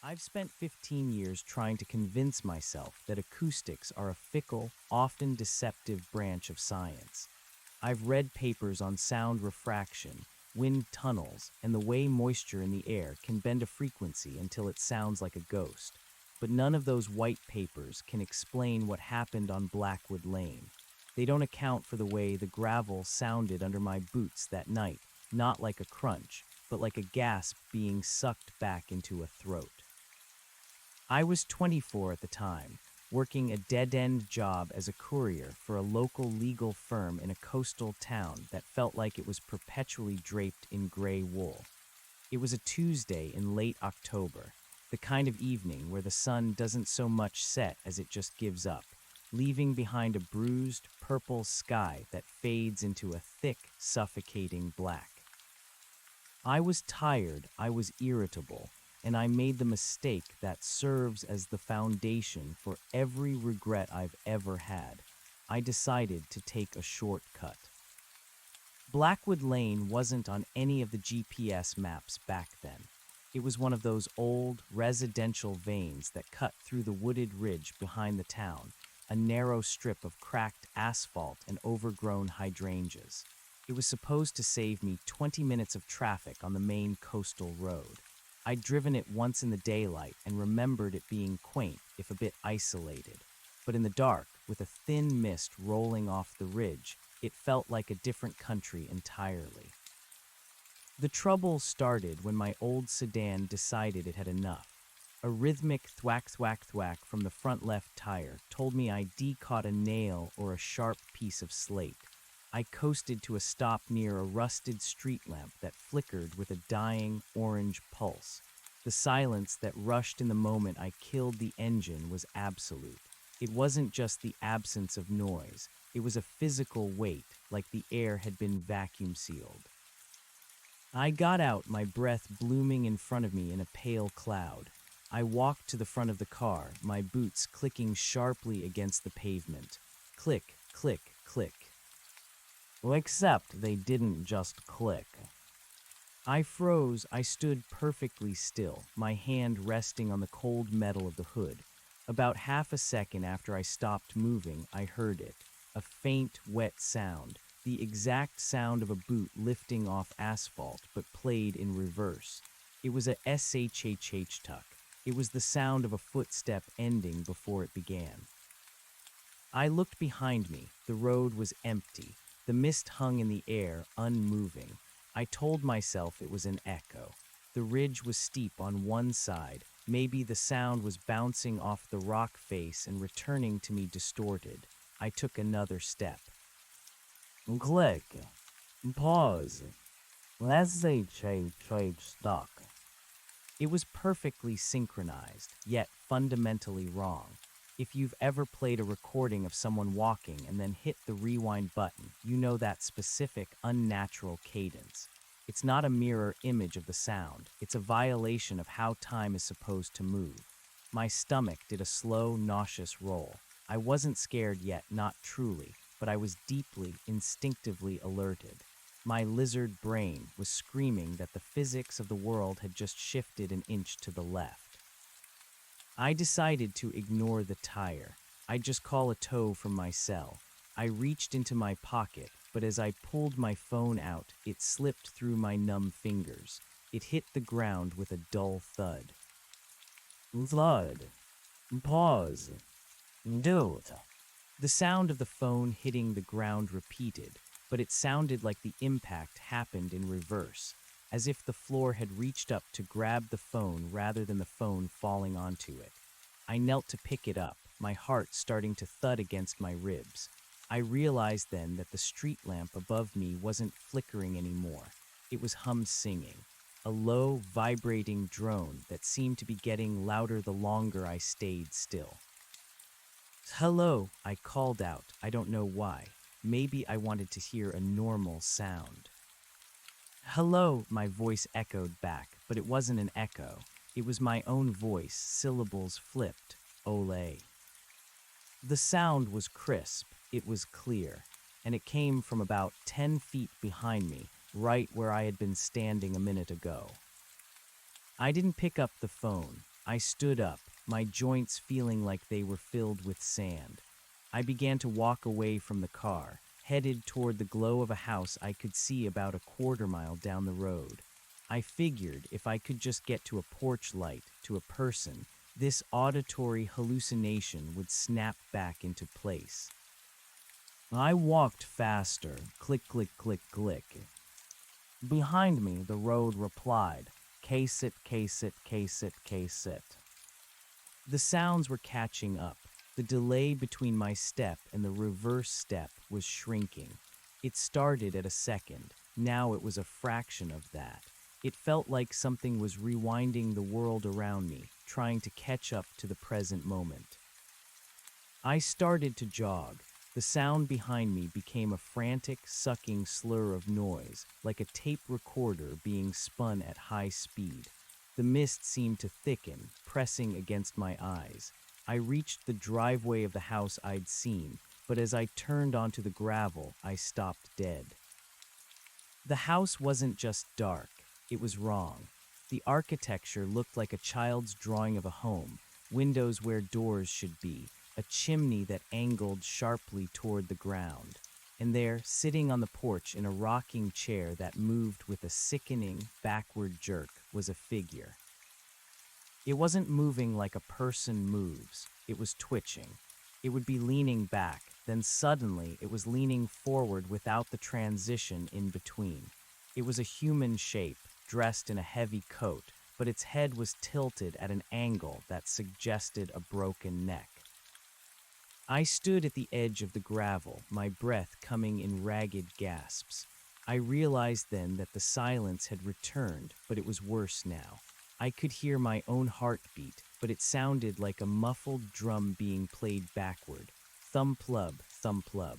I've spent 15 years trying to convince myself that acoustics are a fickle, often deceptive branch of science. I've read papers on sound refraction, wind tunnels, and the way moisture in the air can bend a frequency until it sounds like a ghost. But none of those white papers can explain what happened on Blackwood Lane. They don't account for the way the gravel sounded under my boots that night, not like a crunch, but like a gasp being sucked back into a throat. I was 24 at the time, working a dead-end job as a courier for a local legal firm in a coastal town that felt like it was perpetually draped in gray wool. It was a Tuesday in late October, the kind of evening where the sun doesn't so much set as it just gives up, leaving behind a bruised, purple sky that fades into a thick, suffocating black. I was tired, I was irritable, and I made the mistake that serves as the foundation for every regret I've ever had. I decided to take a shortcut. Blackwood Lane wasn't on any of the GPS maps back then. It was one of those old, residential veins that cut through the wooded ridge behind the town, a narrow strip of cracked asphalt and overgrown hydrangeas. It was supposed to save me 20 minutes of traffic on the main coastal road. I'd driven it once in the daylight and remembered it being quaint, if a bit isolated. But in the dark, with a thin mist rolling off the ridge, it felt like a different country entirely. The trouble started when my old sedan decided it had enough. A rhythmic thwack thwack thwack from the front left tire told me I caught a nail or a sharp piece of slate. I coasted to a stop near a rusted street lamp that flickered with a dying orange pulse. The silence that rushed in the moment I killed the engine was absolute. It wasn't just the absence of noise. It was a physical weight, like the air had been vacuum sealed. I got out, my breath blooming in front of me in a pale cloud. I walked to the front of the car, my boots clicking sharply against the pavement. Click, click, click. Well, except they didn't just click. I froze. I stood perfectly still, my hand resting on the cold metal of the hood. About half a second after I stopped moving, I heard it. A faint, wet sound. The exact sound of a boot lifting off asphalt, but played in reverse. It was a shhh tuck. It was the sound of a footstep ending before it began. I looked behind me. The road was empty. The mist hung in the air, unmoving. I told myself it was an echo. The ridge was steep on one side. Maybe the sound was bouncing off the rock face and returning to me distorted. I took another step. Click. Pause. Let's say trade stock. It was perfectly synchronized, yet fundamentally wrong. If you've ever played a recording of someone walking and then hit the rewind button, you know that specific, unnatural cadence. It's not a mirror image of the sound. It's a violation of how time is supposed to move. My stomach did a slow, nauseous roll. I wasn't scared yet, not truly, but I was deeply, instinctively alerted. My lizard brain was screaming that the physics of the world had just shifted an inch to the left. I decided to ignore the tire. I'd just call a tow from my cell. I reached into my pocket, but as I pulled my phone out, it slipped through my numb fingers. It hit the ground with a dull thud. Thud. Pause. Dude. The sound of the phone hitting the ground repeated, but it sounded like the impact happened in reverse, as if the floor had reached up to grab the phone rather than the phone falling onto it. I knelt to pick it up, my heart starting to thud against my ribs. I realized then that the street lamp above me wasn't flickering anymore. It was hum-singing, a low, vibrating drone that seemed to be getting louder the longer I stayed still. Hello, I called out. I don't know why. Maybe I wanted to hear a normal sound. Hello, my voice echoed back, but it wasn't an echo. It was my own voice, syllables flipped. Ole. The sound was crisp, it was clear, and it came from about 10 feet behind me, right where I had been standing a minute ago. I didn't pick up the phone. I stood up, my joints feeling like they were filled with sand. I began to walk away from the car, headed toward the glow of a house I could see about a quarter mile down the road. I figured if I could just get to a porch light, to a person, this auditory hallucination would snap back into place. I walked faster, click, click, click, click. Behind me, the road replied, case it, case it, case it, case it. The sounds were catching up. The delay between my step and the reverse step was shrinking. It started at a second. Now it was a fraction of that. It felt like something was rewinding the world around me, trying to catch up to the present moment. I started to jog. The sound behind me became a frantic, sucking slur of noise, like a tape recorder being spun at high speed. The mist seemed to thicken, pressing against my eyes. I reached the driveway of the house I'd seen, but as I turned onto the gravel, I stopped dead. The house wasn't just dark, it was wrong. The architecture looked like a child's drawing of a home, windows where doors should be, a chimney that angled sharply toward the ground. And there, sitting on the porch in a rocking chair that moved with a sickening, backward jerk, was a figure. It wasn't moving like a person moves, it was twitching. It would be leaning back, then suddenly it was leaning forward without the transition in between. It was a human shape, dressed in a heavy coat, but its head was tilted at an angle that suggested a broken neck. I stood at the edge of the gravel, my breath coming in ragged gasps. I realized then that the silence had returned, but it was worse now. I could hear my own heartbeat, but it sounded like a muffled drum being played backward. Thump-lub, thump-lub.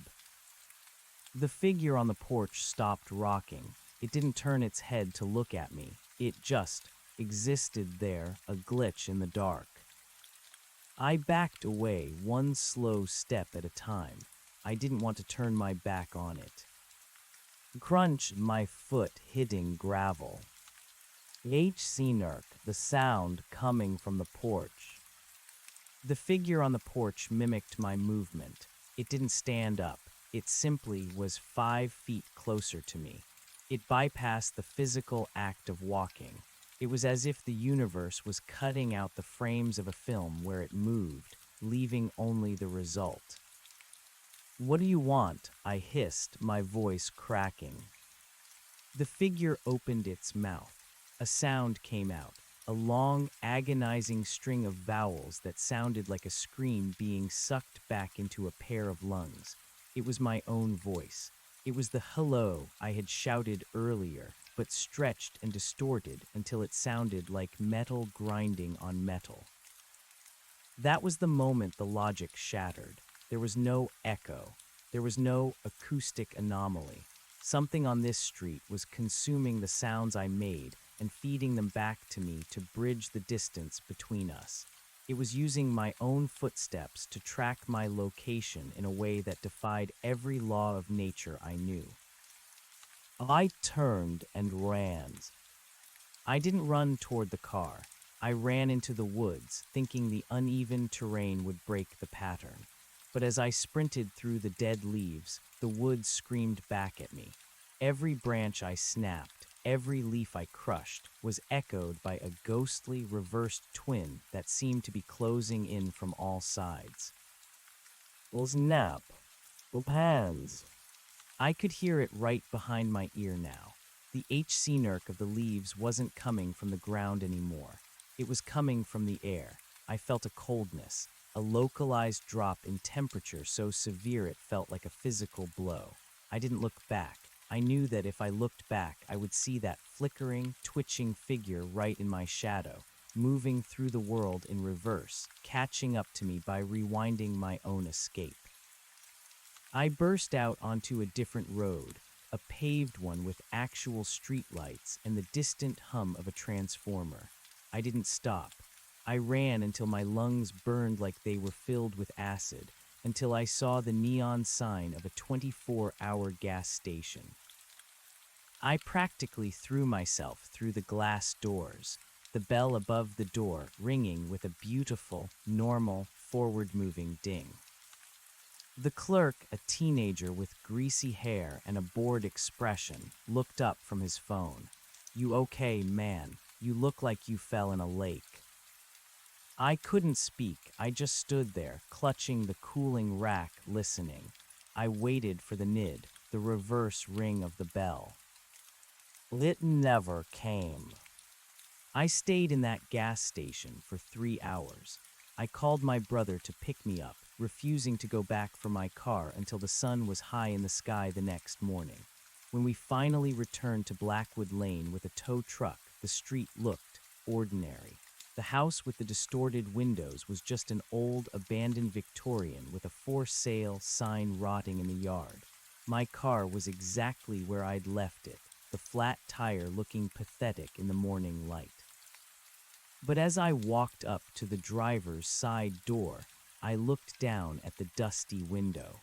The figure on the porch stopped rocking. It didn't turn its head to look at me. It just existed there, a glitch in the dark. I backed away, one slow step at a time. I didn't want to turn my back on it. Crunch, my foot hitting gravel. Snurk, the sound coming from the porch. The figure on the porch mimicked my movement. It didn't stand up. It simply was 5 feet closer to me. It bypassed the physical act of walking. It was as if the universe was cutting out the frames of a film where it moved, leaving only the result. "What do you want?" I hissed, my voice cracking. The figure opened its mouth. A sound came out, a long, agonizing string of vowels that sounded like a scream being sucked back into a pair of lungs. It was my own voice. It was the hello I had shouted earlier, but stretched and distorted until it sounded like metal grinding on metal. That was the moment the logic shattered. There was no echo. There was no acoustic anomaly. Something on this street was consuming the sounds I made and feeding them back to me to bridge the distance between us. It was using my own footsteps to track my location in a way that defied every law of nature I knew. I turned and ran. I didn't run toward the car. I ran into the woods, thinking the uneven terrain would break the pattern. But as I sprinted through the dead leaves, the woods screamed back at me. Every branch I snapped, every leaf I crushed, was echoed by a ghostly reversed twin that seemed to be closing in from all sides. Snap. Hands. I could hear it right behind my ear now. The snurk of the leaves wasn't coming from the ground anymore. It was coming from the air. I felt a coldness, a localized drop in temperature so severe it felt like a physical blow. I didn't look back. I knew that if I looked back, I would see that flickering, twitching figure right in my shadow, moving through the world in reverse, catching up to me by rewinding my own escape. I burst out onto a different road, a paved one with actual streetlights and the distant hum of a transformer. I didn't stop. I ran until my lungs burned like they were filled with acid, until I saw the neon sign of a 24-hour gas station. I practically threw myself through the glass doors. the bell above the door ringing with a beautiful, normal, forward-moving ding. The clerk, a teenager with greasy hair and a bored expression, looked up from his phone. "You okay, man? You look like you fell in a lake." I couldn't speak. I just stood there, clutching the cooling rack, listening. I waited for the nid, the reverse ring of the bell. It never came. I stayed in that gas station for 3 hours. I called my brother to pick me up, refusing to go back for my car until the sun was high in the sky the next morning. When we finally returned to Blackwood Lane with a tow truck, the street looked ordinary. The house with the distorted windows was just an old, abandoned Victorian with a for sale sign rotting in the yard. My car was exactly where I'd left it, the flat tire looking pathetic in the morning light. But as I walked up to the driver's side door, I looked down at the dusty window.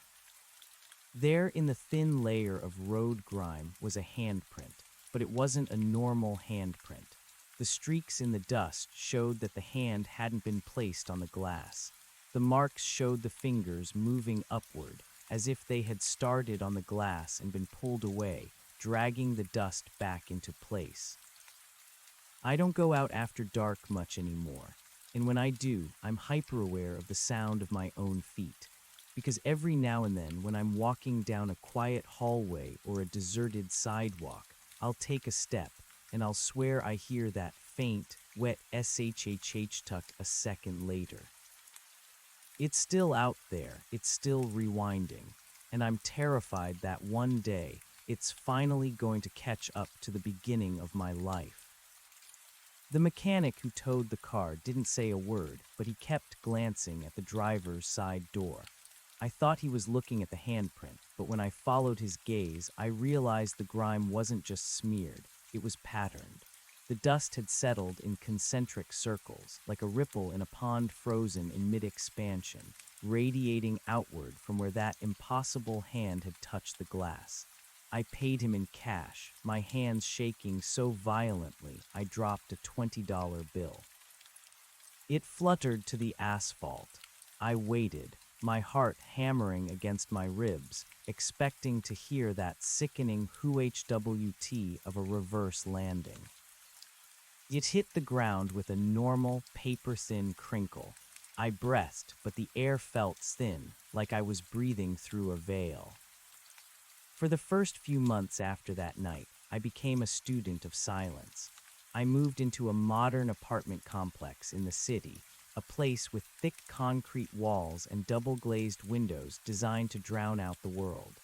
There, in the thin layer of road grime, was a handprint, but it wasn't a normal handprint. The streaks in the dust showed that the hand hadn't been placed on the glass. The marks showed the fingers moving upward, as if they had started on the glass and been pulled away, dragging the dust back into place. I don't go out after dark much anymore, and when I do, I'm hyper-aware of the sound of my own feet, because every now and then when I'm walking down a quiet hallway or a deserted sidewalk, I'll take a step, and I'll swear I hear that faint, wet shhh tuck a second later. It's still out there, it's still rewinding, and I'm terrified that one day it's finally going to catch up to the beginning of my life. The mechanic who towed the car didn't say a word, but he kept glancing at the driver's side door. I thought he was looking at the handprint, but when I followed his gaze, I realized the grime wasn't just smeared, it was patterned. The dust had settled in concentric circles, like a ripple in a pond frozen in mid-expansion, radiating outward from where that impossible hand had touched the glass. I paid him in cash, my hands shaking so violently I dropped a $20 bill. It fluttered to the asphalt. I waited, my heart hammering against my ribs, expecting to hear that sickening hwt of a reverse landing. It hit the ground with a normal, paper-thin crinkle. I breathed, but the air felt thin, like I was breathing through a veil. For the first few months after that night, I became a student of silence. I moved into a modern apartment complex in the city, a place with thick concrete walls and double-glazed windows designed to drown out the world.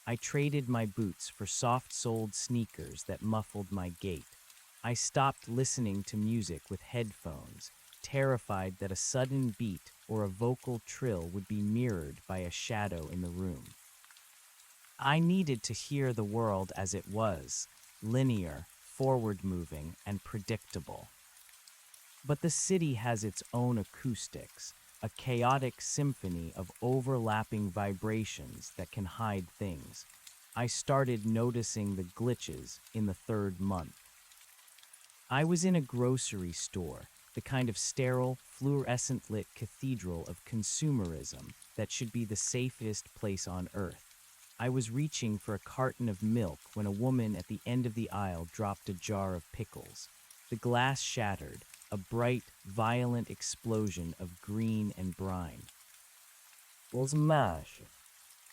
I traded my boots for soft-soled sneakers that muffled my gait. I stopped listening to music with headphones, terrified that a sudden beat or a vocal trill would be mirrored by a shadow in the room. I needed to hear the world as it was, linear, forward-moving, and predictable. But the city has its own acoustics, a chaotic symphony of overlapping vibrations that can hide things. I started noticing the glitches in the 3rd month. I was in a grocery store, the kind of sterile, fluorescent-lit cathedral of consumerism that should be the safest place on earth. I was reaching for a carton of milk when a woman at the end of the aisle dropped a jar of pickles. The glass shattered, a bright, violent explosion of green and brine. Was mash.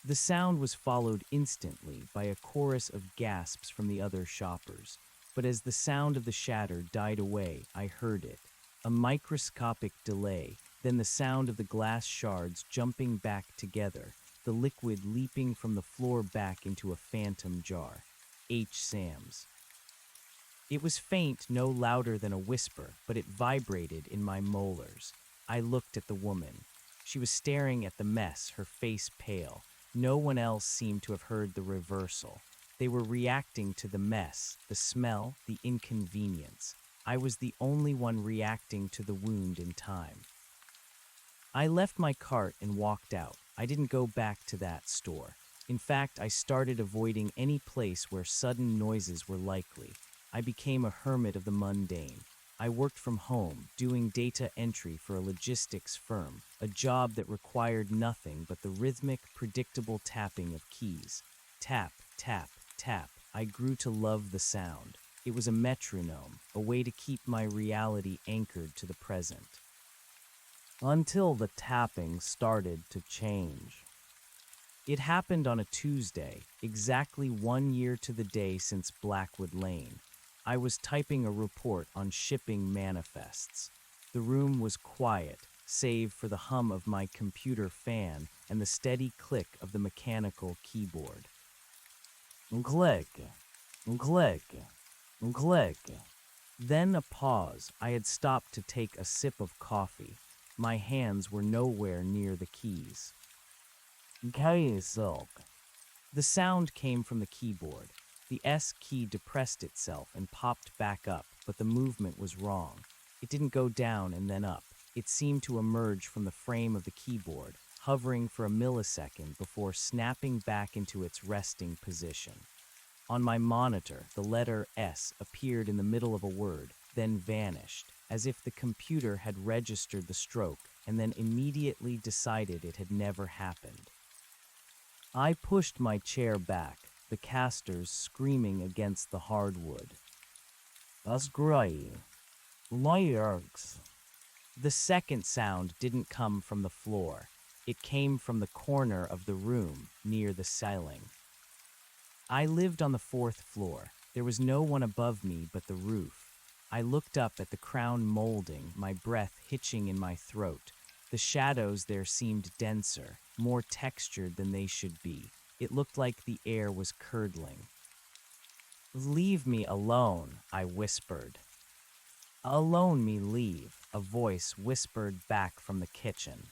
The sound was followed instantly by a chorus of gasps from the other shoppers. But as the sound of the shatter died away, I heard it. A microscopic delay, then the sound of the glass shards jumping back together, the liquid leaping from the floor back into a phantom jar. H. Sam's. It was faint, no louder than a whisper, but it vibrated in my molars. I looked at the woman. She was staring at the mess, her face pale. No one else seemed to have heard the reversal. They were reacting to the mess, the smell, the inconvenience. I was the only one reacting to the wound in time. I left my cart and walked out. I didn't go back to that store. In fact, I started avoiding any place where sudden noises were likely. I became a hermit of the mundane. I worked from home, doing data entry for a logistics firm, a job that required nothing but the rhythmic, predictable tapping of keys. Tap, tap, tap. I grew to love the sound. It was a metronome, a way to keep my reality anchored to the present. Until the tapping started to change. It happened on a Tuesday, exactly 1 year to the day since Blackwood Lane. I was typing a report on shipping manifests. The room was quiet, save for the hum of my computer fan and the steady click of the mechanical keyboard. Click, click, click. Then a pause. I had stopped to take a sip of coffee. My hands were nowhere near the keys. Silk. The sound came from the keyboard. The S key depressed itself and popped back up, but the movement was wrong. It didn't go down and then up. It seemed to emerge from the frame of the keyboard, hovering for a millisecond before snapping back into its resting position. On my monitor, the letter S appeared in the middle of a word, then vanished, as if the computer had registered the stroke and then immediately decided it had never happened. I pushed my chair back, the casters screaming against the hardwood. That's great. Lyrics. The second sound didn't come from the floor. It came from the corner of the room, near the ceiling. I lived on the 4th floor. There was no one above me but the roof. I looked up at the crown molding, my breath hitching in my throat. The shadows there seemed denser, more textured than they should be. It looked like the air was curdling. "Leave me alone," I whispered. "Alone me leave," a voice whispered back from the kitchen.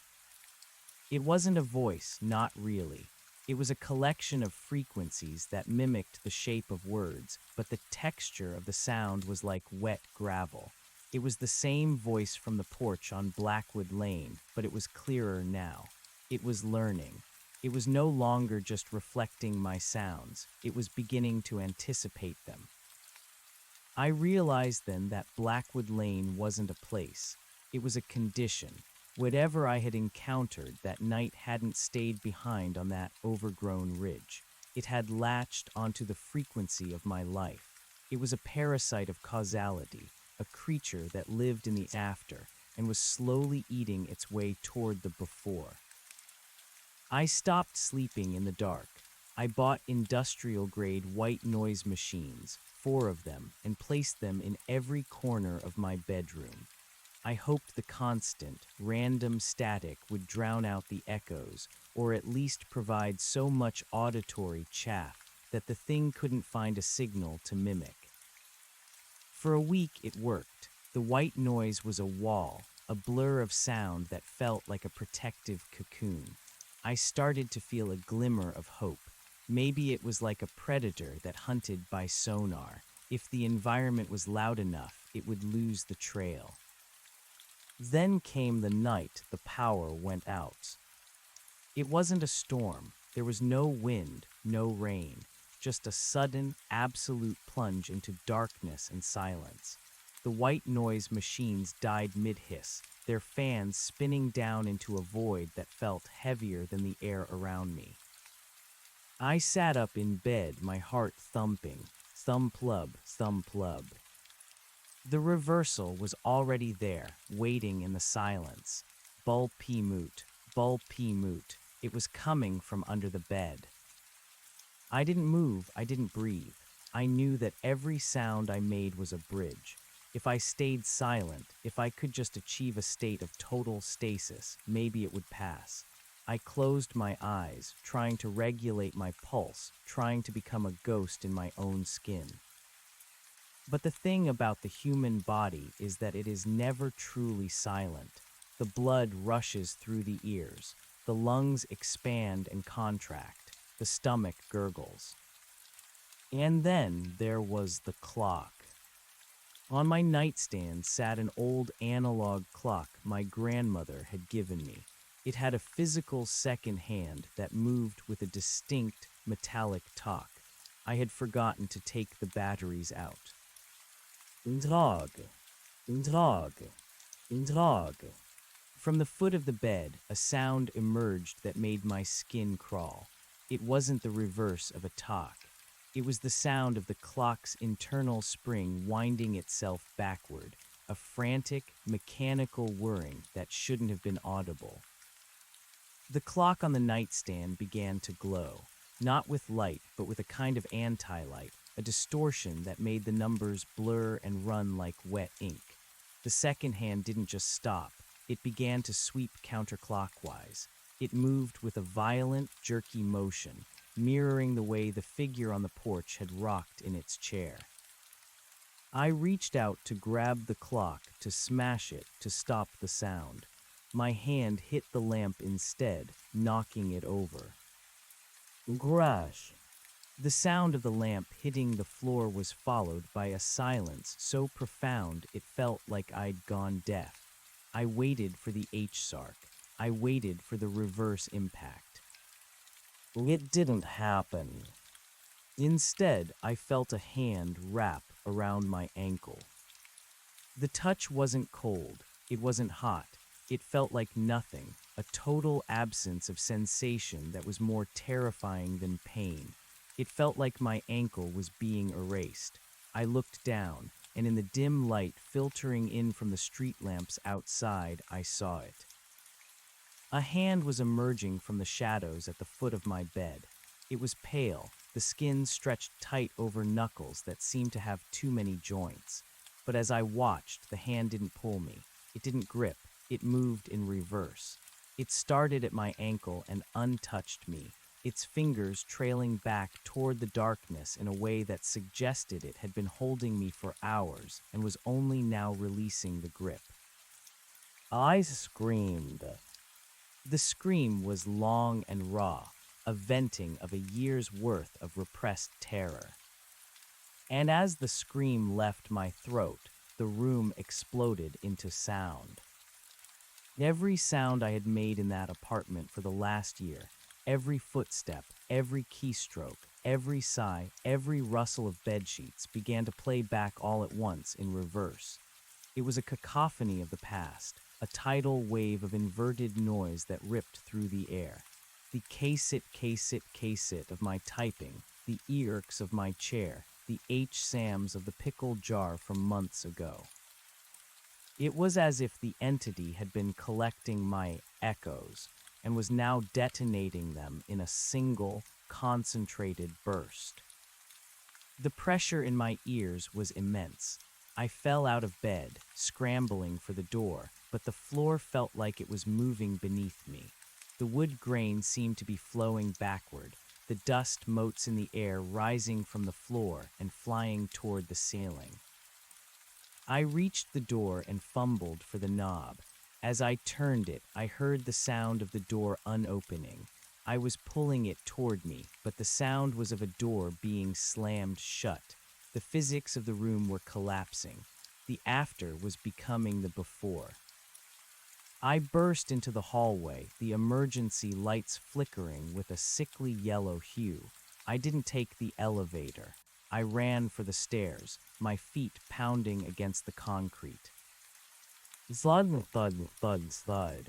It wasn't a voice, not really. It was a collection of frequencies that mimicked the shape of words, but the texture of the sound was like wet gravel. It was the same voice from the porch on Blackwood Lane, but it was clearer now. It was learning. It was no longer just reflecting my sounds. It was beginning to anticipate them. I realized then that Blackwood Lane wasn't a place. It was a condition. Whatever I had encountered that night hadn't stayed behind on that overgrown ridge. It had latched onto the frequency of my life. It was a parasite of causality, a creature that lived in the after and was slowly eating its way toward the before. I stopped sleeping in the dark. I bought industrial-grade white noise machines, 4 of them, and placed them in every corner of my bedroom. I hoped the constant, random static would drown out the echoes, or at least provide so much auditory chaff that the thing couldn't find a signal to mimic. For a week it worked. The white noise was a wall, a blur of sound that felt like a protective cocoon. I started to feel a glimmer of hope. Maybe it was like a predator that hunted by sonar. If the environment was loud enough, it would lose the trail. Then came the night the power went out. It wasn't a storm. There was no wind, no rain, just a sudden, absolute plunge into darkness and silence. The white noise machines died mid-hiss, their fans spinning down into a void that felt heavier than the air around me. I sat up in bed, my heart thumping, thump-plub, thump-plub. The reversal was already there, waiting in the silence. Bull-pee-moot, bull-pee-moot. It was coming from under the bed. I didn't move, I didn't breathe. I knew that every sound I made was a bridge. If I stayed silent, if I could just achieve a state of total stasis, maybe it would pass. I closed my eyes, trying to regulate my pulse, trying to become a ghost in my own skin. But the thing about the human body is that it is never truly silent. The blood rushes through the ears. The lungs expand and contract. The stomach gurgles. And then there was the clock. On my nightstand sat an old analog clock my grandmother had given me. It had a physical second hand that moved with a distinct metallic talk. I had forgotten to take the batteries out. Dog. Drog. Drog. From the foot of the bed, a sound emerged that made my skin crawl. It wasn't the reverse of a talk. It was the sound of the clock's internal spring winding itself backward, a frantic, mechanical whirring that shouldn't have been audible. The clock on the nightstand began to glow, not with light, but with a kind of anti-light, a distortion that made the numbers blur and run like wet ink. The second hand didn't just stop, it began to sweep counterclockwise. It moved with a violent, jerky motion, mirroring the way the figure on the porch had rocked in its chair. I reached out to grab the clock, to smash it, to stop the sound. My hand hit the lamp instead, knocking it over. Crash! The sound of the lamp hitting the floor was followed by a silence so profound it felt like I'd gone deaf. I waited for the H-sark. I waited for the reverse impact. It didn't happen. Instead, I felt a hand wrap around my ankle. The touch wasn't cold. It wasn't hot. It felt like nothing, a total absence of sensation that was more terrifying than pain. It felt like my ankle was being erased. I looked down, and in the dim light filtering in from the street lamps outside, I saw it. A hand was emerging from the shadows at the foot of my bed. It was pale, the skin stretched tight over knuckles that seemed to have too many joints. But as I watched, the hand didn't pull me. It didn't grip. It moved in reverse. It started at my ankle and untouched me, its fingers trailing back toward the darkness in a way that suggested it had been holding me for hours and was only now releasing the grip. I screamed. The scream was long and raw, a venting of a year's worth of repressed terror. And as the scream left my throat, the room exploded into sound. Every sound I had made in that apartment for the last year, every footstep, every keystroke, every sigh, every rustle of bedsheets began to play back all at once in reverse. It was a cacophony of the past, a tidal wave of inverted noise that ripped through the air. The K-sit, K-sit, K-sit of my typing, the E-irks of my chair, the H-sams of the pickle jar from months ago. It was as if the entity had been collecting my echoes and was now detonating them in a single, concentrated burst. The pressure in my ears was immense. I fell out of bed, scrambling for the door, but the floor felt like it was moving beneath me. The wood grain seemed to be flowing backward, the dust motes in the air rising from the floor and flying toward the ceiling. I reached the door and fumbled for the knob. As I turned it, I heard the sound of the door unopening. I was pulling it toward me, but the sound was of a door being slammed shut. The physics of the room were collapsing. The after was becoming the before. I burst into the hallway, the emergency lights flickering with a sickly yellow hue. I didn't take the elevator. I ran for the stairs, my feet pounding against the concrete. Thud, thud, thud, thud.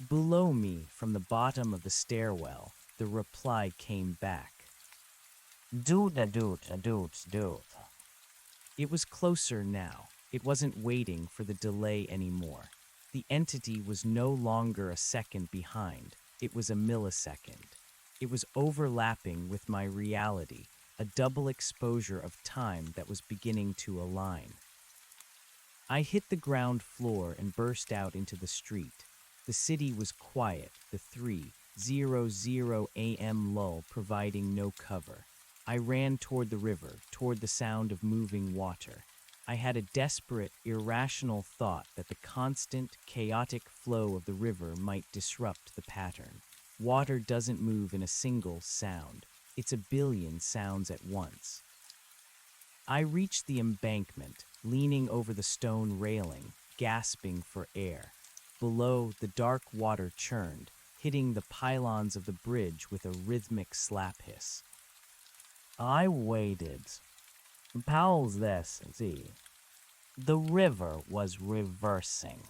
Below me, from the bottom of the stairwell, the reply came back. Doot. It was closer now. It wasn't waiting for the delay anymore. The entity was no longer a second behind. It was a millisecond. It was overlapping with my reality, a double exposure of time that was beginning to align. I hit the ground floor and burst out into the street. The city was quiet, the 3:00 a.m. lull providing no cover. I ran toward the river, toward the sound of moving water. I had a desperate, irrational thought that the constant, chaotic flow of the river might disrupt the pattern. Water doesn't move in a single sound. It's a billion sounds at once. I reached the embankment, leaning over the stone railing, gasping for air. Below, the dark water churned, hitting the pylons of the bridge with a rhythmic slap hiss. I waited. Powell's this, see. The river was reversing.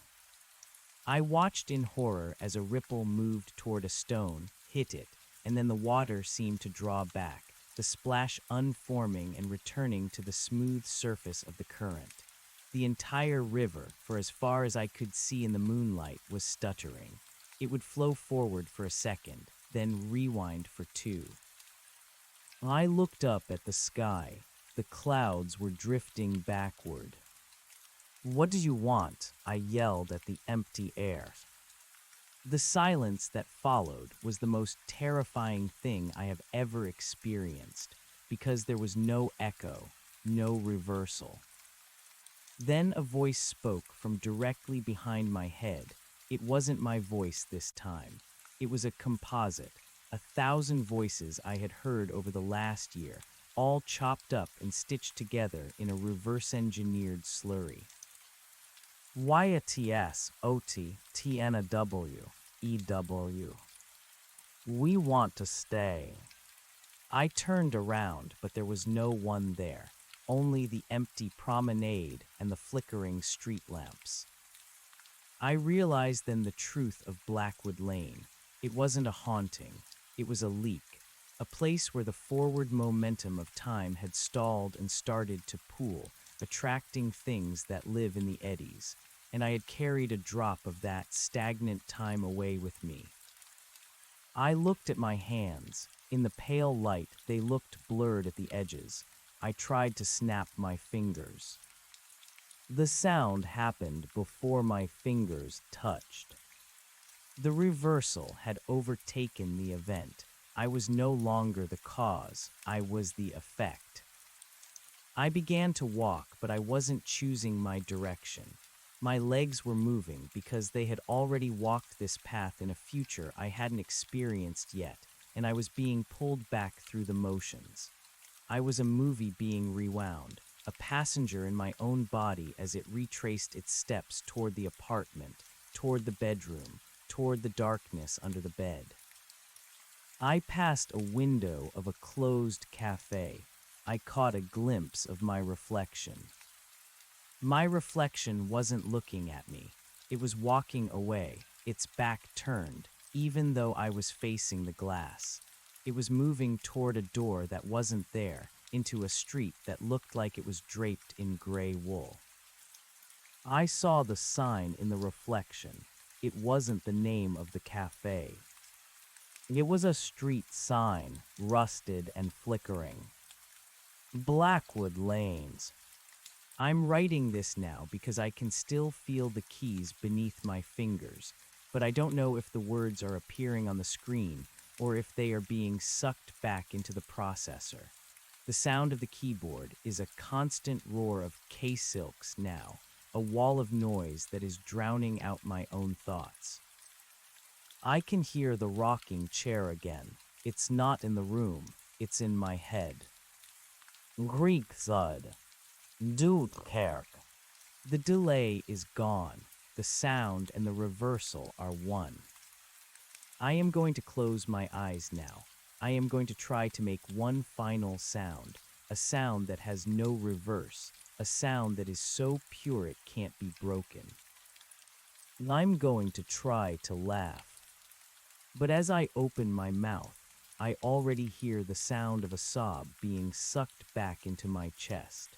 I watched in horror as a ripple moved toward a stone, hit it, and then the water seemed to draw back, the splash unforming and returning to the smooth surface of the current. The entire river, for as far as I could see in the moonlight, was stuttering. It would flow forward for a second, then rewind for two. I looked up at the sky. The clouds were drifting backward. "What do you want?" I yelled at the empty air. The silence that followed was the most terrifying thing I have ever experienced, because there was no echo, no reversal. Then a voice spoke from directly behind my head. It wasn't my voice this time. It was a composite, 1,000 voices I had heard over the last year, all chopped up and stitched together in a reverse-engineered slurry. YATSOTTNW. We want to stay. I turned around, but there was no one there, only the empty promenade and the flickering street lamps. I realized then the truth of Blackwood Lane. It wasn't a haunting, it was a leak, a place where the forward momentum of time had stalled and started to pool, attracting things that live in the eddies, and I had carried a drop of that stagnant time away with me. I looked at my hands. In the pale light, they looked blurred at the edges. I tried to snap my fingers. The sound happened before my fingers touched. The reversal had overtaken the event. I was no longer the cause, I was the effect. I began to walk, but I wasn't choosing my direction. My legs were moving because they had already walked this path in a future I hadn't experienced yet, and I was being pulled back through the motions. I was a movie being rewound, a passenger in my own body as it retraced its steps toward the apartment, toward the bedroom, toward the darkness under the bed. I passed a window of a closed cafe. I caught a glimpse of my reflection. My reflection wasn't looking at me. It was walking away, its back turned, even though I was facing the glass. It was moving toward a door that wasn't there, into a street that looked like it was draped in gray wool. I saw the sign in the reflection. It wasn't the name of the cafe. It was a street sign, rusted and flickering. Blackwood Lanes. I'm writing this now because I can still feel the keys beneath my fingers, but I don't know if the words are appearing on the screen or if they are being sucked back into the processor. The sound of the keyboard is a constant roar of K-silks now, a wall of noise that is drowning out my own thoughts. I can hear the rocking chair again. It's not in the room, it's in my head. Greek thud. Dudekerk. The delay is gone. The sound and the reversal are one. I am going to close my eyes now. I am going to try to make one final sound, a sound that has no reverse, a sound that is so pure it can't be broken. I'm going to try to laugh. But as I open my mouth, I already hear the sound of a sob being sucked back into my chest.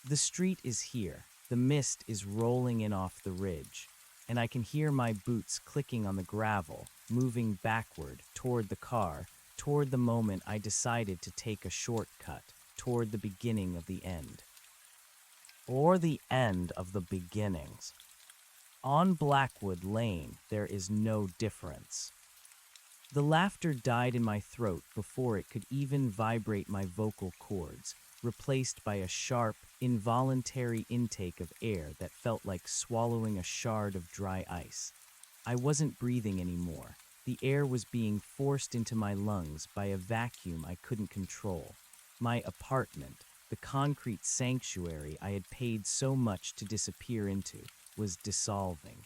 The street is here. The mist is rolling in off the ridge, and I can hear my boots clicking on the gravel, moving backward toward the car, toward the moment I decided to take a shortcut, toward the beginning of the end. Or the end of the beginnings. On Blackwood Lane, there is no difference. The laughter died in my throat before it could even vibrate my vocal cords, replaced by a sharp, involuntary intake of air that felt like swallowing a shard of dry ice. I wasn't breathing anymore. The air was being forced into my lungs by a vacuum I couldn't control. My apartment, the concrete sanctuary I had paid so much to disappear into, was dissolving.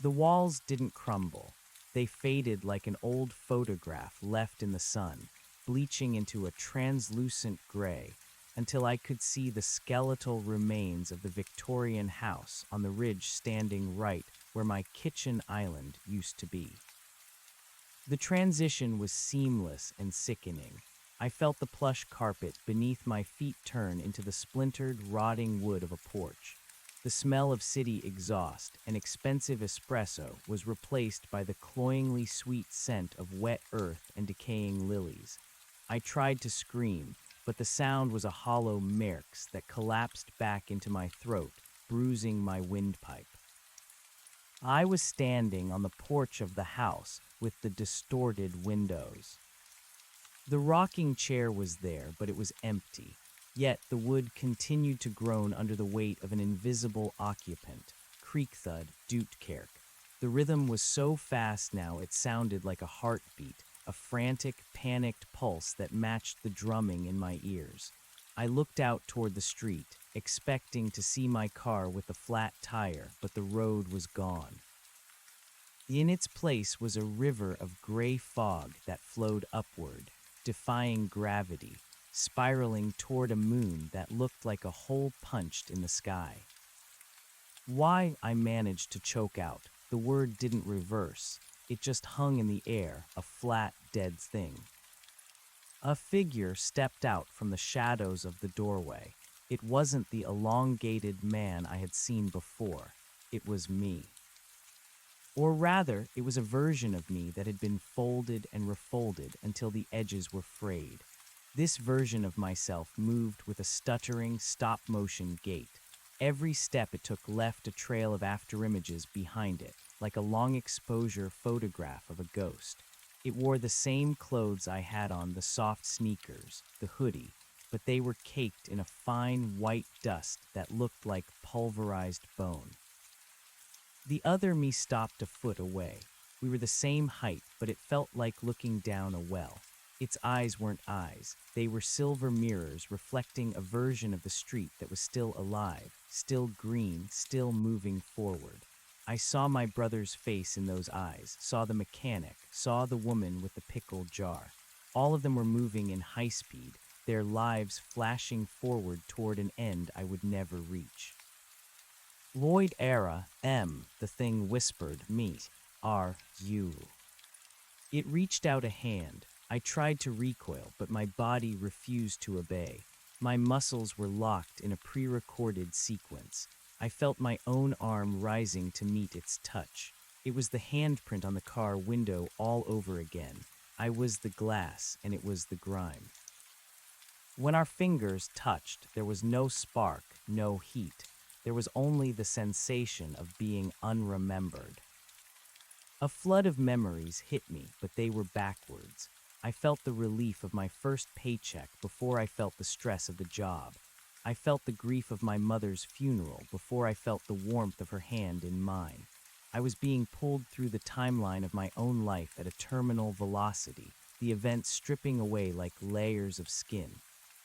The walls didn't crumble. They faded like an old photograph left in the sun, bleaching into a translucent gray, until I could see the skeletal remains of the Victorian house on the ridge standing right where my kitchen island used to be. The transition was seamless and sickening. I felt the plush carpet beneath my feet turn into the splintered, rotting wood of a porch. The smell of city exhaust and expensive espresso was replaced by the cloyingly sweet scent of wet earth and decaying lilies. I tried to scream, but the sound was a hollow merks that collapsed back into my throat, bruising my windpipe. I was standing on the porch of the house with the distorted windows. The rocking chair was there, but it was empty. Yet the wood continued to groan under the weight of an invisible occupant. Creak thud, doot kerk. The rhythm was so fast now it sounded like a heartbeat, a frantic, panicked pulse that matched the drumming in my ears. I looked out toward the street, expecting to see my car with a flat tire, but the road was gone. In its place was a river of gray fog that flowed upward, defying gravity, spiraling toward a moon that looked like a hole punched in the sky. Why, I managed to choke out. The word didn't reverse. It just hung in the air, a flat, dead thing. A figure stepped out from the shadows of the doorway. It wasn't the elongated man I had seen before. It was me. Or rather, it was a version of me that had been folded and refolded until the edges were frayed. This version of myself moved with a stuttering, stop-motion gait. Every step it took left a trail of afterimages behind it, like a long-exposure photograph of a ghost. It wore the same clothes I had on, the soft sneakers, the hoodie, but they were caked in a fine white dust that looked like pulverized bone. The other me stopped a foot away. We were the same height, but it felt like looking down a well. Its eyes weren't eyes. They were silver mirrors reflecting a version of the street that was still alive, still green, still moving forward. I saw my brother's face in those eyes, saw the mechanic, saw the woman with the pickle jar. All of them were moving in high speed, their lives flashing forward toward an end I would never reach. Lloyd era, the thing whispered, me, are you. It reached out a hand. I tried to recoil, but my body refused to obey. My muscles were locked in a pre-recorded sequence. I felt my own arm rising to meet its touch. It was the handprint on the car window all over again. I was the glass, and it was the grime. When our fingers touched, there was no spark, no heat. There was only the sensation of being unremembered. A flood of memories hit me, but they were backwards. I felt the relief of my first paycheck before I felt the stress of the job. I felt the grief of my mother's funeral before I felt the warmth of her hand in mine. I was being pulled through the timeline of my own life at a terminal velocity, the events stripping away like layers of skin.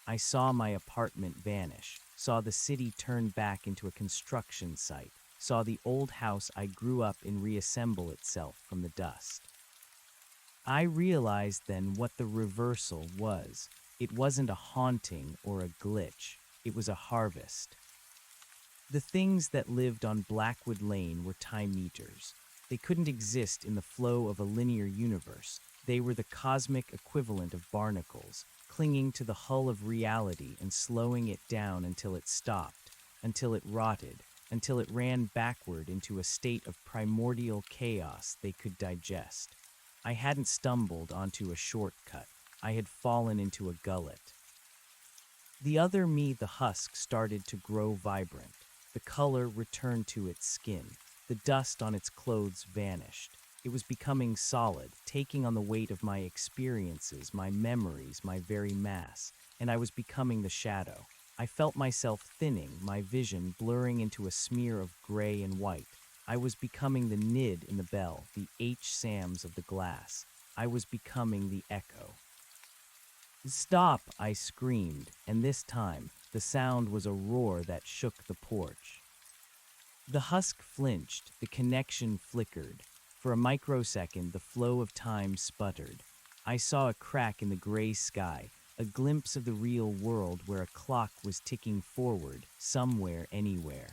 I saw my apartment vanish, saw the city turn back into a construction site, saw the old house I grew up in reassemble itself from the dust. I realized then what the reversal was. It wasn't a haunting or a glitch. It was a harvest. The things that lived on Blackwood Lane were time meters. They couldn't exist in the flow of a linear universe. They were the cosmic equivalent of barnacles, clinging to the hull of reality and slowing it down until it stopped, until it rotted, until it ran backward into a state of primordial chaos they could digest. I hadn't stumbled onto a shortcut. I had fallen into a gullet. The other me, the husk, started to grow vibrant. The color returned to its skin. The dust on its clothes vanished. It was becoming solid, taking on the weight of my experiences, my memories, my very mass, and I was becoming the shadow. I felt myself thinning, my vision blurring into a smear of gray and white. I was becoming the nid in the bell, the H-Sams of the glass. I was becoming the echo. "Stop!" I screamed, and this time, the sound was a roar that shook the porch. The husk flinched, the connection flickered. For a microsecond, the flow of time sputtered. I saw a crack in the gray sky, a glimpse of the real world where a clock was ticking forward, somewhere, anywhere.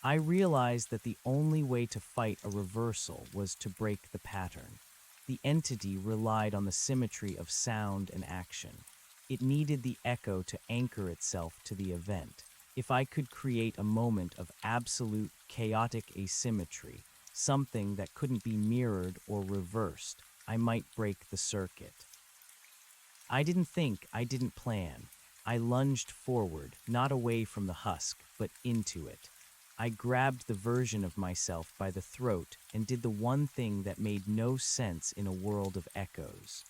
I realized that the only way to fight a reversal was to break the pattern. The entity relied on the symmetry of sound and action. It needed the echo to anchor itself to the event. If I could create a moment of absolute chaotic asymmetry, something that couldn't be mirrored or reversed, I might break the circuit. I didn't think, I didn't plan. I lunged forward, not away from the husk, but into it. I grabbed the version of myself by the throat and did the one thing that made no sense in a world of echoes.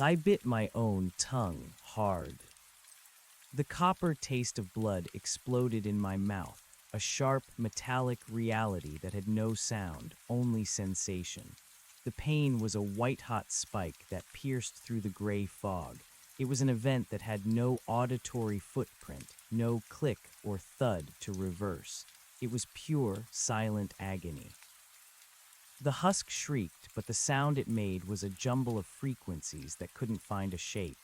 I bit my own tongue hard. The copper taste of blood exploded in my mouth, a sharp, metallic reality that had no sound, only sensation. The pain was a white-hot spike that pierced through the gray fog. It was an event that had no auditory footprint, no click or thud to reverse. It was pure, silent agony. The husk shrieked, but the sound it made was a jumble of frequencies that couldn't find a shape.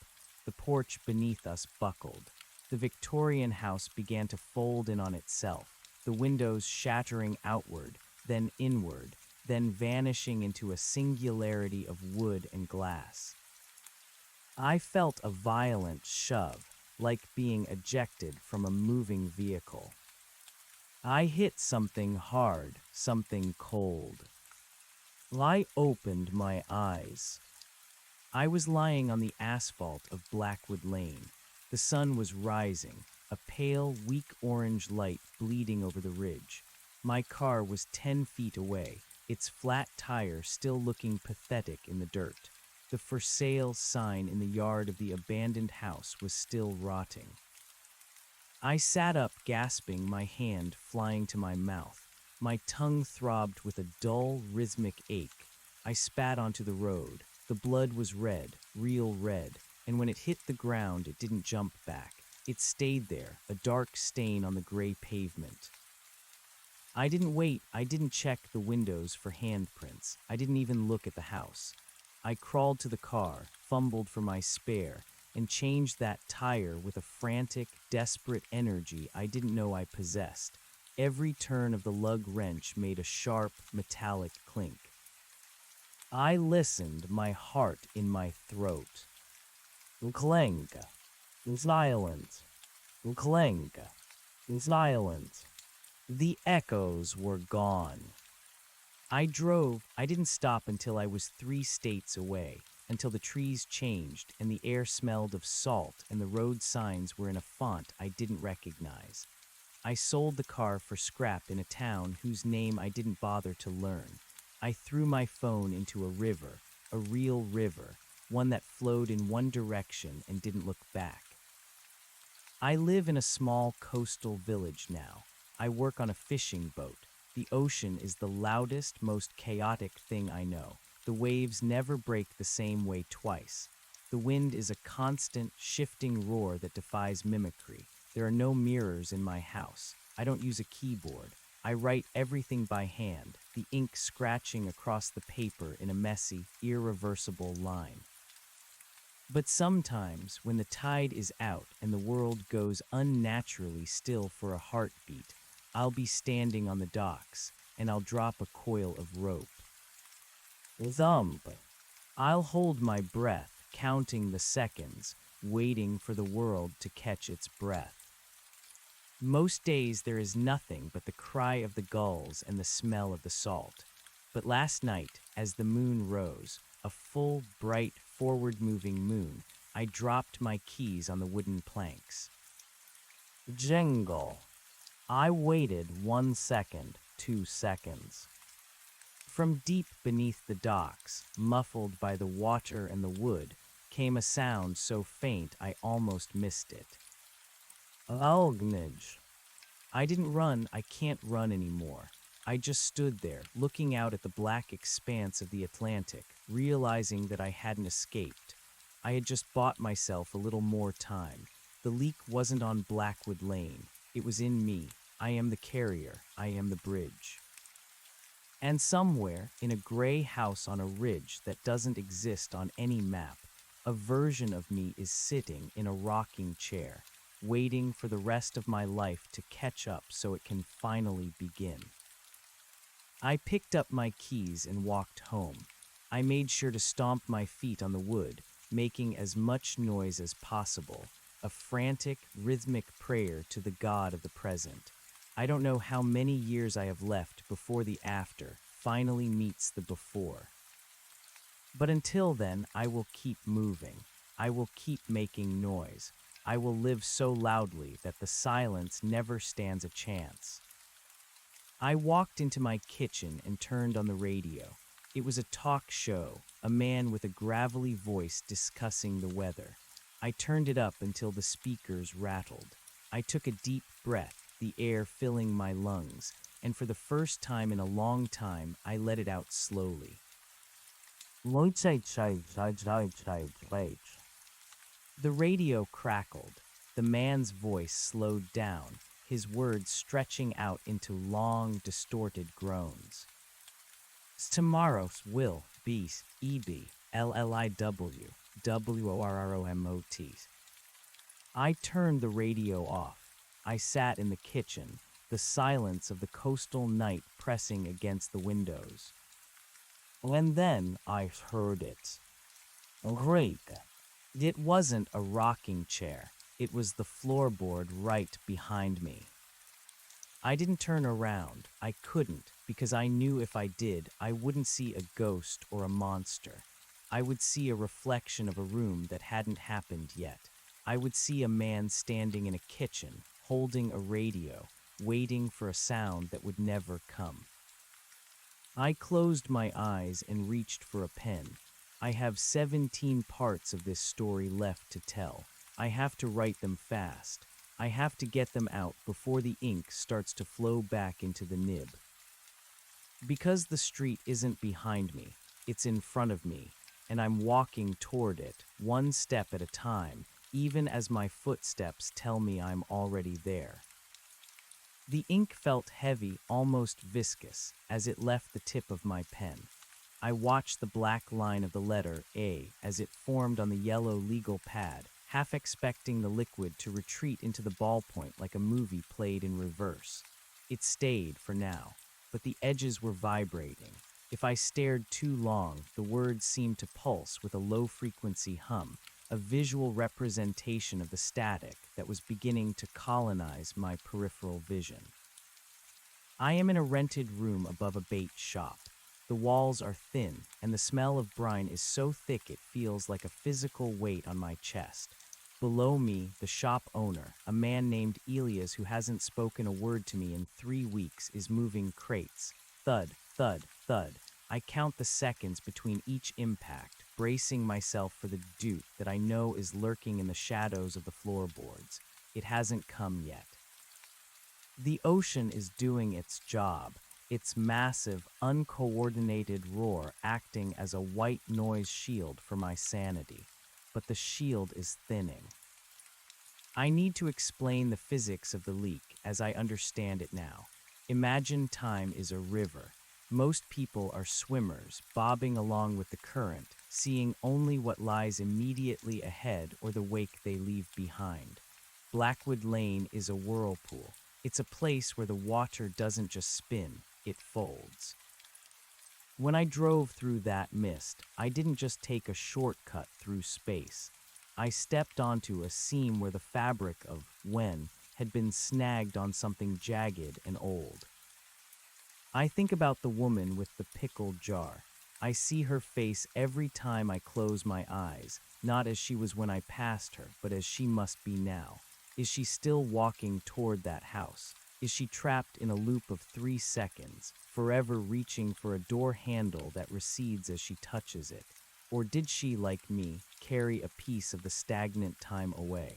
The porch beneath us buckled. The Victorian house began to fold in on itself, the windows shattering outward, then inward, then vanishing into a singularity of wood and glass. I felt a violent shove, like being ejected from a moving vehicle. I hit something hard, something cold. I opened my eyes. I was lying on the asphalt of Blackwood Lane. The sun was rising, a pale, weak orange light bleeding over the ridge. My car was 10 feet away, its flat tire still looking pathetic in the dirt. The for sale sign in the yard of the abandoned house was still rotting. I sat up, gasping, my hand flying to my mouth. My tongue throbbed with a dull, rhythmic ache. I spat onto the road. The blood was red, real red, and when it hit the ground, it didn't jump back. It stayed there, a dark stain on the gray pavement. I didn't wait. I didn't check the windows for handprints. I didn't even look at the house. I crawled to the car, fumbled for my spare, and changed that tire with a frantic, desperate energy I didn't know I possessed. Every turn of the lug wrench made a sharp, metallic clink. I listened, my heart in my throat. Clank, silent, clank, silent. The echoes were gone. I drove. I didn't stop until I was 3 states away, until the trees changed and the air smelled of salt and the road signs were in a font I didn't recognize. I sold the car for scrap in a town whose name I didn't bother to learn. I threw my phone into a river, a real river, one that flowed in one direction and didn't look back. I live in a small coastal village now. I work on a fishing boat. The ocean is the loudest, most chaotic thing I know. The waves never break the same way twice. The wind is a constant, shifting roar that defies mimicry. There are no mirrors in my house. I don't use a keyboard. I write everything by hand, the ink scratching across the paper in a messy, irreversible line. But sometimes, when the tide is out and the world goes unnaturally still for a heartbeat, I'll be standing on the docks, and I'll drop a coil of rope. Thump. I'll hold my breath, counting the seconds, waiting for the world to catch its breath. Most days there is nothing but the cry of the gulls and the smell of the salt. But last night, as the moon rose, a full, bright, forward-moving moon, I dropped my keys on the wooden planks. Jingle. I waited 1 second, 2 seconds. From deep beneath the docks, muffled by the water and the wood, came a sound so faint I almost missed it. Algnage. I didn't run. I can't run anymore. I just stood there, looking out at the black expanse of the Atlantic, realizing that I hadn't escaped. I had just bought myself a little more time. The leak wasn't on Blackwood Lane. It was in me. I am the carrier. I am the bridge. And somewhere, in a gray house on a ridge that doesn't exist on any map, A version of me is sitting in a rocking chair, waiting for the rest of my life to catch up so it can finally begin. I picked up my keys and walked home. I made sure to stomp my feet on the wood, making as much noise as possible, a frantic, rhythmic prayer to the God of the present. I don't know how many years I have left before the after finally meets the before. But until then, I will keep moving. I will keep making noise. I will live so loudly that the silence never stands a chance. I walked into my kitchen and turned on the radio. It was a talk show, a man with a gravelly voice discussing the weather. I turned it up until the speakers rattled. I took a deep breath, the air filling my lungs, and for the first time in a long time, I let it out slowly. The radio crackled. The man's voice slowed down, his words stretching out into long, distorted groans. Tomorrow's will be EBLLIWWORROMOT. I turned the radio off. I sat in the kitchen, the silence of the coastal night pressing against the windows. And then I heard it. Great. It wasn't a rocking chair. It was the floorboard right behind me. I didn't turn around. I couldn't, because I knew if I did, I wouldn't see a ghost or a monster. I would see a reflection of a room that hadn't happened yet. I would see a man standing in a kitchen, holding a radio, waiting for a sound that would never come. I closed my eyes and reached for a pen. I have 17 parts of this story left to tell. I have to write them fast. I have to get them out before the ink starts to flow back into the nib. Because the street isn't behind me, it's in front of me, and I'm walking toward it, one step at a time, even as my footsteps tell me I'm already there. The ink felt heavy, almost viscous, as it left the tip of my pen. I watched the black line of the letter A as it formed on the yellow legal pad, half expecting the liquid to retreat into the ballpoint like a movie played in reverse. It stayed for now, but the edges were vibrating. If I stared too long, the words seemed to pulse with a low-frequency hum, a visual representation of the static that was beginning to colonize my peripheral vision. I am in a rented room above a bait shop. The walls are thin, and the smell of brine is so thick it feels like a physical weight on my chest. Below me, the shop owner, a man named Elias who hasn't spoken a word to me in 3 weeks, is moving crates. Thud, thud, thud. I count the seconds between each impact, bracing myself for the dupe that I know is lurking in the shadows of the floorboards. It hasn't come yet. The ocean is doing its job, its massive, uncoordinated roar acting as a white noise shield for my sanity. But the shield is thinning. I need to explain the physics of the leak as I understand it now. Imagine time is a river. Most people are swimmers, bobbing along with the current, seeing only what lies immediately ahead or the wake they leave behind. Blackwood Lane is a whirlpool. It's a place where the water doesn't just spin, it folds. When I drove through that mist, I didn't just take a shortcut through space. I stepped onto a seam where the fabric of when had been snagged on something jagged and old. I think about the woman with the pickle jar. I see her face every time I close my eyes, not as she was when I passed her, but as she must be now. Is she still walking toward that house? Is she trapped in a loop of 3 seconds, forever reaching for a door handle that recedes as she touches it? Or did she, like me, carry a piece of the stagnant time away?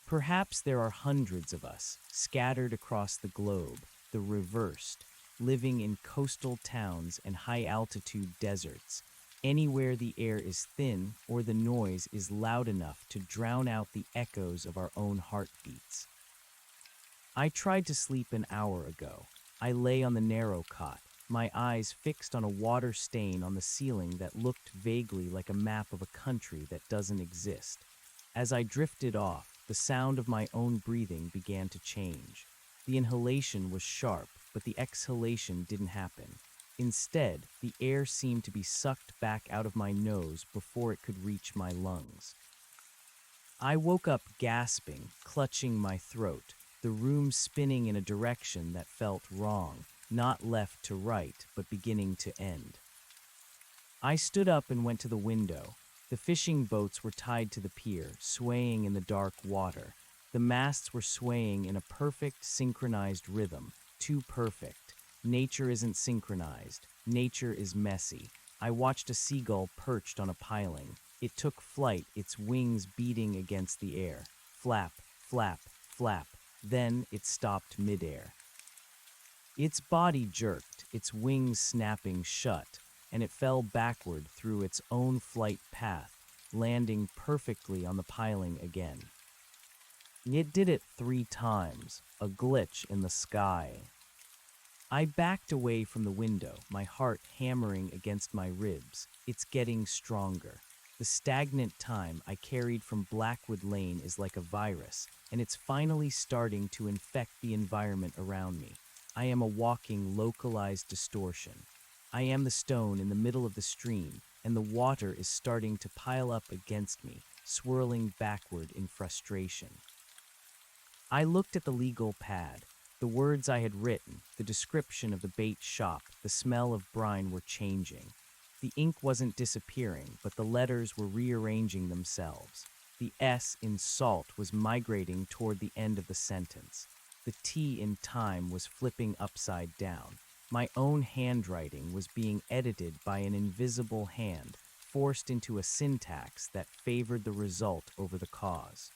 Perhaps there are hundreds of us, scattered across the globe, the reversed, living in coastal towns and high-altitude deserts, anywhere the air is thin or the noise is loud enough to drown out the echoes of our own heartbeats. I tried to sleep an hour ago. I lay on the narrow cot, my eyes fixed on a water stain on the ceiling that looked vaguely like a map of a country that doesn't exist. As I drifted off, the sound of my own breathing began to change. The inhalation was sharp, but the exhalation didn't happen. Instead, the air seemed to be sucked back out of my nose before it could reach my lungs. I woke up gasping, clutching my throat, the room spinning in a direction that felt wrong, not left to right, but beginning to end. I stood up and went to the window. The fishing boats were tied to the pier, swaying in the dark water. The masts were swaying in a perfect, synchronized rhythm. Too perfect. Nature isn't synchronized. Nature is messy. I watched a seagull perched on a piling. It took flight, its wings beating against the air. Flap, flap, flap. Then it stopped midair. Its body jerked, its wings snapping shut, and it fell backward through its own flight path, landing perfectly on the piling again. It did it 3 times, a glitch in the sky. I backed away from the window, my heart hammering against my ribs. It's getting stronger. The stagnant time I carried from Blackwood Lane is like a virus, and it's finally starting to infect the environment around me. I am a walking, localized distortion. I am the stone in the middle of the stream, and the water is starting to pile up against me, swirling backward in frustration. I looked at the legal pad. The words I had written, the description of the bait shop, the smell of brine were changing. The ink wasn't disappearing, but the letters were rearranging themselves. The S in salt was migrating toward the end of the sentence. The T in time was flipping upside down. My own handwriting was being edited by an invisible hand, forced into a syntax that favored the result over the cause.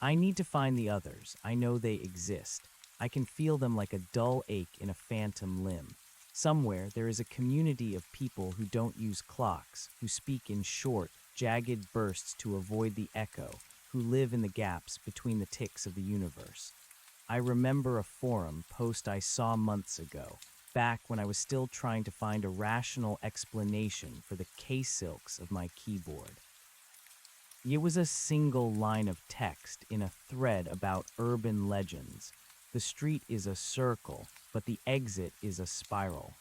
I need to find the others. I know they exist. I can feel them like a dull ache in a phantom limb. Somewhere there is a community of people who don't use clocks, who speak in short, jagged bursts to avoid the echo, who live in the gaps between the ticks of the universe. I remember a forum post I saw months ago, back when I was still trying to find a rational explanation for the K-silks of my keyboard. It was a single line of text in a thread about urban legends. The street is a circle, but the exit is a spiral.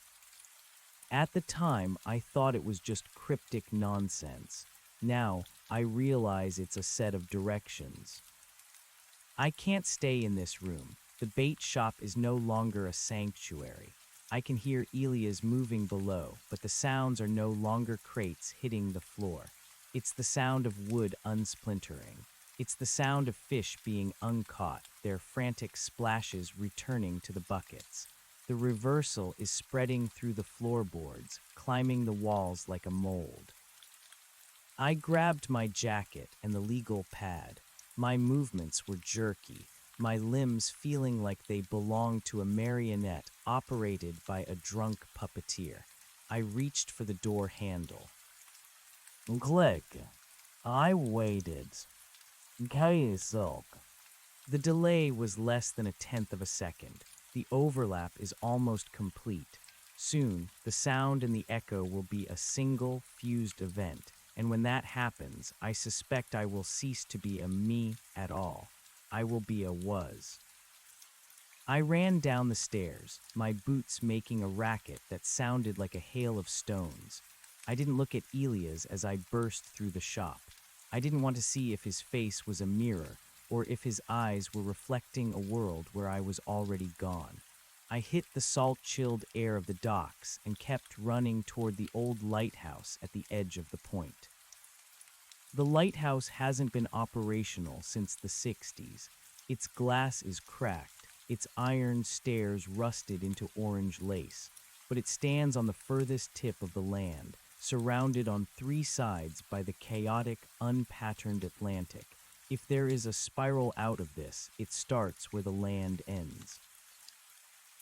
At the time, I thought it was just cryptic nonsense. Now, I realize it's a set of directions. I can't stay in this room. The bait shop is no longer a sanctuary. I can hear Elias moving below, but the sounds are no longer crates hitting the floor. It's the sound of wood unsplintering. It's the sound of fish being uncaught, their frantic splashes returning to the buckets. The reversal is spreading through the floorboards, climbing the walls like a mold. I grabbed my jacket and the legal pad. My movements were jerky, my limbs feeling like they belonged to a marionette operated by a drunk puppeteer. I reached for the door handle. Click. I waited. K-silk. The delay was less than 1/10 of a second. The overlap is almost complete. Soon, the sound and the echo will be a single, fused event, and when that happens, I suspect I will cease to be a me at all. I will be a was. I ran down the stairs, my boots making a racket that sounded like a hail of stones. I didn't look at Elias as I burst through the shop. I didn't want to see if his face was a mirror, or if his eyes were reflecting a world where I was already gone. I hit the salt-chilled air of the docks and kept running toward the old lighthouse at the edge of the point. The lighthouse hasn't been operational since the 60s. Its glass is cracked, its iron stairs rusted into orange lace, but it stands on the furthest tip of the land, surrounded on 3 sides by the chaotic, unpatterned Atlantic. If there is a spiral out of this, it starts where the land ends.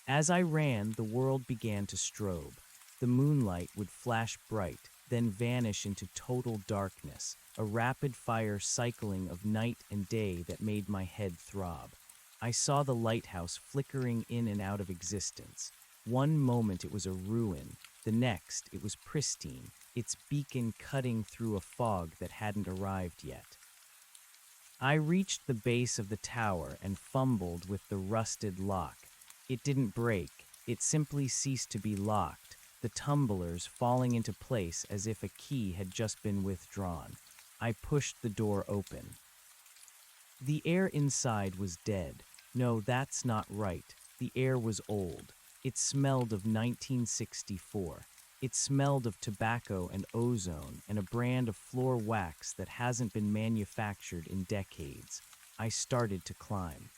As I ran, the world began to strobe. The moonlight would flash bright, then vanish into total darkness, a rapid-fire cycling of night and day that made my head throb. I saw the lighthouse flickering in and out of existence. One moment it was a ruin, the next it was pristine, its beacon cutting through a fog that hadn't arrived yet. I reached the base of the tower and fumbled with the rusted lock. It didn't break, it simply ceased to be locked, the tumblers falling into place as if a key had just been withdrawn. I pushed the door open. The air inside was dead. No, that's not right. The air was old. It smelled of 1964. It smelled of tobacco and ozone and a brand of floor wax that hasn't been manufactured in decades. I started to climb.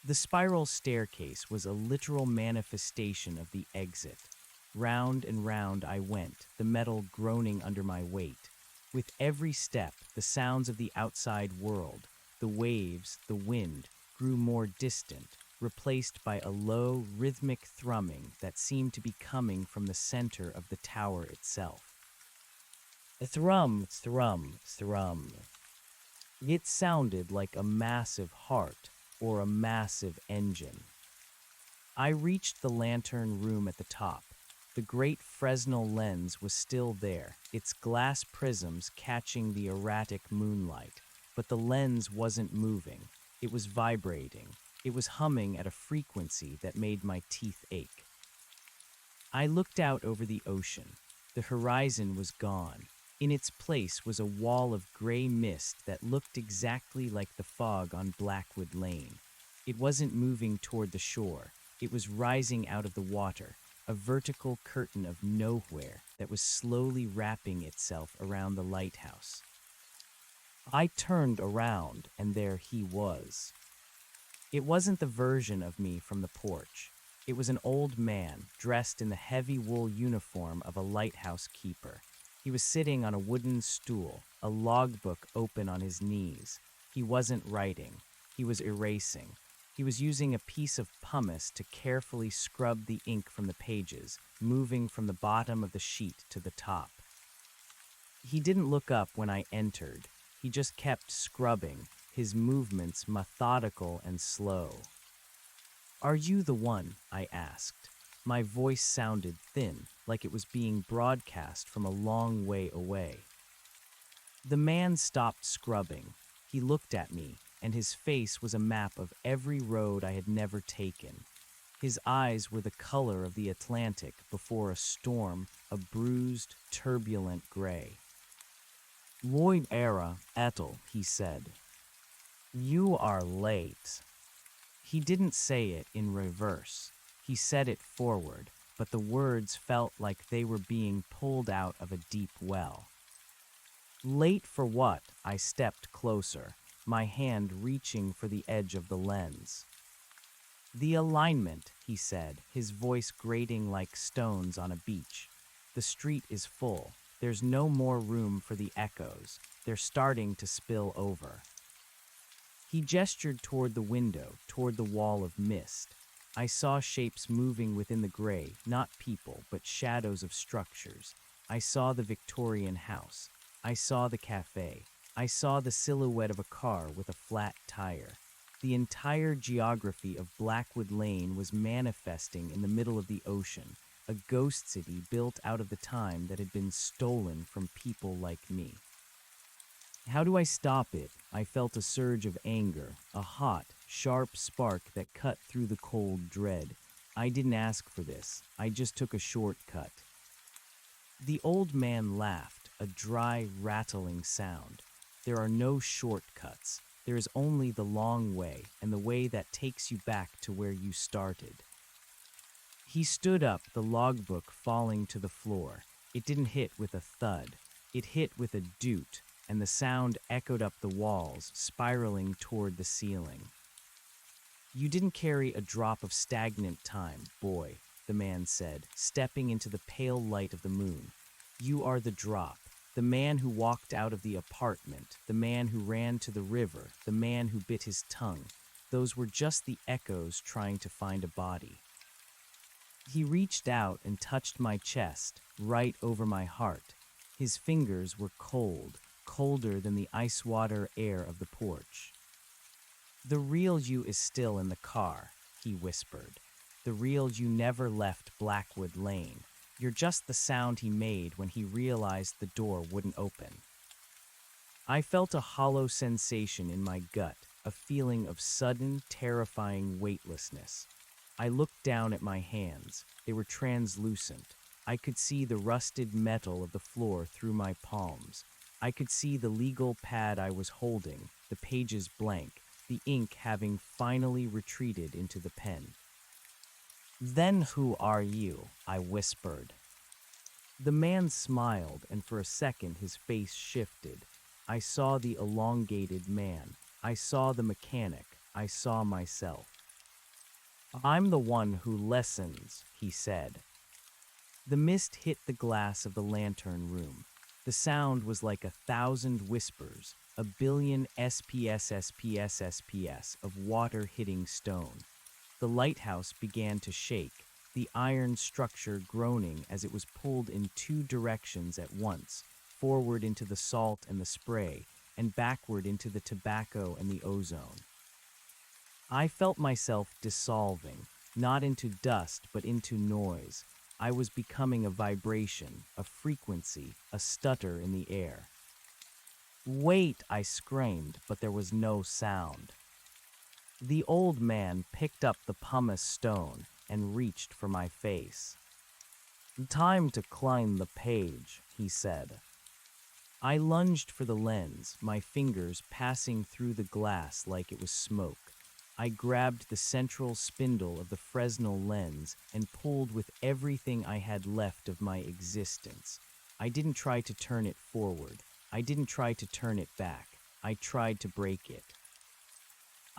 The spiral staircase was a literal manifestation of the exit. Round and round I went, the metal groaning under my weight. With every step, the sounds of the outside world, the waves, the wind, grew more distant, replaced by a low, rhythmic thrumming that seemed to be coming from the center of the tower itself. Thrum, thrum, thrum. It sounded like a massive heart or a massive engine. I reached the lantern room at the top. The great Fresnel lens was still there, its glass prisms catching the erratic moonlight. But the lens wasn't moving. It was vibrating. It was humming at a frequency that made my teeth ache. I looked out over the ocean. The horizon was gone. In its place was a wall of gray mist that looked exactly like the fog on Blackwood Lane. It wasn't moving toward the shore. It was rising out of the water, a vertical curtain of nowhere that was slowly wrapping itself around the lighthouse. I turned around, and there he was. It wasn't the version of me from the porch. It was an old man, dressed in the heavy wool uniform of a lighthouse keeper. He was sitting on a wooden stool, a logbook open on his knees. He wasn't writing. He was erasing. He was using a piece of pumice to carefully scrub the ink from the pages, moving from the bottom of the sheet to the top. He didn't look up when I entered. He just kept scrubbing, his movements methodical and slow. "Are you the one?" I asked. My voice sounded thin, like it was being broadcast from a long way away. The man stopped scrubbing. He looked at me, and his face was a map of every road I had never taken. His eyes were the color of the Atlantic before a storm, a bruised, turbulent gray. "Lloyd era, Ethel," he said. "You are late." He didn't say it in reverse. He said it forward, but the words felt like they were being pulled out of a deep well. "Late for what?" I stepped closer, my hand reaching for the edge of the lens. "The alignment," he said, his voice grating like stones on a beach. "The street is full. There's no more room for the echoes. They're starting to spill over." He gestured toward the window, toward the wall of mist. I saw shapes moving within the gray, not people, but shadows of structures. I saw the Victorian house. I saw the cafe. I saw the silhouette of a car with a flat tire. The entire geography of Blackwood Lane was manifesting in the middle of the ocean, a ghost city built out of the time that had been stolen from people like me. How do I stop it? I felt a surge of anger, a hot, sharp spark that cut through the cold dread. I didn't ask for this. I just took a shortcut. The old man laughed, a dry, rattling sound. There are no shortcuts. There is only the long way, and the way that takes you back to where you started. He stood up, the logbook falling to the floor. It didn't hit with a thud. It hit with a doot, and the sound echoed up the walls, spiraling toward the ceiling. "You didn't carry a drop of stagnant time, boy," the man said, stepping into the pale light of the moon. "You are the drop, the man who walked out of the apartment, the man who ran to the river, the man who bit his tongue. Those were just the echoes trying to find a body." He reached out and touched my chest, right over my heart. His fingers were cold, colder than the ice water air of the porch. "The real you is still in the car," he whispered. the real you never left Blackwood Lane. You're just the sound he made when he realized the door wouldn't open. I felt a hollow sensation in my gut, a feeling of sudden, terrifying weightlessness. I looked down at my hands. They were translucent. I could see the rusted metal of the floor through my palms. I could see the legal pad I was holding, the pages blank, the ink having finally retreated into the pen. "Then who are you?" I whispered. The man smiled, and for a second his face shifted. I saw the elongated man. I saw the mechanic. I saw myself. "I'm the one who listens," he said. The mist hit the glass of the lantern room. The sound was like 1,000 whispers, a billion SPS of water hitting stone. The lighthouse began to shake, the iron structure groaning as it was pulled in two directions at once, forward into the salt and the spray, and backward into the tobacco and the ozone. I felt myself dissolving, not into dust but into noise. I was becoming a vibration, a frequency, a stutter in the air. "Wait!" I screamed, but there was no sound. The old man picked up the pumice stone and reached for my face. "Time to climb the page," he said. I lunged for the lens, my fingers passing through the glass like it was smoke. I grabbed the central spindle of the Fresnel lens and pulled with everything I had left of my existence. I didn't try to turn it forward. I didn't try to turn it back. I tried to break it.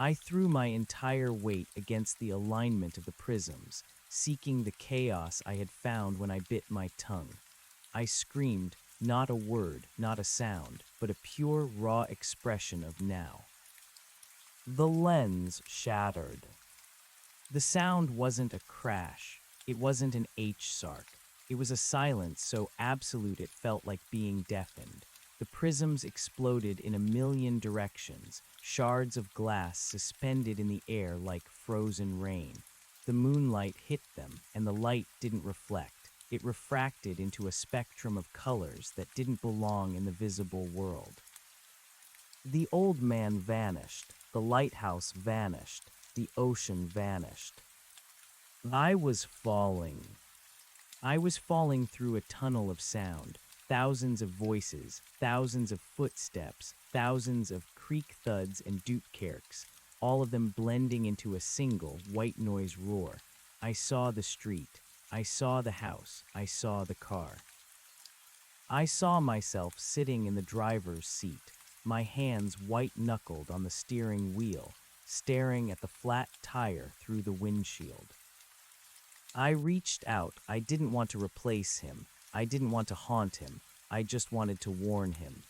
I threw my entire weight against the alignment of the prisms, seeking the chaos I had found when I bit my tongue. I screamed, not a word, not a sound, but a pure, raw expression of now. The lens shattered. The sound wasn't a crash. It wasn't an H-sark. It was a silence so absolute it felt like being deafened. The prisms exploded in a million directions, shards of glass suspended in the air like frozen rain. The moonlight hit them, and the light didn't reflect. It refracted into a spectrum of colors that didn't belong in the visible world. The old man vanished. The lighthouse vanished. The ocean vanished. I was falling. I was falling through a tunnel of sound, thousands of voices, thousands of footsteps, thousands of creak thuds and dootkerks, all of them blending into a single white noise roar. I saw the street. I saw the house. I saw the car. I saw myself sitting in the driver's seat, my hands white-knuckled on the steering wheel, staring at the flat tire through the windshield. I reached out. I didn't want to replace him. I didn't want to haunt him. I just wanted to warn him.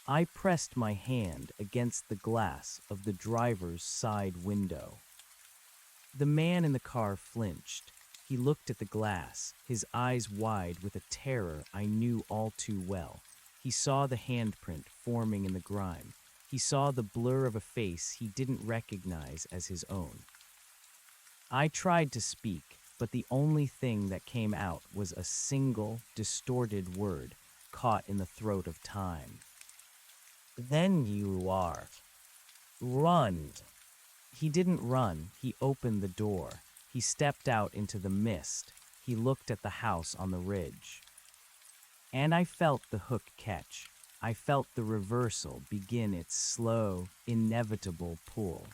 I pressed my hand against the glass of the driver's side window. The man in the car flinched. He looked at the glass, his eyes wide with a terror I knew all too well. He saw the handprint forming in the grime. He saw the blur of a face he didn't recognize as his own. I tried to speak, but the only thing that came out was a single, distorted word caught in the throat of time. "Then you are. Run." He didn't run. He opened the door. He stepped out into the mist. He looked at the house on the ridge. And I felt the hook catch. I felt the reversal begin its slow, inevitable pull.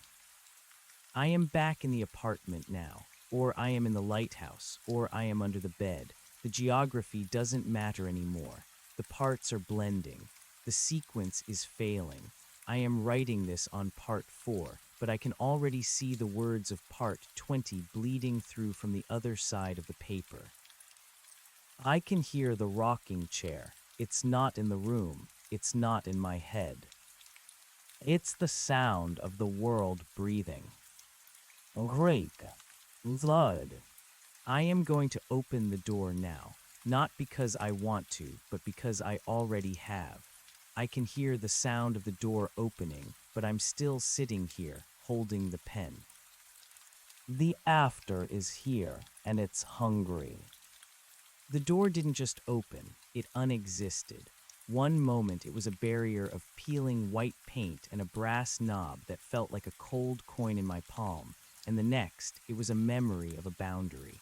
I am back in the apartment now, or I am in the lighthouse, or I am under the bed. The geography doesn't matter anymore. The parts are blending. The sequence is failing. I am writing this on part 4, but I can already see the words of part 20 bleeding through from the other side of the paper. I can hear the rocking chair. It's not in the room. It's not in my head. It's the sound of the world breathing. Great. Blood. I am going to open the door now, not because I want to, but because I already have. I can hear the sound of the door opening, but I'm still sitting here, holding the pen. The after is here, and it's hungry. The door didn't just open, it unexisted. One moment it was a barrier of peeling white paint and a brass knob that felt like a cold coin in my palm, and the next it was a memory of a boundary.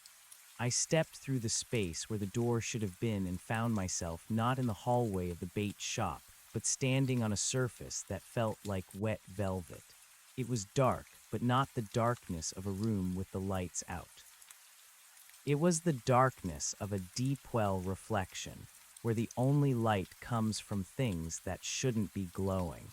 I stepped through the space where the door should have been and found myself not in the hallway of the bait shop, but standing on a surface that felt like wet velvet. It was dark, but not the darkness of a room with the lights out. It was the darkness of a deep well reflection, where the only light comes from things that shouldn't be glowing.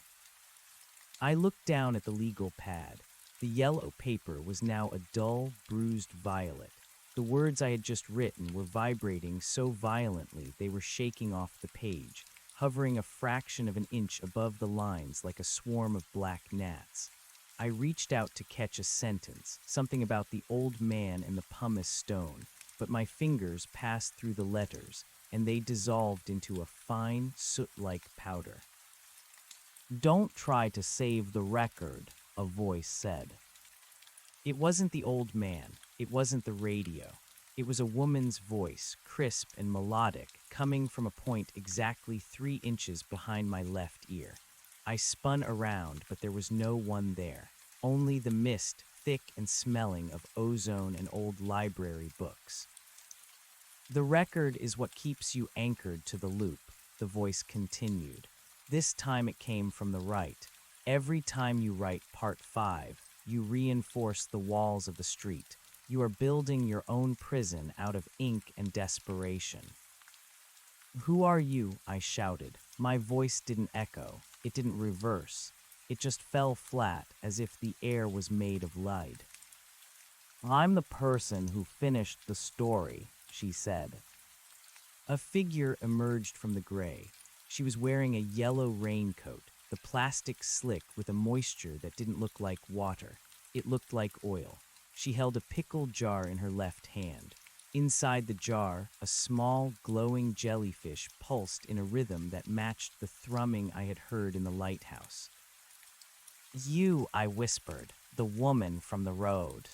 I looked down at the legal pad. The yellow paper was now a dull, bruised violet. The words I had just written were vibrating so violently they were shaking off the page, hovering a fraction of an inch above the lines like a swarm of black gnats. I reached out to catch a sentence, something about the old man and the pumice stone, but my fingers passed through the letters, and they dissolved into a fine, soot-like powder. "Don't try to save the record," a voice said. It wasn't the old man, it wasn't the radio. It was a woman's voice, crisp and melodic, coming from a point exactly 3 inches behind my left ear. I spun around, but there was no one there. Only the mist, thick and smelling of ozone and old library books. "The record is what keeps you anchored to the loop," the voice continued. This time it came from the right. "Every time you write part 5, you reinforce the walls of the street. You are building your own prison out of ink and desperation." "Who are you?" I shouted. My voice didn't echo. It didn't reverse. It just fell flat, as if the air was made of lead. "I'm the person who finished the story," she said. A figure emerged from the gray. She was wearing a yellow raincoat, the plastic slick with a moisture that didn't look like water. It looked like oil. She held a pickle jar in her left hand. Inside the jar, a small, glowing jellyfish pulsed in a rhythm that matched the thrumming I had heard in the lighthouse. "You," I whispered, "the woman from the road."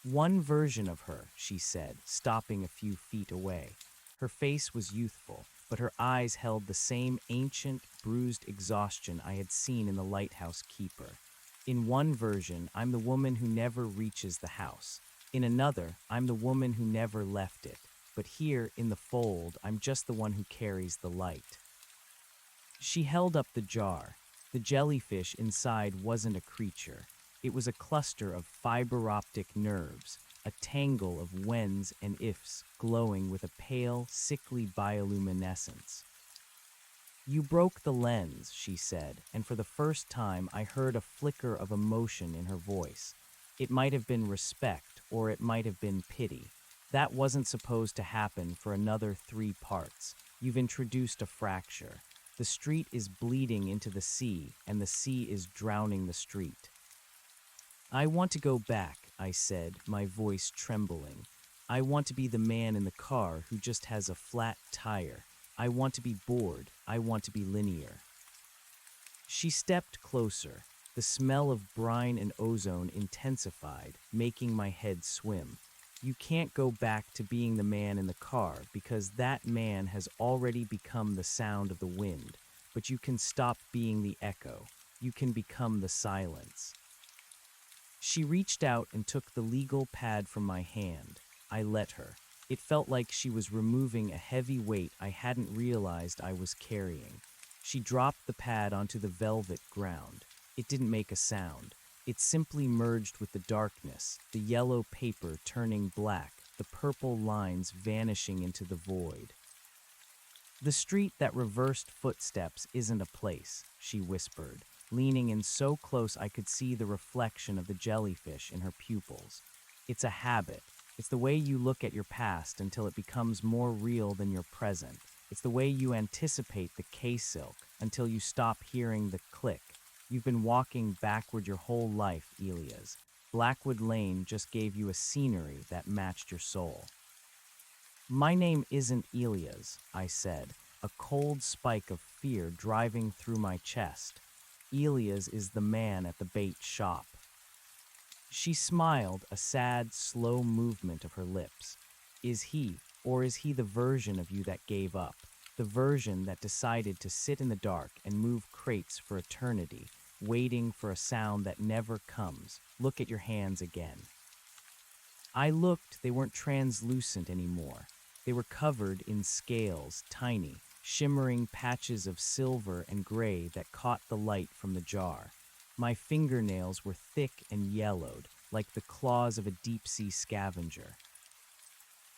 "One version of her," she said, stopping a few feet away. Her face was youthful, but her eyes held the same ancient, bruised exhaustion I had seen in the lighthouse keeper. "In one version, I'm the woman who never reaches the house. In another, I'm the woman who never left it. But here, in the fold, I'm just the one who carries the light." She held up the jar. The jellyfish inside wasn't a creature. It was a cluster of fiber-optic nerves, a tangle of whens and ifs glowing with a pale, sickly bioluminescence. "You broke the lens," she said, and for the first time I heard a flicker of emotion in her voice. It might have been respect, or it might have been pity. "That wasn't supposed to happen for another 3 parts. You've introduced a fracture. The street is bleeding into the sea, and the sea is drowning the street." "I want to go back," I said, my voice trembling. "I want to be the man in the car who just has a flat tire. I want to be bored. I want to be linear." She stepped closer. The smell of brine and ozone intensified, making my head swim. "You can't go back to being the man in the car because that man has already become the sound of the wind. But you can stop being the echo. You can become the silence." She reached out and took the legal pad from my hand. I let her. It felt like she was removing a heavy weight I hadn't realized I was carrying. She dropped the pad onto the velvet ground. It didn't make a sound. It simply merged with the darkness, the yellow paper turning black, the purple lines vanishing into the void. "The street that reversed footsteps isn't a place," she whispered, leaning in so close I could see the reflection of the jellyfish in her pupils. "It's a habit. It's the way you look at your past until it becomes more real than your present. It's the way you anticipate the K-silk until you stop hearing the click. You've been walking backward your whole life, Elias. Blackwood Lane just gave you a scenery that matched your soul." "My name isn't Elias," I said, a cold spike of fear driving through my chest. "Elias is the man at the bait shop." She smiled, a sad, slow movement of her lips. Is he, or is he the version of you that gave up? The version that decided to sit in the dark and move crates for eternity, waiting for a sound that never comes. Look at your hands again. I looked, they weren't translucent anymore. They were covered in scales, tiny, shimmering patches of silver and gray that caught the light from the jar. My fingernails were thick and yellowed, like the claws of a deep-sea scavenger.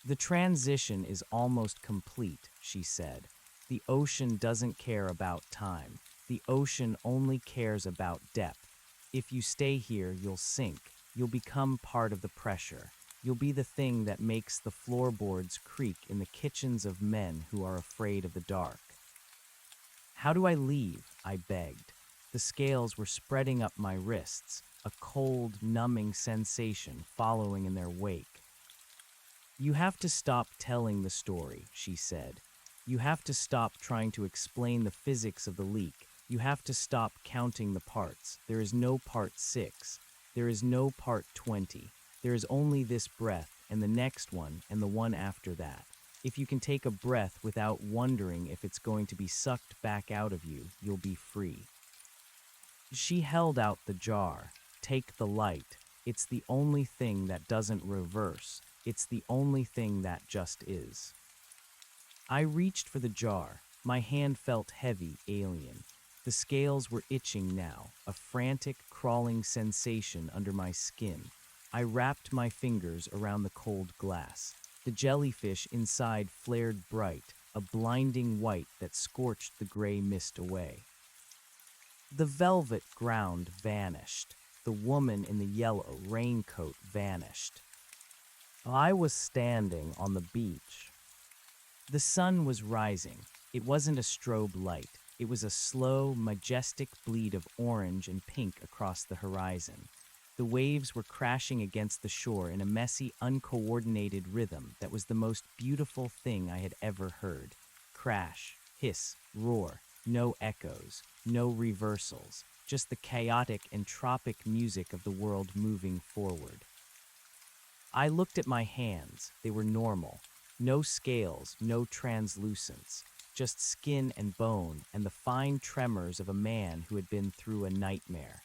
The transition is almost complete, she said. The ocean doesn't care about time. The ocean only cares about depth. If you stay here, you'll sink. You'll become part of the pressure. You'll be the thing that makes the floorboards creak in the kitchens of men who are afraid of the dark. How do I leave? I begged. The scales were spreading up my wrists, a cold, numbing sensation following in their wake. You have to stop telling the story, she said. You have to stop trying to explain the physics of the leak. You have to stop counting the parts. There is no part 6. There is no part 20. There is only this breath, and the next one, and the one after that. If you can take a breath without wondering if it's going to be sucked back out of you, you'll be free. She held out the jar. Take the light. It's the only thing that doesn't reverse. It's the only thing that just is. I reached for the jar. My hand felt heavy, alien. The scales were itching now, a frantic, crawling sensation under my skin. I wrapped my fingers around the cold glass. The jellyfish inside flared bright, a blinding white that scorched the gray mist away. The velvet ground vanished. The woman in the yellow raincoat vanished. I was standing on the beach. The sun was rising. It wasn't a strobe light. It was a slow, majestic bleed of orange and pink across the horizon. The waves were crashing against the shore in a messy, uncoordinated rhythm that was the most beautiful thing I had ever heard. Crash, hiss, roar, no echoes, no reversals, just the chaotic, entropic music of the world moving forward. I looked at my hands. They were normal. No scales, no translucence, just skin and bone and the fine tremors of a man who had been through a nightmare.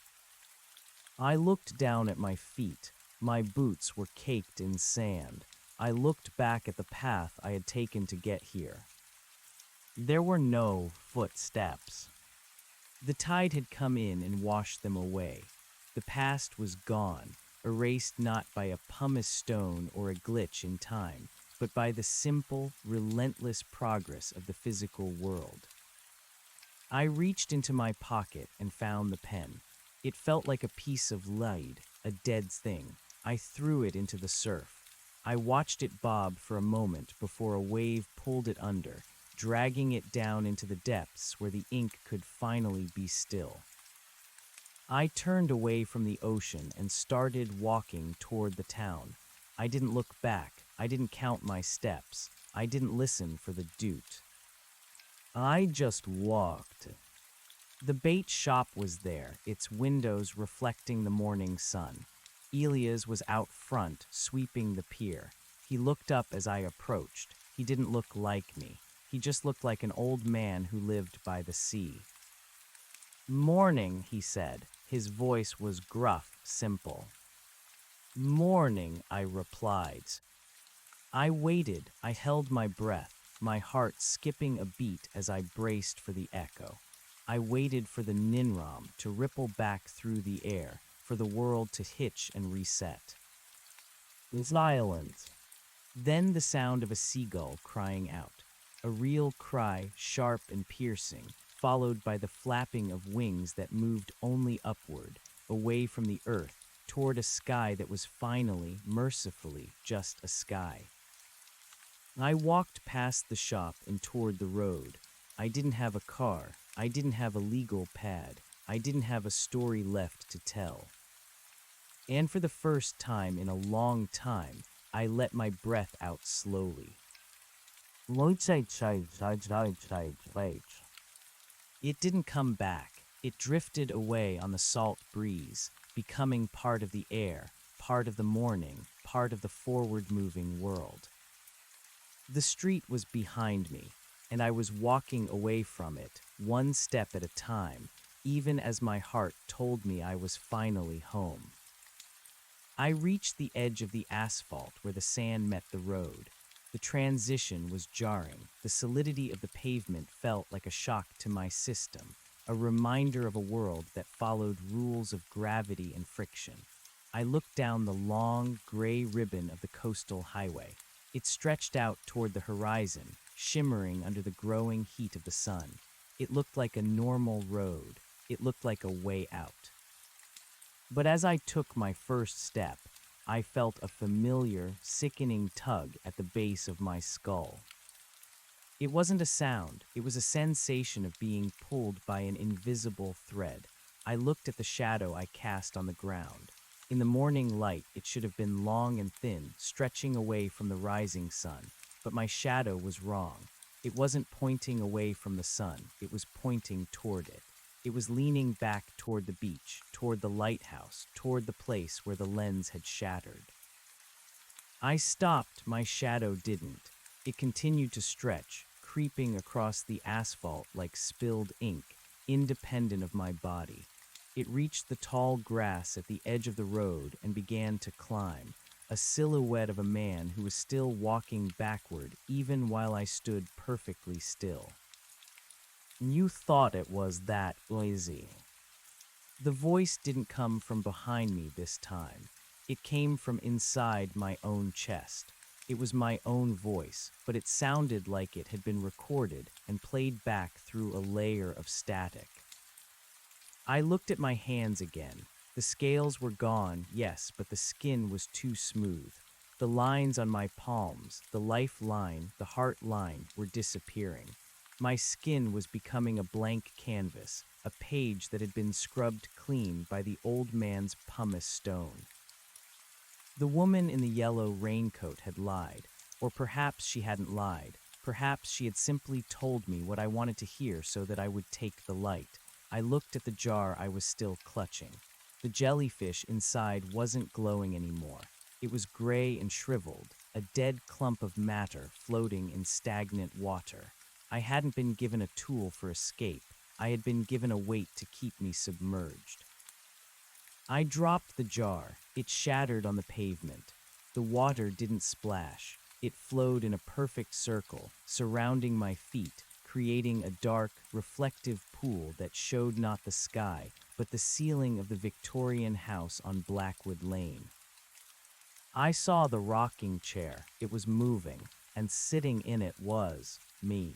I looked down at my feet. My boots were caked in sand. I looked back at the path I had taken to get here. There were no footsteps. The tide had come in and washed them away. The past was gone, erased not by a pumice stone or a glitch in time, but by the simple, relentless progress of the physical world. I reached into my pocket and found the pen. It felt like a piece of lead, a dead thing. I threw it into the surf. I watched it bob for a moment before a wave pulled it under, dragging it down into the depths where the ink could finally be still. I turned away from the ocean and started walking toward the town. I didn't look back. I didn't count my steps. I didn't listen for the doot. I just walked. The bait shop was there, its windows reflecting the morning sun. Elias was out front, sweeping the pier. He looked up as I approached. He didn't look like me. He just looked like an old man who lived by the sea. "Morning," he said. His voice was gruff, simple. "Morning," I replied. I waited. I held my breath, my heart skipping a beat as I braced for the echo. I waited for the Ninram to ripple back through the air, for the world to hitch and reset. Silence. Then the sound of a seagull crying out. A real cry, sharp and piercing, followed by the flapping of wings that moved only upward, away from the earth, toward a sky that was finally, mercifully, just a sky. I walked past the shop and toward the road. I didn't have a car. I didn't have a legal pad. I didn't have a story left to tell. And for the first time in a long time, I let my breath out slowly. It didn't come back. It drifted away on the salt breeze, becoming part of the air, part of the morning, part of the forward-moving world. The street was behind me, and I was walking away from it, one step at a time, even as my heart told me I was finally home. I reached the edge of the asphalt where the sand met the road. The transition was jarring. The solidity of the pavement felt like a shock to my system, a reminder of a world that followed rules of gravity and friction. I looked down the long, gray ribbon of the coastal highway. It stretched out toward the horizon, shimmering under the growing heat of the sun. It looked like a normal road. It looked like a way out. But as I took my first step, I felt a familiar, sickening tug at the base of my skull. It wasn't a sound, it was a sensation of being pulled by an invisible thread. I looked at the shadow I cast on the ground. In the morning light, it should have been long and thin, stretching away from the rising sun. But my shadow was wrong. It wasn't pointing away from the sun, it was pointing toward it. It was leaning back toward the beach, toward the lighthouse, toward the place where the lens had shattered. I stopped, my shadow didn't. It continued to stretch, creeping across the asphalt like spilled ink, independent of my body. It reached the tall grass at the edge of the road and began to climb, a silhouette of a man who was still walking backward even while I stood perfectly still. You thought it was that easy. The voice didn't come from behind me this time. It came from inside my own chest. It was my own voice, but it sounded like it had been recorded and played back through a layer of static. I looked at my hands again. The scales were gone, yes, but the skin was too smooth. The lines on my palms, the lifeline, the heart line, were disappearing. My skin was becoming a blank canvas, a page that had been scrubbed clean by the old man's pumice stone. The woman in the yellow raincoat had lied, or perhaps she hadn't lied. Perhaps she had simply told me what I wanted to hear so that I would take the light. I looked at the jar I was still clutching. The jellyfish inside wasn't glowing anymore. It was gray and shriveled, a dead clump of matter floating in stagnant water. I hadn't been given a tool for escape. I had been given a weight to keep me submerged. I dropped the jar. It shattered on the pavement. The water didn't splash. It flowed in a perfect circle, surrounding my feet, creating a dark, reflective pool that showed not the sky, but the ceiling of the Victorian house on Blackwood Lane. I saw the rocking chair. It was moving, and sitting in it was me.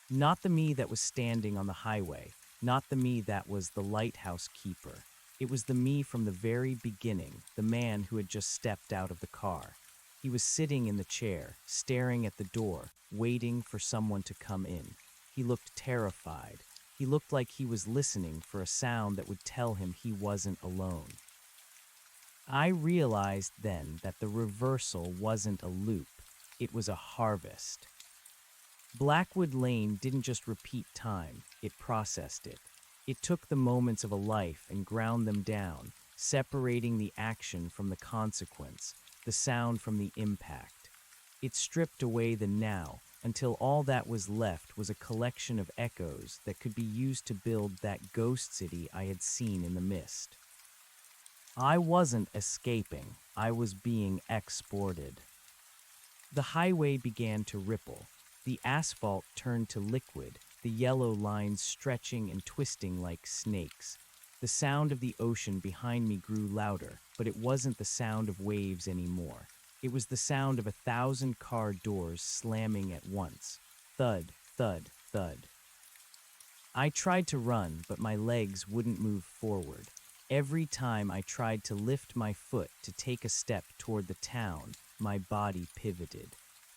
Not the me that was standing on the highway, not the me that was the lighthouse keeper. It was the me from the very beginning, the man who had just stepped out of the car. He was sitting in the chair, staring at the door, waiting for someone to come in. He looked terrified. He looked like he was listening for a sound that would tell him he wasn't alone. I realized then that the reversal wasn't a loop, it was a harvest. Blackwood Lane didn't just repeat time, it processed it. It took the moments of a life and ground them down, separating the action from the consequence, the sound from the impact. It stripped away the now, until all that was left was a collection of echoes that could be used to build that ghost city I had seen in the mist. I wasn't escaping, I was being exported. The highway began to ripple. The asphalt turned to liquid, the yellow lines stretching and twisting like snakes. The sound of the ocean behind me grew louder, but it wasn't the sound of waves anymore. It was the sound of 1,000 car doors slamming at once. Thud, thud, thud. I tried to run, but my legs wouldn't move forward. Every time I tried to lift my foot to take a step toward the town, my body pivoted.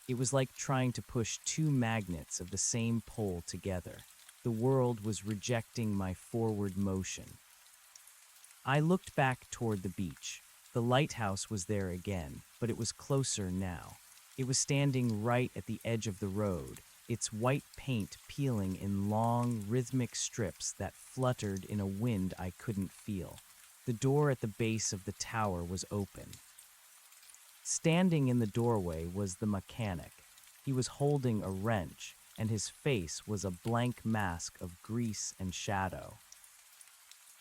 It was like trying to push two magnets of the same pole together. The world was rejecting my forward motion. I looked back toward the beach. The lighthouse was there again, but it was closer now. It was standing right at the edge of the road, its white paint peeling in long, rhythmic strips that fluttered in a wind I couldn't feel. The door at the base of the tower was open. Standing in the doorway was the mechanic. He was holding a wrench, and his face was a blank mask of grease and shadow.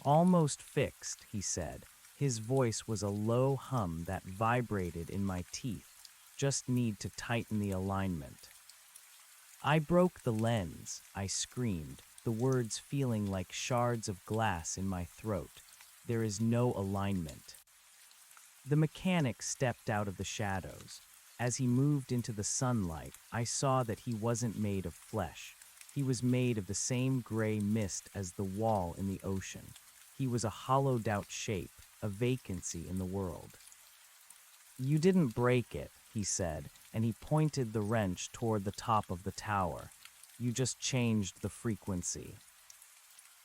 "Almost fixed," he said. His voice was a low hum that vibrated in my teeth. "Just need to tighten the alignment." "I broke the lens," I screamed, the words feeling like shards of glass in my throat. "There is no alignment." The mechanic stepped out of the shadows. As he moved into the sunlight, I saw that he wasn't made of flesh. He was made of the same gray mist as the wall in the ocean. He was a hollowed-out shape, a vacancy in the world. "You didn't break it," he said, and he pointed the wrench toward the top of the tower. "You just changed the frequency."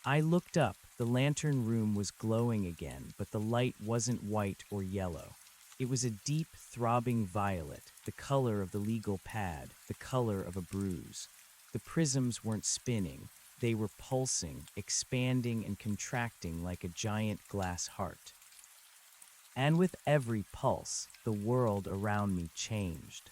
I looked up. The lantern room was glowing again, but the light wasn't white or yellow. It was a deep, throbbing violet, the color of the legal pad, the color of a bruise. The prisms weren't spinning. They were pulsing, expanding and contracting like a giant glass heart. And with every pulse, the world around me changed.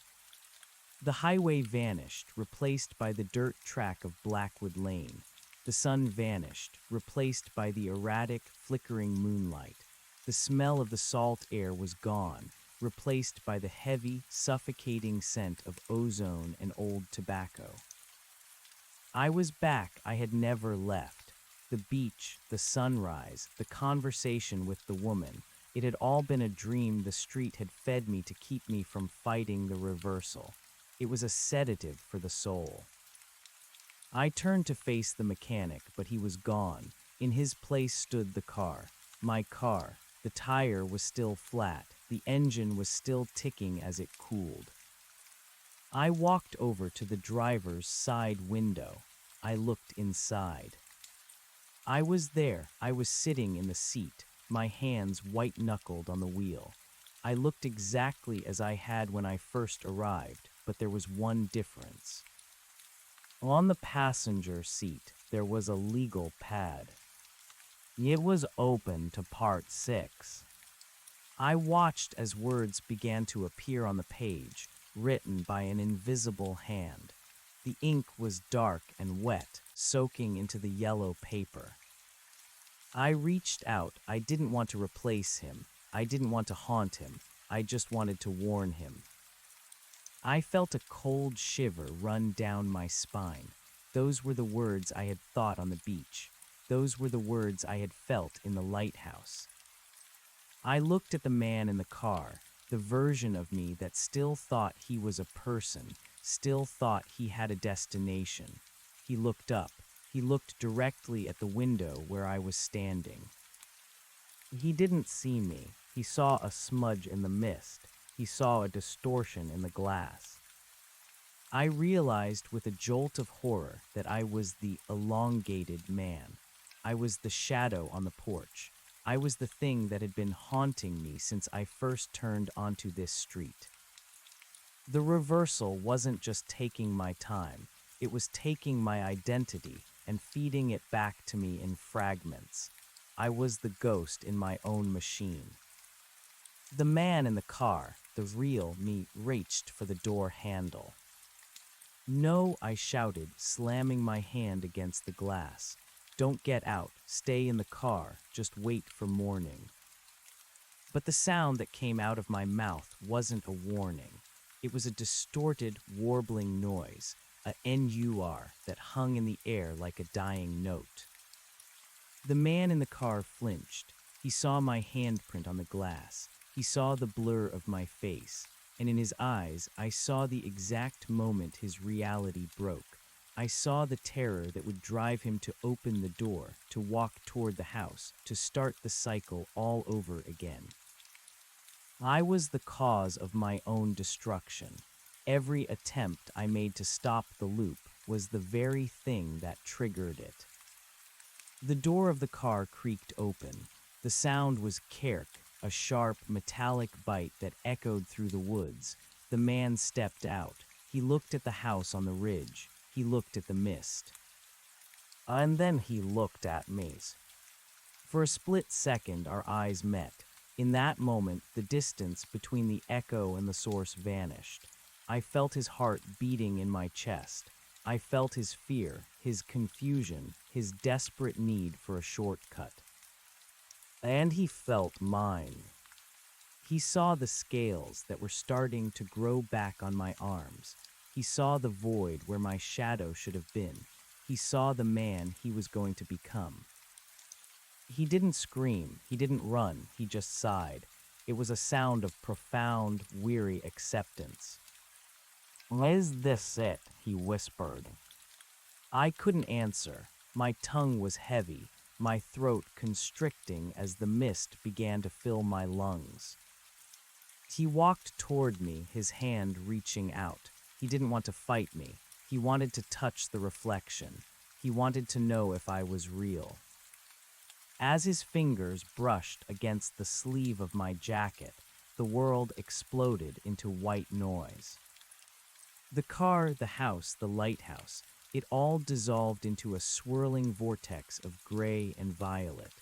The highway vanished, replaced by the dirt track of Blackwood Lane. The sun vanished, replaced by the erratic, flickering moonlight. The smell of the salt air was gone, replaced by the heavy, suffocating scent of ozone and old tobacco. I was back. I had never left. The beach, the sunrise, the conversation with the woman. It had all been a dream the street had fed me to keep me from fighting the reversal. It was a sedative for the soul. I turned to face the mechanic, but he was gone. In his place stood the car. My car. The tire was still flat. The engine was still ticking as it cooled. I walked over to the driver's side window. I looked inside. I was there. I was sitting in the seat, my hands white-knuckled on the wheel. I looked exactly as I had when I first arrived, but there was one difference. On the passenger seat, there was a legal pad. It was open to Part 6. I watched as words began to appear on the page, written by an invisible hand. The ink was dark and wet, soaking into the yellow paper. I reached out. I didn't want to replace him. I didn't want to haunt him. I just wanted to warn him. I felt a cold shiver run down my spine. Those were the words I had thought on the beach. Those were the words I had felt in the lighthouse. I looked at the man in the car, the version of me that still thought he was a person, still thought he had a destination. He looked up. He looked directly at the window where I was standing. He didn't see me. He saw a smudge in the mist. He saw a distortion in the glass. I realized with a jolt of horror that I was the elongated man. I was the shadow on the porch. I was the thing that had been haunting me since I first turned onto this street. The reversal wasn't just taking my time. It was taking my identity and feeding it back to me in fragments. I was the ghost in my own machine. The man in the car, the real me, reached for the door handle. "No," I shouted, slamming my hand against the glass. "Don't get out. Stay in the car. Just wait for morning." But the sound that came out of my mouth wasn't a warning. It was a distorted, warbling noise, a NUR that hung in the air like a dying note. The man in the car flinched. He saw my handprint on the glass. He saw the blur of my face, and in his eyes I saw the exact moment his reality broke. I saw the terror that would drive him to open the door, to walk toward the house, to start the cycle all over again. I was the cause of my own destruction. Every attempt I made to stop the loop was the very thing that triggered it. The door of the car creaked open. The sound was kerk, a sharp, metallic bite that echoed through the woods. The man stepped out. He looked at the house on the ridge. He looked at the mist. And then he looked at me. For a split second, our eyes met. In that moment, the distance between the echo and the source vanished. I felt his heart beating in my chest. I felt his fear, his confusion, his desperate need for a shortcut. And he felt mine. He saw the scales that were starting to grow back on my arms. He saw the void where my shadow should have been. He saw the man he was going to become. He didn't scream, he didn't run, he just sighed. It was a sound of profound, weary acceptance. "Is this it?" he whispered. I couldn't answer. My tongue was heavy, my throat constricting as the mist began to fill my lungs. He walked toward me, his hand reaching out. He didn't want to fight me. He wanted to touch the reflection. He wanted to know if I was real. As his fingers brushed against the sleeve of my jacket, the world exploded into white noise. The car, the house, the lighthouse, it all dissolved into a swirling vortex of gray and violet.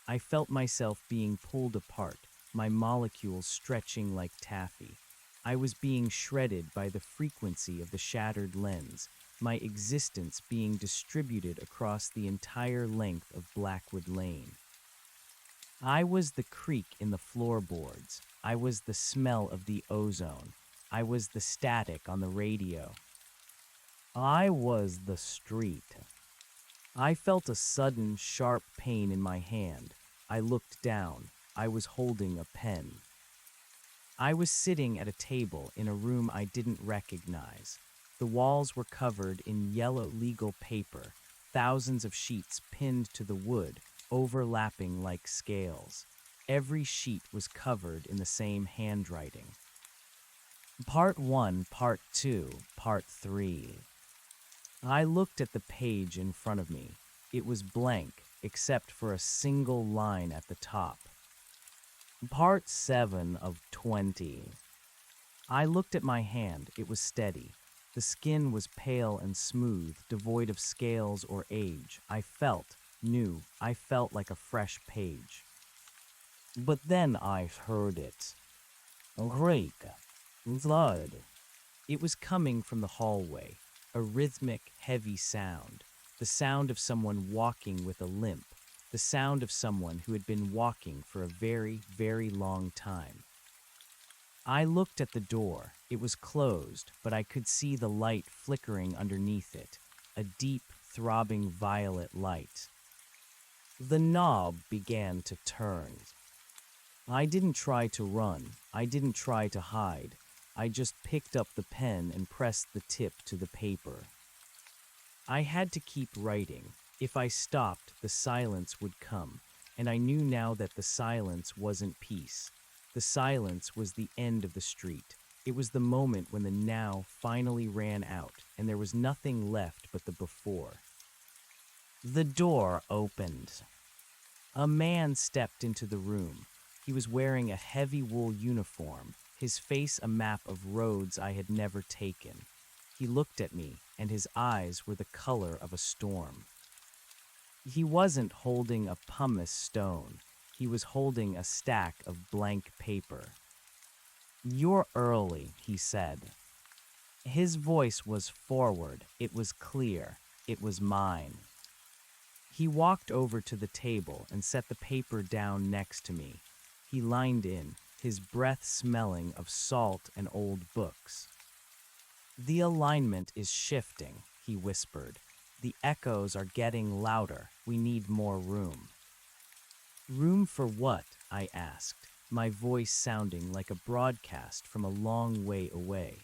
I felt myself being pulled apart, my molecules stretching like taffy. I was being shredded by the frequency of the shattered lens, my existence being distributed across the entire length of Blackwood Lane. I was the creak in the floorboards. I was the smell of the ozone. I was the static on the radio. I was the street. I felt a sudden, sharp pain in my hand. I looked down. I was holding a pen. I was sitting at a table in a room I didn't recognize. The walls were covered in yellow legal paper, thousands of sheets pinned to the wood, overlapping like scales. Every sheet was covered in the same handwriting. Part 1, Part 2, Part 3. I looked at the page in front of me. It was blank, except for a single line at the top. Part 7 of 20. I looked at my hand. It was steady. The skin was pale and smooth, devoid of scales or age. I felt new. I felt like a fresh page. But then I heard it. A creak. Thud. It was coming from the hallway, a rhythmic, heavy sound, the sound of someone walking with a limp, the sound of someone who had been walking for a very, very long time. I looked at the door. It was closed, but I could see the light flickering underneath it, a deep, throbbing violet light. The knob began to turn. I didn't try to run. I didn't try to hide. I just picked up the pen and pressed the tip to the paper. I had to keep writing. If I stopped, the silence would come, and I knew now that the silence wasn't peace. The silence was the end of the street. It was the moment when the now finally ran out, and there was nothing left but the before. The door opened. A man stepped into the room. He was wearing a heavy wool uniform, his face a map of roads I had never taken. He looked at me, and his eyes were the color of a storm. He wasn't holding a pumice stone. He was holding a stack of blank paper. "You're early," he said. His voice was forward. It was clear. It was mine. He walked over to the table and set the paper down next to me. He leaned in, his breath smelling of salt and old books. "The alignment is shifting," he whispered. "The echoes are getting louder. We need more room." "Room for what?" I asked, my voice sounding like a broadcast from a long way away.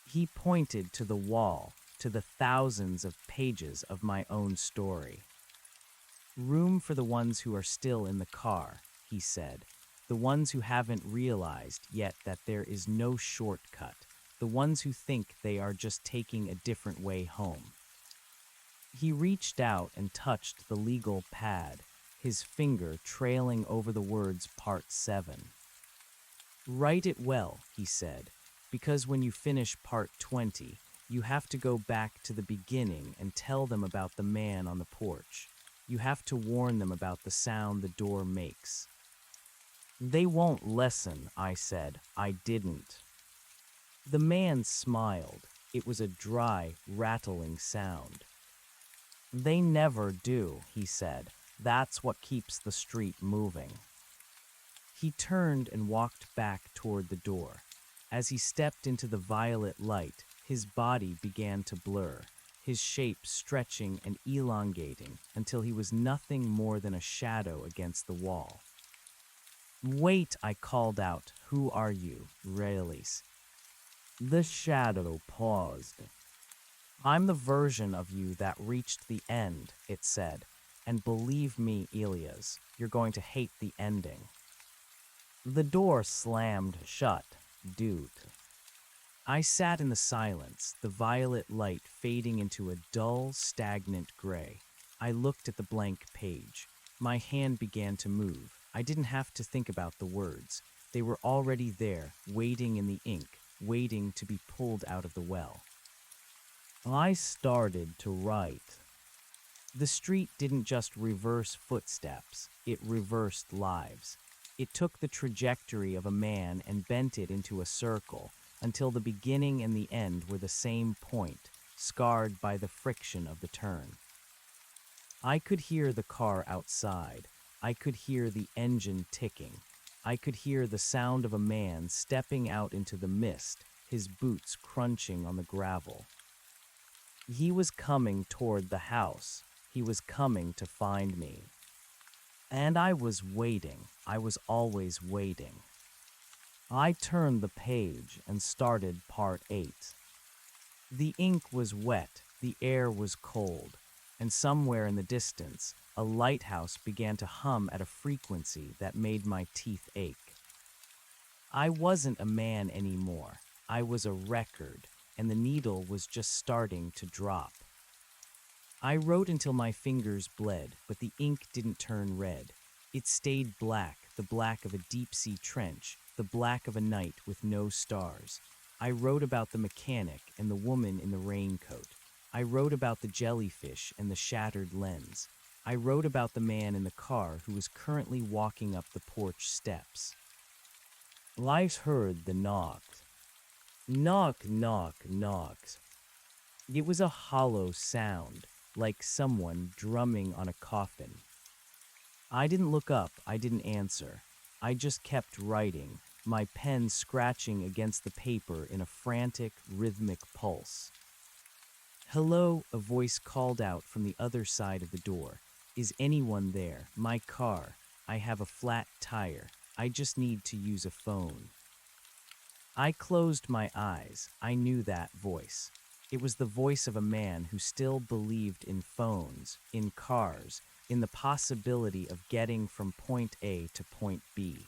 He pointed to the wall, to the thousands of pages of my own story. "Room for the ones who are still in the car," he said, "the ones who haven't realized yet that there is no shortcut, the ones who think they are just taking a different way home." He reached out and touched the legal pad, his finger trailing over the words Part 7. "Write it well," he said, "because when you finish Part 20, you have to go back to the beginning and tell them about the man on the porch. You have to warn them about the sound the door makes." "They won't listen," I said. I didn't. The man smiled. It was a dry, rattling sound. "They never do," he said. "That's what keeps the street moving." He turned and walked back toward the door. As he stepped into the violet light, his body began to blur, his shape stretching and elongating until he was nothing more than a shadow against the wall. "Wait," I called out. "Who are you, Rayleigh?" The shadow paused. "I'm the version of you that reached the end," it said. "And believe me, Elias, you're going to hate the ending." The door slammed shut. Dude. I sat in the silence, the violet light fading into a dull, stagnant gray. I looked at the blank page. My hand began to move. I didn't have to think about the words. They were already there, waiting in the ink, waiting to be pulled out of the well. I started to write. The street didn't just reverse footsteps, it reversed lives. It took the trajectory of a man and bent it into a circle until the beginning and the end were the same point, scarred by the friction of the turn. I could hear the car outside. I could hear the engine ticking. I could hear the sound of a man stepping out into the mist, his boots crunching on the gravel. He was coming toward the house. He was coming to find me. And I was waiting. I was always waiting. I turned the page and started part 8. The ink was wet, the air was cold, and somewhere in the distance, a lighthouse began to hum at a frequency that made my teeth ache. I wasn't a man anymore. I was a record, and the needle was just starting to drop. I wrote until my fingers bled, but the ink didn't turn red. It stayed black, the black of a deep-sea trench, the black of a night with no stars. I wrote about the mechanic and the woman in the raincoat. I wrote about the jellyfish and the shattered lens. I wrote about the man in the car who was currently walking up the porch steps. I heard the knock. Knock, knock, knocks. It was a hollow sound, like someone drumming on a coffin. I didn't look up, I didn't answer. I just kept writing, my pen scratching against the paper in a frantic, rhythmic pulse. "Hello," a voice called out from the other side of the door. "Is anyone there? My car. I have a flat tire. I just need to use a phone." I closed my eyes. I knew that voice. It was the voice of a man who still believed in phones, in cars, in the possibility of getting from point A to point B.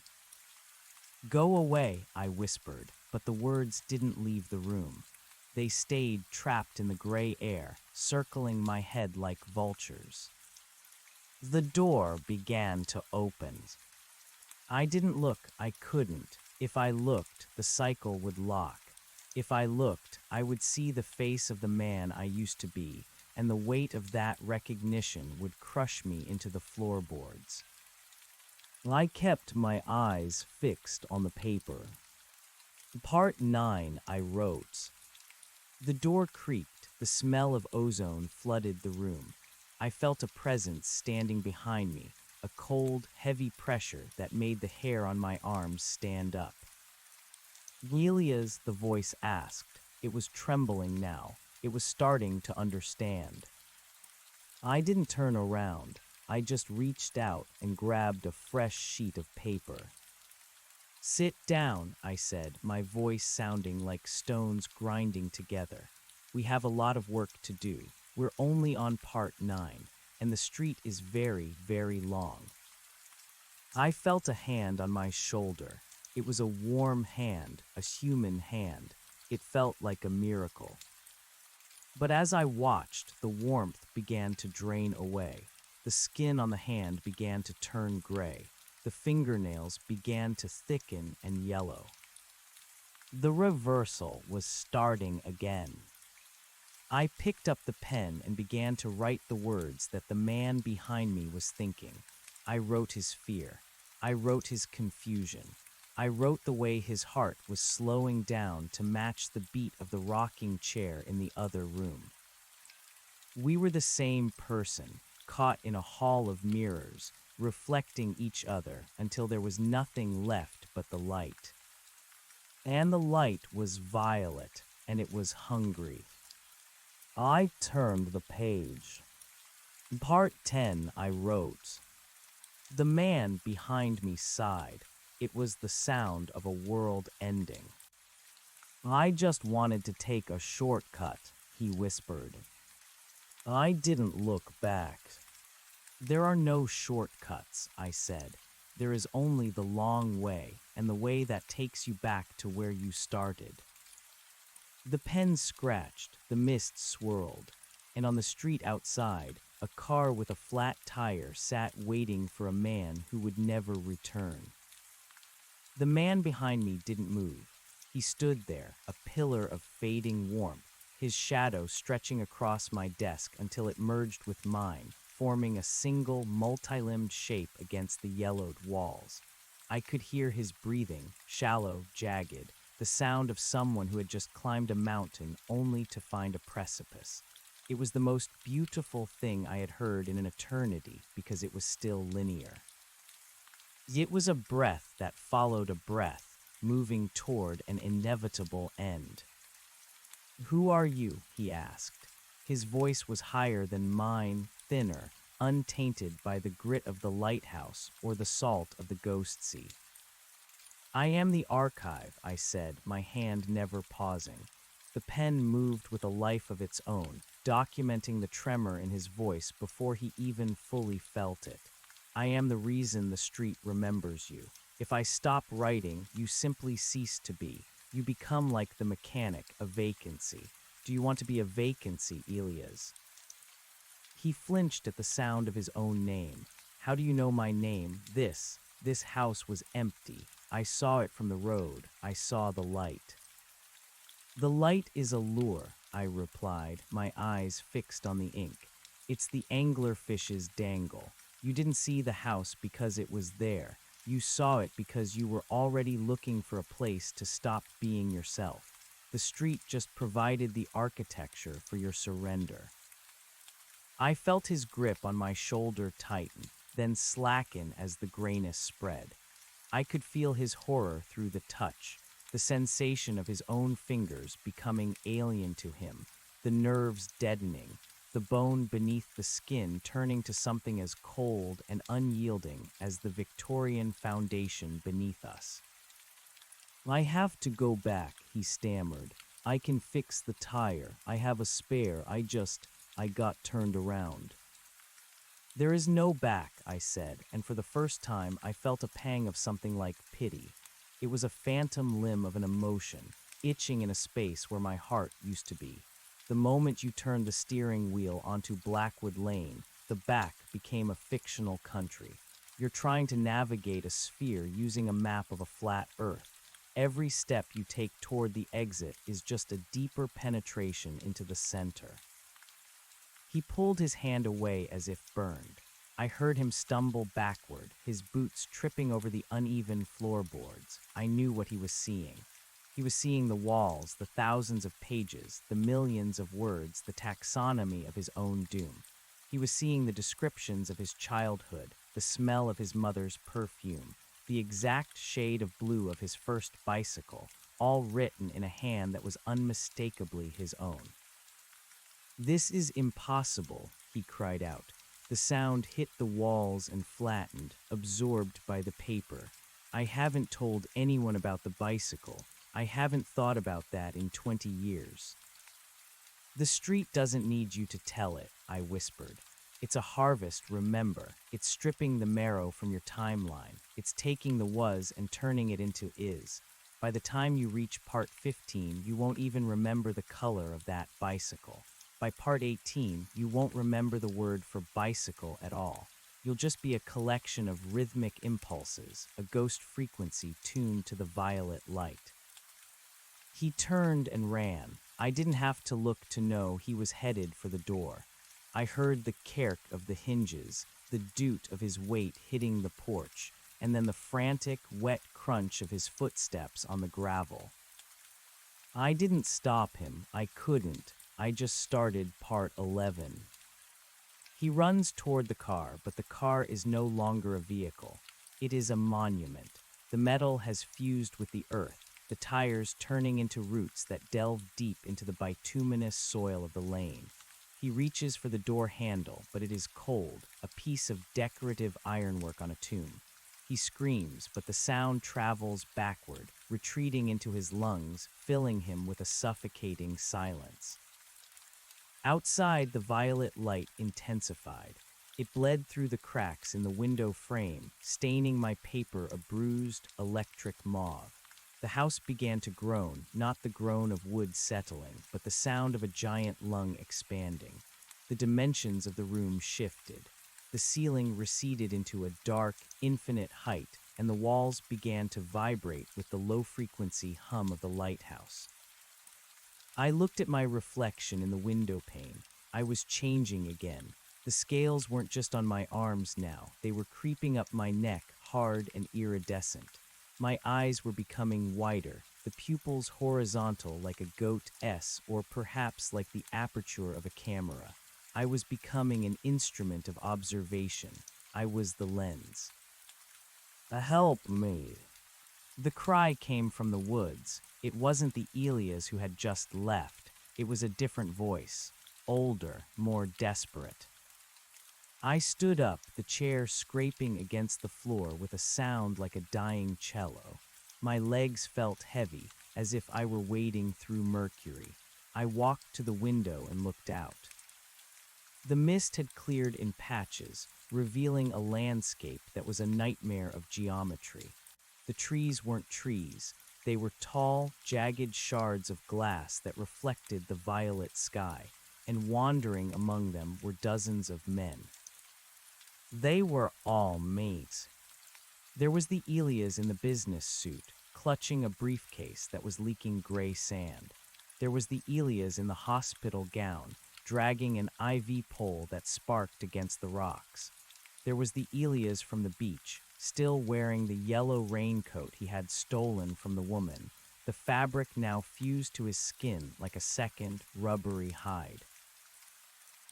"Go away," I whispered, but the words didn't leave the room. They stayed trapped in the gray air, circling my head like vultures. The door began to open. I didn't look, I couldn't. If I looked, the cycle would lock. If I looked, I would see the face of the man I used to be, and the weight of that recognition would crush me into the floorboards. I kept my eyes fixed on the paper. Part 9, I wrote. The door creaked, the smell of ozone flooded the room. I felt a presence standing behind me, a cold, heavy pressure that made the hair on my arms stand up. "Elias," the voice asked. It was trembling now. It was starting to understand. I didn't turn around. I just reached out and grabbed a fresh sheet of paper. "Sit down," I said, my voice sounding like stones grinding together. "We have a lot of work to do. We're only on part 9, and the street is very, very long." I felt a hand on my shoulder. It was a warm hand, a human hand. It felt like a miracle. But as I watched, the warmth began to drain away. The skin on the hand began to turn gray. The fingernails began to thicken and yellow. The reversal was starting again. I picked up the pen and began to write the words that the man behind me was thinking. I wrote his fear. I wrote his confusion. I wrote the way his heart was slowing down to match the beat of the rocking chair in the other room. We were the same person, caught in a hall of mirrors, reflecting each other until there was nothing left but the light. And the light was violet, and it was hungry. I turned the page. Part 10, I wrote. The man behind me sighed. It was the sound of a world ending. I just wanted to take a shortcut, he whispered. I didn't look back. There are no shortcuts, I said. There is only the long way, and the way that takes you back to where you started. The pen scratched, the mist swirled, and on the street outside, a car with a flat tire sat waiting for a man who would never return. The man behind me didn't move. He stood there, a pillar of fading warmth, his shadow stretching across my desk until it merged with mine, forming a single, multi-limbed shape against the yellowed walls. I could hear his breathing, shallow, jagged, the sound of someone who had just climbed a mountain only to find a precipice. It was the most beautiful thing I had heard in an eternity because it was still linear. It was a breath that followed a breath, moving toward an inevitable end. Who are you? He asked. His voice was higher than mine, thinner, untainted by the grit of the lighthouse or the salt of the ghost sea. I am the archive, I said, my hand never pausing. The pen moved with a life of its own, documenting the tremor in his voice before he even fully felt it. I am the reason the street remembers you. If I stop writing, you simply cease to be. You become like the mechanic, a vacancy. Do you want to be a vacancy, Elias? He flinched at the sound of his own name. How do you know my name? This house was empty. I saw it from the road. I saw the light. The light is a lure, I replied, my eyes fixed on the ink. It's the anglerfish's dangle. You didn't see the house because it was there. You saw it because you were already looking for a place to stop being yourself. The street just provided the architecture for your surrender. I felt his grip on my shoulder tighten, then slacken as the grayness spread. I could feel his horror through the touch, the sensation of his own fingers becoming alien to him, the nerves deadening, the bone beneath the skin turning to something as cold and unyielding as the Victorian foundation beneath us. I have to go back, he stammered. I can fix the tire. I have a spare. I got turned around. There is no back, I said, and for the first time I felt a pang of something like pity. It was a phantom limb of an emotion, itching in a space where my heart used to be. The moment you turned the steering wheel onto Blackwood Lane, the back became a fictional country. You're trying to navigate a sphere using a map of a flat Earth. Every step you take toward the exit is just a deeper penetration into the center. He pulled his hand away as if burned. I heard him stumble backward, his boots tripping over the uneven floorboards. I knew what he was seeing. He was seeing the walls, the thousands of pages, the millions of words, the taxonomy of his own doom. He was seeing the descriptions of his childhood, the smell of his mother's perfume, the exact shade of blue of his first bicycle, all written in a hand that was unmistakably his own. "This is impossible," he cried out. The sound hit the walls and flattened, absorbed by the paper. "I haven't told anyone about the bicycle. I haven't thought about that in 20 years. "The street doesn't need you to tell it," I whispered. "It's a harvest, remember. It's stripping the marrow from your timeline. It's taking the was and turning it into is. By the time you reach part 15, you won't even remember the color of that bicycle. By part 18, you won't remember the word for bicycle at all. You'll just be a collection of rhythmic impulses, a ghost frequency tuned to the violet light." He turned and ran. I didn't have to look to know he was headed for the door. I heard the kerk of the hinges, the doot of his weight hitting the porch, and then the frantic, wet crunch of his footsteps on the gravel. I didn't stop him. I couldn't. I just started part 11. He runs toward the car, but the car is no longer a vehicle. It is a monument. The metal has fused with the earth, the tires turning into roots that delve deep into the bituminous soil of the lane. He reaches for the door handle, but it is cold, a piece of decorative ironwork on a tomb. He screams, but the sound travels backward, retreating into his lungs, filling him with a suffocating silence. Outside, the violet light intensified. It bled through the cracks in the window frame, staining my paper a bruised, electric mauve. The house began to groan, not the groan of wood settling, but the sound of a giant lung expanding. The dimensions of the room shifted. The ceiling receded into a dark, infinite height, and the walls began to vibrate with the low-frequency hum of the lighthouse. I looked at my reflection in the window pane. I was changing again. The scales weren't just on my arms now. They were creeping up my neck, hard and iridescent. My eyes were becoming wider, the pupils horizontal like a goat S, or perhaps like the aperture of a camera. I was becoming an instrument of observation. I was the lens. Help me. The cry came from the woods. It wasn't the Elias who had just left. It was a different voice, older, more desperate. I stood up, the chair scraping against the floor with a sound like a dying cello. My legs felt heavy, as if I were wading through mercury. I walked to the window and looked out. The mist had cleared in patches, revealing a landscape that was a nightmare of geometry. The trees weren't trees. They were tall, jagged shards of glass that reflected the violet sky, and wandering among them were dozens of men. They were all mates. There was the Elias in the business suit, clutching a briefcase that was leaking gray sand. There was the Elias in the hospital gown, dragging an IV pole that sparked against the rocks. There was the Elias from the beach, still wearing the yellow raincoat he had stolen from the woman, the fabric now fused to his skin like a second, rubbery hide.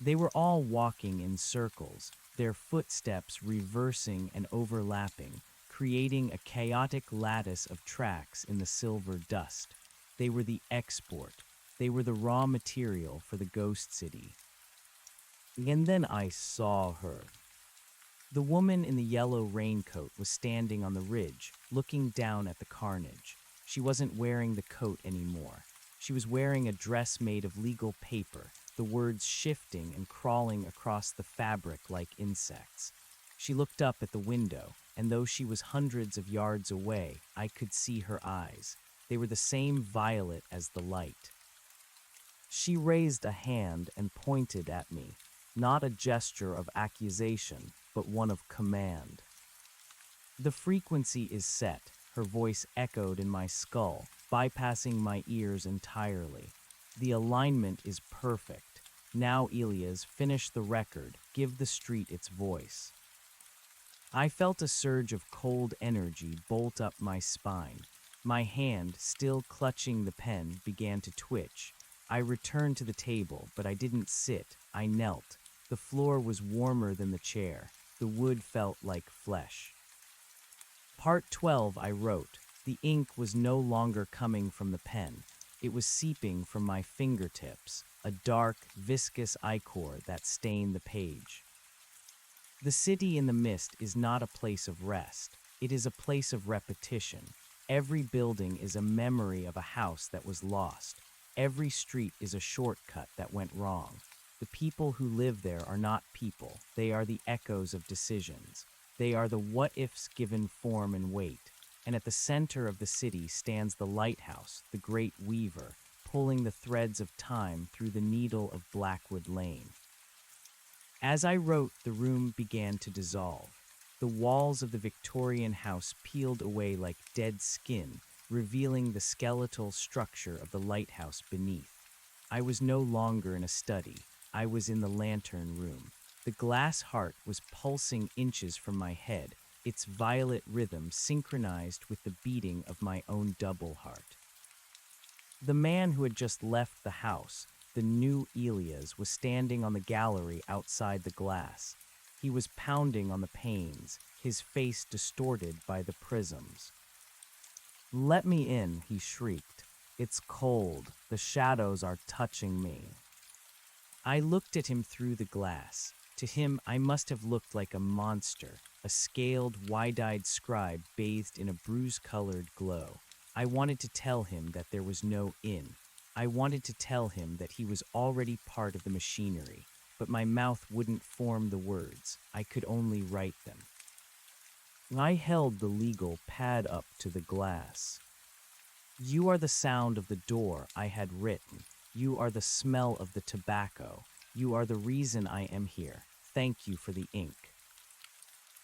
They were all walking in circles, their footsteps reversing and overlapping, creating a chaotic lattice of tracks in the silver dust. They were the export. They were the raw material for the ghost city. And then I saw her. The woman in the yellow raincoat was standing on the ridge, looking down at the carnage. She wasn't wearing the coat anymore. She was wearing a dress made of legal paper, the words shifting and crawling across the fabric like insects. She looked up at the window, and though she was hundreds of yards away, I could see her eyes. They were the same violet as the light. She raised a hand and pointed at me, not a gesture of accusation, but one of command. The frequency is set, her voice echoed in my skull, bypassing my ears entirely. The alignment is perfect. Now, Elias, finish the record, give the street its voice. I felt a surge of cold energy bolt up my spine. My hand, still clutching the pen, began to twitch. I returned to the table, but I didn't sit, I knelt. The floor was warmer than the chair. The wood felt like flesh. Part 12 I wrote. The ink was no longer coming from the pen. It was seeping from my fingertips, a dark, viscous ichor that stained the page. The city in the mist is not a place of rest. It is a place of repetition. Every building is a memory of a house that was lost. Every street is a shortcut that went wrong. The people who live there are not people. They are the echoes of decisions. They are the what-ifs given form and weight. And at the center of the city stands the lighthouse, the great weaver, pulling the threads of time through the needle of Blackwood Lane. As I wrote, the room began to dissolve. The walls of the Victorian house peeled away like dead skin, revealing the skeletal structure of the lighthouse beneath. I was no longer in a study. I was in the lantern room. The glass heart was pulsing inches from my head, its violet rhythm synchronized with the beating of my own double heart. The man who had just left the house, the new Elias, was standing on the gallery outside the glass. He was pounding on the panes, his face distorted by the prisms. "Let me in," he shrieked. "It's cold. The shadows are touching me." I looked at him through the glass. To him, I must have looked like a monster, a scaled, wide-eyed scribe bathed in a bruise-colored glow. I wanted to tell him that there was no in. I wanted to tell him that he was already part of the machinery, but my mouth wouldn't form the words. I could only write them. I held the legal pad up to the glass. "You are the sound of the door," I had written. "You are the smell of the tobacco. You are the reason I am here. Thank you for the ink."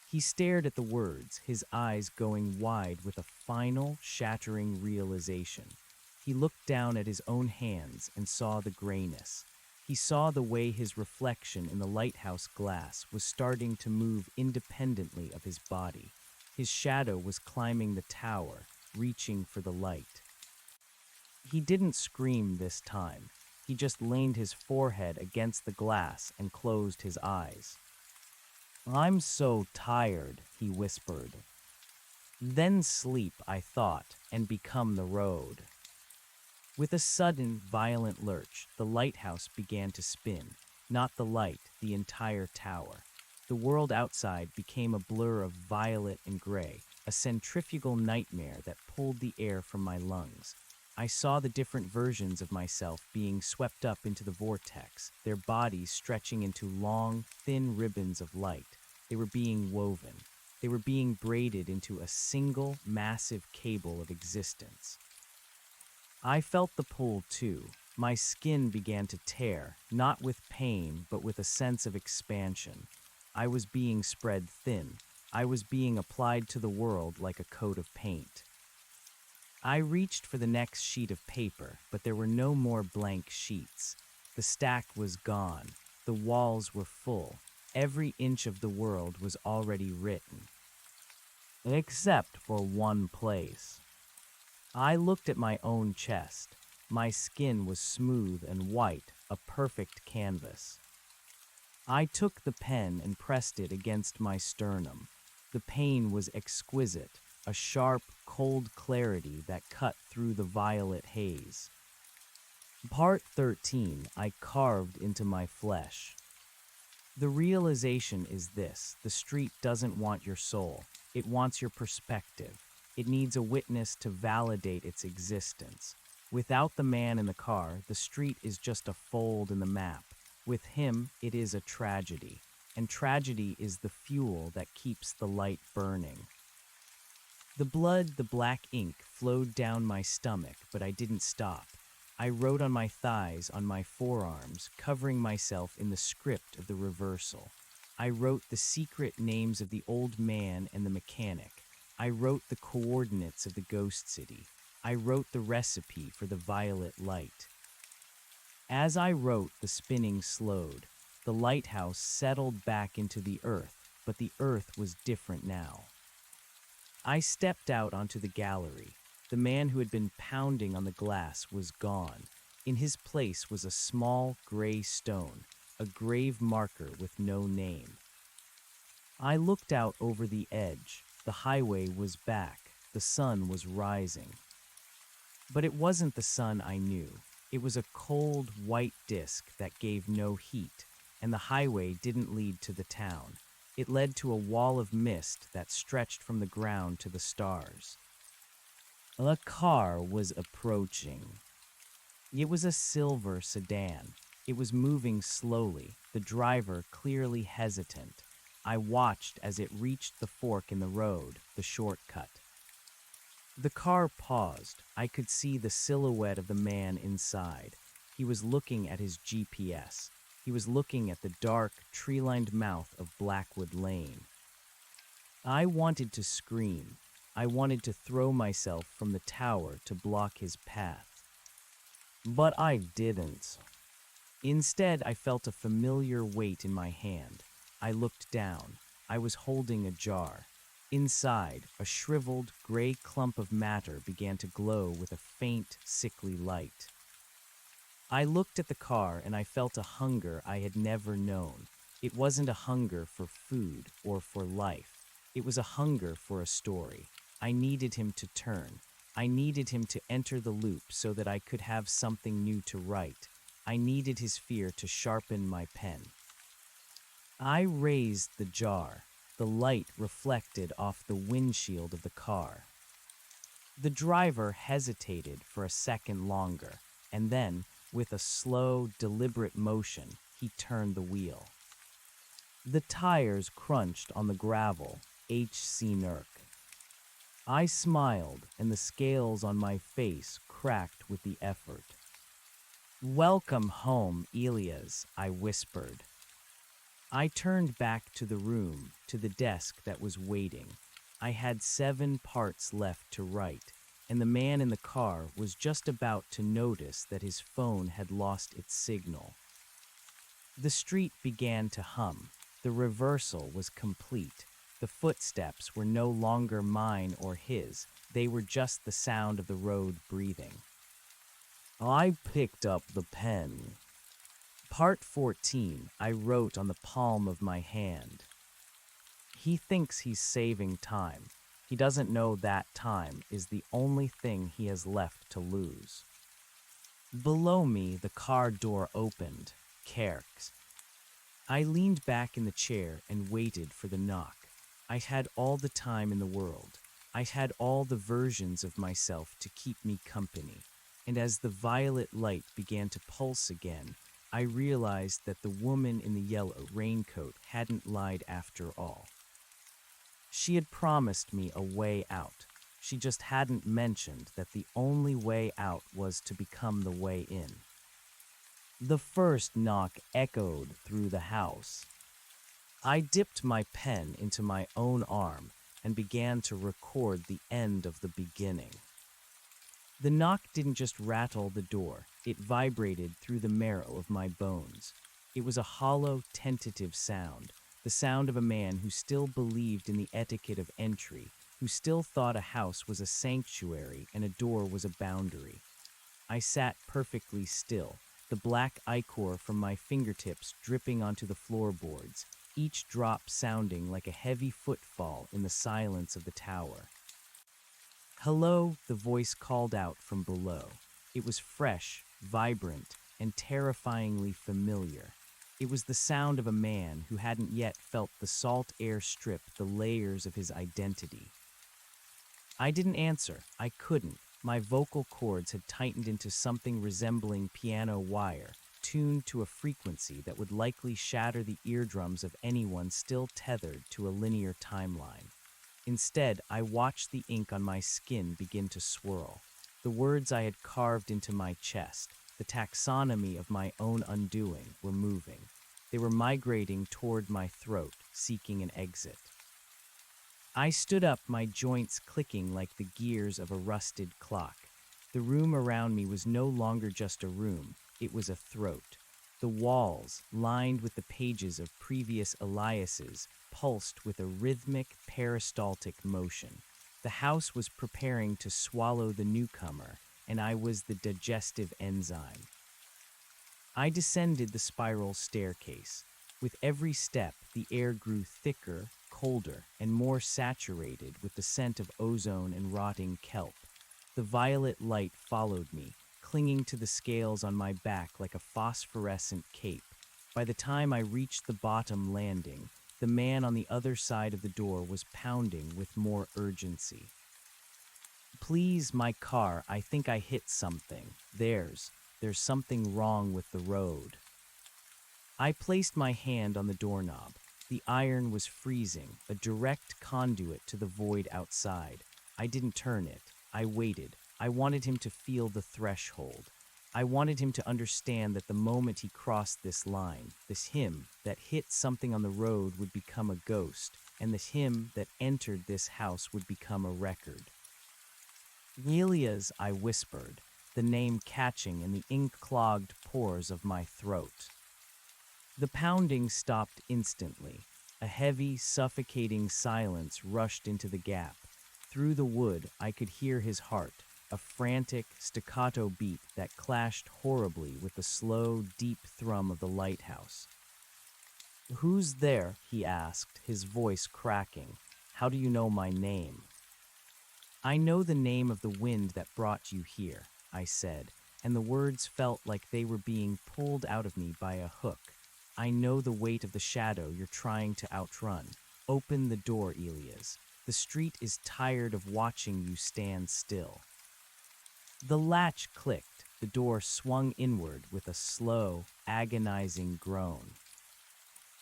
He stared at the words, his eyes going wide with a final, shattering realization. He looked down at his own hands and saw the grayness. He saw the way his reflection in the lighthouse glass was starting to move independently of his body. His shadow was climbing the tower, reaching for the light. He didn't scream this time. He just leaned his forehead against the glass and closed his eyes. "I'm so tired," he whispered. "Then sleep," I thought, "and become the road." With a sudden, violent lurch, the lighthouse began to spin. Not the light, the entire tower. The world outside became a blur of violet and gray, a centrifugal nightmare that pulled the air from my lungs. I saw the different versions of myself being swept up into the vortex, their bodies stretching into long, thin ribbons of light. They were being woven. They were being braided into a single, massive cable of existence. I felt the pull, too. My skin began to tear, not with pain, but with a sense of expansion. I was being spread thin. I was being applied to the world like a coat of paint. I reached for the next sheet of paper, but there were no more blank sheets. The stack was gone. The walls were full. Every inch of the world was already written. Except for one place. I looked at my own chest. My skin was smooth and white, a perfect canvas. I took the pen and pressed it against my sternum. The pain was exquisite, a sharp, cold clarity that cut through the violet haze. Part 13, I carved into my flesh. The realization is this: the street doesn't want your soul. It wants your perspective. It needs a witness to validate its existence. Without the man in the car, the street is just a fold in the map. With him, it is a tragedy. And tragedy is the fuel that keeps the light burning. The blood, the black ink, flowed down my stomach, but I didn't stop. I wrote on my thighs, on my forearms, covering myself in the script of the reversal. I wrote the secret names of the old man and the mechanic. I wrote the coordinates of the ghost city. I wrote the recipe for the violet light. As I wrote, the spinning slowed. The lighthouse settled back into the earth, but the earth was different now. I stepped out onto the gallery. The man who had been pounding on the glass was gone. In his place was a small gray stone, a grave marker with no name. I looked out over the edge. The highway was back. The sun was rising. But it wasn't the sun I knew. It was a cold, white disk that gave no heat, and the highway didn't lead to the town. It led to a wall of mist that stretched from the ground to the stars. A car was approaching. It was a silver sedan. It was moving slowly, the driver clearly hesitant. I watched as it reached the fork in the road, the shortcut. The car paused. I could see the silhouette of the man inside. He was looking at his GPS. He was looking at the dark, tree-lined mouth of Blackwood Lane. I wanted to scream. I wanted to throw myself from the tower to block his path. But I didn't. Instead, I felt a familiar weight in my hand. I looked down. I was holding a jar. Inside, a shriveled, gray clump of matter began to glow with a faint, sickly light. I looked at the car and I felt a hunger I had never known. It wasn't a hunger for food or for life. It was a hunger for a story. I needed him to turn. I needed him to enter the loop so that I could have something new to write. I needed his fear to sharpen my pen. I raised the jar. The light reflected off the windshield of the car. The driver hesitated for a second longer, and then, with a slow, deliberate motion, he turned the wheel. The tires crunched on the gravel, H.C. Nurk. I smiled, and the scales on my face cracked with the effort. "Welcome home, Elias," I whispered. I turned back to the room, to the desk that was waiting. I had 7 parts left to write, and the man in the car was just about to notice that his phone had lost its signal. The street began to hum. The reversal was complete. The footsteps were no longer mine or his. They were just the sound of the road breathing. I picked up the pen. Part 14, I wrote on the palm of my hand. He thinks he's saving time. He doesn't know that time is the only thing he has left to lose. Below me, the car door opened. Kerks. I leaned back in the chair and waited for the knock. I had all the time in the world. I had all the versions of myself to keep me company. And as the violet light began to pulse again, I realized that the woman in the yellow raincoat hadn't lied after all. She had promised me a way out. She just hadn't mentioned that the only way out was to become the way in. The first knock echoed through the house. I dipped my pen into my own arm and began to record the end of the beginning. The knock didn't just rattle the door, it vibrated through the marrow of my bones. It was a hollow, tentative sound, the sound of a man who still believed in the etiquette of entry, who still thought a house was a sanctuary and a door was a boundary. I sat perfectly still, the black ichor from my fingertips dripping onto the floorboards, each drop sounding like a heavy footfall in the silence of the tower. "Hello," the voice called out from below. It was fresh, vibrant, and terrifyingly familiar. It was the sound of a man who hadn't yet felt the salt air strip the layers of his identity. I didn't answer. I couldn't. My vocal cords had tightened into something resembling piano wire, tuned to a frequency that would likely shatter the eardrums of anyone still tethered to a linear timeline. Instead, I watched the ink on my skin begin to swirl. The words I had carved into my chest, the taxonomy of my own undoing, were moving. They were migrating toward my throat, seeking an exit. I stood up, my joints clicking like the gears of a rusted clock. The room around me was no longer just a room, it was a throat. The walls, lined with the pages of previous Eliases, pulsed with a rhythmic, peristaltic motion. The house was preparing to swallow the newcomer, and I was the digestive enzyme. I descended the spiral staircase. With every step, the air grew thicker, colder, and more saturated with the scent of ozone and rotting kelp. The violet light followed me, clinging to the scales on my back like a phosphorescent cape. By the time I reached the bottom landing, the man on the other side of the door was pounding with more urgency. "Please, my car, I think I hit something. There's something wrong with the road." I placed my hand on the doorknob. The iron was freezing, a direct conduit to the void outside. I didn't turn it. I waited. I wanted him to feel the threshold. I wanted him to understand that the moment he crossed this line, this him that hit something on the road would become a ghost, and this him that entered this house would become a record. "Elias," I whispered. the name catching in the ink-clogged pores of my throat. The pounding stopped instantly. A heavy, suffocating silence rushed into the gap. Through the wood, I could hear his heart, a frantic, staccato beat that clashed horribly with the slow, deep thrum of the lighthouse. "Who's there?" he asked, his voice cracking. "How do you know my name?" "I know the name of the wind that brought you here," I said, and the words felt like they were being pulled out of me by a hook. "I know the weight of the shadow you're trying to outrun. Open the door, Elias. The street is tired of watching you stand still." The latch clicked. The door swung inward with a slow, agonizing groan.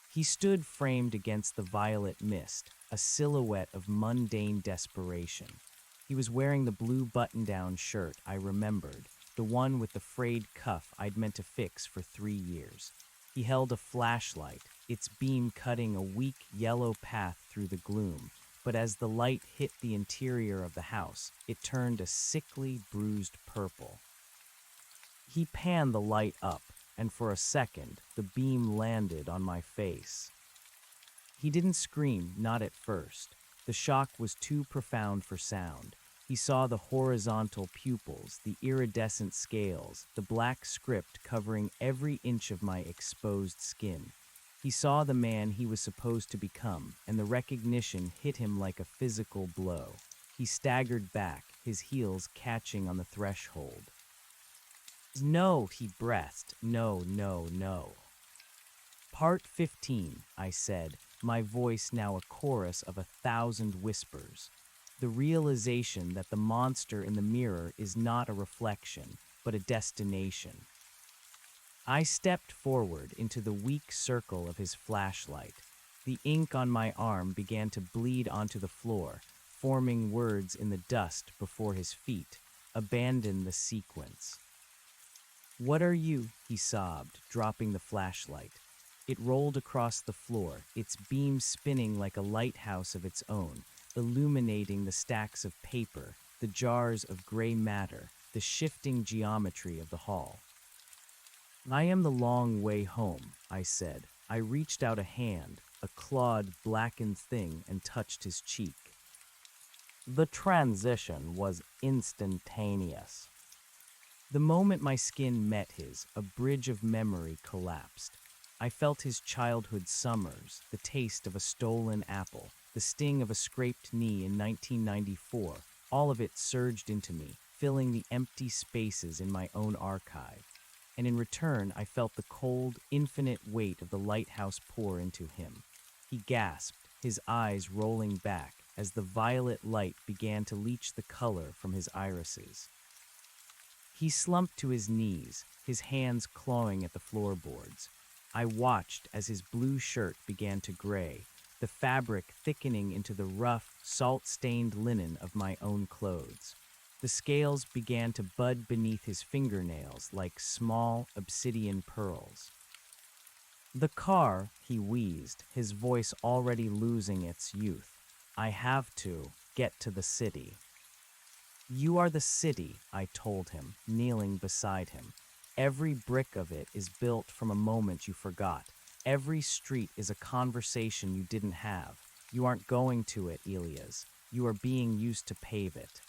He stood framed against the violet mist, a silhouette of mundane desperation. He was wearing the blue button-down shirt I remembered, the one with the frayed cuff I'd meant to fix for 3 years. He held a flashlight, its beam cutting a weak yellow path through the gloom, but as the light hit the interior of the house, it turned a sickly, bruised purple. He panned the light up, and for a second, the beam landed on my face. He didn't scream, not at first. The shock was too profound for sound. He saw the horizontal pupils, the iridescent scales, the black script covering every inch of my exposed skin. He saw the man he was supposed to become, and the recognition hit him like a physical blow. He staggered back, his heels catching on the threshold. "No," he breathed. "No, no, no." "Part 15, I said, my voice now a chorus of 1,000 whispers. The realization that the monster in the mirror is not a reflection, but a destination. I stepped forward into the weak circle of his flashlight. The ink on my arm began to bleed onto the floor, forming words in the dust before his feet. Abandon the sequence. "What are you?" he sobbed, dropping the flashlight. It rolled across the floor, its beam spinning like a lighthouse of its own, illuminating the stacks of paper, the jars of gray matter, the shifting geometry of the hall. "I am the long way home," I said. I reached out a hand, a clawed, blackened thing, and touched his cheek. The transition was instantaneous. The moment my skin met his, a bridge of memory collapsed. I felt his childhood summers, the taste of a stolen apple, the sting of a scraped knee in 1994. All of it surged into me, filling the empty spaces in my own archive. And in return, I felt the cold, infinite weight of the lighthouse pour into him. He gasped, his eyes rolling back, as the violet light began to leach the color from his irises. He slumped to his knees, his hands clawing at the floorboards. I watched as his blue shirt began to gray, the fabric thickening into the rough, salt-stained linen of my own clothes. The scales began to bud beneath his fingernails like small, obsidian pearls. "The car," he wheezed, his voice already losing its youth. "I have to get to the city." "You are the city," I told him, kneeling beside him. "Every brick of it is built from a moment you forgot. Every street is a conversation you didn't have. You aren't going to it, Elias. You are being used to pave it."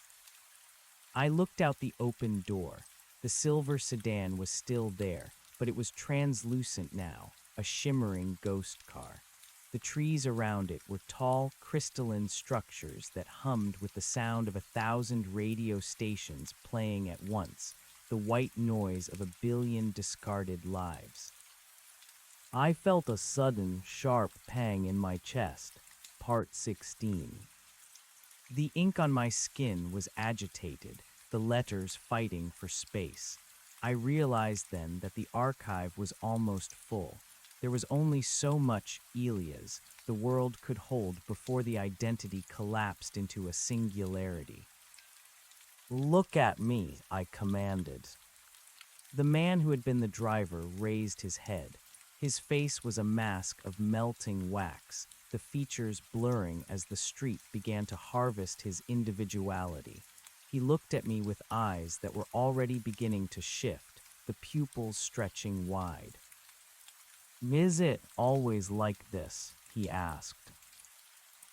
I looked out the open door. The silver sedan was still there, but it was translucent now, a shimmering ghost car. The trees around it were tall, crystalline structures that hummed with the sound of 1,000 radio stations playing at once, the white noise of 1,000,000,000 discarded lives. I felt a sudden, sharp pang in my chest. Part 16. The ink on my skin was agitated, the letters fighting for space. I realized then that the archive was almost full. There was only so much Elias the world could hold before the identity collapsed into a singularity. "Look at me," I commanded. The man who had been the driver raised his head. His face was a mask of melting wax, the features blurring as the street began to harvest his individuality. He looked at me with eyes that were already beginning to shift, the pupils stretching wide. "Is it always like this?" he asked.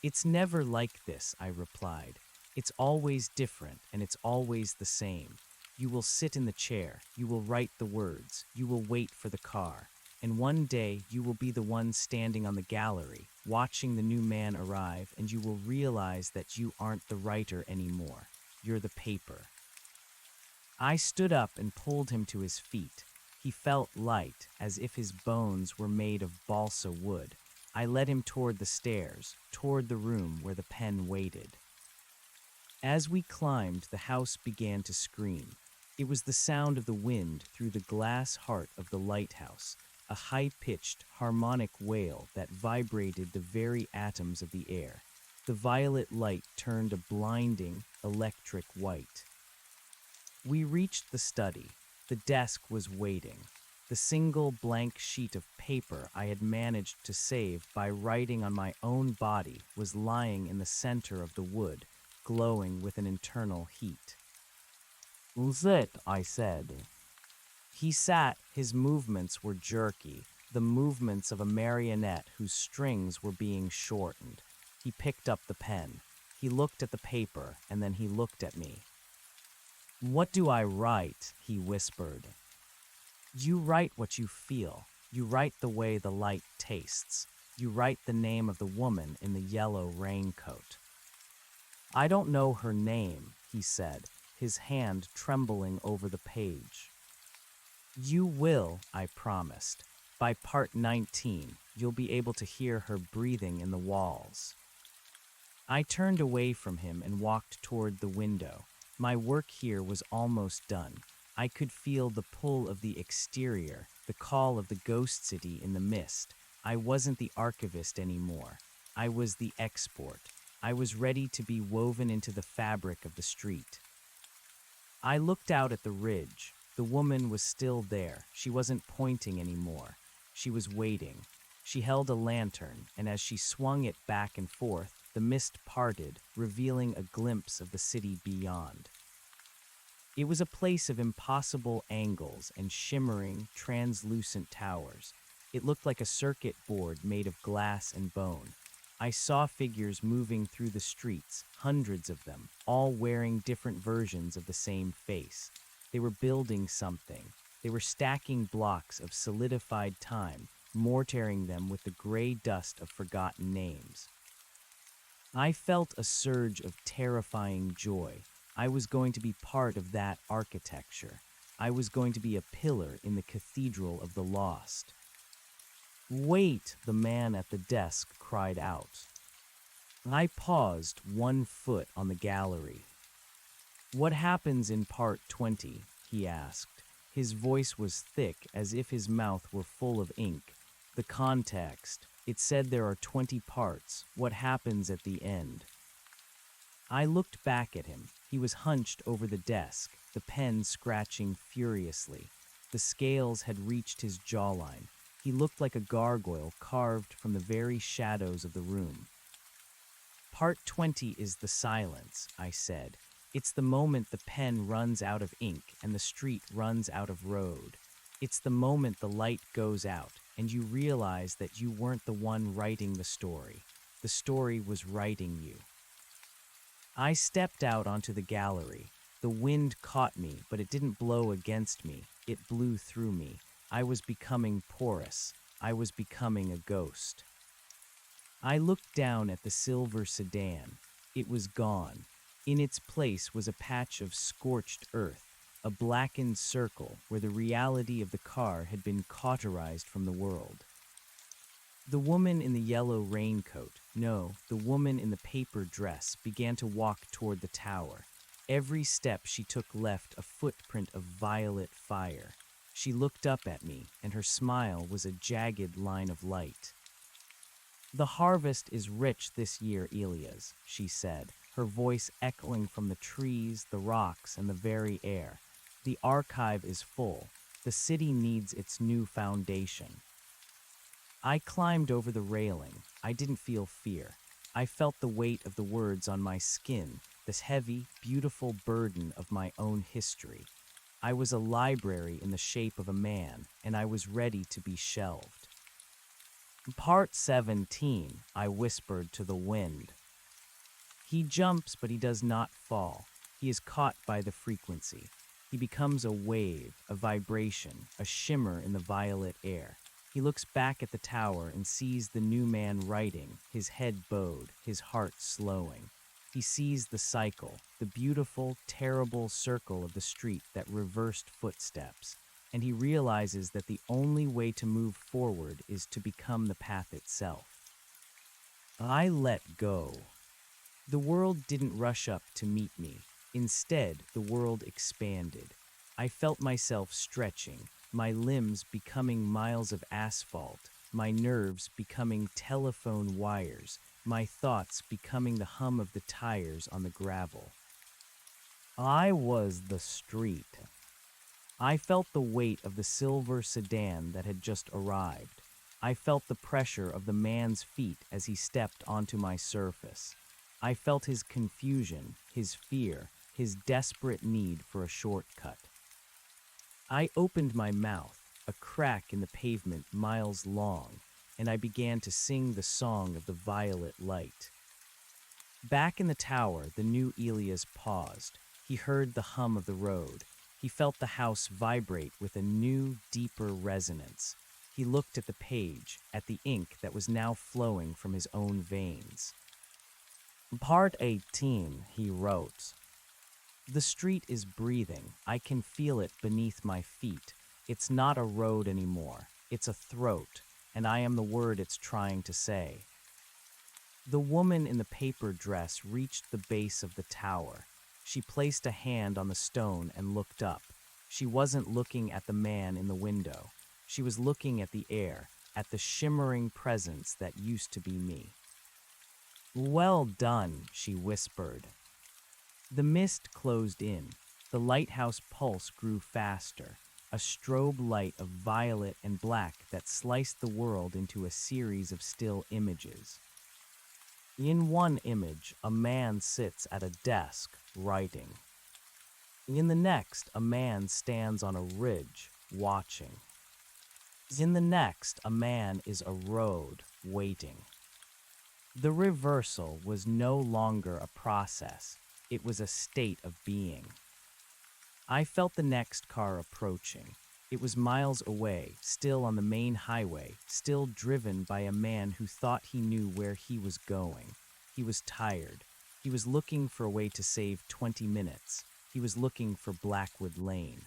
"It's never like this," I replied. "It's always different, and it's always the same. You will sit in the chair, you will write the words, you will wait for the car, and one day you will be the one standing on the gallery, watching the new man arrive, and you will realize that you aren't the writer anymore. You're the paper." I stood up and pulled him to his feet. He felt light, as if his bones were made of balsa wood. I led him toward the stairs, toward the room where the pen waited. As we climbed, the house began to scream. It was the sound of the wind through the glass heart of the lighthouse, a high-pitched, harmonic wail that vibrated the very atoms of the air. The violet light turned a blinding, electric white. We reached the study. The desk was waiting. The single blank sheet of paper I had managed to save by writing on my own body was lying in the center of the wood, glowing with an internal heat. "Sit," I said. He sat, his movements were jerky, the movements of a marionette whose strings were being shortened. He picked up the pen. He looked at the paper, and then he looked at me. "What do I write?" he whispered. "You write what you feel. You write the way the light tastes. You write the name of the woman in the yellow raincoat." "I don't know her name," he said, his hand trembling over the page. "You will," I promised. "By part 19, you'll be able to hear her breathing in the walls." I turned away from him and walked toward the window. My work here was almost done. I could feel the pull of the exterior, the call of the ghost city in the mist. I wasn't the archivist anymore. I was the export. I was ready to be woven into the fabric of the street. I looked out at the ridge. The woman was still there. She wasn't pointing anymore. She was waiting. She held a lantern, and as she swung it back and forth, the mist parted, revealing a glimpse of the city beyond. It was a place of impossible angles and shimmering, translucent towers. It looked like a circuit board made of glass and bone. I saw figures moving through the streets, hundreds of them, all wearing different versions of the same face. They were building something. They were stacking blocks of solidified time, mortaring them with the gray dust of forgotten names. I felt a surge of terrifying joy. I was going to be part of that architecture. I was going to be a pillar in the cathedral of the lost. "Wait," the man at the desk cried out. I paused, 1 foot on the gallery. "What happens in part 20?" he asked. His voice was thick, as if his mouth were full of ink. "The context. It said there are 20 parts. What happens at the end?" I looked back at him. He was hunched over the desk, the pen scratching furiously. The scales had reached his jawline. He looked like a gargoyle carved from the very shadows of the room. "Part 20 is the silence," I said. "It's the moment the pen runs out of ink and the street runs out of road. It's the moment the light goes out and you realize that you weren't the one writing the story. The story was writing you." I stepped out onto the gallery. The wind caught me, but it didn't blow against me. It blew through me. I was becoming porous. I was becoming a ghost. I looked down at the silver sedan. It was gone. In its place was a patch of scorched earth, a blackened circle where the reality of the car had been cauterized from the world. The woman in the yellow raincoat, no, the woman in the paper dress, began to walk toward the tower. Every step she took left a footprint of violet fire. She looked up at me, and her smile was a jagged line of light. "The harvest is rich this year, Elias," she said, her voice echoing from the trees, the rocks, and the very air. "The archive is full. The city needs its new foundation." I climbed over the railing. I didn't feel fear. I felt the weight of the words on my skin, the this heavy, beautiful burden of my own history. I was a library in the shape of a man, and I was ready to be shelved. Part 17, I whispered to the wind. He jumps, but he does not fall. He is caught by the frequency. He becomes a wave, a vibration, a shimmer in the violet air. He looks back at the tower and sees the new man writing, his head bowed, his heart slowing. He sees the cycle, the beautiful, terrible circle of the street that reversed footsteps, and he realizes that the only way to move forward is to become the path itself. I let go. The world didn't rush up to meet me. Instead, the world expanded. I felt myself stretching, my limbs becoming miles of asphalt, my nerves becoming telephone wires, my thoughts becoming the hum of the tires on the gravel. I was the street. I felt the weight of the silver sedan that had just arrived. I felt the pressure of the man's feet as he stepped onto my surface. I felt his confusion, his fear, his desperate need for a shortcut. I opened my mouth, a crack in the pavement miles long, and I began to sing the song of the violet light. Back in the tower, the new Elias paused. He heard the hum of the road. He felt the house vibrate with a new, deeper resonance. He looked at the page, at the ink that was now flowing from his own veins. Part 18, he wrote. The street is breathing. I can feel it beneath my feet. It's not a road anymore. It's a throat, and I am the word it's trying to say. The woman in the paper dress reached the base of the tower. She placed a hand on the stone and looked up. She wasn't looking at the man in the window. She was looking at the air, at the shimmering presence that used to be me. Well done, she whispered. The mist closed in. The lighthouse pulse grew faster, a strobe light of violet and black that sliced the world into a series of still images. In one image, a man sits at a desk, writing. In the next, a man stands on a ridge, watching. In the next, a man is a road, waiting. The reversal was no longer a process. It was a state of being. I felt the next car approaching. It was miles away, still on the main highway, still driven by a man who thought he knew where he was going. He was tired. He was looking for a way to save 20 minutes. He was looking for Blackwood Lane.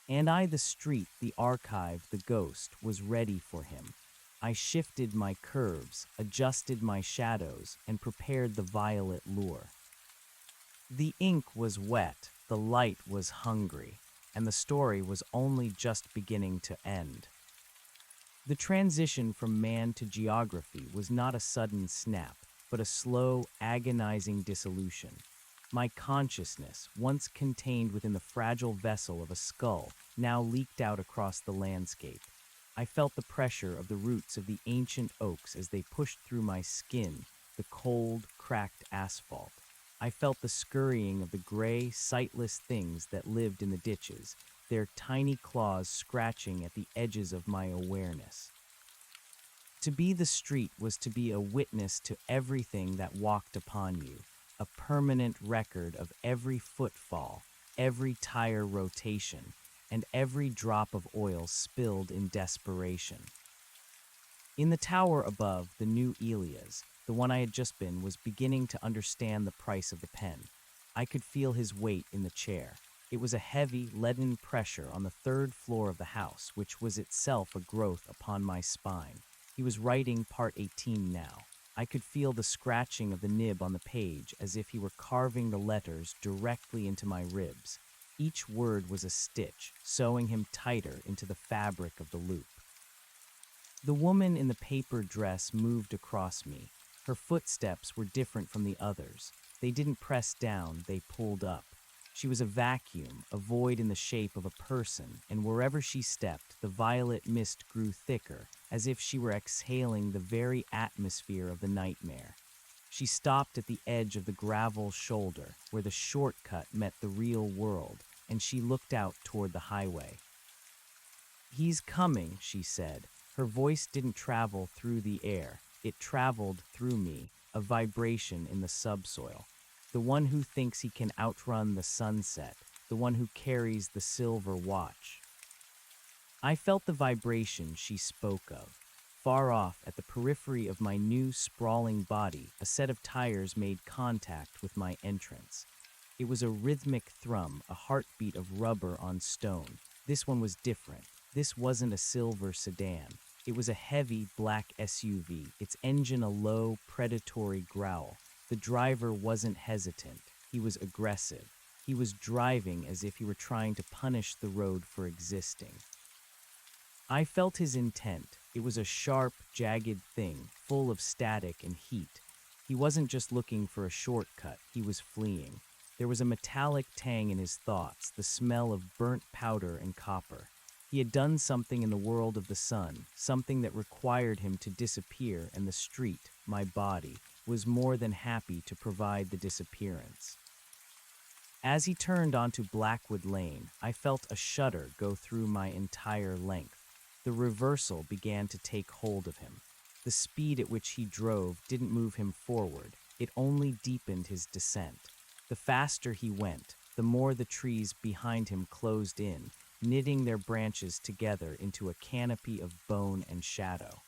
And I, the street, the archive, the ghost, was ready for him. I shifted my curves, adjusted my shadows, and prepared the violet lure. The ink was wet, the light was hungry, and the story was only just beginning to end. The transition from man to geography was not a sudden snap, but a slow, agonizing dissolution. My consciousness, once contained within the fragile vessel of a skull, now leaked out across the landscape. I felt the pressure of the roots of the ancient oaks as they pushed through my skin, the cold, cracked asphalt. I felt the scurrying of the gray, sightless things that lived in the ditches, their tiny claws scratching at the edges of my awareness. To be the street was to be a witness to everything that walked upon you, a permanent record of every footfall, every tire rotation, and every drop of oil spilled in desperation. In the tower above, the new Elias, the one I had just been, was beginning to understand the price of the pen. I could feel his weight in the chair. It was a heavy, leaden pressure on the third floor of the house, which was itself a growth upon my spine. He was writing part 18 now. I could feel the scratching of the nib on the page as if he were carving the letters directly into my ribs. Each word was a stitch, sewing him tighter into the fabric of the loop. The woman in the paper dress moved across me. Her footsteps were different from the others. They didn't press down, they pulled up. She was a vacuum, a void in the shape of a person, and wherever she stepped, the violet mist grew thicker, as if she were exhaling the very atmosphere of the nightmare. She stopped at the edge of the gravel shoulder where the shortcut met the real world, and she looked out toward the highway. "He's coming," she said. Her voice didn't travel through the air. It traveled through me, a vibration in the subsoil. The one who thinks he can outrun the sunset, the one who carries the silver watch. I felt the vibration she spoke of. Far off, at the periphery of my new sprawling body, a set of tires made contact with my entrance. It was a rhythmic thrum, a heartbeat of rubber on stone. This one was different. This wasn't a silver sedan. It was a heavy, black SUV, its engine a low, predatory growl. The driver wasn't hesitant. He was aggressive. He was driving as if he were trying to punish the road for existing. I felt his intent. It was a sharp, jagged thing, full of static and heat. He wasn't just looking for a shortcut, he was fleeing. There was a metallic tang in his thoughts, the smell of burnt powder and copper. He had done something in the world of the sun, something that required him to disappear, and the street, my body, was more than happy to provide the disappearance. As he turned onto Blackwood Lane, I felt a shudder go through my entire length. The reversal began to take hold of him. The speed at which he drove didn't move him forward, it only deepened his descent. The faster he went, the more the trees behind him closed in, knitting their branches together into a canopy of bone and shadow.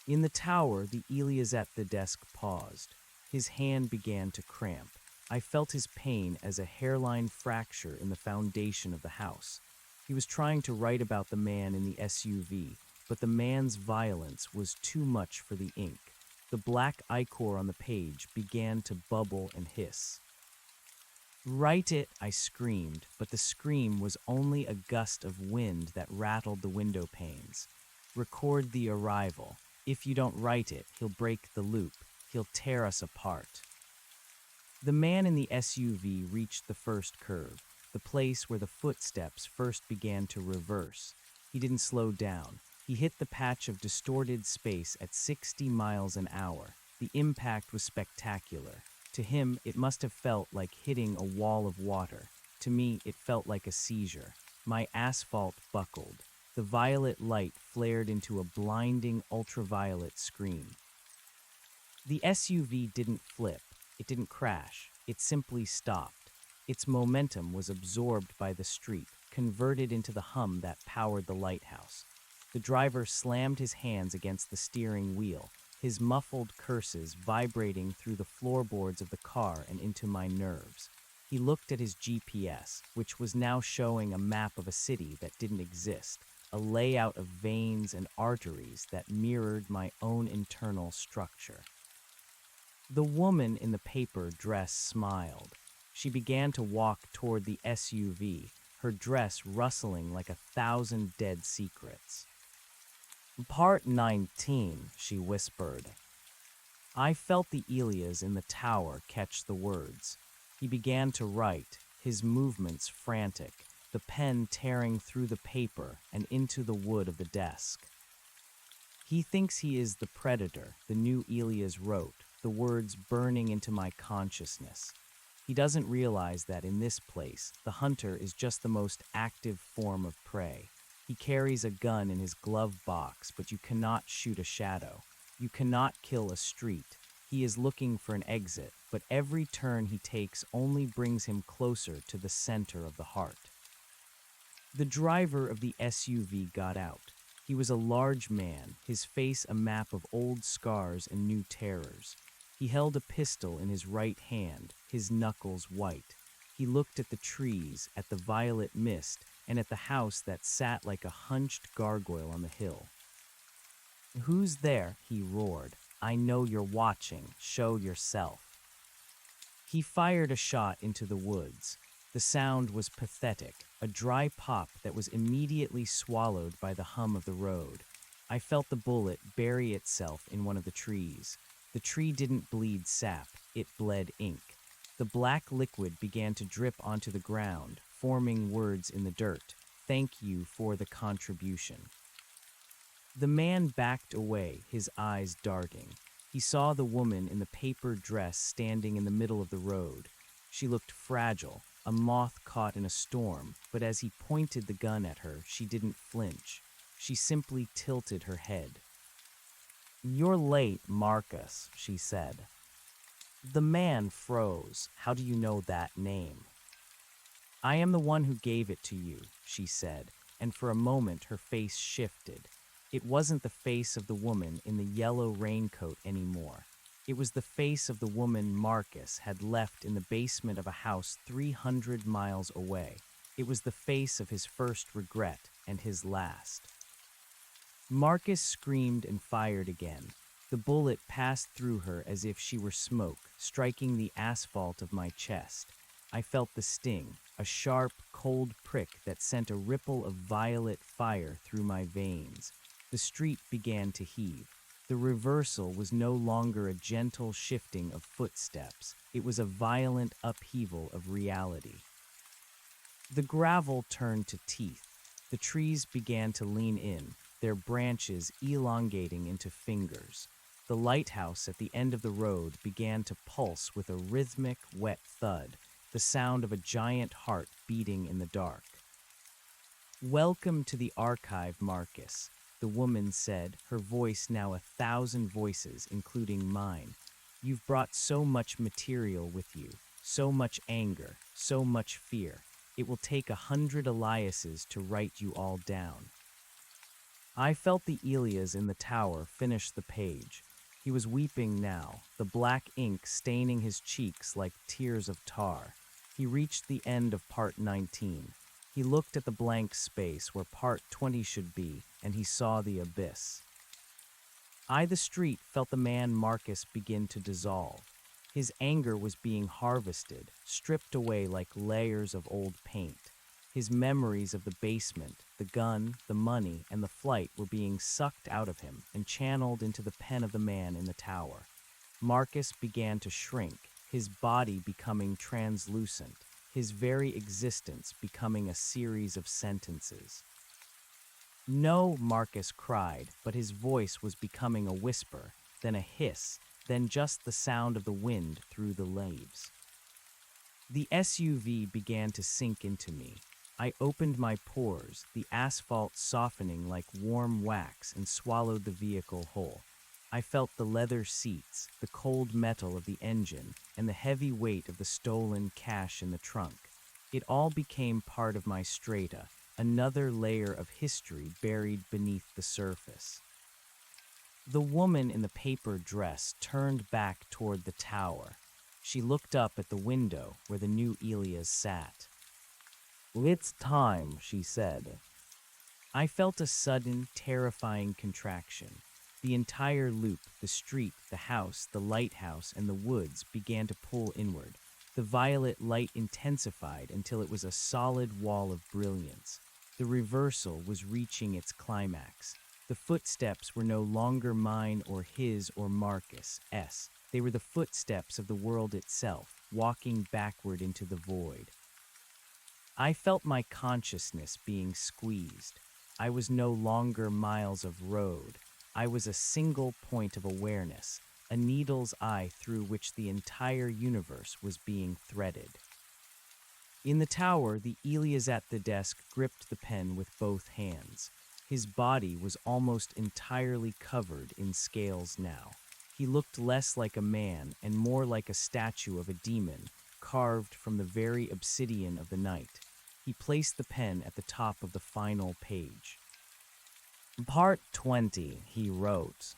In the tower, the Elias at the desk paused. His hand began to cramp. I felt his pain as a hairline fracture in the foundation of the house. He was trying to write about the man in the SUV, but the man's violence was too much for the ink. The black ichor on the page began to bubble and hiss. "Write it," I screamed, but the scream was only a gust of wind that rattled the window panes. "Record the arrival. If you don't write it, he'll break the loop. He'll tear us apart." The man in the SUV reached the first curve, the place where the footsteps first began to reverse. He didn't slow down. He hit the patch of distorted space at 60 miles an hour. The impact was spectacular. To him, it must have felt like hitting a wall of water. To me, it felt like a seizure. My asphalt buckled. The violet light flared into a blinding ultraviolet screen. The SUV didn't flip. It didn't crash. It simply stopped. Its momentum was absorbed by the street, converted into the hum that powered the lighthouse. The driver slammed his hands against the steering wheel, his muffled curses vibrating through the floorboards of the car and into my nerves. He looked at his GPS, which was now showing a map of a city that didn't exist, a layout of veins and arteries that mirrored my own internal structure. The woman in the paper dress smiled. She began to walk toward the SUV, her dress rustling like 1,000 dead secrets. "Part 19, she whispered. I felt the Elias in the tower catch the words. He began to write, his movements frantic, the pen tearing through the paper and into the wood of the desk. "He thinks he is the predator," the new Elias wrote, the words burning into my consciousness. "He doesn't realize that in this place, the hunter is just the most active form of prey. He carries a gun in his glove box, but you cannot shoot a shadow. You cannot kill a street. He is looking for an exit, but every turn he takes only brings him closer to the center of the heart." The driver of the SUV got out. He was a large man, his face a map of old scars and new terrors. He held a pistol in his right hand, his knuckles white. He looked at the trees, at the violet mist, and at the house that sat like a hunched gargoyle on the hill. "Who's there?" he roared. "I know you're watching. Show yourself." He fired a shot into the woods. The sound was pathetic, a dry pop that was immediately swallowed by the hum of the road. I felt the bullet bury itself in one of the trees. The tree didn't bleed sap, it bled ink. The black liquid began to drip onto the ground, forming words in the dirt. "Thank you for the contribution." The man backed away, his eyes darting. He saw the woman in the paper dress standing in the middle of the road. She looked fragile, a moth caught in a storm, but as he pointed the gun at her, she didn't flinch. She simply tilted her head. "You're late, Marcus," she said. The man froze. "How do you know that name?" "I am the one who gave it to you," she said, and for a moment her face shifted. It wasn't the face of the woman in the yellow raincoat anymore. It was the face of the woman Marcus had left in the basement of a house 300 miles away. It was the face of his first regret and his last. Marcus screamed and fired again. The bullet passed through her as if she were smoke, striking the asphalt of my chest. I felt the sting, a sharp, cold prick that sent a ripple of violet fire through my veins. The street began to heave. The reversal was no longer a gentle shifting of footsteps. It was a violent upheaval of reality. The gravel turned to teeth. The trees began to lean in, their branches elongating into fingers. The lighthouse at the end of the road began to pulse with a rhythmic, wet thud, the sound of a giant heart beating in the dark. "Welcome to the archive, Marcus," the woman said, her voice now 1,000 voices, including mine. "You've brought so much material with you, so much anger, so much fear. It will take 100 Eliases to write you all down." I felt the Elias in the tower finish the page. He was weeping now, the black ink staining his cheeks like tears of tar. He reached the end of part 19. He looked at the blank space where part 20 should be, and he saw the abyss. I, the street, felt the man Marcus begin to dissolve. His anger was being harvested, stripped away like layers of old paint. His memories of the basement, the gun, the money, and the flight were being sucked out of him and channeled into the pen of the man in the tower. Marcus began to shrink, his body becoming translucent, his very existence becoming a series of sentences. "No," Marcus cried, but his voice was becoming a whisper, then a hiss, then just the sound of the wind through the leaves. The SUV began to sink into me. I opened my pores, the asphalt softening like warm wax, and swallowed the vehicle whole. I felt the leather seats, the cold metal of the engine, and the heavy weight of the stolen cash in the trunk. It all became part of my strata, another layer of history buried beneath the surface. The woman in the paper dress turned back toward the tower. She looked up at the window where the new Elias sat. "It's time," she said. I felt a sudden, terrifying contraction. The entire loop, the street, the house, the lighthouse, and the woods began to pull inward. The violet light intensified until it was a solid wall of brilliance. The reversal was reaching its climax. The footsteps were no longer mine or his or Marcus's. They were the footsteps of the world itself, walking backward into the void. I felt my consciousness being squeezed. I was no longer miles of road. I was a single point of awareness, a needle's eye through which the entire universe was being threaded. In the tower, the Elias at the desk gripped the pen with both hands. His body was almost entirely covered in scales now. He looked less like a man and more like a statue of a demon, carved from the very obsidian of the night. He placed the pen at the top of the final page. "Part 20, he wrote.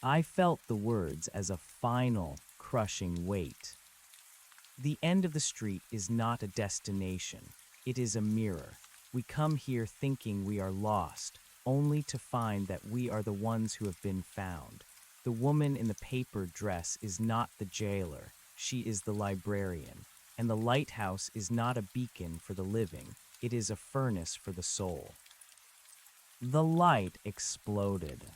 I felt the words as a final, crushing weight. The end of the street is not a destination. It is a mirror. We come here thinking we are lost, only to find that we are the ones who have been found. The woman in the paper dress is not the jailer. She is the librarian. And the lighthouse is not a beacon for the living. It is a furnace for the soul." The light exploded.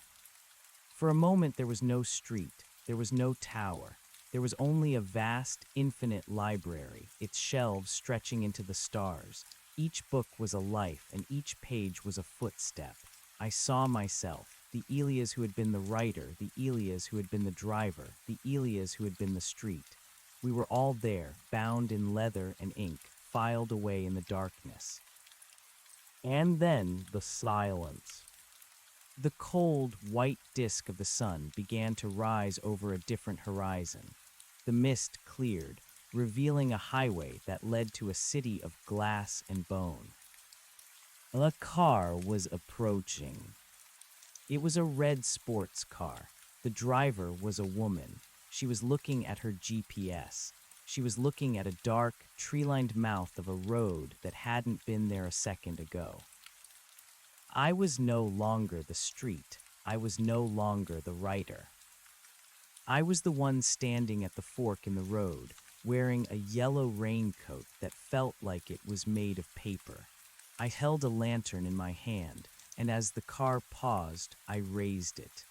For a moment there was no street, there was no tower. There was only a vast, infinite library, its shelves stretching into the stars. Each book was a life, and each page was a footstep. I saw myself, The Elias who had been the writer, the Elias who had been the driver, the Elias who had been the street. We were all there, bound in leather and ink, filed away in the darkness. And then the silence. The cold, white disk of the sun began to rise over a different horizon. The mist cleared, revealing a highway that led to a city of glass and bone. A car was approaching. It was a red sports car. The driver was a woman. She was looking at her GPS. She was looking at a dark, tree-lined mouth of a road that hadn't been there a second ago. I was no longer the street. I was no longer the writer. I was the one standing at the fork in the road, wearing a yellow raincoat that felt like it was made of paper. I held a lantern in my hand, and as the car paused, I raised it.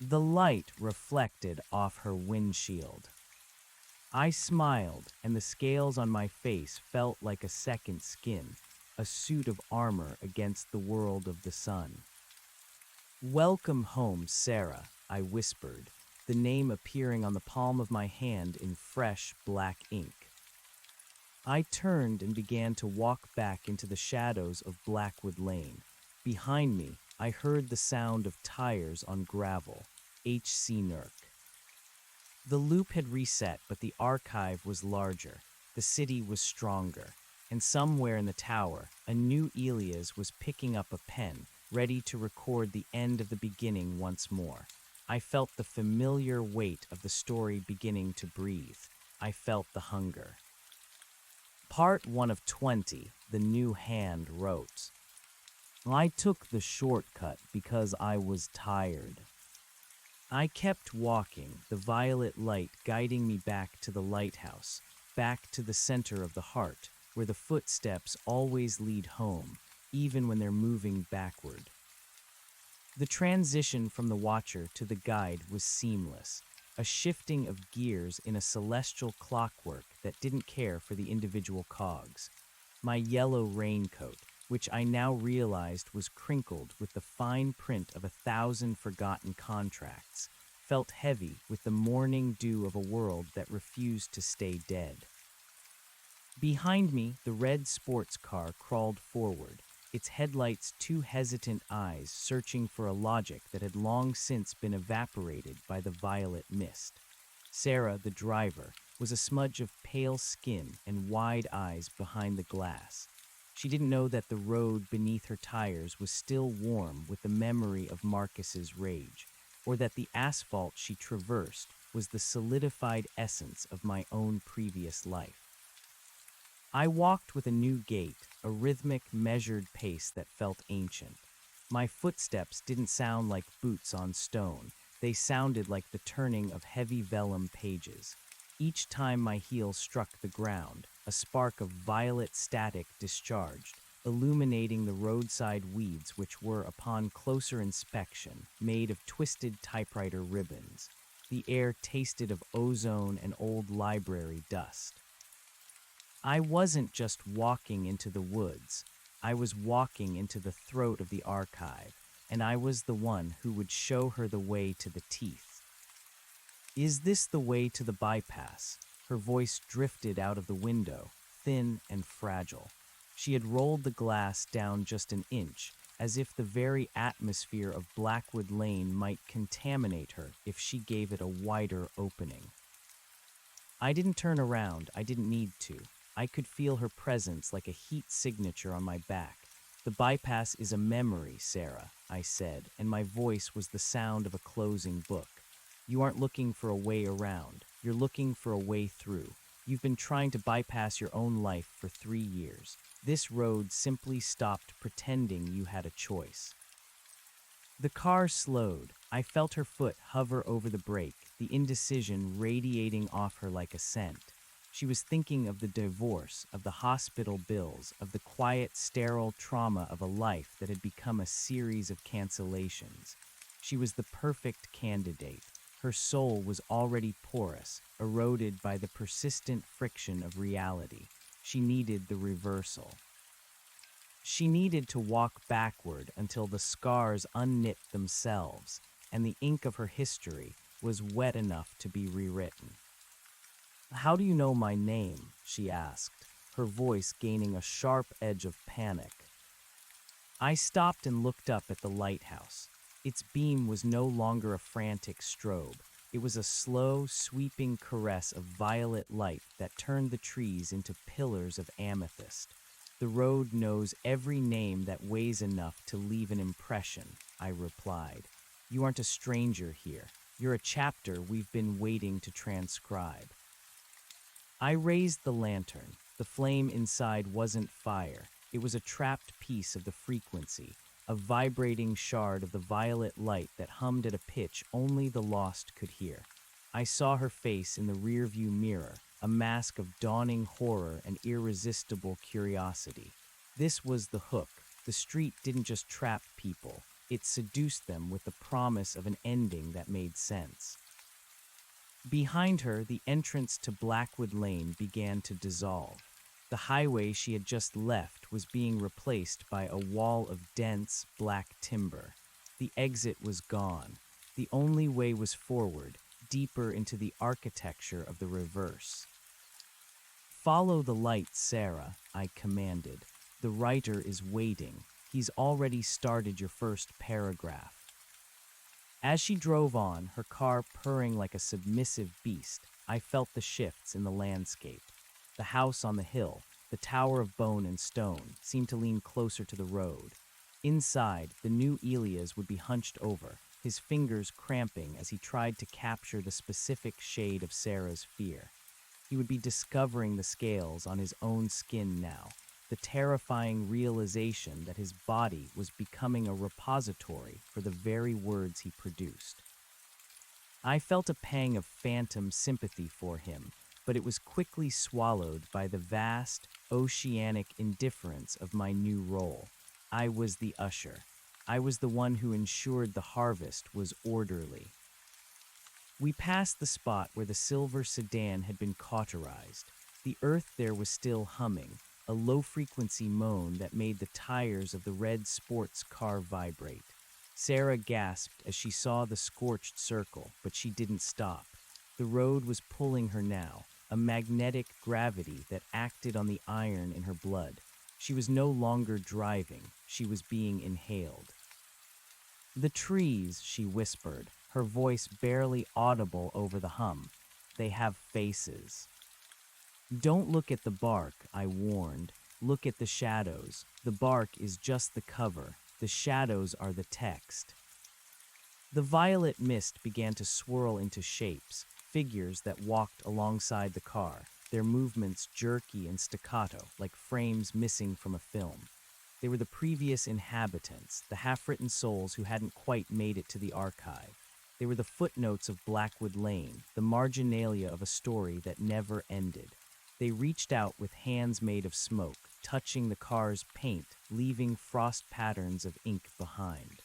The light reflected off her windshield. I smiled, and the scales on my face felt like a second skin, a suit of armor against the world of the sun. "Welcome home, Sarah," I whispered, the name appearing on the palm of my hand in fresh black ink. I turned and began to walk back into the shadows of Blackwood Lane. Behind me, I heard the sound of tires on gravel. H.C. Nurk. The loop had reset, but the archive was larger. The city was stronger. And somewhere in the tower, a new Elias was picking up a pen, ready to record the end of the beginning once more. I felt the familiar weight of the story beginning to breathe. I felt the hunger. Part 1 of 20, the new hand wrote. I took the shortcut because I was tired. I kept walking, the violet light guiding me back to the lighthouse, back to the center of the heart, where the footsteps always lead home, even when they're moving backward. The transition from the watcher to the guide was seamless, a shifting of gears in a celestial clockwork that didn't care for the individual cogs. My yellow raincoat, which I now realized was crinkled with the fine print of 1,000 forgotten contracts, felt heavy with the morning dew of a world that refused to stay dead. Behind me, the red sports car crawled forward, its headlights two hesitant eyes searching for a logic that had long since been evaporated by the violet mist. Sarah, the driver, was a smudge of pale skin and wide eyes behind the glass. She didn't know that the road beneath her tires was still warm with the memory of Marcus's rage, or that the asphalt she traversed was the solidified essence of my own previous life. I walked with a new gait, a rhythmic, measured pace that felt ancient. My footsteps didn't sound like boots on stone. They sounded like the turning of heavy vellum pages. Each time my heel struck the ground, a spark of violet static discharged, illuminating the roadside weeds which were, upon closer inspection, made of twisted typewriter ribbons. The air tasted of ozone and old library dust. I wasn't just walking into the woods. I was walking into the throat of the archive, and I was the one who would show her the way to the teeth. "Is this the way to the bypass?" Her voice drifted out of the window, thin and fragile. She had rolled the glass down just an inch, as if the very atmosphere of Blackwood Lane might contaminate her if she gave it a wider opening. I didn't turn around. I didn't need to. I could feel her presence like a heat signature on my back. "The bypass is a memory, Sarah," I said, and my voice was the sound of a closing book. "You aren't looking for a way around. You're looking for a way through. You've been trying to bypass your own life for 3 years. This road simply stopped pretending you had a choice." The car slowed. I felt her foot hover over the brake, the indecision radiating off her like a scent. She was thinking of the divorce, of the hospital bills, of the quiet, sterile trauma of a life that had become a series of cancellations. She was the perfect candidate. Her soul was already porous, eroded by the persistent friction of reality. She needed the reversal. She needed to walk backward until the scars unknit themselves, and the ink of her history was wet enough to be rewritten. "How do you know my name?" she asked, her voice gaining a sharp edge of panic. I stopped and looked up at the lighthouse. Its beam was no longer a frantic strobe. It was a slow, sweeping caress of violet light that turned the trees into pillars of amethyst. "The road knows every name that weighs enough to leave an impression," I replied. "You aren't a stranger here. You're a chapter we've been waiting to transcribe." I raised the lantern. The flame inside wasn't fire. It was a trapped piece of the frequency, a vibrating shard of the violet light that hummed at a pitch only the lost could hear. I saw her face in the rearview mirror, a mask of dawning horror and irresistible curiosity. This was the hook. The street didn't just trap people, it seduced them with the promise of an ending that made sense. Behind her, the entrance to Blackwood Lane began to dissolve. The highway she had just left was being replaced by a wall of dense, black timber. The exit was gone. The only way was forward, deeper into the architecture of the reverse. "Follow the light, Sarah," I commanded. "The writer is waiting. He's already started your first paragraph." As she drove on, her car purring like a submissive beast, I felt the shifts in the landscape. The house on the hill, the tower of bone and stone, seemed to lean closer to the road. Inside, the new Elias would be hunched over, his fingers cramping as he tried to capture the specific shade of Sarah's fear. He would be discovering the scales on his own skin now, the terrifying realization that his body was becoming a repository for the very words he produced. I felt a pang of phantom sympathy for him, but it was quickly swallowed by the vast, oceanic indifference of my new role. I was the usher. I was the one who ensured the harvest was orderly. We passed the spot where the silver sedan had been cauterized. The earth there was still humming, a low-frequency moan that made the tires of the red sports car vibrate. Sarah gasped as she saw the scorched circle, but she didn't stop. The road was pulling her now, a magnetic gravity that acted on the iron in her blood. She was no longer driving, she was being inhaled. "The trees," she whispered, her voice barely audible over the hum. "They have faces." "Don't look at the bark," I warned. "Look at the shadows. The bark is just the cover. The shadows are the text." The violet mist began to swirl into shapes, figures that walked alongside the car, their movements jerky and staccato, like frames missing from a film. They were the previous inhabitants, the half-written souls who hadn't quite made it to the archive. They were the footnotes of Blackwood Lane, the marginalia of a story that never ended. They reached out with hands made of smoke, touching the car's paint, leaving frost patterns of ink behind.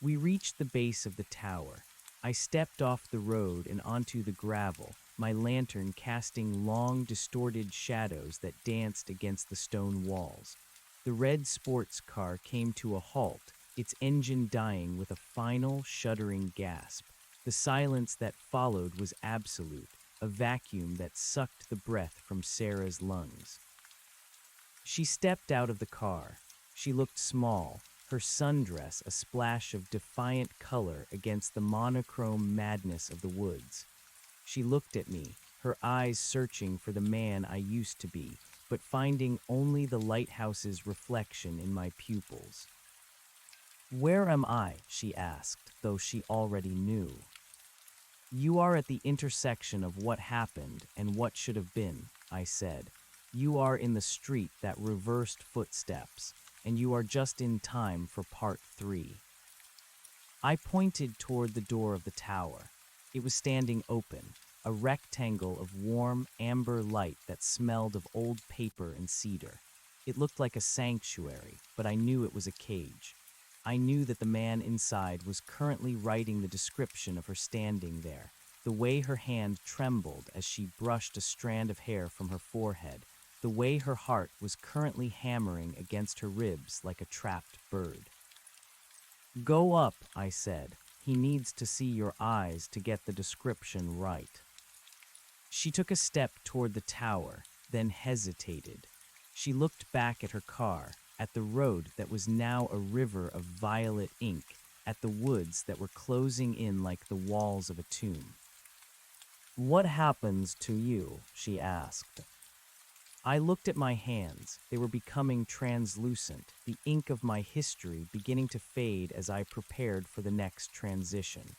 We reached the base of the tower. I stepped off the road and onto the gravel, my lantern casting long, distorted shadows that danced against the stone walls. The red sports car came to a halt, its engine dying with a final, shuddering gasp. The silence that followed was absolute, a vacuum that sucked the breath from Sarah's lungs. She stepped out of the car. She looked small, her sundress a splash of defiant color against the monochrome madness of the woods. She looked at me, her eyes searching for the man I used to be, but finding only the lighthouse's reflection in my pupils. "Where am I?" she asked, though she already knew. "You are at the intersection of what happened and what should have been," I said. "You are in the street that reversed footsteps, and you are just in time for part 3. I pointed toward the door of the tower. It was standing open, a rectangle of warm, amber light that smelled of old paper and cedar. It looked like a sanctuary, but I knew it was a cage. I knew that the man inside was currently writing the description of her standing there, the way her hand trembled as she brushed a strand of hair from her forehead, the way her heart was currently hammering against her ribs like a trapped bird. "Go up," I said. "He needs to see your eyes to get the description right." She took a step toward the tower, then hesitated. She looked back at her car, at the road that was now a river of violet ink, at the woods that were closing in like the walls of a tomb. "What happens to you?" she asked. I looked at my hands. They were becoming translucent, the ink of my history beginning to fade as I prepared for the next transition.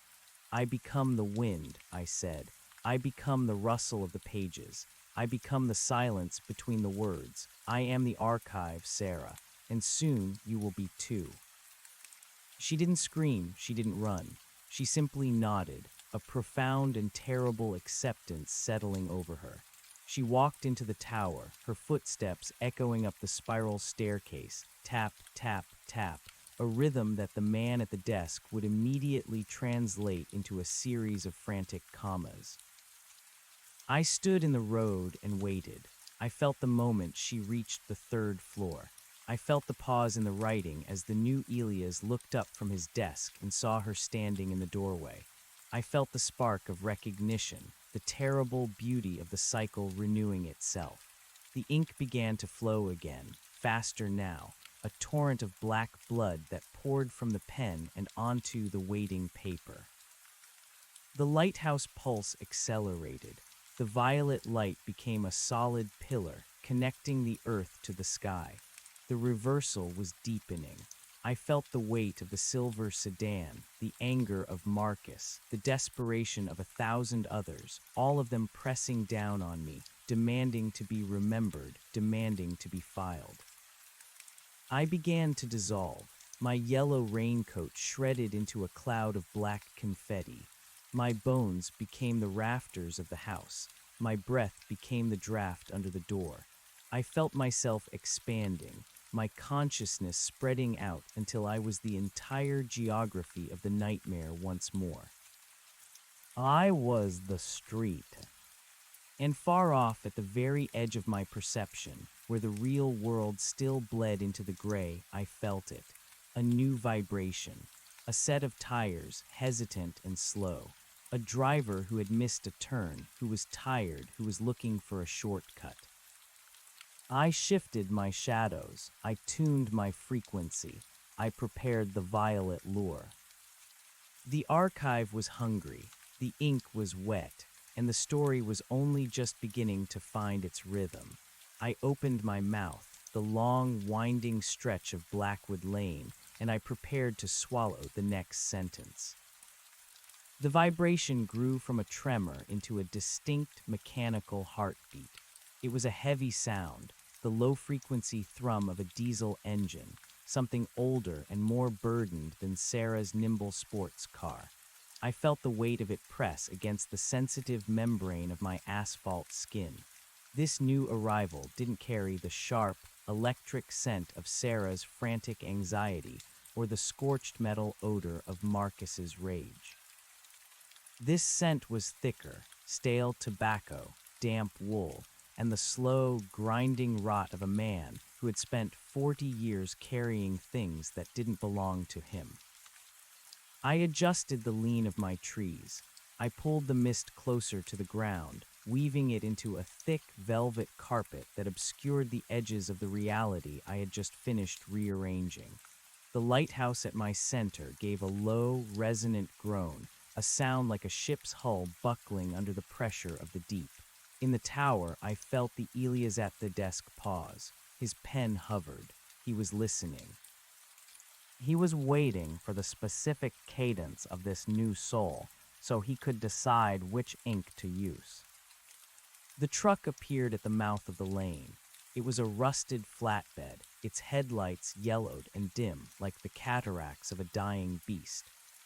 "I become the wind," I said. "I become the rustle of the pages. I become the silence between the words. I am the archive, Sarah, and soon you will be too." She didn't scream, she didn't run. She simply nodded, a profound and terrible acceptance settling over her. She walked into the tower, her footsteps echoing up the spiral staircase, tap, tap, tap, a rhythm that the man at the desk would immediately translate into a series of frantic commas. I stood in the road and waited. I felt the moment she reached the third floor. I felt the pause in the writing as the new Elias looked up from his desk and saw her standing in the doorway. I felt the spark of recognition, the terrible beauty of the cycle renewing itself. The ink began to flow again, faster now, a torrent of black blood that poured from the pen and onto the waiting paper. The lighthouse pulse accelerated. The violet light became a solid pillar, connecting the earth to the sky. The reversal was deepening. I felt the weight of the silver sedan, the anger of Marcus, the desperation of 1,000 others, all of them pressing down on me, demanding to be remembered, demanding to be filed. I began to dissolve. My yellow raincoat shredded into a cloud of black confetti. My bones became the rafters of the house. My breath became the draft under the door. I felt myself expanding, my consciousness spreading out until I was the entire geography of the nightmare once more. I was the street. And far off at the very edge of my perception, where the real world still bled into the gray, I felt it. A new vibration. A set of tires, hesitant and slow. A driver who had missed a turn, who was tired, who was looking for a shortcut. I shifted my shadows. I tuned my frequency. I prepared the violet lure. The archive was hungry. The ink was wet. And the story was only just beginning to find its rhythm. I opened my mouth, the long, winding stretch of Blackwood Lane, and I prepared to swallow the next sentence. The vibration grew from a tremor into a distinct mechanical heartbeat. It was a heavy sound, the low-frequency thrum of a diesel engine, something older and more burdened than Sarah's nimble sports car. I felt the weight of it press against the sensitive membrane of my asphalt skin. This new arrival didn't carry the sharp, electric scent of Sarah's frantic anxiety or the scorched metal odor of Marcus's rage. This scent was thicker, stale tobacco, damp wool, and the slow, grinding rot of a man who had spent 40 years carrying things that didn't belong to him. I adjusted the lean of my trees. I pulled the mist closer to the ground, weaving it into a thick velvet carpet that obscured the edges of the reality I had just finished rearranging. The lighthouse at my center gave a low, resonant groan, a sound like a ship's hull buckling under the pressure of the deep. In the tower, I felt the Elias at the desk pause. His pen hovered. He was listening. He was waiting for the specific cadence of this new soul so he could decide which ink to use. The truck appeared at the mouth of the lane. It was a rusted flatbed, its headlights yellowed and dim like the cataracts of a dying beast.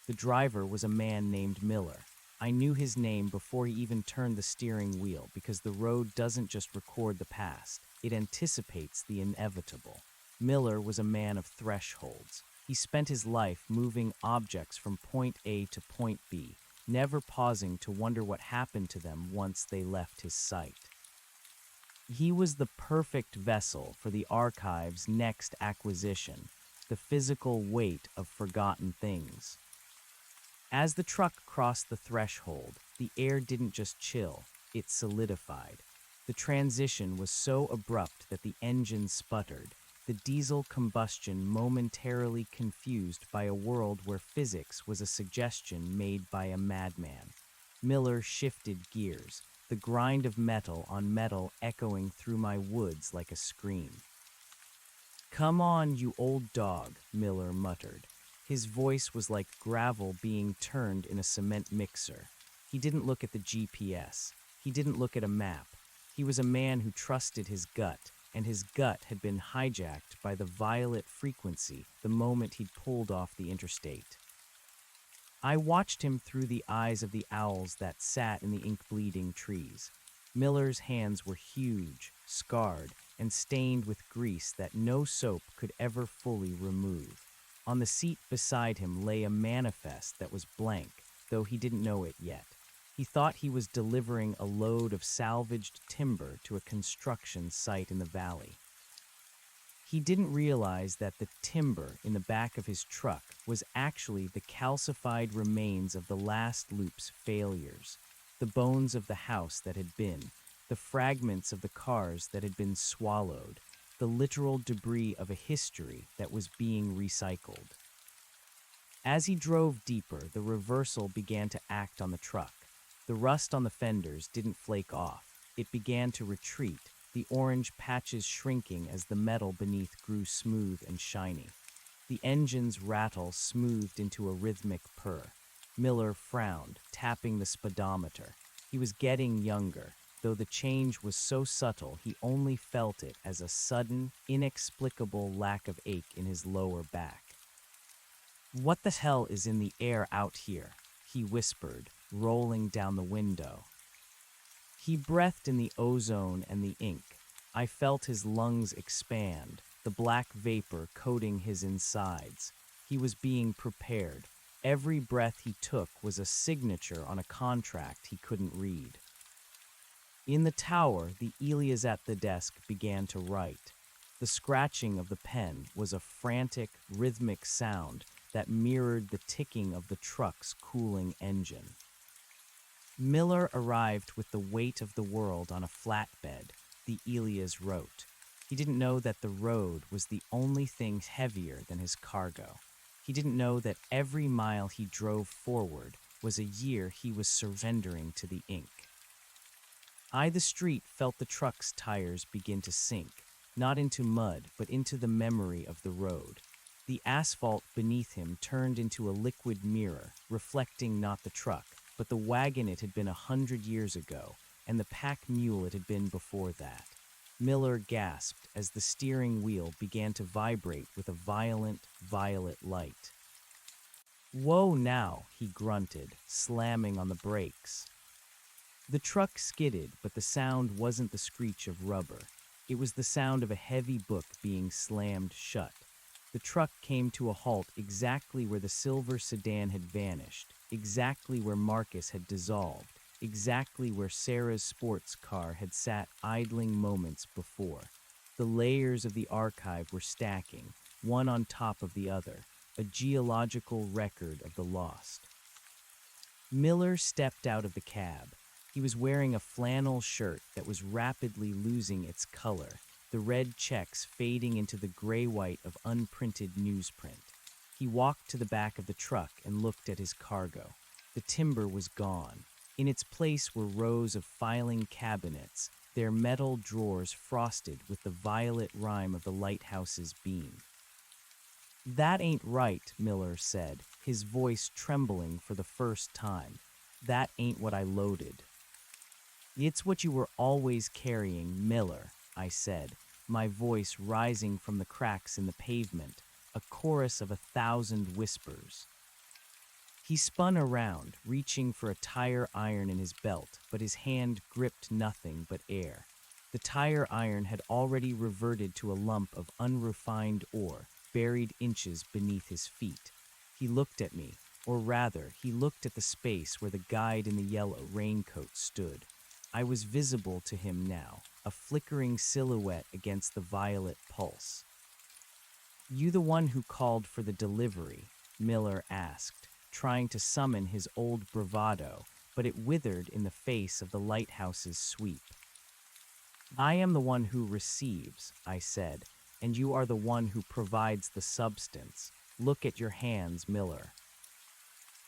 The driver was a man named Miller. I knew his name before he even turned the steering wheel because the road doesn't just record the past, it anticipates the inevitable. Miller was a man of thresholds. He spent his life moving objects from point A to point B, never pausing to wonder what happened to them once they left his sight. He was the perfect vessel for the archive's next acquisition, the physical weight of forgotten things. As the truck crossed the threshold, the air didn't just chill, it solidified. The transition was so abrupt that the engine sputtered, the diesel combustion momentarily confused by a world where physics was a suggestion made by a madman. Miller shifted gears, the grind of metal on metal echoing through my woods like a scream. "Come on, you old dog," Miller muttered. His voice was like gravel being turned in a cement mixer. He didn't look at the GPS. He didn't look at a map. He was a man who trusted his gut, and his gut had been hijacked by the violet frequency the moment he'd pulled off the interstate. I watched him through the eyes of the owls that sat in the ink-bleeding trees. Miller's hands were huge, scarred, and stained with grease that no soap could ever fully remove. On the seat beside him lay a manifest that was blank, though he didn't know it yet. He thought he was delivering a load of salvaged timber to a construction site in the valley. He didn't realize that the timber in the back of his truck was actually the calcified remains of the last loop's failures, the bones of the house that had been, the fragments of the cars that had been swallowed, the literal debris of a history that was being recycled. As he drove deeper, the reversal began to act on the truck. The rust on the fenders didn't flake off. It began to retreat, the orange patches shrinking as the metal beneath grew smooth and shiny. The engine's rattle smoothed into a rhythmic purr. Miller frowned, tapping the speedometer. He was getting younger, though the change was so subtle he only felt it as a sudden, inexplicable lack of ache in his lower back. "What the hell is in the air out here?" he whispered, rolling down the window. He breathed in the ozone and the ink. I felt his lungs expand, the black vapor coating his insides. He was being prepared. Every breath he took was a signature on a contract he couldn't read. In the tower, the Elias at the desk began to write. The scratching of the pen was a frantic, rhythmic sound that mirrored the ticking of the truck's cooling engine. Miller arrived with the weight of the world on a flatbed, the Elias wrote. He didn't know that the road was the only thing heavier than his cargo. He didn't know that every mile he drove forward was a year he was surrendering to the ink. The street felt the truck's tires begin to sink, not into mud, but into the memory of the road. The asphalt beneath him turned into a liquid mirror, reflecting not the truck, but the wagon it had been 100 years ago, and the pack mule it had been before that. Miller gasped as the steering wheel began to vibrate with a violent, violet light. "Whoa now," he grunted, slamming on the brakes. The truck skidded, but the sound wasn't the screech of rubber. It was the sound of a heavy book being slammed shut. The truck came to a halt exactly where the silver sedan had vanished, exactly where Marcus had dissolved, exactly where Sarah's sports car had sat idling moments before. The layers of the archive were stacking, one on top of the other, a geological record of the lost. Miller stepped out of the cab. He was wearing a flannel shirt that was rapidly losing its color, the red checks fading into the gray-white of unprinted newsprint. He walked to the back of the truck and looked at his cargo. The timber was gone. In its place were rows of filing cabinets, their metal drawers frosted with the violet rime of the lighthouse's beam. "That ain't right," Miller said, his voice trembling for the first time. "That ain't what I loaded." "It's what you were always carrying, Miller," I said, my voice rising from the cracks in the pavement, a chorus of 1,000 whispers. He spun around, reaching for a tire iron in his belt, but his hand gripped nothing but air. The tire iron had already reverted to a lump of unrefined ore, buried inches beneath his feet. He looked at me, or rather, he looked at the space where the guide in the yellow raincoat stood. I was visible to him now, a a flickering silhouette against the violet pulse. "You the one who called for the delivery?" Miller asked, trying to summon his old bravado, but it withered in the face of the lighthouse's sweep. "I am the one who receives," I said, "and you are the one who provides the substance. Look at your hands, Miller."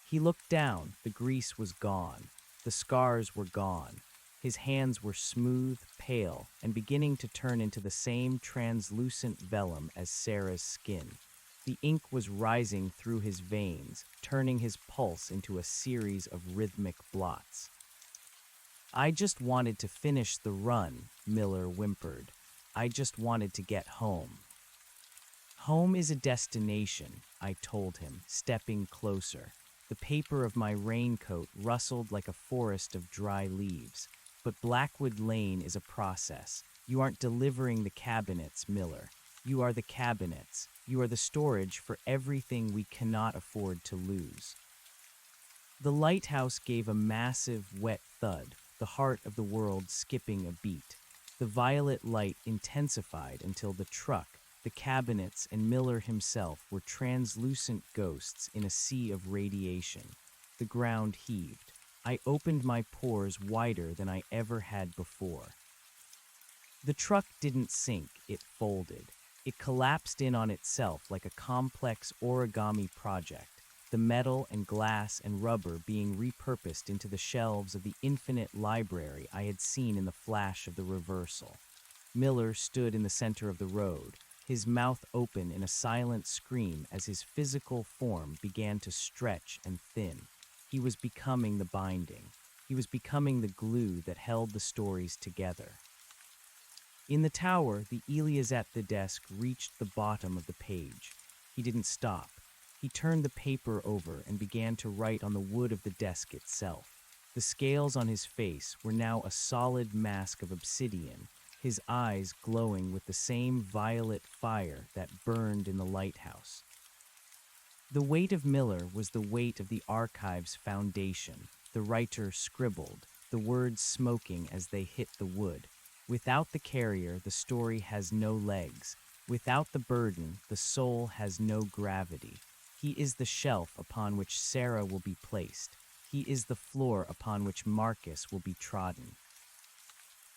He looked down. The grease was gone. The scars were gone. His hands were smooth, pale, and beginning to turn into the same translucent vellum as Sarah's skin. The ink was rising through his veins, turning his pulse into a series of rhythmic blots. "I just wanted to finish the run," Miller whimpered. "I just wanted to get home." "Home is a destination," I told him, stepping closer. The paper of my raincoat rustled like a forest of dry leaves. "But Blackwood Lane is a process. You aren't delivering the cabinets, Miller. You are the cabinets. You are the storage for everything we cannot afford to lose." The lighthouse gave a massive, wet thud, the heart of the world skipping a beat. The violet light intensified until the truck, the cabinets, and Miller himself were translucent ghosts in a sea of radiation. The ground heaved. I opened my pores wider than I ever had before. The truck didn't sink, it folded. It collapsed in on itself like a complex origami project, the metal and glass and rubber being repurposed into the shelves of the infinite library I had seen in the flash of the reversal. Miller stood in the center of the road, his mouth open in a silent scream as his physical form began to stretch and thin. He was becoming the binding. He was becoming the glue that held the stories together. In the tower, the Elias at the desk reached the bottom of the page. He didn't stop. He turned the paper over and began to write on the wood of the desk itself. The scales on his face were now a solid mask of obsidian, his eyes glowing with the same violet fire that burned in the lighthouse. The weight of Miller was the weight of the archive's foundation. The writer scribbled, the words smoking as they hit the wood. Without the carrier, the story has no legs. Without the burden, the soul has no gravity. He is the shelf upon which Sarah will be placed. He is the floor upon which Marcus will be trodden.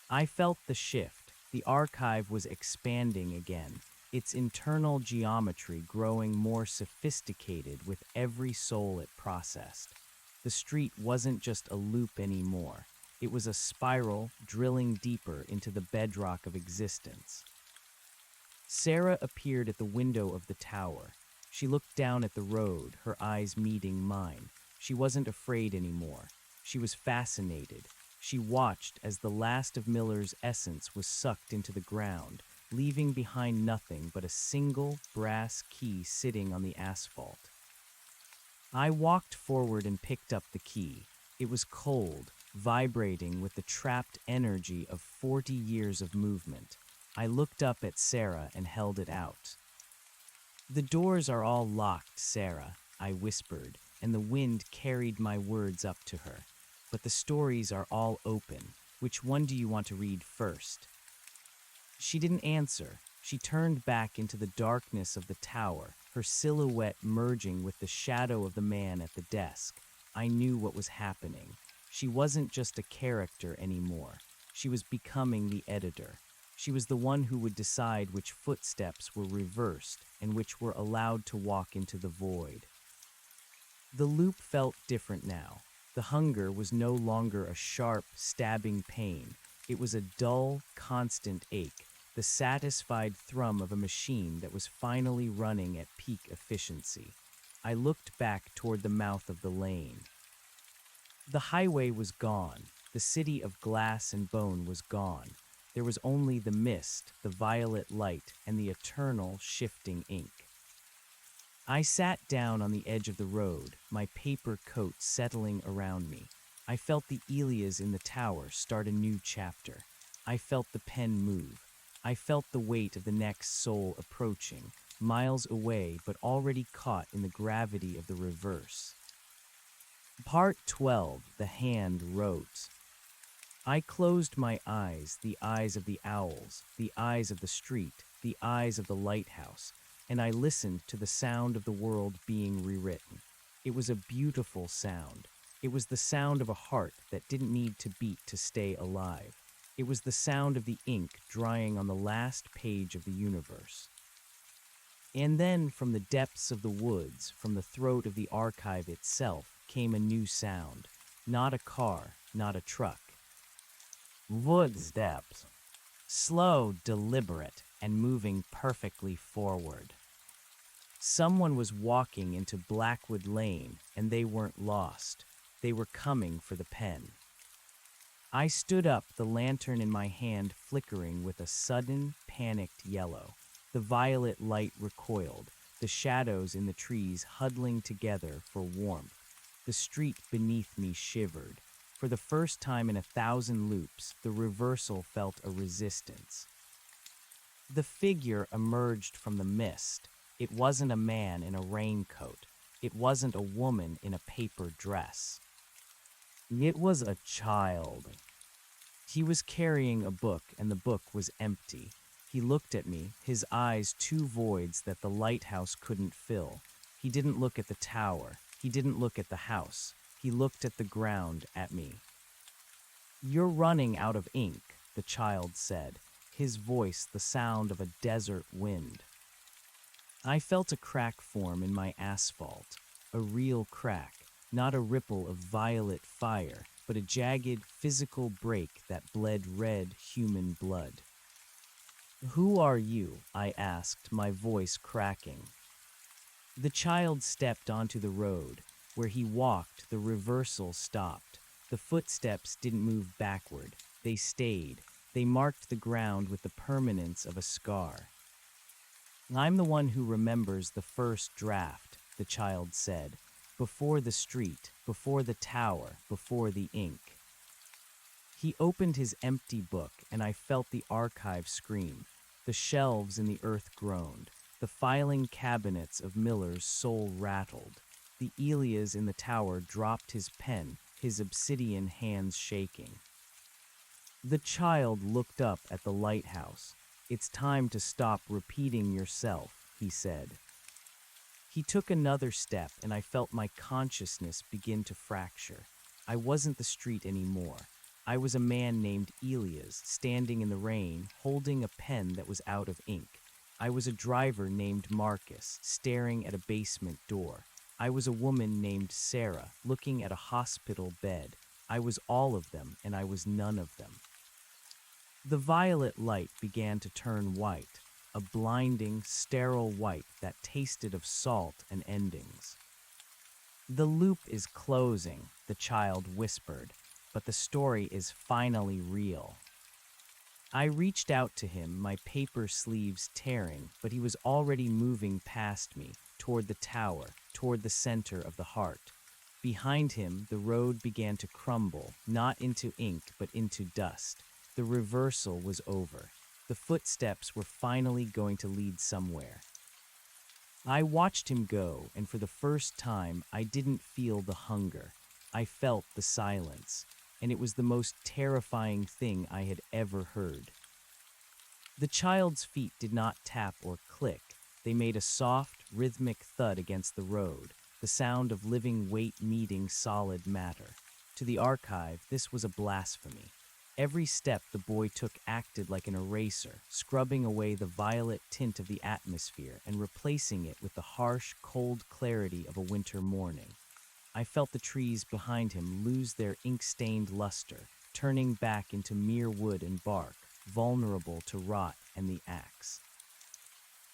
I felt the shift. The archive was expanding again, its internal geometry growing more sophisticated with every soul it processed. The street wasn't just a loop anymore. It was a spiral drilling deeper into the bedrock of existence. Sarah appeared at the window of the tower. She looked down at the road, her eyes meeting mine. She wasn't afraid anymore. She was fascinated. She watched as the last of Miller's essence was sucked into the ground, leaving behind nothing but a single brass key sitting on the asphalt. I walked forward and picked up the key. It was cold, vibrating with the trapped energy of 40 years of movement. I looked up at Sarah and held it out. "The doors are all locked, Sarah," I whispered, and the wind carried my words up to her. "But the stories are all open. Which one do you want to read first?" She didn't answer. She turned back into the darkness of the tower, her silhouette merging with the shadow of the man at the desk. I knew what was happening. She wasn't just a character anymore. She was becoming the editor. She was the one who would decide which footsteps were reversed and which were allowed to walk into the void. The loop felt different now. The hunger was no longer a sharp, stabbing pain. It was a dull, constant ache, the satisfied thrum of a machine that was finally running at peak efficiency. I looked back toward the mouth of the lane. The highway was gone. The city of glass and bone was gone. There was only the mist, the violet light, and the eternal, shifting ink. I sat down on the edge of the road, my paper coat settling around me. I felt the Elias in the tower start a new chapter. I felt the pen move. I felt the weight of the next soul approaching, miles away but already caught in the gravity of the reverse. Part 12, The Hand Wrote. I closed my eyes, the eyes of the owls, the eyes of the street, the eyes of the lighthouse, and I listened to the sound of the world being rewritten. It was a beautiful sound. It was the sound of a heart that didn't need to beat to stay alive. It was the sound of the ink drying on the last page of the universe. And then, from the depths of the woods, from the throat of the archive itself, came a new sound. Not a car, not a truck. Footsteps. Slow, deliberate, and moving perfectly forward. Someone was walking into Blackwood Lane, and they weren't lost. They were coming for the pen. I stood up, the lantern in my hand flickering with a sudden, panicked yellow. The violet light recoiled, the shadows in the trees huddling together for warmth. The street beneath me shivered. For the first time in 1,000 loops, the reversal felt a resistance. The figure emerged from the mist. It wasn't a man in a raincoat. It wasn't a woman in a paper dress. It was a child. He was carrying a book, and the book was empty. He looked at me, his eyes two voids that the lighthouse couldn't fill. He didn't look at the tower. He didn't look at the house. He looked at the ground, at me. "You're running out of ink," the child said, his voice the sound of a desert wind. I felt a crack form in my asphalt, a real crack, not a ripple of violet fire, but a jagged, physical break that bled red human blood. "Who are you?" I asked, my voice cracking. The child stepped onto the road. Where he walked, the reversal stopped. The footsteps didn't move backward. They stayed. They marked the ground with the permanence of a scar. "I'm the one who remembers the first draft," the child said. "Before the street, before the tower, before the ink." He opened his empty book, and I felt the archive scream. The shelves in the earth groaned. The filing cabinets of Miller's soul rattled. The Elias in the tower dropped his pen, his obsidian hands shaking. The child looked up at the lighthouse. "It's time to stop repeating yourself," he said. He took another step, and I felt my consciousness begin to fracture. I wasn't the street anymore. I was a man named Elias, standing in the rain, holding a pen that was out of ink. I was a driver named Marcus, staring at a basement door. I was a woman named Sarah, looking at a hospital bed. I was all of them, and I was none of them. The violet light began to turn white, a blinding, sterile white that tasted of salt and endings. "The loop is closing," the child whispered, "but the story is finally real." I reached out to him, my paper sleeves tearing, but he was already moving past me, toward the tower, toward the center of the heart. Behind him, the road began to crumble, not into ink, but into dust. The reversal was over. The footsteps were finally going to lead somewhere. I watched him go, and for the first time, I didn't feel the hunger. I felt the silence, and it was the most terrifying thing I had ever heard. The child's feet did not tap or click. They made a soft, rhythmic thud against the road, the sound of living weight meeting solid matter. To the archive, this was a blasphemy. Every step the boy took acted like an eraser, scrubbing away the violet tint of the atmosphere and replacing it with the harsh, cold clarity of a winter morning. I felt the trees behind him lose their ink-stained luster, turning back into mere wood and bark, vulnerable to rot and the axe.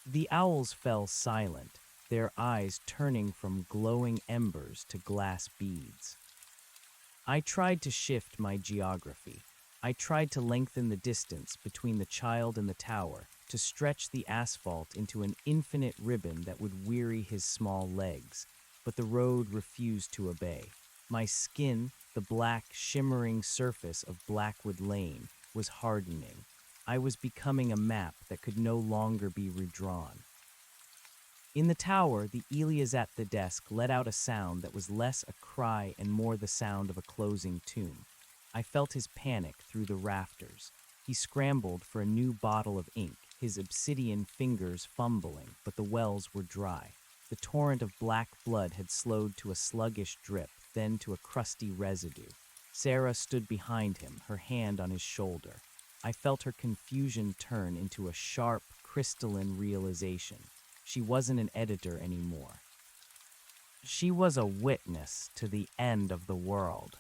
The owls fell silent, their eyes turning from glowing embers to glass beads. I tried to shift my geography. I tried to lengthen the distance between the child and the tower, to stretch the asphalt into an infinite ribbon that would weary his small legs, but the road refused to obey. My skin, the black, shimmering surface of Blackwood Lane, was hardening. I was becoming a map that could no longer be redrawn. In the tower, the Elias at the desk let out a sound that was less a cry and more the sound of a closing tomb. I felt his panic through the rafters. He scrambled for a new bottle of ink, his obsidian fingers fumbling, but the wells were dry. The torrent of black blood had slowed to a sluggish drip, then to a crusty residue. Sarah stood behind him, her hand on his shoulder. I felt her confusion turn into a sharp, crystalline realization. She wasn't an editor anymore. She was a witness to the end of the world.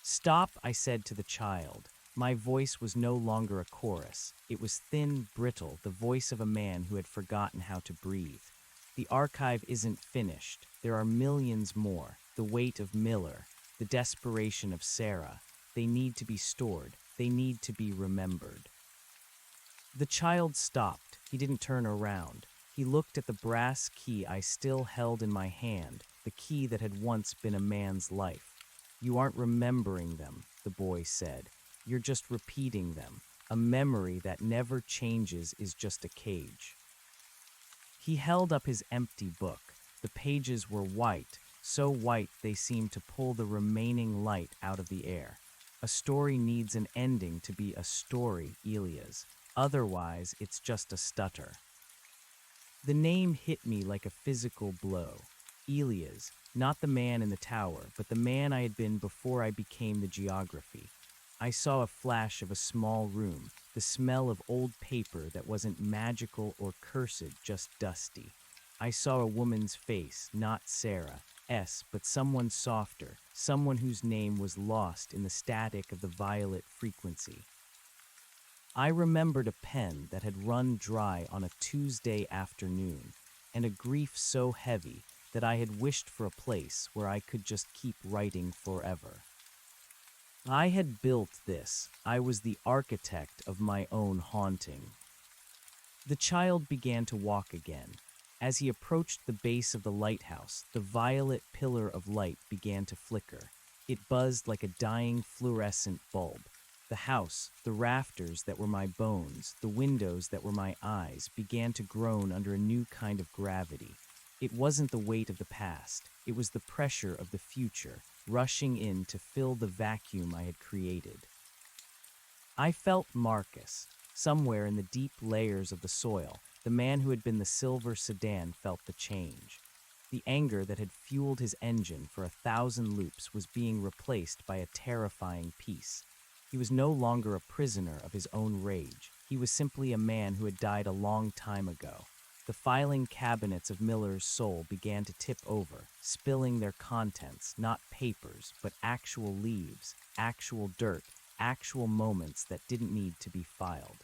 "Stop," I said to the child. My voice was no longer a chorus. It was thin, brittle, the voice of a man who had forgotten how to breathe. The archive isn't finished. There are millions more. The weight of Miller, the desperation of Sarah. They need to be stored. They need to be remembered. The child stopped. He didn't turn around. He looked at the brass key I still held in my hand, the key that had once been a man's life. "You aren't remembering them," the boy said. "You're just repeating them. A memory that never changes is just a cage." He held up his empty book. The pages were white, so white they seemed to pull the remaining light out of the air. A story needs an ending to be a story, Elias. Otherwise, it's just a stutter. The name hit me like a physical blow. Elias, not the man in the tower, but the man I had been before I became the geography. I saw a flash of a small room, the smell of old paper that wasn't magical or cursed, just dusty. I saw a woman's face, not Sarah's, but someone softer, someone whose name was lost in the static of the violet frequency. I remembered a pen that had run dry on a Tuesday afternoon, and a grief so heavy that I had wished for a place where I could just keep writing forever. I had built this. I was the architect of my own haunting. The child began to walk again. As he approached the base of the lighthouse, the violet pillar of light began to flicker. It buzzed like a dying fluorescent bulb. The house, the rafters that were my bones, the windows that were my eyes, began to groan under a new kind of gravity. It wasn't the weight of the past. It was the pressure of the future, rushing in to fill the vacuum I had created. I felt Marcus. Somewhere in the deep layers of the soil, the man who had been the silver sedan felt the change. The anger that had fueled his engine for 1,000 loops was being replaced by a terrifying peace. He was no longer a prisoner of his own rage. He was simply a man who had died a long time ago. The filing cabinets of Miller's soul began to tip over, spilling their contents, not papers, but actual leaves, actual dirt, actual moments that didn't need to be filed.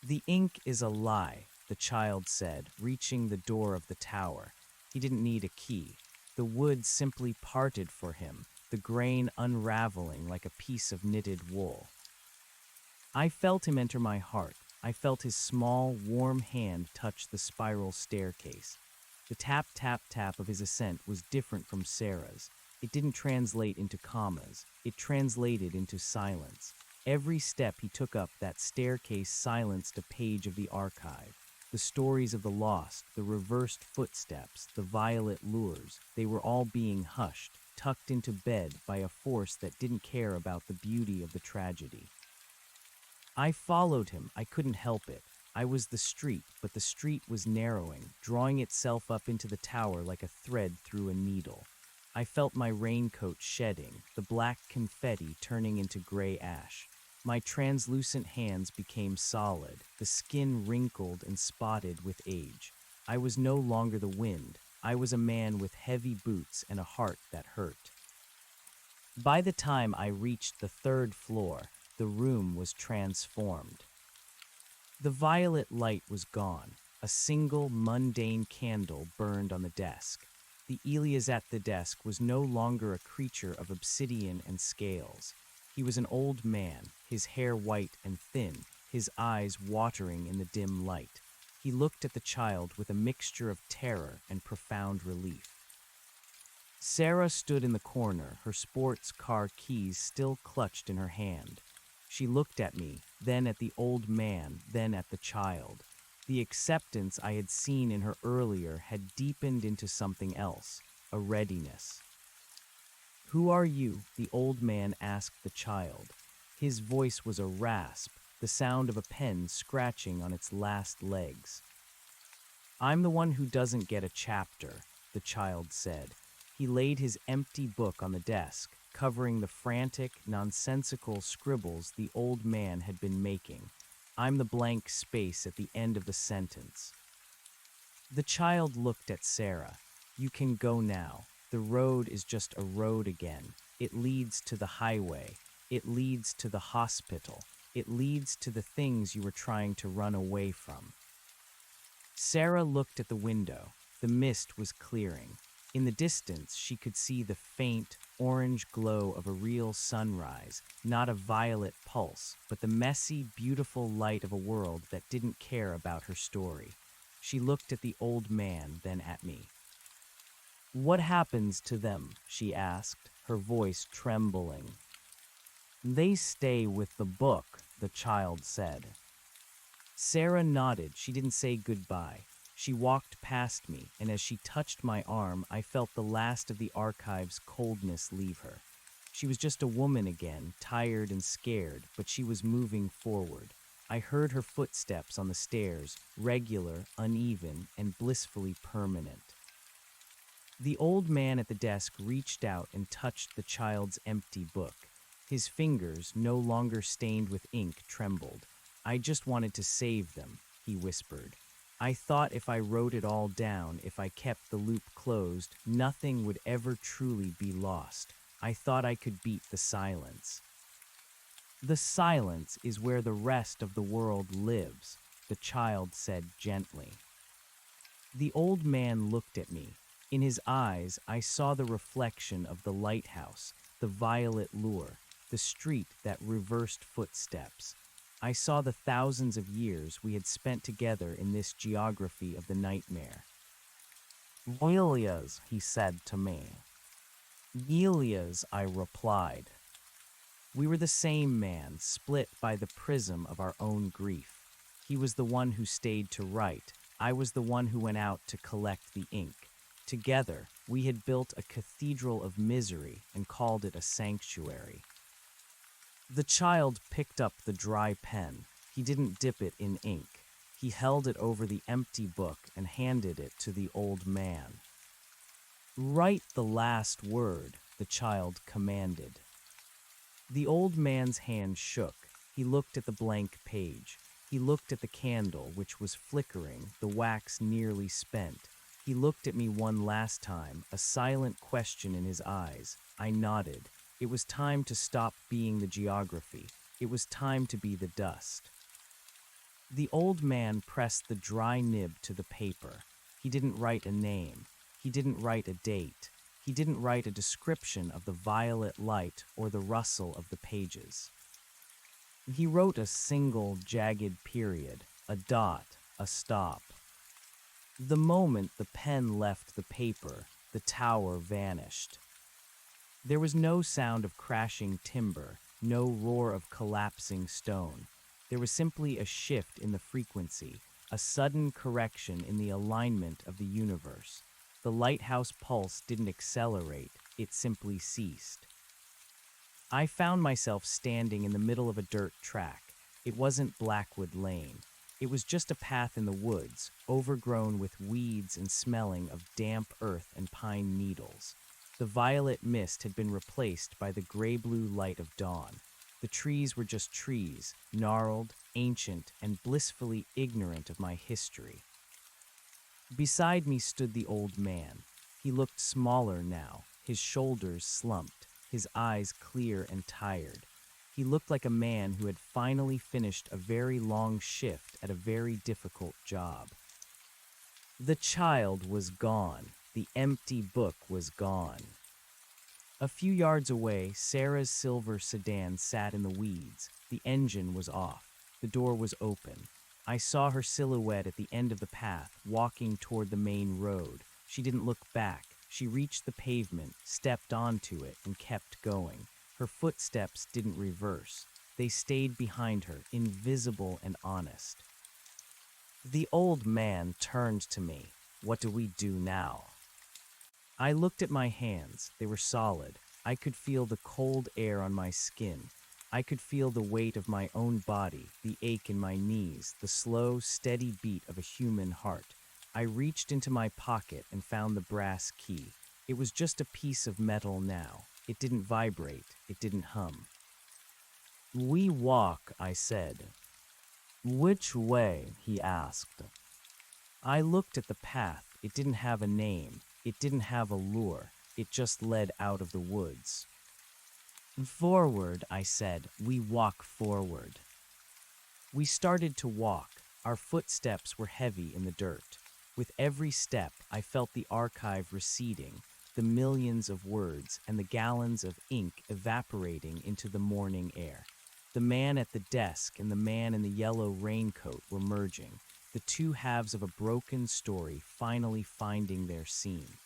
"The ink is a lie," the child said, reaching the door of the tower. He didn't need a key. The wood simply parted for him, the grain unraveling like a piece of knitted wool. I felt him enter my heart. I felt his small, warm hand touch the spiral staircase. The tap, tap, tap of his ascent was different from Sarah's. It didn't translate into commas. It translated into silence. Every step he took up that staircase silenced a page of the archive. The stories of the lost, the reversed footsteps, the violet lures, they were all being hushed, tucked into bed by a force that didn't care about the beauty of the tragedy. I followed him. I couldn't help it. I was the street, but the street was narrowing, drawing itself up into the tower like a thread through a needle. I felt my raincoat shedding, the black confetti turning into gray ash. My translucent hands became solid, the skin wrinkled and spotted with age. I was no longer the wind. I was a man with heavy boots and a heart that hurt. By the time I reached the 3rd floor, the room was transformed. The violet light was gone. A single, mundane candle burned on the desk. The Elias at the desk was no longer a creature of obsidian and scales. He was an old man, his hair white and thin, his eyes watering in the dim light. He looked at the child with a mixture of terror and profound relief. Sarah stood in the corner, her sports car keys still clutched in her hand. She looked at me, then at the old man, then at the child. The acceptance I had seen in her earlier had deepened into something else, a readiness. "Who are you?" the old man asked the child. His voice was a rasp, the sound of a pen scratching on its last legs. "I'm the one who doesn't get a chapter," the child said. He laid his empty book on the desk, covering the frantic, nonsensical scribbles the old man had been making. "I'm the blank space at the end of the sentence." The child looked at Sarah. "You can go now. The road is just a road again. It leads to the highway. It leads to the hospital. It leads to the things you were trying to run away from." Sarah looked at the window. The mist was clearing. In the distance, she could see the faint, orange glow of a real sunrise, not a violet pulse, but the messy, beautiful light of a world that didn't care about her story. She looked at the old man, then at me. "What happens to them?" she asked, her voice trembling. "They stay with the book," the child said. Sarah nodded. She didn't say goodbye. She walked past me, and as she touched my arm, I felt the last of the archive's coldness leave her. She was just a woman again, tired and scared, but she was moving forward. I heard her footsteps on the stairs, regular, uneven, and blissfully permanent. The old man at the desk reached out and touched the child's empty book. His fingers, no longer stained with ink, trembled. "I just wanted to save them," he whispered. "I thought if I wrote it all down, if I kept the loop closed, nothing would ever truly be lost. I thought I could beat the silence." "The silence is where the rest of the world lives," the child said gently. The old man looked at me. In his eyes, I saw the reflection of the lighthouse, the violet lure, the street that reversed footsteps. I saw the thousands of years we had spent together in this geography of the nightmare. "Gilias," he said to me. "Gilias," I replied. We were the same man, split by the prism of our own grief. He was the one who stayed to write. I was the one who went out to collect the ink. Together, we had built a cathedral of misery and called it a sanctuary. The child picked up the dry pen. He didn't dip it in ink. He held it over the empty book and handed it to the old man. "Write the last word," the child commanded. The old man's hand shook. He looked at the blank page. He looked at the candle, which was flickering, the wax nearly spent. He looked at me one last time, a silent question in his eyes. I nodded. It was time to stop being the geography. It was time to be the dust. The old man pressed the dry nib to the paper. He didn't write a name. He didn't write a date. He didn't write a description of the violet light or the rustle of the pages. He wrote a single jagged period, a dot, a stop. The moment the pen left the paper, the tower vanished. There was no sound of crashing timber, no roar of collapsing stone. There was simply a shift in the frequency, a sudden correction in the alignment of the universe. The lighthouse pulse didn't accelerate, it simply ceased. I found myself standing in the middle of a dirt track. It wasn't Blackwood Lane. It was just a path in the woods, overgrown with weeds and smelling of damp earth and pine needles. The violet mist had been replaced by the gray-blue light of dawn. The trees were just trees, gnarled, ancient, and blissfully ignorant of my history. Beside me stood the old man. He looked smaller now, his shoulders slumped, his eyes clear and tired. He looked like a man who had finally finished a very long shift at a very difficult job. The child was gone. The empty book was gone. A few yards away, Sarah's silver sedan sat in the weeds. The engine was off. The door was open. I saw her silhouette at the end of the path, walking toward the main road. She didn't look back. She reached the pavement, stepped onto it, and kept going. Her footsteps didn't reverse. They stayed behind her, invisible and honest. The old man turned to me. "What do we do now?" I looked at my hands. They were solid. I could feel the cold air on my skin. I could feel the weight of my own body, the ache in my knees, the slow, steady beat of a human heart. I reached into my pocket and found the brass key. It was just a piece of metal now. It didn't vibrate. It didn't hum. "We walk," I said. "Which way?" he asked. I looked at the path. It didn't have a name. It didn't have a lure. It just led out of the woods. "Forward," I said. "We walk forward." We started to walk. Our footsteps were heavy in the dirt. With every step, I felt the archive receding, the millions of words and the gallons of ink evaporating into the morning air. The man at the desk and the man in the yellow raincoat were merging, the two halves of a broken story finally finding their scene.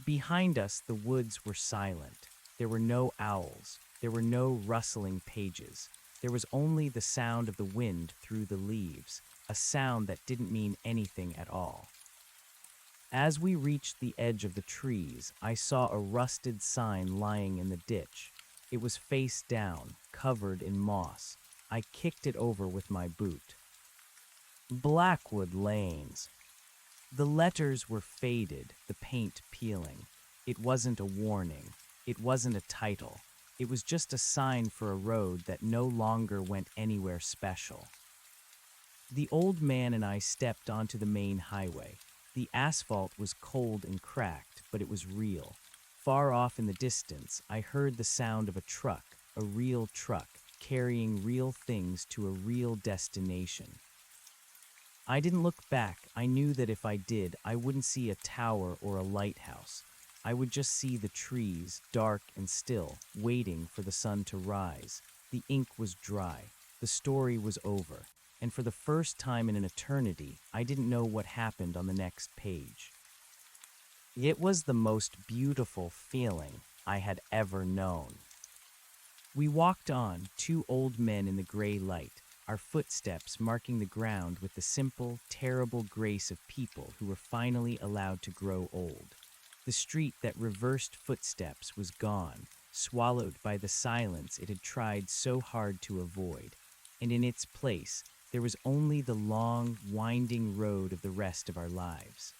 Behind us, the woods were silent. There were no owls. There were no rustling pages. There was only the sound of the wind through the leaves, a sound that didn't mean anything at all. As we reached the edge of the trees, I saw a rusted sign lying in the ditch. It was face down, covered in moss. I kicked it over with my boot. "Blackwood Lanes." The letters were faded, the paint peeling. It wasn't a warning. It wasn't a title. It was just a sign for a road that no longer went anywhere special. The old man and I stepped onto the main highway. The asphalt was cold and cracked, but it was real. Far off in the distance, I heard the sound of a truck, a real truck, carrying real things to a real destination. I didn't look back. I knew that if I did, I wouldn't see a tower or a lighthouse. I would just see the trees, dark and still, waiting for the sun to rise. The ink was dry. The story was over. And for the first time in an eternity, I didn't know what happened on the next page. It was the most beautiful feeling I had ever known. We walked on, two old men in the gray light, our footsteps marking the ground with the simple, terrible grace of people who were finally allowed to grow old. The street that reversed footsteps was gone, swallowed by the silence it had tried so hard to avoid, and in its place, there was only the long, winding road of the rest of our lives.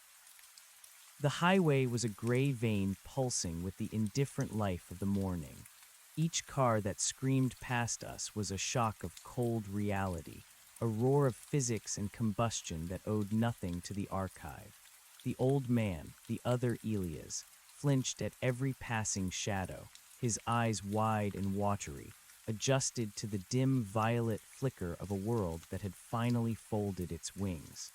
The highway was a gray vein pulsing with the indifferent life of the morning. Each car that screamed past us was a shock of cold reality, a roar of physics and combustion that owed nothing to the archive. The old man, the other Elias, flinched at every passing shadow, his eyes wide and watery, adjusted to the dim violet flicker of a world that had finally folded its wings.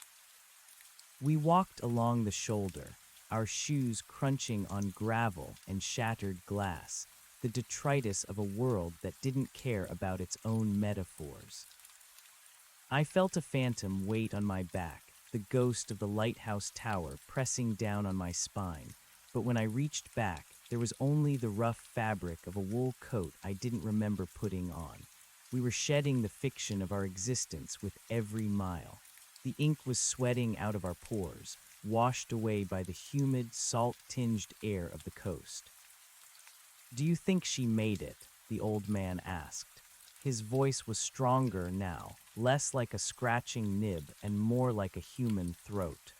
We walked along the shoulder, our shoes crunching on gravel and shattered glass, the detritus of a world that didn't care about its own metaphors. I felt a phantom weight on my back, the ghost of the lighthouse tower pressing down on my spine, but when I reached back, there was only the rough fabric of a wool coat I didn't remember putting on. We were shedding the fiction of our existence with every mile. The ink was sweating out of our pores, washed away by the humid, salt-tinged air of the coast. "Do you think she made it?" the old man asked. His voice was stronger now, less like a scratching nib and more like a human throat.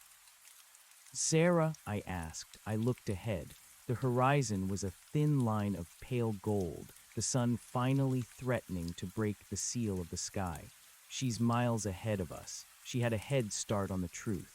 "Sarah?" I asked. I looked ahead. The horizon was a thin line of pale gold, the sun finally threatening to break the seal of the sky. "She's miles ahead of us. She had a head start on the truth."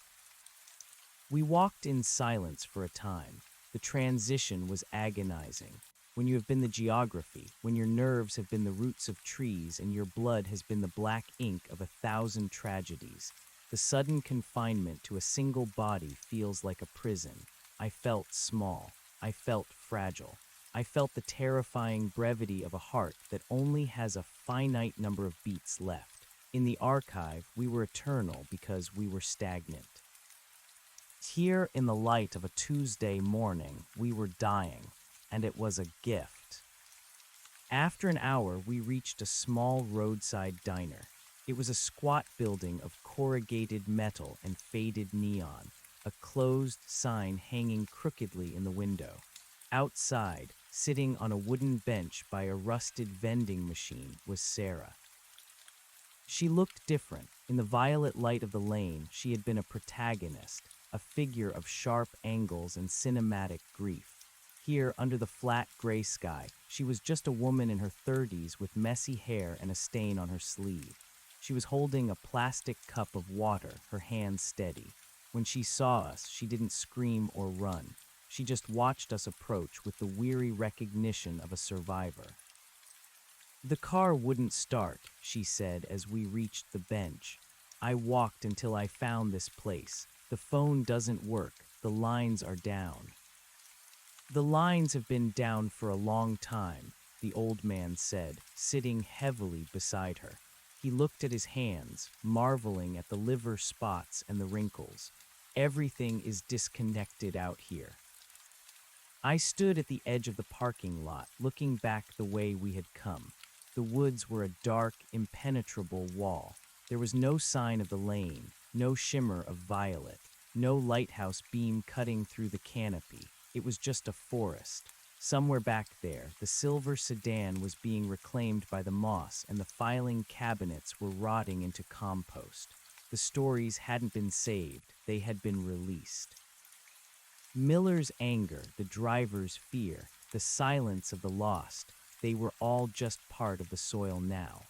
We walked in silence for a time. The transition was agonizing. When you have been the geography, when your nerves have been the roots of trees and your blood has been the black ink of 1,000 tragedies, the sudden confinement to a single body feels like a prison. I felt small. I felt fragile. I felt the terrifying brevity of a heart that only has a finite number of beats left. In the archive, we were eternal because we were stagnant. Here, in the light of a Tuesday morning, we were dying, and it was a gift. After an hour, we reached a small roadside diner. It was a squat building of corrugated metal and faded neon, a closed sign hanging crookedly in the window. Outside, sitting on a wooden bench by a rusted vending machine, was Sarah. She looked different. In the violet light of the lane, she had been a protagonist, a figure of sharp angles and cinematic grief. Here, under the flat gray sky, she was just a woman in her 30s with messy hair and a stain on her sleeve. She was holding a plastic cup of water, her hands steady. When she saw us, she didn't scream or run. She just watched us approach with the weary recognition of a survivor. "The car wouldn't start," she said as we reached the bench. "I walked until I found this place. The phone doesn't work. The lines are down." "The lines have been down for a long time," the old man said, sitting heavily beside her. He looked at his hands, marveling at the liver spots and the wrinkles. "Everything is disconnected out here." I stood at the edge of the parking lot, looking back the way we had come. The woods were a dark, impenetrable wall. There was no sign of the lane, no shimmer of violet, no lighthouse beam cutting through the canopy. It was just a forest. Somewhere back there, the silver sedan was being reclaimed by the moss and the filing cabinets were rotting into compost. The stories hadn't been saved, they had been released. Miller's anger, the driver's fear, the silence of the lost, they were all just part of the soil now.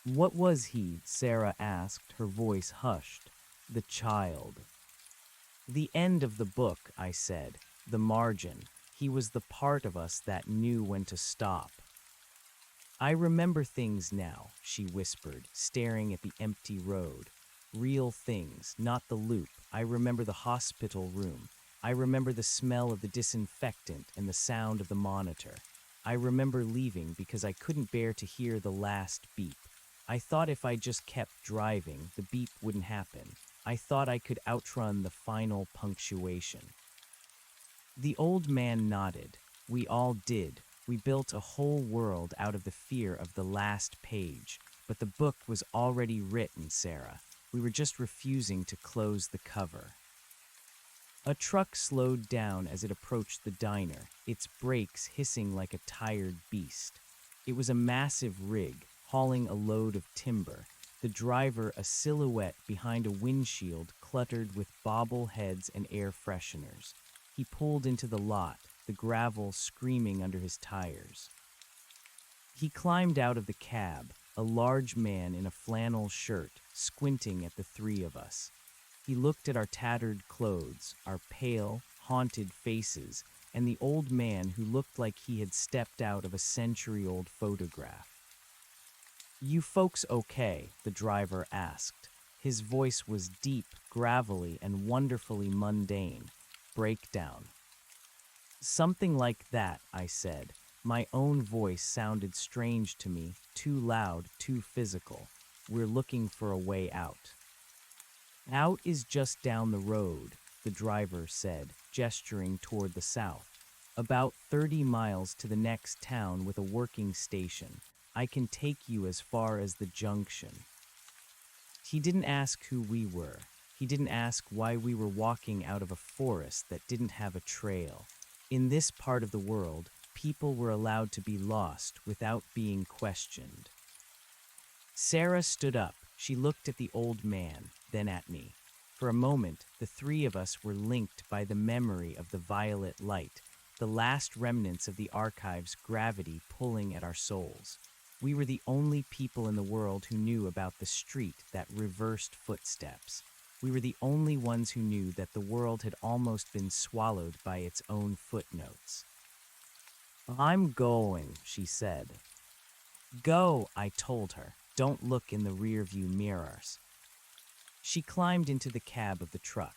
"What was he?" Sarah asked, her voice hushed. "The child." "The end of the book," I said. "The margin. He was the part of us that knew when to stop." "I remember things now," she whispered, staring at the empty road. "Real things, not the loop. I remember the hospital room. I remember the smell of the disinfectant and the sound of the monitor. I remember leaving because I couldn't bear to hear the last beep. I thought if I just kept driving, the beep wouldn't happen. I thought I could outrun the final punctuation." The old man nodded. "We all did. We built a whole world out of the fear of the last page. But the book was already written, Sarah. We were just refusing to close the cover." A truck slowed down as it approached the diner, its brakes hissing like a tired beast. It was a massive rig, hauling a load of timber. The driver a silhouette behind a windshield cluttered with bobbleheads and air fresheners. He pulled into the lot, the gravel screaming under his tires. He climbed out of the cab, a large man in a flannel shirt, squinting at the three of us. He looked at our tattered clothes, our pale, haunted faces, and the old man who looked like he had stepped out of a century-old photograph. "You folks okay?" the driver asked. His voice was deep, gravelly, and wonderfully mundane. "Breakdown." "Something like that," I said. My own voice sounded strange to me, too loud, too physical. "We're looking for a way out." "Out is just down the road," the driver said, gesturing toward the south. "About 30 miles to the next town with a working station. I can take you as far as the junction." He didn't ask who we were. He didn't ask why we were walking out of a forest that didn't have a trail. In this part of the world, people were allowed to be lost without being questioned. Sarah stood up. She looked at the old man, then at me. For a moment, the three of us were linked by the memory of the violet light, the last remnants of the archive's gravity pulling at our souls. We were the only people in the world who knew about the street that reversed footsteps. We were the only ones who knew that the world had almost been swallowed by its own footnotes. "I'm going," she said. "Go," I told her. "Don't look in the rearview mirrors." She climbed into the cab of the truck.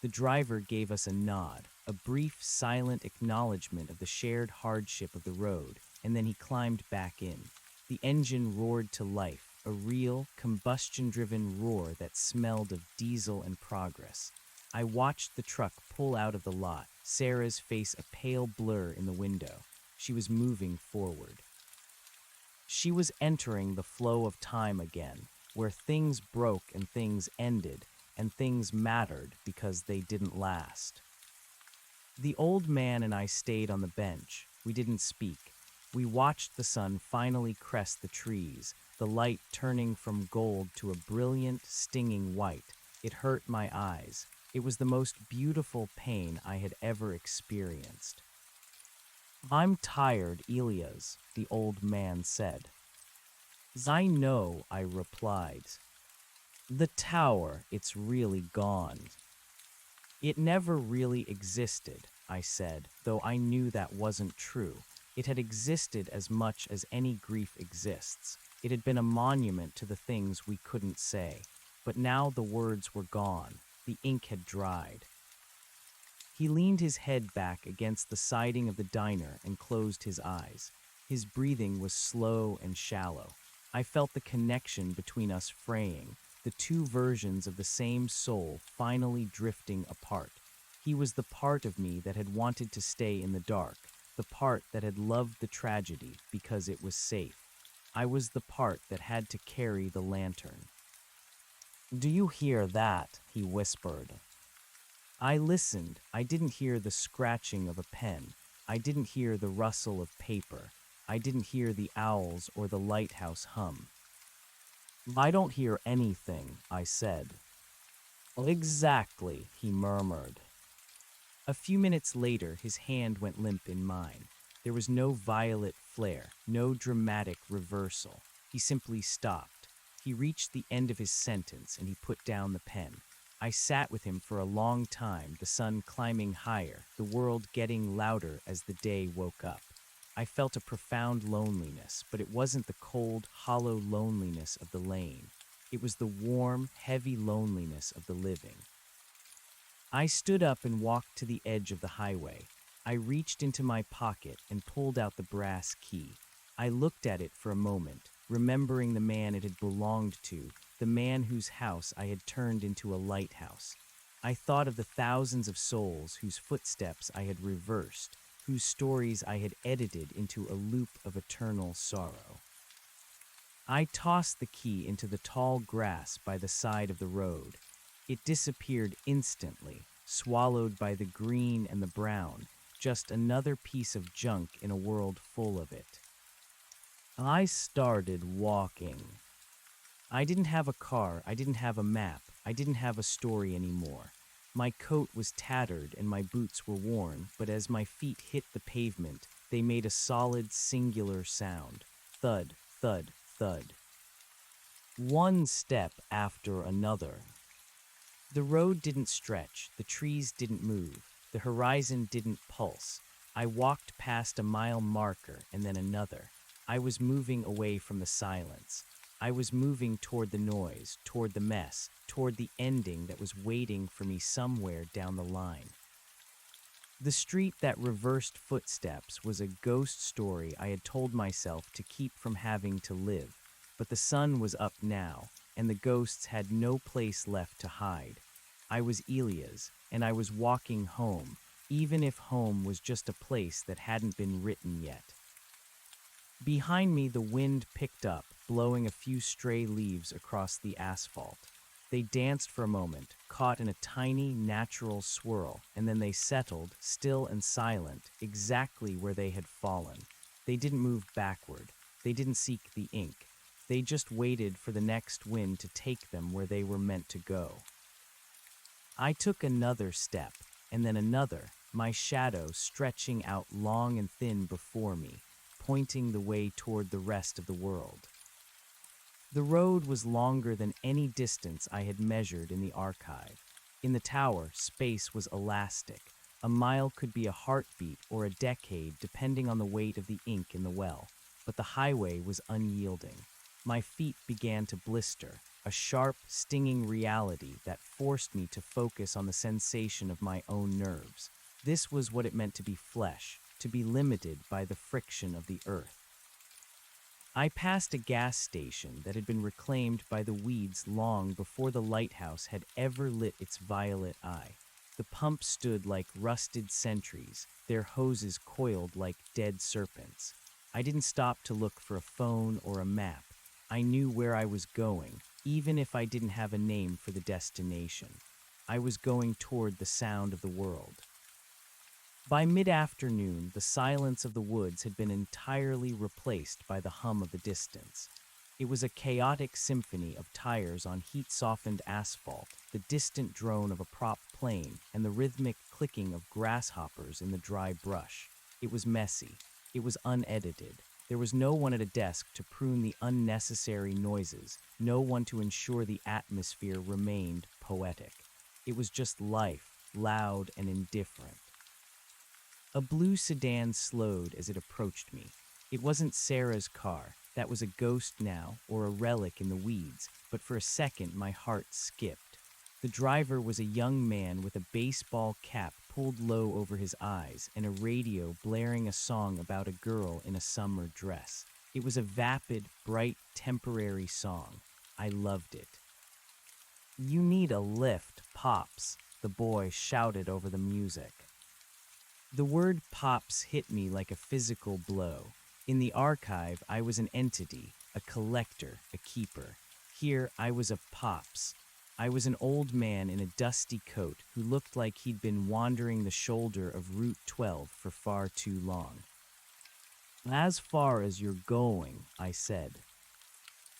The driver gave us a nod, a brief, silent acknowledgement of the shared hardship of the road, and then he climbed back in. The engine roared to life, a real, combustion-driven roar that smelled of diesel and progress. I watched the truck pull out of the lot, Sarah's face a pale blur in the window. She was moving forward. She was entering the flow of time again, where things broke and things ended, and things mattered because they didn't last. The old man and I stayed on the bench. We didn't speak. We watched the sun finally crest the trees, the light turning from gold to a brilliant, stinging white. It hurt my eyes. It was the most beautiful pain I had ever experienced. "I'm tired, Elias," the old man said. "I know," I replied. "The tower, it's really gone." "It never really existed," I said, though I knew that wasn't true. It had existed as much as any grief exists. It had been a monument to the things we couldn't say. But now the words were gone. The ink had dried. He leaned his head back against the siding of the diner and closed his eyes. His breathing was slow and shallow. I felt the connection between us fraying, the two versions of the same soul finally drifting apart. He was the part of me that had wanted to stay in the dark, the part that had loved the tragedy because it was safe. I was the part that had to carry the lantern. "Do you hear that?" he whispered. I listened. I didn't hear the scratching of a pen. I didn't hear the rustle of paper. I didn't hear the owls or the lighthouse hum. "I don't hear anything," I said. "Exactly," he murmured. A few minutes later, his hand went limp in mine. There was no violet flare, no dramatic reversal. He simply stopped. He reached the end of his sentence and he put down the pen. I sat with him for a long time, the sun climbing higher, the world getting louder as the day woke up. I felt a profound loneliness, but it wasn't the cold, hollow loneliness of the lane. It was the warm, heavy loneliness of the living. I stood up and walked to the edge of the highway. I reached into my pocket and pulled out the brass key. I looked at it for a moment, remembering the man it had belonged to, the man whose house I had turned into a lighthouse. I thought of the thousands of souls whose footsteps I had reversed, whose stories I had edited into a loop of eternal sorrow. I tossed the key into the tall grass by the side of the road. It disappeared instantly, swallowed by the green and the brown, just another piece of junk in a world full of it. I started walking. I didn't have a car, I didn't have a map, I didn't have a story anymore. My coat was tattered and my boots were worn, but as my feet hit the pavement, they made a solid, singular sound. Thud, thud, thud. One step after another. The road didn't stretch, the trees didn't move, the horizon didn't pulse. I walked past a mile marker and then another. I was moving away from the silence. I was moving toward the noise, toward the mess, toward the ending that was waiting for me somewhere down the line. The street that reversed footsteps was a ghost story I had told myself to keep from having to live, but the sun was up now, and the ghosts had no place left to hide. I was Elias, and I was walking home, even if home was just a place that hadn't been written yet. Behind me, the wind picked up, blowing a few stray leaves across the asphalt. They danced for a moment, caught in a tiny, natural swirl, and then they settled, still and silent, exactly where they had fallen. They didn't move backward. They didn't seek the ink. They just waited for the next wind to take them where they were meant to go. I took another step, and then another, my shadow stretching out long and thin before me, pointing the way toward the rest of the world. The road was longer than any distance I had measured in the archive. In the tower, space was elastic. A mile could be a heartbeat or a decade, depending on the weight of the ink in the well. But the highway was unyielding. My feet began to blister, a sharp, stinging reality that forced me to focus on the sensation of my own nerves. This was what it meant to be flesh, to be limited by the friction of the earth. I passed a gas station that had been reclaimed by the weeds long before the lighthouse had ever lit its violet eye. The pumps stood like rusted sentries, their hoses coiled like dead serpents. I didn't stop to look for a phone or a map. I knew where I was going, even if I didn't have a name for the destination. I was going toward the sound of the world. By mid-afternoon, the silence of the woods had been entirely replaced by the hum of the distance. It was a chaotic symphony of tires on heat-softened asphalt, the distant drone of a prop plane, and the rhythmic clicking of grasshoppers in the dry brush. It was messy. It was unedited. There was no one at a desk to prune the unnecessary noises, no one to ensure the atmosphere remained poetic. It was just life, loud and indifferent. A blue sedan slowed as it approached me. It wasn't Sarah's car. That was a ghost now, or a relic in the weeds, but for a second my heart skipped. The driver was a young man with a baseball cap pulled low over his eyes and a radio blaring a song about a girl in a summer dress. It was a vapid, bright, temporary song. I loved it. "You need a lift, Pops," the boy shouted over the music. The word Pops hit me like a physical blow. In the archive, I was an entity, a collector, a keeper. Here, I was a Pops. I was an old man in a dusty coat who looked like he'd been wandering the shoulder of Route 12 for far too long. "As far as you're going," I said.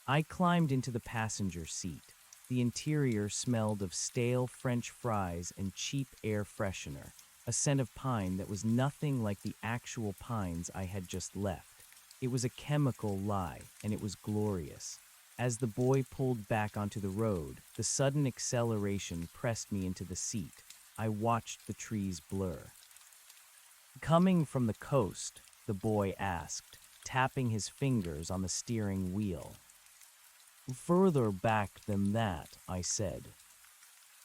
I climbed into the passenger seat. The interior smelled of stale French fries and cheap air freshener, a scent of pine that was nothing like the actual pines I had just left. It was a chemical lie, and it was glorious. As the boy pulled back onto the road, the sudden acceleration pressed me into the seat. I watched the trees blur. "Coming from the coast?" the boy asked, tapping his fingers on the steering wheel. "Further back than that," I said.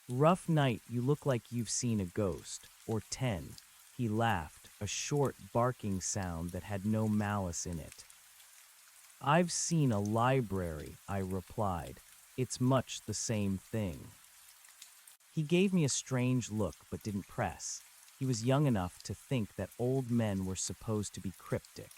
"Rough night, you look like you've seen a ghost, or 10. He laughed, a short, barking sound that had no malice in it. "I've seen a library," I replied. "It's much the same thing." He gave me a strange look but didn't press. He was young enough to think that old men were supposed to be cryptic.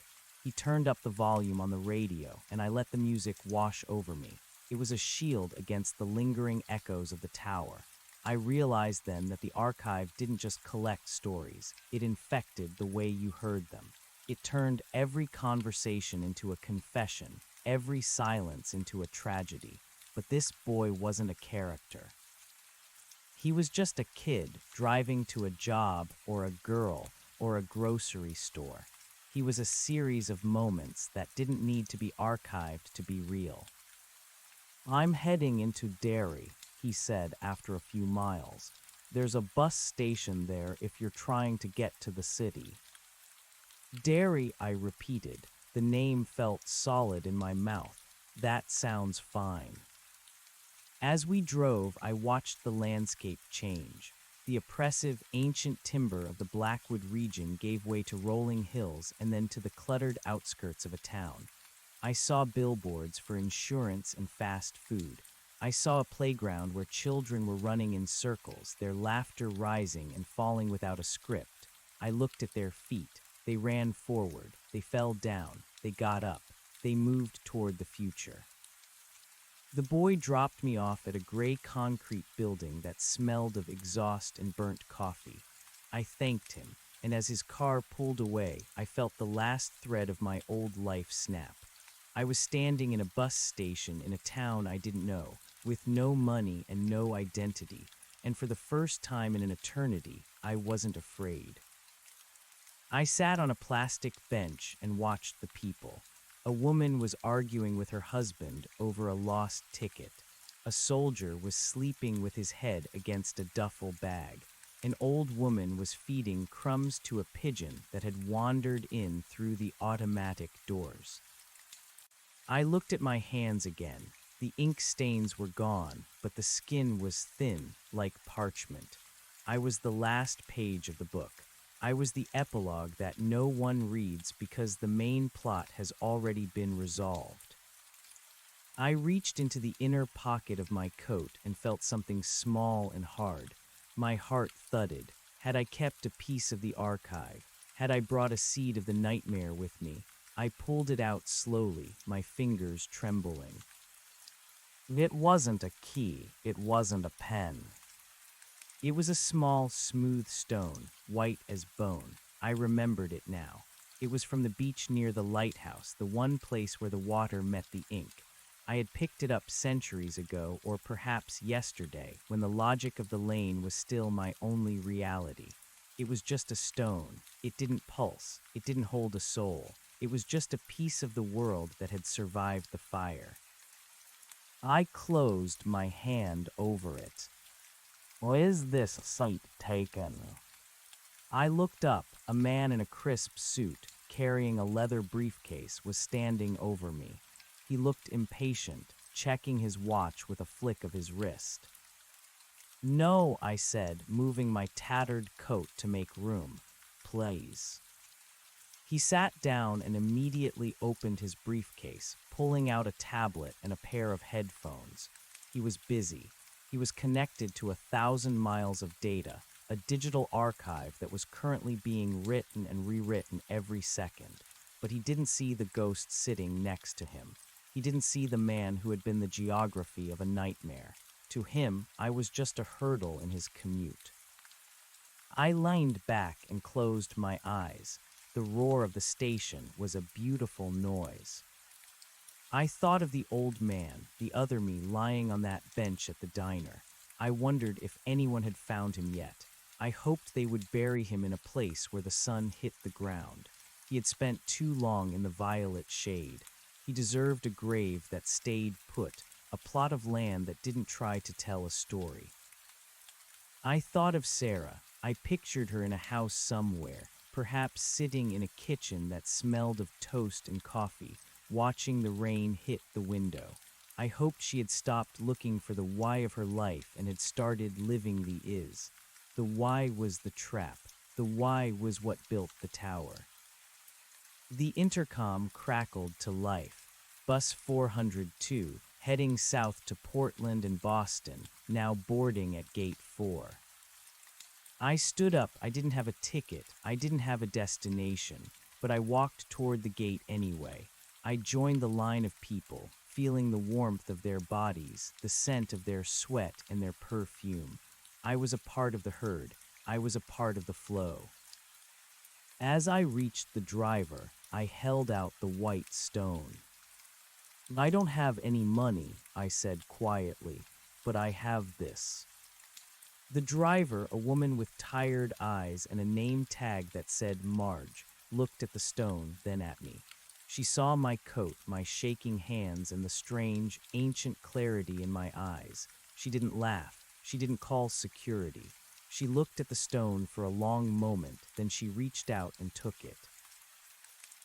He turned up the volume on the radio, and I let the music wash over me. It was a shield against the lingering echoes of the tower. I realized then that the archive didn't just collect stories. It infected the way you heard them. It turned every conversation into a confession, every silence into a tragedy. But this boy wasn't a character. He was just a kid driving to a job or a girl or a grocery store. He was a series of moments that didn't need to be archived to be real. "I'm heading into Derry," he said after a few miles. "There's a bus station there if you're trying to get to the city." "Derry," I repeated. The name felt solid in my mouth. That sounds fine. As we drove, I watched the landscape change. The oppressive, ancient timber of the Blackwood region gave way to rolling hills and then to the cluttered outskirts of a town. I saw billboards for insurance and fast food. I saw a playground where children were running in circles, their laughter rising and falling without a script. I looked at their feet. They ran forward. They fell down. They got up. They moved toward the future. The boy dropped me off at a gray concrete building that smelled of exhaust and burnt coffee. I thanked him, and as his car pulled away, I felt the last thread of my old life snap. I was standing in a bus station in a town I didn't know, with no money and no identity, and for the first time in an eternity, I wasn't afraid. I sat on a plastic bench and watched the people. A woman was arguing with her husband over a lost ticket. A soldier was sleeping with his head against a duffel bag. An old woman was feeding crumbs to a pigeon that had wandered in through the automatic doors. I looked at my hands again. The ink stains were gone, but the skin was thin, like parchment. I was the last page of the book. I was the epilogue that no one reads because the main plot has already been resolved. I reached into the inner pocket of my coat and felt something small and hard. My heart thudded. Had I kept a piece of the archive? Had I brought a seed of the nightmare with me? I pulled it out slowly, my fingers trembling. It wasn't a key. It wasn't a pen. It was a small, smooth stone, white as bone. I remembered it now. It was from the beach near the lighthouse, the one place where the water met the ink. I had picked it up centuries ago, or perhaps yesterday, when the logic of the lane was still my only reality. It was just a stone. It didn't pulse. It didn't hold a soul. It was just a piece of the world that had survived the fire. I closed my hand over it. Is this site taken? I looked up. A man in a crisp suit, carrying a leather briefcase, was standing over me. He looked impatient, checking his watch with a flick of his wrist. No, I said, moving my tattered coat to make room. Please. He sat down and immediately opened his briefcase, pulling out a tablet and a pair of headphones. He was busy. He was connected to 1,000 miles of data, a digital archive that was currently being written and rewritten every second. But he didn't see the ghost sitting next to him. He didn't see the man who had been the geography of a nightmare. To him, I was just a hurdle in his commute. I leaned back and closed my eyes. The roar of the station was a beautiful noise. I thought of the old man, the other me, lying on that bench at the diner. I wondered if anyone had found him yet. I hoped they would bury him in a place where the sun hit the ground. He had spent too long in the violet shade. He deserved a grave that stayed put, a plot of land that didn't try to tell a story. I thought of Sarah. I pictured her in a house somewhere, perhaps sitting in a kitchen that smelled of toast and coffee, watching the rain hit the window. I hoped she had stopped looking for the why of her life and had started living the is. The why was the trap. The why was what built the tower. The intercom crackled to life. Bus 402, heading south to Portland and Boston, now boarding at Gate 4. I stood up. I didn't have a ticket. I didn't have a destination, but I walked toward the gate anyway. I joined the line of people, feeling the warmth of their bodies, the scent of their sweat and their perfume. I was a part of the herd. I was a part of the flow. As I reached the driver, I held out the white stone. I don't have any money, I said quietly, but I have this. The driver, a woman with tired eyes and a name tag that said Marge, looked at the stone, then at me. She saw my coat, my shaking hands, and the strange, ancient clarity in my eyes. She didn't laugh. She didn't call security. She looked at the stone for a long moment, then she reached out and took it.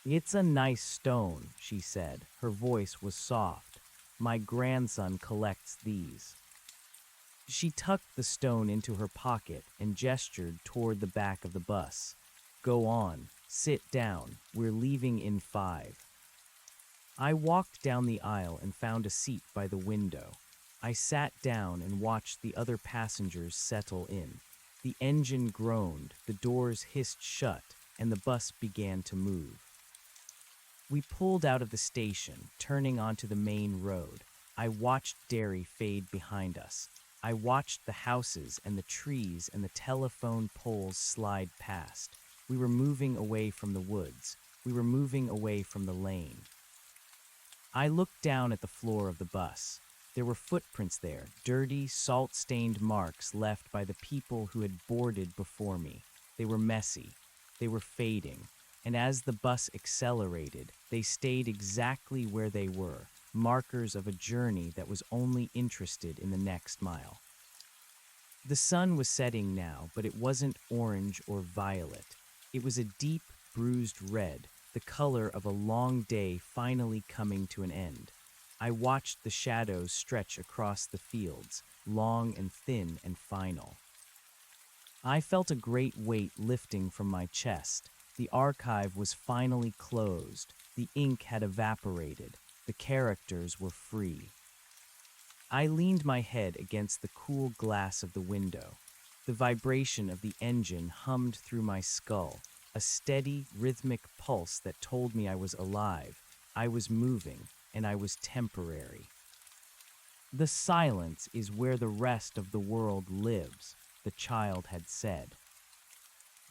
It's a nice stone, she said. Her voice was soft. My grandson collects these. She tucked the stone into her pocket and gestured toward the back of the bus. Go on, sit down, we're leaving in 5. I walked down the aisle and found a seat by the window. I sat down and watched the other passengers settle in. The engine groaned, the doors hissed shut, and the bus began to move. We pulled out of the station, turning onto the main road. I watched Derry fade behind us. I watched the houses and the trees and the telephone poles slide past. We were moving away from the woods. We were moving away from the lane. I looked down at the floor of the bus. There were footprints there, dirty, salt-stained marks left by the people who had boarded before me. They were messy. They were fading. And as the bus accelerated, they stayed exactly where they were, markers of a journey that was only interested in the next mile. The sun was setting now, but it wasn't orange or violet. It was a deep, bruised red, the color of a long day finally coming to an end. I watched the shadows stretch across the fields, long and thin and final. I felt a great weight lifting from my chest. The archive was finally closed. The ink had evaporated. The characters were free. I leaned my head against the cool glass of the window. The vibration of the engine hummed through my skull, a steady, rhythmic pulse that told me I was alive, I was moving, and I was temporary. The silence is where the rest of the world lives, the child had said.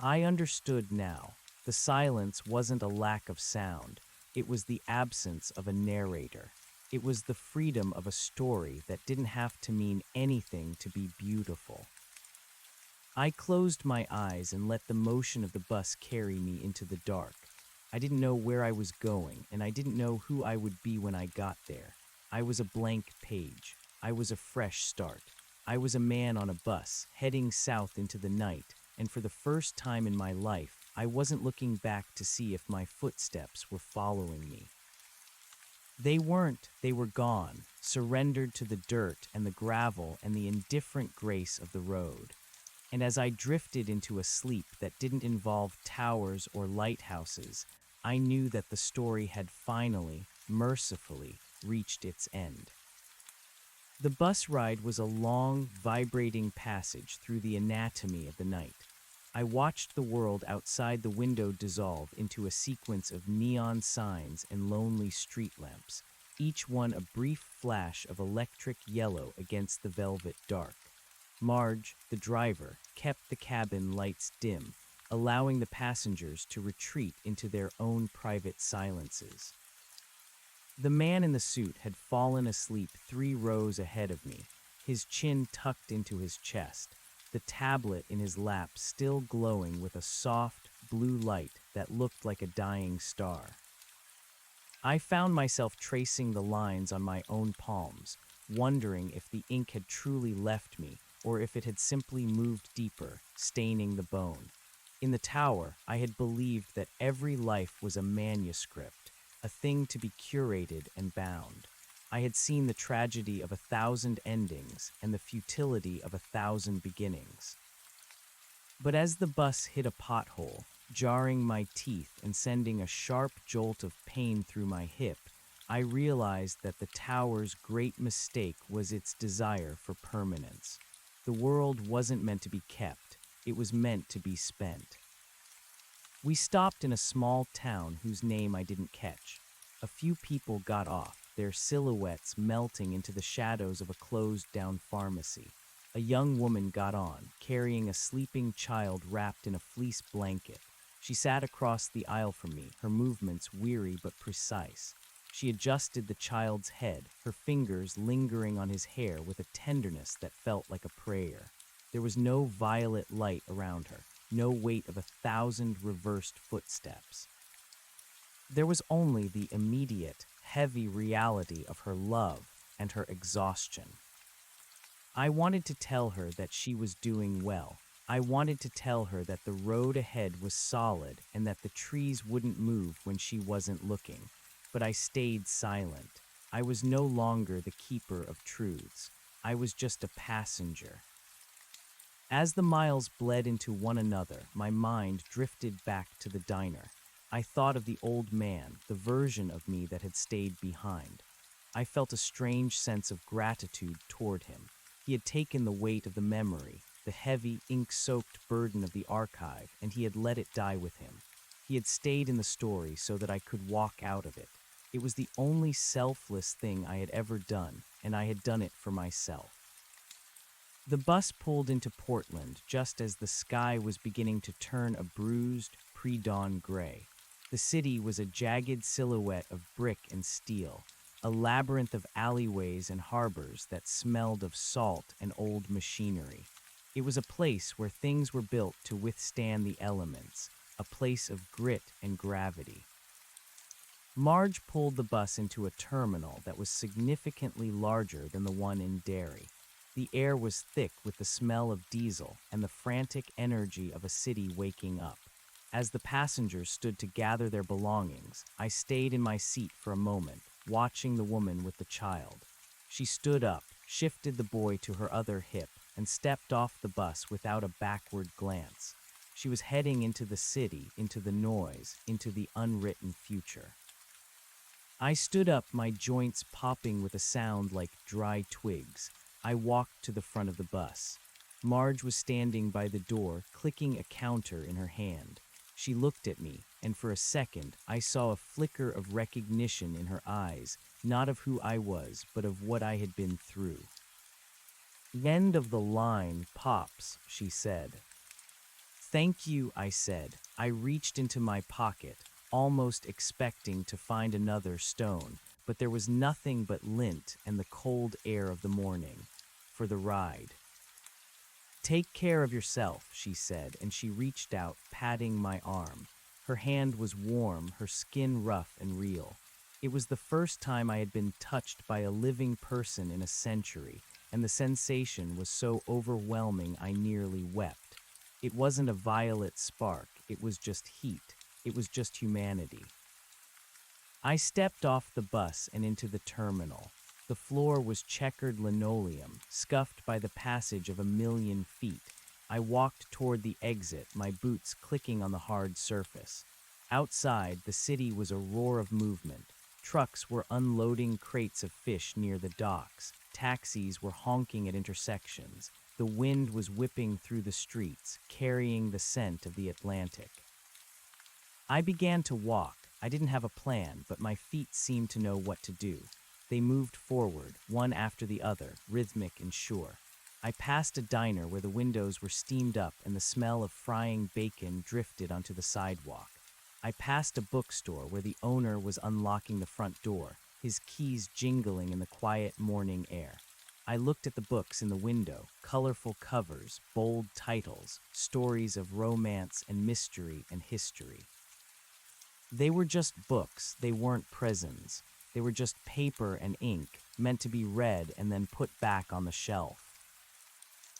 I understood now. The silence wasn't a lack of sound. It was the absence of a narrator. It was the freedom of a story that didn't have to mean anything to be beautiful. I closed my eyes and let the motion of the bus carry me into the dark. I didn't know where I was going, and I didn't know who I would be when I got there. I was a blank page. I was a fresh start. I was a man on a bus, heading south into the night, and for the first time in my life, I wasn't looking back to see if my footsteps were following me. They weren't. They were gone, surrendered to the dirt and the gravel and the indifferent grace of the road. And as I drifted into a sleep that didn't involve towers or lighthouses, I knew that the story had finally, mercifully, reached its end. The bus ride was a long, vibrating passage through the anatomy of the night. I watched the world outside the window dissolve into a sequence of neon signs and lonely street lamps, each one a brief flash of electric yellow against the velvet dark. Marge, the driver, kept the cabin lights dim, allowing the passengers to retreat into their own private silences. The man in the suit had fallen asleep 3 rows ahead of me, his chin tucked into his chest, the tablet in his lap still glowing with a soft, blue light that looked like a dying star. I found myself tracing the lines on my own palms, wondering if the ink had truly left me or if it had simply moved deeper, staining the bone. In the tower, I had believed that every life was a manuscript, a thing to be curated and bound. I had seen the tragedy of 1,000 endings and the futility of 1,000 beginnings. But as the bus hit a pothole, jarring my teeth and sending a sharp jolt of pain through my hip, I realized that the tower's great mistake was its desire for permanence. The world wasn't meant to be kept, it was meant to be spent. We stopped in a small town whose name I didn't catch. A few people got off, their silhouettes melting into the shadows of a closed-down pharmacy. A young woman got on, carrying a sleeping child wrapped in a fleece blanket. She sat across the aisle from me, her movements weary but precise. She adjusted the child's head, her fingers lingering on his hair with a tenderness that felt like a prayer. There was no violet light around her, no weight of 1,000 reversed footsteps. There was only the immediate, heavy reality of her love and her exhaustion. I wanted to tell her that she was doing well. I wanted to tell her that the road ahead was solid and that the trees wouldn't move when she wasn't looking. But I stayed silent. I was no longer the keeper of truths. I was just a passenger. As the miles bled into one another, my mind drifted back to the diner. I thought of the old man, the version of me that had stayed behind. I felt a strange sense of gratitude toward him. He had taken the weight of the memory, the heavy, ink-soaked burden of the archive, and he had let it die with him. He had stayed in the story so that I could walk out of it. It was the only selfless thing I had ever done, and I had done it for myself. The bus pulled into Portland just as the sky was beginning to turn a bruised, pre-dawn gray. The city was a jagged silhouette of brick and steel, a labyrinth of alleyways and harbors that smelled of salt and old machinery. It was a place where things were built to withstand the elements, a place of grit and gravity. Marge pulled the bus into a terminal that was significantly larger than the one in Derry. The air was thick with the smell of diesel and the frantic energy of a city waking up. As the passengers stood to gather their belongings, I stayed in my seat for a moment, watching the woman with the child. She stood up, shifted the boy to her other hip, and stepped off the bus without a backward glance. She was heading into the city, into the noise, into the unwritten future. I stood up, my joints popping with a sound like dry twigs. I walked to the front of the bus. Marge was standing by the door, clicking a counter in her hand. She looked at me, and for a second, I saw a flicker of recognition in her eyes, not of who I was, but of what I had been through. The end of the line, Pops, she said. Thank you, I said. I reached into my pocket, almost expecting to find another stone, but there was nothing but lint and the cold air of the morning. For the ride. Take care of yourself, she said, and she reached out, patting my arm. Her hand was warm, her skin rough and real. It was the first time I had been touched by a living person in a century, and the sensation was so overwhelming I nearly wept. It wasn't a violet spark, it was just heat. It was just humanity. I stepped off the bus and into the terminal. The floor was checkered linoleum, scuffed by the passage of a million feet. I walked toward the exit, my boots clicking on the hard surface. Outside, the city was a roar of movement. Trucks were unloading crates of fish near the docks. Taxis were honking at intersections. The wind was whipping through the streets, carrying the scent of the Atlantic. I began to walk. I didn't have a plan, but my feet seemed to know what to do. They moved forward, one after the other, rhythmic and sure. I passed a diner where the windows were steamed up and the smell of frying bacon drifted onto the sidewalk. I passed a bookstore where the owner was unlocking the front door, his keys jingling in the quiet morning air. I looked at the books in the window, colorful covers, bold titles, stories of romance and mystery and history. They were just books, they weren't prisons. They were just paper and ink, meant to be read and then put back on the shelf.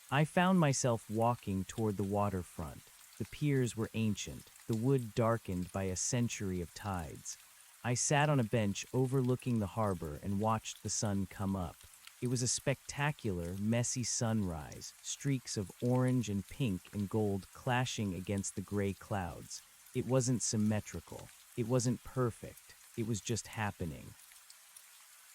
I found myself walking toward the waterfront. The piers were ancient, the wood darkened by a century of tides. I sat on a bench overlooking the harbor and watched the sun come up. It was a spectacular, messy sunrise, streaks of orange and pink and gold clashing against the gray clouds. It wasn't symmetrical. It wasn't perfect. It was just happening.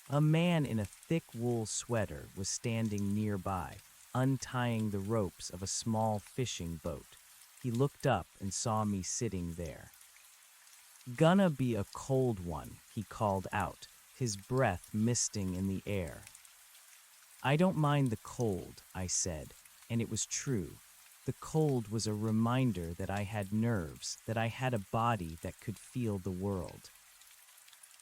A man in a thick wool sweater was standing nearby, untying the ropes of a small fishing boat. He looked up and saw me sitting there. "Gonna be a cold one," he called out, his breath misting in the air. "I don't mind the cold," I said, and it was true. The cold was a reminder that I had nerves, that I had a body that could feel the world.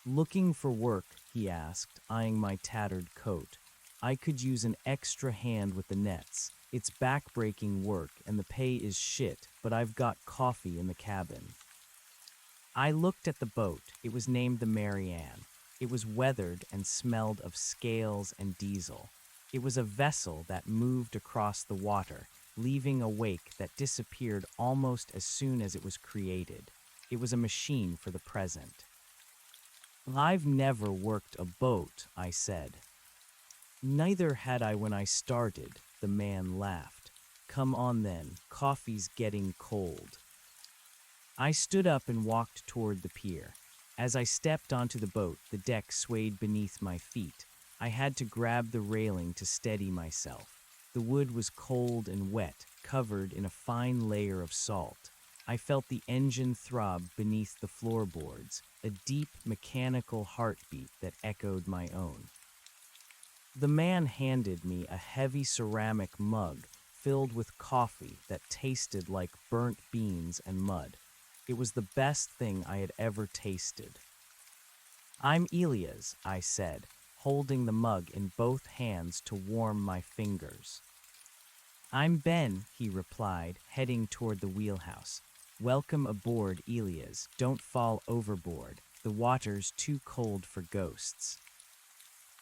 "Looking for work?" he asked, eyeing my tattered coat. "I could use an extra hand with the nets. It's back-breaking work and the pay is shit, but I've got coffee in the cabin." I looked at the boat. It was named the Marianne. It was weathered and smelled of scales and diesel. It was a vessel that moved across the water, leaving a wake that disappeared almost as soon as it was created. It was a machine for the present. "I've never worked a boat," I said. "Neither had I when I started," the man laughed. "Come on then, coffee's getting cold." I stood up and walked toward the pier. As I stepped onto the boat, the deck swayed beneath my feet. I had to grab the railing to steady myself. The wood was cold and wet, covered in a fine layer of salt. I felt the engine throb beneath the floorboards, a deep mechanical heartbeat that echoed my own. The man handed me a heavy ceramic mug filled with coffee that tasted like burnt beans and mud. It was the best thing I had ever tasted. "I'm Elias," I said, holding the mug in both hands to warm my fingers. "I'm Ben," he replied, heading toward the wheelhouse. "Welcome aboard, Elias. Don't fall overboard. The water's too cold for ghosts."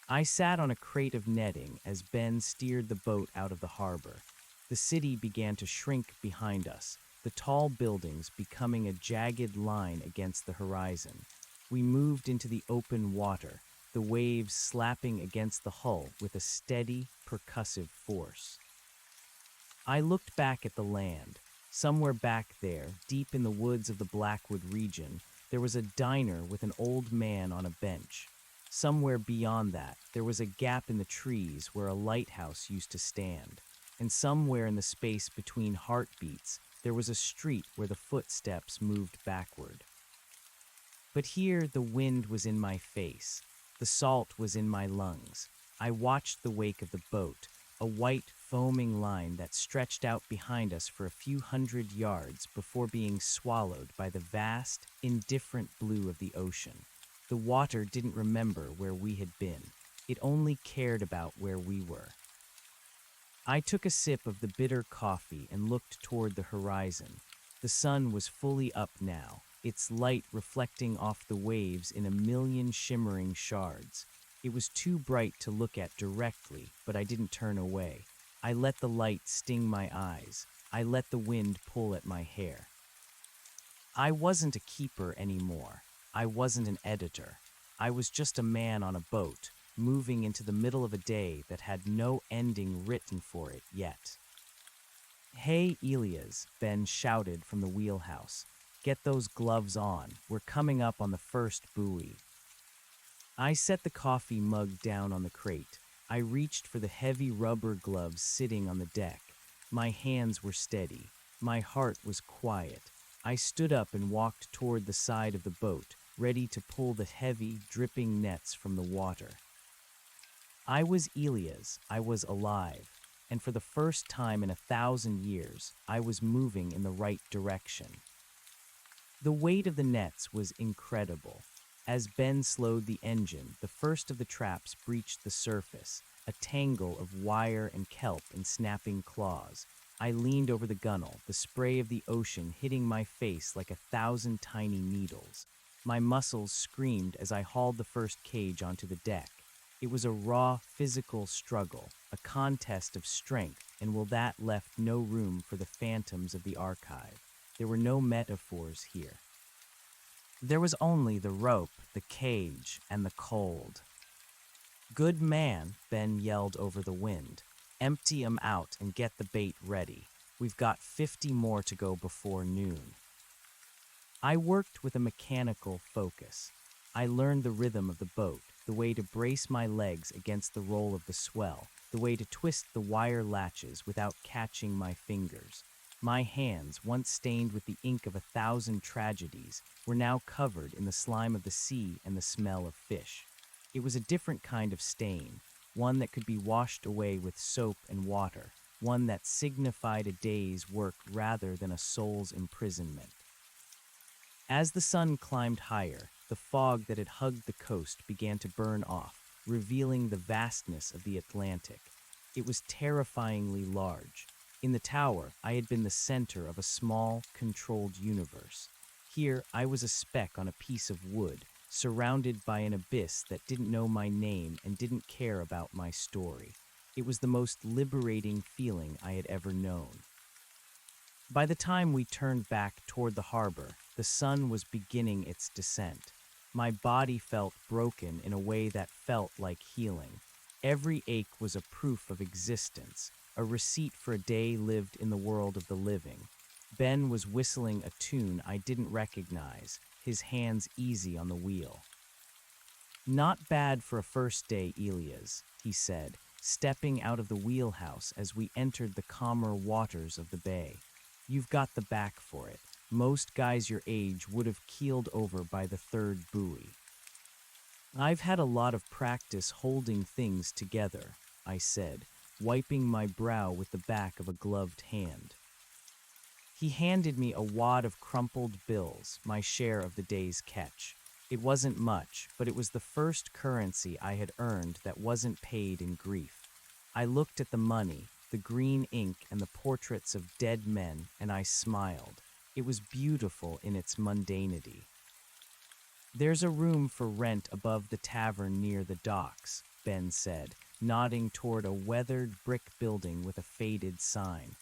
I sat on a crate of netting as Ben steered the boat out of the harbor. The city began to shrink behind us, the tall buildings becoming a jagged line against the horizon. We moved into the open water, the waves slapping against the hull with a steady, percussive force. I looked back at the land. Somewhere back there, deep in the woods of the Blackwood region, there was a diner with an old man on a bench. Somewhere beyond that, there was a gap in the trees where a lighthouse used to stand. And somewhere in the space between heartbeats, there was a street where the footsteps moved backward. But here, the wind was in my face. The salt was in my lungs. I watched the wake of the boat, a white, foaming line that stretched out behind us for a few hundred yards before being swallowed by the vast, indifferent blue of the ocean. The water didn't remember where we had been. It only cared about where we were. I took a sip of the bitter coffee and looked toward the horizon. The sun was fully up now, its light reflecting off the waves in a million shimmering shards. It was too bright to look at directly, but I didn't turn away. I let the light sting my eyes. I let the wind pull at my hair. I wasn't a keeper anymore. I wasn't an editor. I was just a man on a boat, moving into the middle of a day that had no ending written for it yet. "Hey, Elias," Ben shouted from the wheelhouse. "Get those gloves on. We're coming up on the first buoy." I set the coffee mug down on the crate. I reached for the heavy rubber gloves sitting on the deck. My hands were steady. My heart was quiet. I stood up and walked toward the side of the boat, ready to pull the heavy, dripping nets from the water. I was Elias. I was alive. And for the first time in 1,000 years, I was moving in the right direction. The weight of the nets was incredible. As Ben slowed the engine, the first of the traps breached the surface, a tangle of wire and kelp and snapping claws. I leaned over the gunwale, the spray of the ocean hitting my face like 1,000 tiny needles. My muscles screamed as I hauled the first cage onto the deck. It was a raw, physical struggle, a contest of strength, and that left no room for the phantoms of the archive. There were no metaphors here. There was only the rope, the cage, and the cold. "Good man," Ben yelled over the wind. "Empty 'em out and get the bait ready. We've got 50 more to go before noon." I worked with a mechanical focus. I learned the rhythm of the boat, the way to brace my legs against the roll of the swell, the way to twist the wire latches without catching my fingers. My hands, once stained with the ink of 1,000 tragedies, were now covered in the slime of the sea and the smell of fish. It was a different kind of stain, one that could be washed away with soap and water, one that signified a day's work rather than a soul's imprisonment. As the sun climbed higher, the fog that had hugged the coast began to burn off, revealing the vastness of the Atlantic. It was terrifyingly large. In the tower, I had been the center of a small, controlled universe. Here, I was a speck on a piece of wood, surrounded by an abyss that didn't know my name and didn't care about my story. It was the most liberating feeling I had ever known. By the time we turned back toward the harbor, the sun was beginning its descent. My body felt broken in a way that felt like healing. Every ache was a proof of existence, a receipt for a day lived in the world of the living. Ben was whistling a tune I didn't recognize, his hands easy on the wheel. "Not bad for a first day, Elias," he said, stepping out of the wheelhouse as we entered the calmer waters of the bay. "You've got the back for it. Most guys your age would have keeled over by the third buoy." "I've had a lot of practice holding things together," I said, wiping my brow with the back of a gloved hand. He handed me a wad of crumpled bills, my share of the day's catch. It wasn't much, but it was the first currency I had earned that wasn't paid in grief. I looked at the money, the green ink and the portraits of dead men, and I smiled. It was beautiful in its mundanity. "There's a room for rent above the tavern near the docks," Ben said, nodding toward a weathered brick building with a faded sign.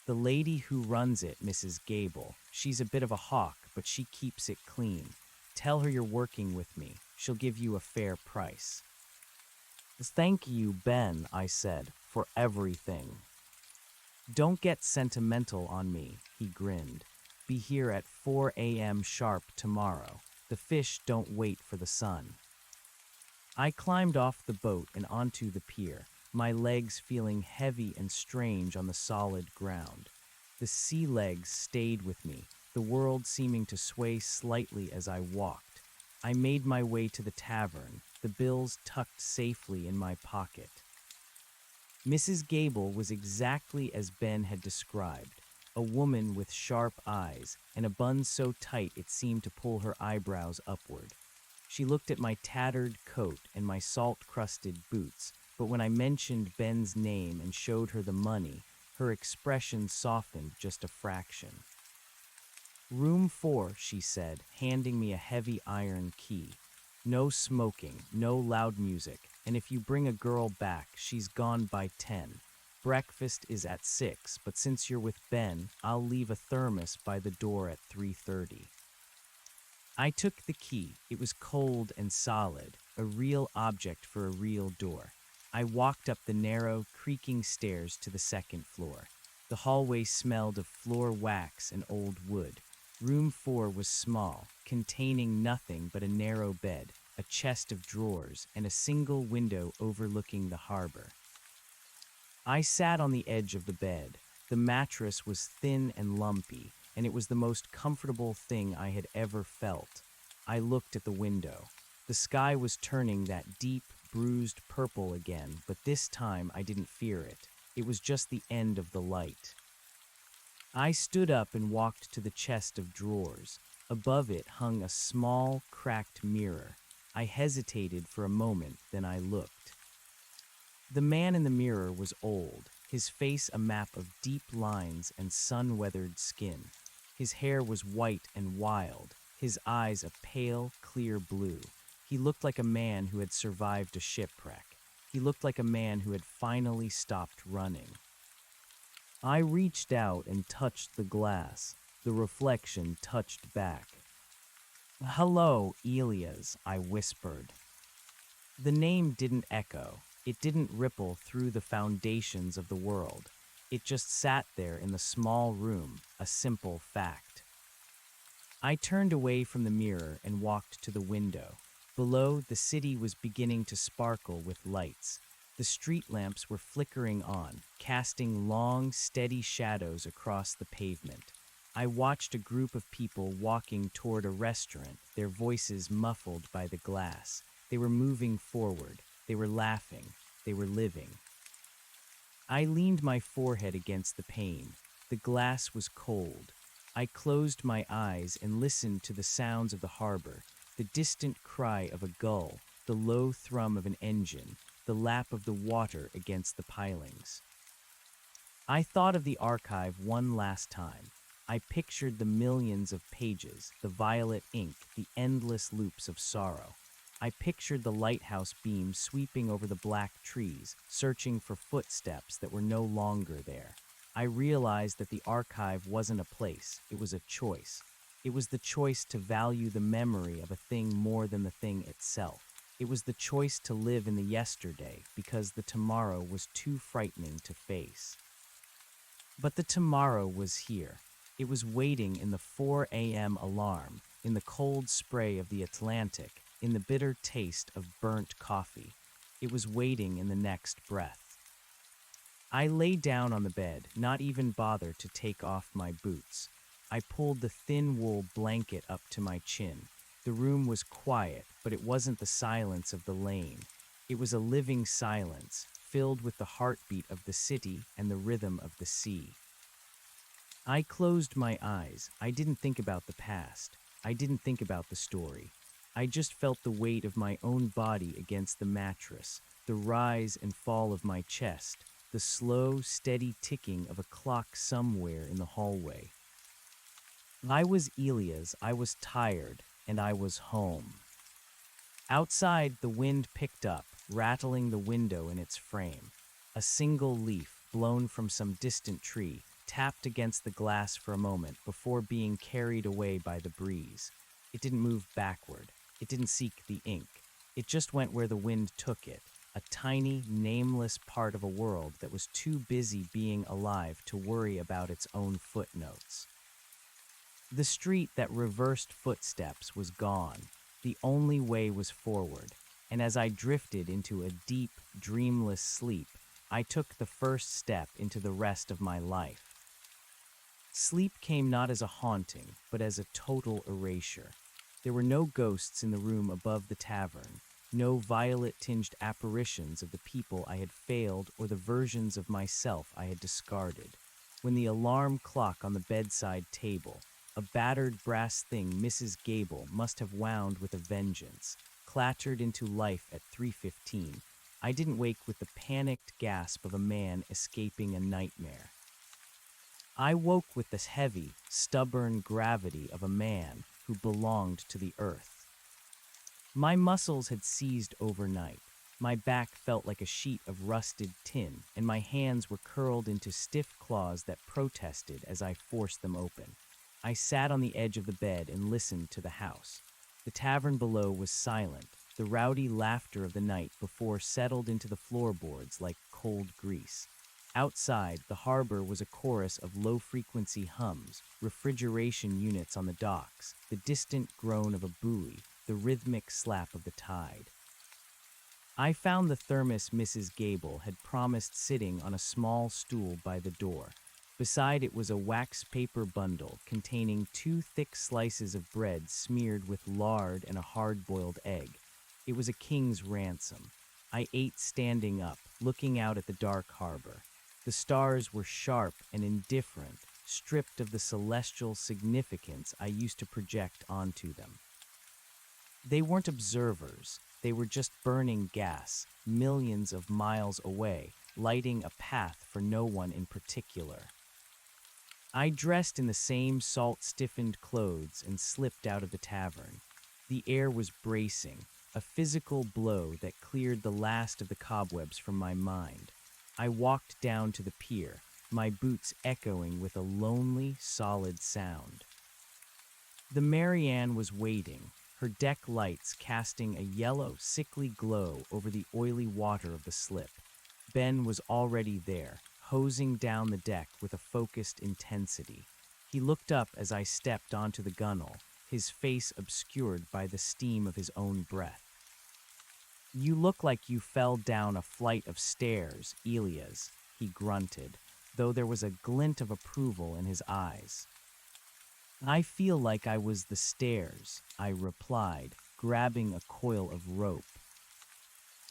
"The lady who runs it, Mrs. Gable, she's a bit of a hawk, but she keeps it clean. Tell her you're working with me. She'll give you a fair price." "Thank you, Ben," I said, "for everything." "Don't get sentimental on me," he grinned. "Be here at 4 a.m. sharp tomorrow. The fish don't wait for the sun." I climbed off the boat and onto the pier, my legs feeling heavy and strange on the solid ground. The sea legs stayed with me, the world seeming to sway slightly as I walked. I made my way to the tavern, the bills tucked safely in my pocket. Mrs. Gable was exactly as Ben had described, a woman with sharp eyes and a bun so tight it seemed to pull her eyebrows upward. She looked at my tattered coat and my salt-crusted boots, but when I mentioned Ben's name and showed her the money, her expression softened just a fraction. "Room 4, she said, handing me a heavy iron key. "No smoking, no loud music, and if you bring a girl back, she's gone by 10. Breakfast is at 6, but since you're with Ben, I'll leave a thermos by the door at 3:30. I took the key. It was cold and solid, a real object for a real door. I walked up the narrow, creaking stairs to the second floor. The hallway smelled of floor wax and old wood. Room 4 was small, containing nothing but a narrow bed, a chest of drawers, and a single window overlooking the harbor. I sat on the edge of the bed. The mattress was thin and lumpy, and it was the most comfortable thing I had ever felt. I looked at the window. The sky was turning that deep, bruised purple again, but this time I didn't fear it. It was just the end of the light. I stood up and walked to the chest of drawers. Above it hung a small, cracked mirror. I hesitated for a moment, then I looked. The man in the mirror was old, his face a map of deep lines and sun-weathered skin. His hair was white and wild, his eyes a pale, clear blue. He looked like a man who had survived a shipwreck. He looked like a man who had finally stopped running. I reached out and touched the glass. The reflection touched back. "Hello, Elias," I whispered. The name didn't echo. It didn't ripple through the foundations of the world. It just sat there in the small room, a simple fact. I turned away from the mirror and walked to the window. Below, the city was beginning to sparkle with lights. The street lamps were flickering on, casting long, steady shadows across the pavement. I watched a group of people walking toward a restaurant, their voices muffled by the glass. They were moving forward. They were laughing. They were living. I leaned my forehead against the pane. The glass was cold. I closed my eyes and listened to the sounds of the harbor, the distant cry of a gull, the low thrum of an engine, the lap of the water against the pilings. I thought of the archive one last time. I pictured the millions of pages, the violet ink, the endless loops of sorrow. I pictured the lighthouse beam sweeping over the black trees, searching for footsteps that were no longer there. I realized that the archive wasn't a place, it was a choice. It was the choice to value the memory of a thing more than the thing itself. It was the choice to live in the yesterday because the tomorrow was too frightening to face. But the tomorrow was here. It was waiting in the 4 a.m. alarm, in the cold spray of the Atlantic, in the bitter taste of burnt coffee. It was waiting in the next breath. I lay down on the bed, not even bother to take off my boots. I pulled the thin wool blanket up to my chin. The room was quiet, but it wasn't the silence of the lane. It was a living silence, filled with the heartbeat of the city and the rhythm of the sea. I closed my eyes. I didn't think about the past. I didn't think about the story. I just felt the weight of my own body against the mattress, the rise and fall of my chest, the slow, steady ticking of a clock somewhere in the hallway. I was Elias, I was tired, and I was home. Outside, the wind picked up, rattling the window in its frame. A single leaf, blown from some distant tree, tapped against the glass for a moment before being carried away by the breeze. It didn't move backward. It didn't seek the ink. It just went where the wind took it, a tiny, nameless part of a world that was too busy being alive to worry about its own footnotes. The street that reversed footsteps was gone. The only way was forward, and as I drifted into a deep, dreamless sleep, I took the first step into the rest of my life. Sleep came not as a haunting, but as a total erasure. There were no ghosts in the room above the tavern. no violet-tinged apparitions of the people I had failed or the versions of myself I had discarded. When the alarm clock on the bedside table, a battered brass thing Mrs. Gable must have wound with a vengeance, clattered into life at 3:15, I didn't wake with the panicked gasp of a man escaping a nightmare. I woke with the heavy, stubborn gravity of a man who belonged to the earth. My muscles had seized overnight. My back felt like a sheet of rusted tin, and my hands were curled into stiff claws that protested as I forced them open. I sat on the edge of the bed and listened to the house. The tavern below was silent. The rowdy laughter of the night before settled into the floorboards like cold grease. Outside, the harbor was a chorus of low-frequency hums, refrigeration units on the docks, the distant groan of a buoy, the rhythmic slap of the tide. I found the thermos Mrs. Gable had promised sitting on a small stool by the door. Beside it was a wax paper bundle containing 2 thick slices of bread smeared with lard and a hard-boiled egg. It was a king's ransom. I ate standing up, looking out at the dark harbor. The stars were sharp and indifferent, stripped of the celestial significance I used to project onto them. They weren't observers, they were just burning gas, millions of miles away, lighting a path for no one in particular. I dressed in the same salt-stiffened clothes and slipped out of the tavern. The air was bracing, a physical blow that cleared the last of the cobwebs from my mind. I walked down to the pier, my boots echoing with a lonely, solid sound. The Marianne was waiting, her deck lights casting a yellow, sickly glow over the oily water of the slip. Ben was already there, hosing down the deck with a focused intensity. He looked up as I stepped onto the gunwale, his face obscured by the steam of his own breath. "You look like you fell down a flight of stairs, Elias," he grunted, though there was a glint of approval in his eyes. "I feel like I was the stairs," I replied, grabbing a coil of rope.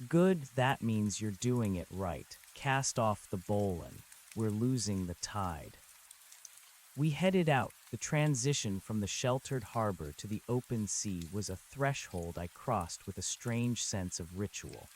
"Good, that means you're doing it right. Cast off the bowline. We're losing the tide." We headed out. The transition from the sheltered harbor to the open sea was a threshold I crossed with a strange sense of ritual.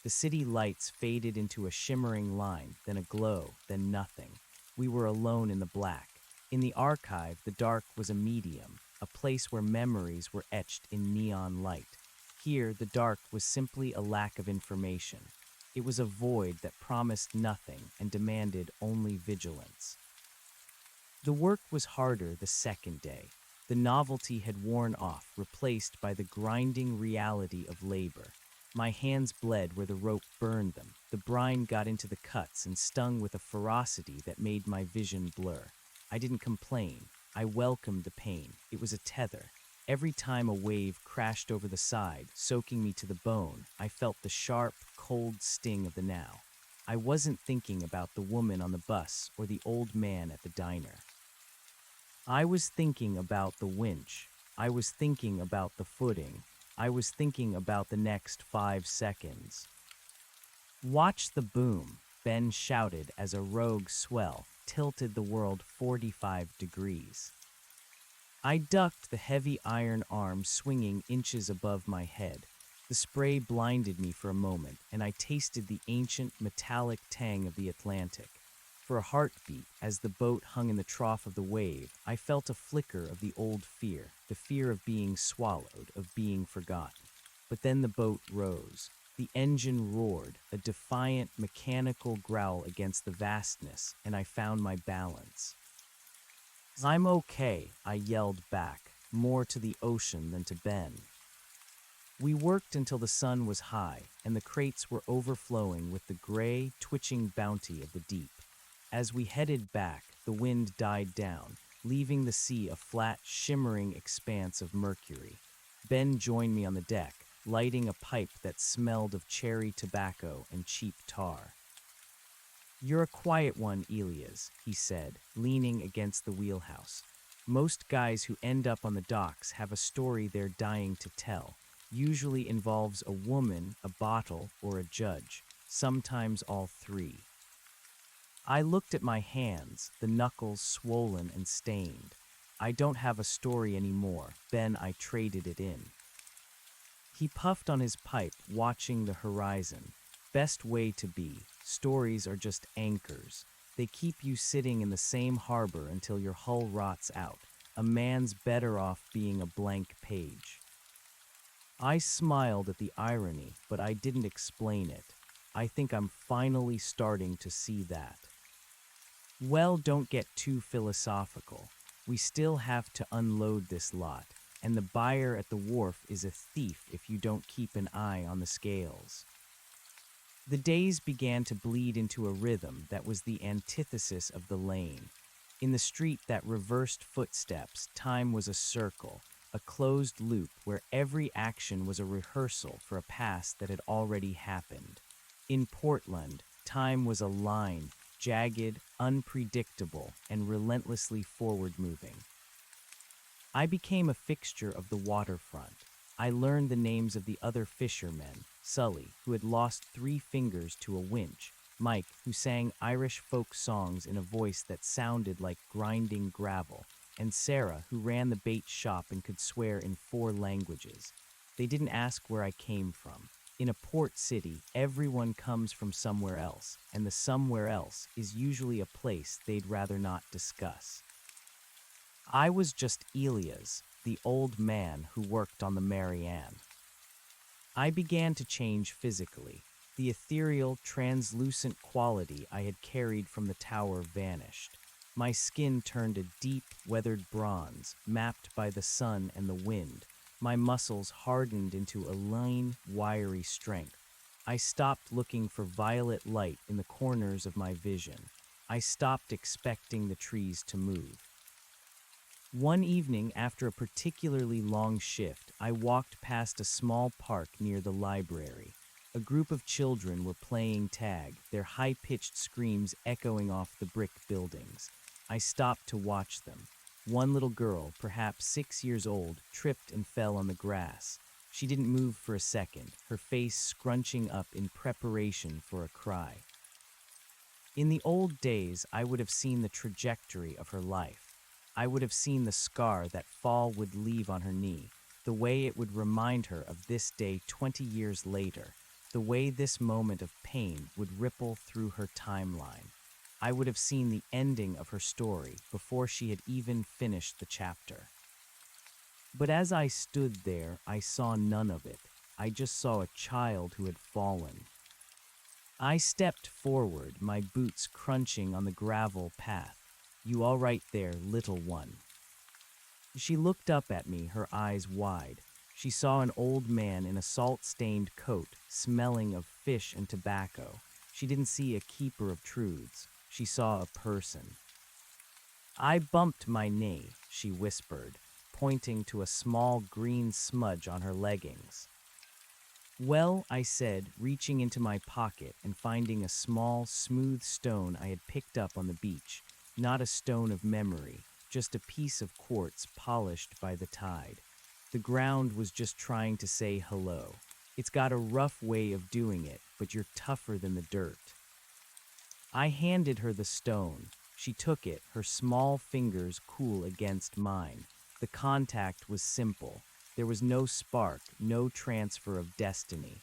The city lights faded into a shimmering line, then a glow, then nothing. We were alone in the black. In the archive, the dark was a medium, a place where memories were etched in neon light. Here, the dark was simply a lack of information. It was a void that promised nothing and demanded only vigilance. The work was harder the second day. The novelty had worn off, replaced by the grinding reality of labor. My hands bled where the rope burned them. The brine got into the cuts and stung with a ferocity that made my vision blur. I didn't complain. I welcomed the pain. It was a tether. Every time a wave crashed over the side, soaking me to the bone, I felt the sharp, cold sting of the now. I wasn't thinking about the woman on the bus or the old man at the diner. I was thinking about the winch. I was thinking about the footing. I was thinking about the next 5 seconds. "Watch the boom," Ben shouted as a rogue swell tilted the world 45 degrees. I ducked, the heavy iron arm swinging inches above my head. The spray blinded me for a moment, and I tasted the ancient metallic tang of the Atlantic. For a heartbeat, as the boat hung in the trough of the wave, I felt a flicker of the old fear, the fear of being swallowed, of being forgotten. But then the boat rose. The engine roared, a defiant, mechanical growl against the vastness, and I found my balance. "I'm okay," I yelled back, more to the ocean than to Ben. We worked until the sun was high, and the crates were overflowing with the gray, twitching bounty of the deep. As we headed back, the wind died down, leaving the sea a flat, shimmering expanse of mercury. Ben joined me on the deck, lighting a pipe that smelled of cherry tobacco and cheap tar. "You're a quiet one, Elias," he said, leaning against the wheelhouse. "Most guys who end up on the docks have a story they're dying to tell. usually involves a woman, a bottle, or a judge, sometimes all three. I looked at my hands, the knuckles swollen and stained. I don't have a story anymore, Ben, I traded it in. He puffed on his pipe, watching the horizon. Best way to be. Stories are just anchors. They keep you sitting in the same harbor until your hull rots out. A man's better off being a blank page. I smiled at the irony, but I didn't explain it. I think I'm finally starting to see that. Well, don't get too philosophical. We still have to unload this lot, and the buyer at the wharf is a thief if you don't keep an eye on the scales. The days began to bleed into a rhythm that was the antithesis of the lane. In the street that reversed footsteps, time was a circle, a closed loop where every action was a rehearsal for a past that had already happened. In Portland, time was a line, jagged, unpredictable, and relentlessly forward-moving. I became a fixture of the waterfront. I learned the names of the other fishermen: Sully, who had lost 3 fingers to a winch; Mike, who sang Irish folk songs in a voice that sounded like grinding gravel; and Sarah, who ran the bait shop and could swear in 4 languages. They didn't ask where I came from. In a port city, everyone comes from somewhere else, and the somewhere else is usually a place they'd rather not discuss. I was just Elias, the old man who worked on the Marianne. I began to change physically. The ethereal, translucent quality I had carried from the tower vanished. My skin turned a deep, weathered bronze, mapped by the sun and the wind. My muscles hardened into a lean, wiry strength. I stopped looking for violet light in the corners of my vision. I stopped expecting the trees to move. One evening, after a particularly long shift, I walked past a small park near the library. A group of children were playing tag, their high-pitched screams echoing off the brick buildings. I stopped to watch them. One little girl, perhaps 6 years old, tripped and fell on the grass. She didn't move for a second, her face scrunching up in preparation for a cry. In the old days, I would have seen the trajectory of her life. I would have seen the scar that fall would leave on her knee, the way it would remind her of this day 20 years later, the way this moment of pain would ripple through her timeline. I would have seen the ending of her story before she had even finished the chapter. But as I stood there, I saw none of it. I just saw a child who had fallen. I stepped forward, my boots crunching on the gravel path. "You all right there, little one?" She looked up at me, her eyes wide. She saw an old man in a salt-stained coat, smelling of fish and tobacco. She didn't see a keeper of truths. She saw a person. "I bumped my knee," she whispered, pointing to a small green smudge on her leggings. "Well," I said, reaching into my pocket and finding a small, smooth stone I had picked up on the beach. Not a stone of memory, just a piece of quartz polished by the tide. The ground was just trying to say hello. It's got a rough way of doing it, but you're tougher than the dirt. I handed her the stone. She took it, her small fingers cool against mine. The contact was simple. There was no spark, no transfer of destiny.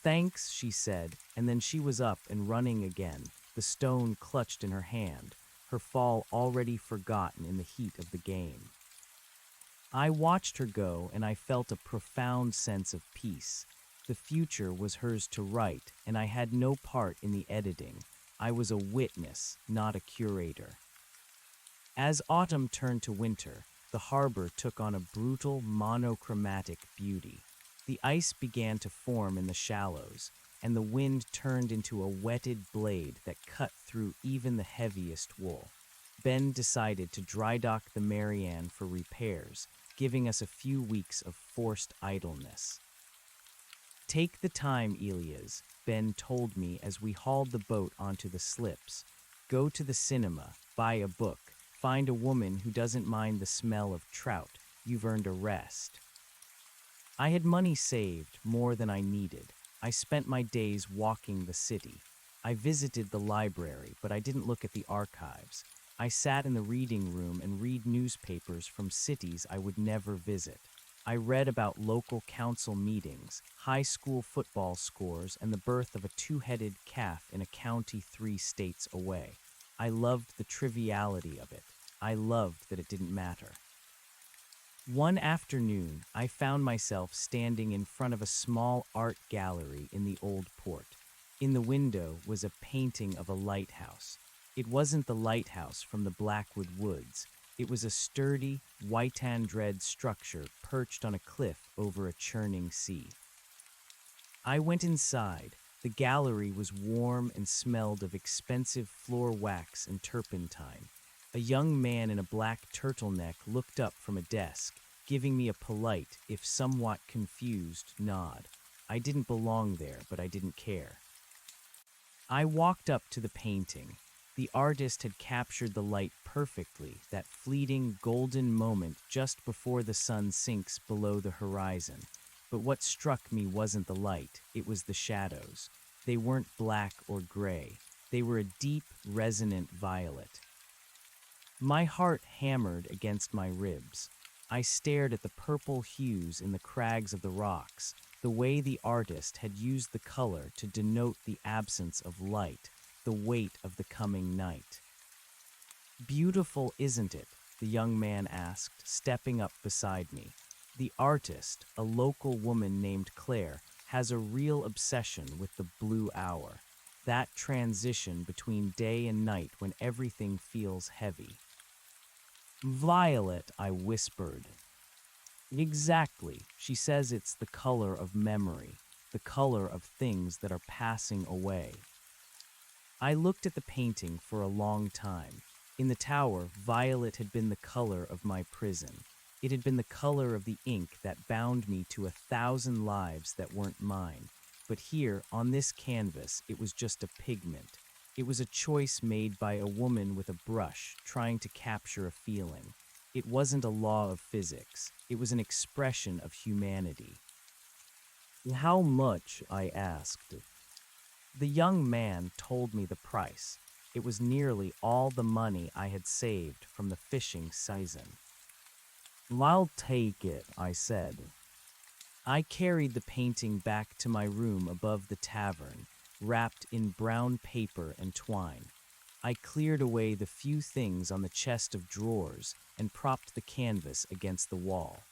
"Thanks," she said, and then she was up and running again, the stone clutched in her hand, her fall already forgotten in the heat of the game. I watched her go, and I felt a profound sense of peace. The future was hers to write, and I had no part in the editing. I was a witness, not a curator. As autumn turned to winter, the harbor took on a brutal, monochromatic beauty. The ice began to form in the shallows, and the wind turned into a whetted blade that cut through even the heaviest wool. Ben decided to dry dock the Marianne for repairs, giving us a few weeks of forced idleness. "Take the time, Elias," Ben told me as we hauled the boat onto the slips. "Go to the cinema, buy a book, find a woman who doesn't mind the smell of trout. You've earned a rest." I had money saved, more than I needed. I spent my days walking the city. I visited the library, but I didn't look at the archives. I sat in the reading room and read newspapers from cities I would never visit. I read about local council meetings, high school football scores, and the birth of a two-headed calf in a county 3 states away. I loved the triviality of it. I loved that it didn't matter. One afternoon, I found myself standing in front of a small art gallery in the old port. In the window was a painting of a lighthouse. It wasn't the lighthouse from the Blackwood Woods. It was a sturdy, white-and-red structure perched on a cliff over a churning sea. I went inside. The gallery was warm and smelled of expensive floor wax and turpentine. A young man in a black turtleneck looked up from a desk, giving me a polite, if somewhat confused, nod. I didn't belong there, but I didn't care. I walked up to the painting. The artist had captured the light perfectly, that fleeting, golden moment just before the sun sinks below the horizon. But what struck me wasn't the light, it was the shadows. They weren't black or gray. They were a deep, resonant violet. My heart hammered against my ribs. I stared at the purple hues in the crags of the rocks, the way the artist had used the color to denote the absence of light, the weight of the coming night. "Beautiful, isn't it?" the young man asked, stepping up beside me. "The artist, a local woman named Claire, has a real obsession with the blue hour, that transition between day and night when everything feels heavy." "Violet," I whispered. "Exactly. She says it's the color of memory, the color of things that are passing away." I looked at the painting for a long time. In the tower, violet had been the color of my prison. It had been the color of the ink that bound me to 1,000 lives that weren't mine. But here, on this canvas, it was just a pigment. It was a choice made by a woman with a brush, trying to capture a feeling. It wasn't a law of physics. It was an expression of humanity. "How much?" I asked. The young man told me the price. It was nearly all the money I had saved from the fishing season. "I'll take it," I said. I carried the painting back to my room above the tavern, wrapped in brown paper and twine. I cleared away the few things on the chest of drawers and propped the canvas against the wall.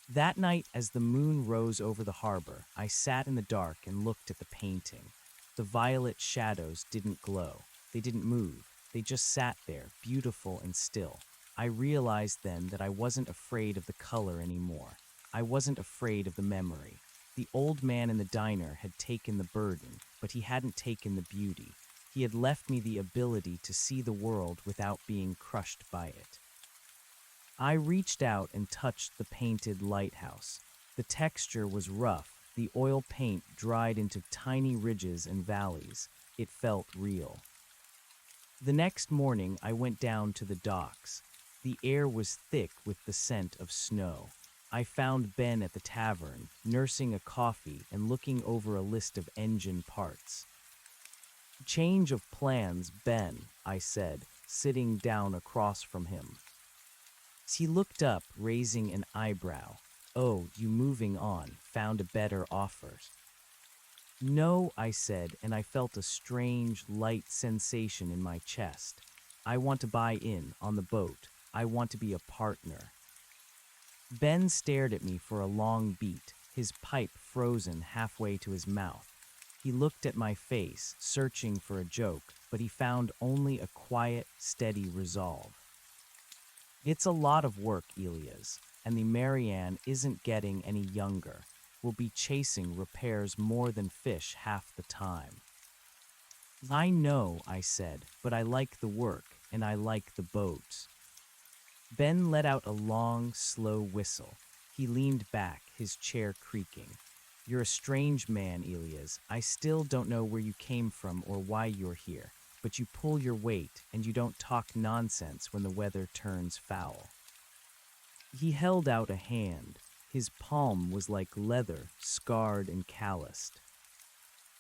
That night, as the moon rose over the harbor, I sat in the dark and looked at the painting. The violet shadows didn't glow. They didn't move. They just sat there, beautiful and still. I realized then that I wasn't afraid of the color anymore. I wasn't afraid of the memory. The old man in the diner had taken the burden, but he hadn't taken the beauty. He had left me the ability to see the world without being crushed by it. I reached out and touched the painted lighthouse. The texture was rough, the oil paint dried into tiny ridges and valleys. It felt real. The next morning, I went down to the docks. The air was thick with the scent of snow. I found Ben at the tavern, nursing a coffee and looking over a list of engine parts. "Change of plans, Ben," I said, sitting down across from him. He looked up, raising an eyebrow. "Oh, you moving on, found a better offer." "No," I said, and I felt a strange, light sensation in my chest. "I want to buy in, on the boat. I want to be a partner." Ben stared at me for a long beat, his pipe frozen halfway to his mouth. He looked at my face, searching for a joke, but he found only a quiet, steady resolve. "It's a lot of work, Elias, and the Marianne isn't getting any younger. We'll be chasing repairs more than fish half the time." "I know," I said, "but I like the work, and I like the boats." Ben let out a long, slow whistle. He leaned back, his chair creaking. "You're a strange man, Elias. I still don't know where you came from or why you're here, but you pull your weight and you don't talk nonsense when the weather turns foul." He held out a hand. His palm was like leather, scarred and calloused.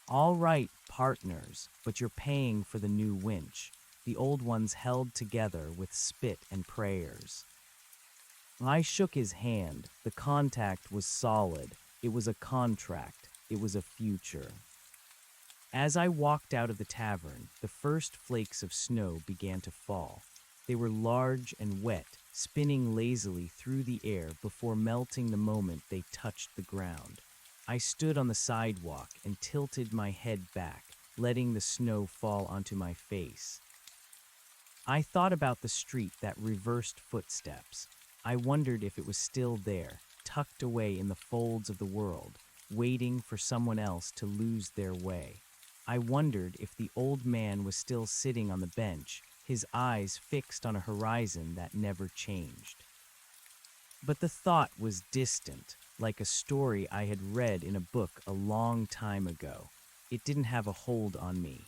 "All right, partners, but you're paying for the new winch." The old ones held together with spit and prayers. I shook his hand. The contact was solid. It was a contract. It was a future. As I walked out of the tavern, the first flakes of snow began to fall. They were large and wet, spinning lazily through the air before melting the moment they touched the ground. I stood on the sidewalk and tilted my head back, letting the snow fall onto my face. I thought about the street that reversed footsteps. I wondered if it was still there, tucked away in the folds of the world, waiting for someone else to lose their way. I wondered if the old man was still sitting on the bench, his eyes fixed on a horizon that never changed. But the thought was distant, like a story I had read in a book a long time ago. It didn't have a hold on me.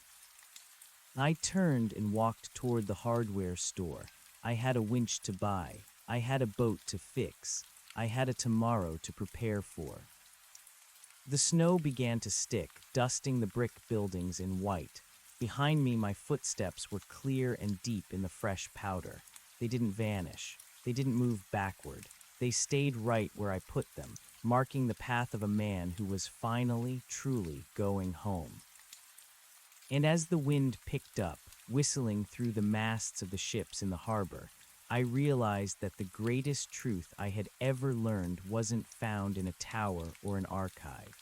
I turned and walked toward the hardware store. I had a winch to buy. I had a boat to fix. I had a tomorrow to prepare for. The snow began to stick, dusting the brick buildings in white. Behind me, my footsteps were clear and deep in the fresh powder. They didn't vanish. They didn't move backward. They stayed right where I put them, marking the path of a man who was finally, truly going home. And as the wind picked up, whistling through the masts of the ships in the harbor, I realized that the greatest truth I had ever learned wasn't found in a tower or an archive.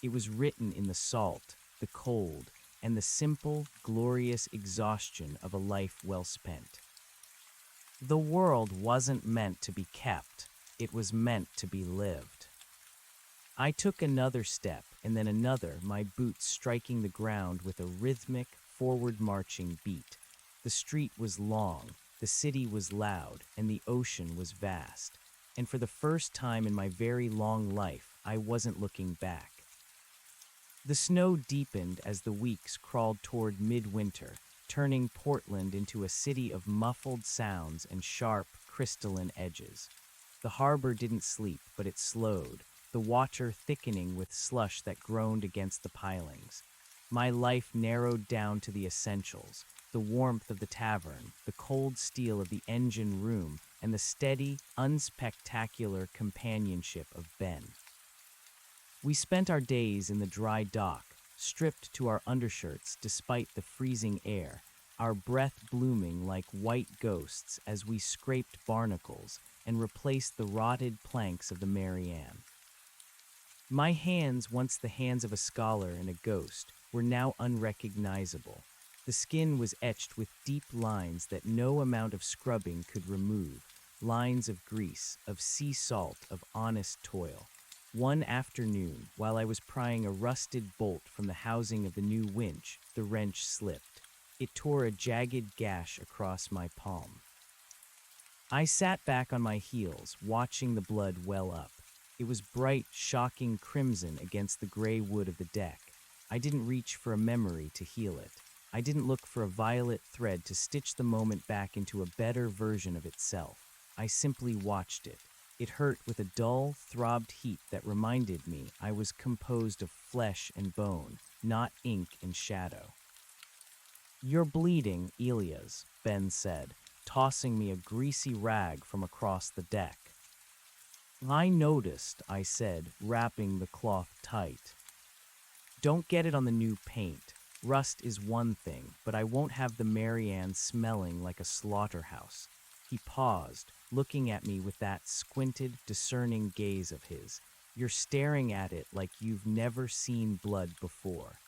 It was written in the salt, the cold, and the simple, glorious exhaustion of a life well spent. The world wasn't meant to be kept. It was meant to be lived. I took another step, and then another, my boots striking the ground with a rhythmic, forward-marching beat. The street was long, the city was loud, and the ocean was vast. And for the first time in my very long life, I wasn't looking back. The snow deepened as the weeks crawled toward midwinter, turning Portland into a city of muffled sounds and sharp, crystalline edges. The harbor didn't sleep, but it slowed, the water thickening with slush that groaned against the pilings. My life narrowed down to the essentials: the warmth of the tavern, the cold steel of the engine room, and the steady, unspectacular companionship of Ben. We spent our days in the dry dock, stripped to our undershirts despite the freezing air, our breath blooming like white ghosts as we scraped barnacles and replaced the rotted planks of the Marianne. My hands, once the hands of a scholar and a ghost, were now unrecognizable. The skin was etched with deep lines that no amount of scrubbing could remove, lines of grease, of sea salt, of honest toil. One afternoon, while I was prying a rusted bolt from the housing of the new winch, the wrench slipped. It tore a jagged gash across my palm. I sat back on my heels, watching the blood well up. It was bright, shocking crimson against the gray wood of the deck. I didn't reach for a memory to heal it. I didn't look for a violet thread to stitch the moment back into a better version of itself. I simply watched it. It hurt with a dull, throbbed heat that reminded me I was composed of flesh and bone, not ink and shadow. "You're bleeding, Elias," Ben said, tossing me a greasy rag from across the deck. "I noticed," I said, wrapping the cloth tight. "Don't get it on the new paint. Rust is one thing, but I won't have the Marianne smelling like a slaughterhouse." He paused, looking at me with that squinted, discerning gaze of his. "You're staring at it like you've never seen blood before."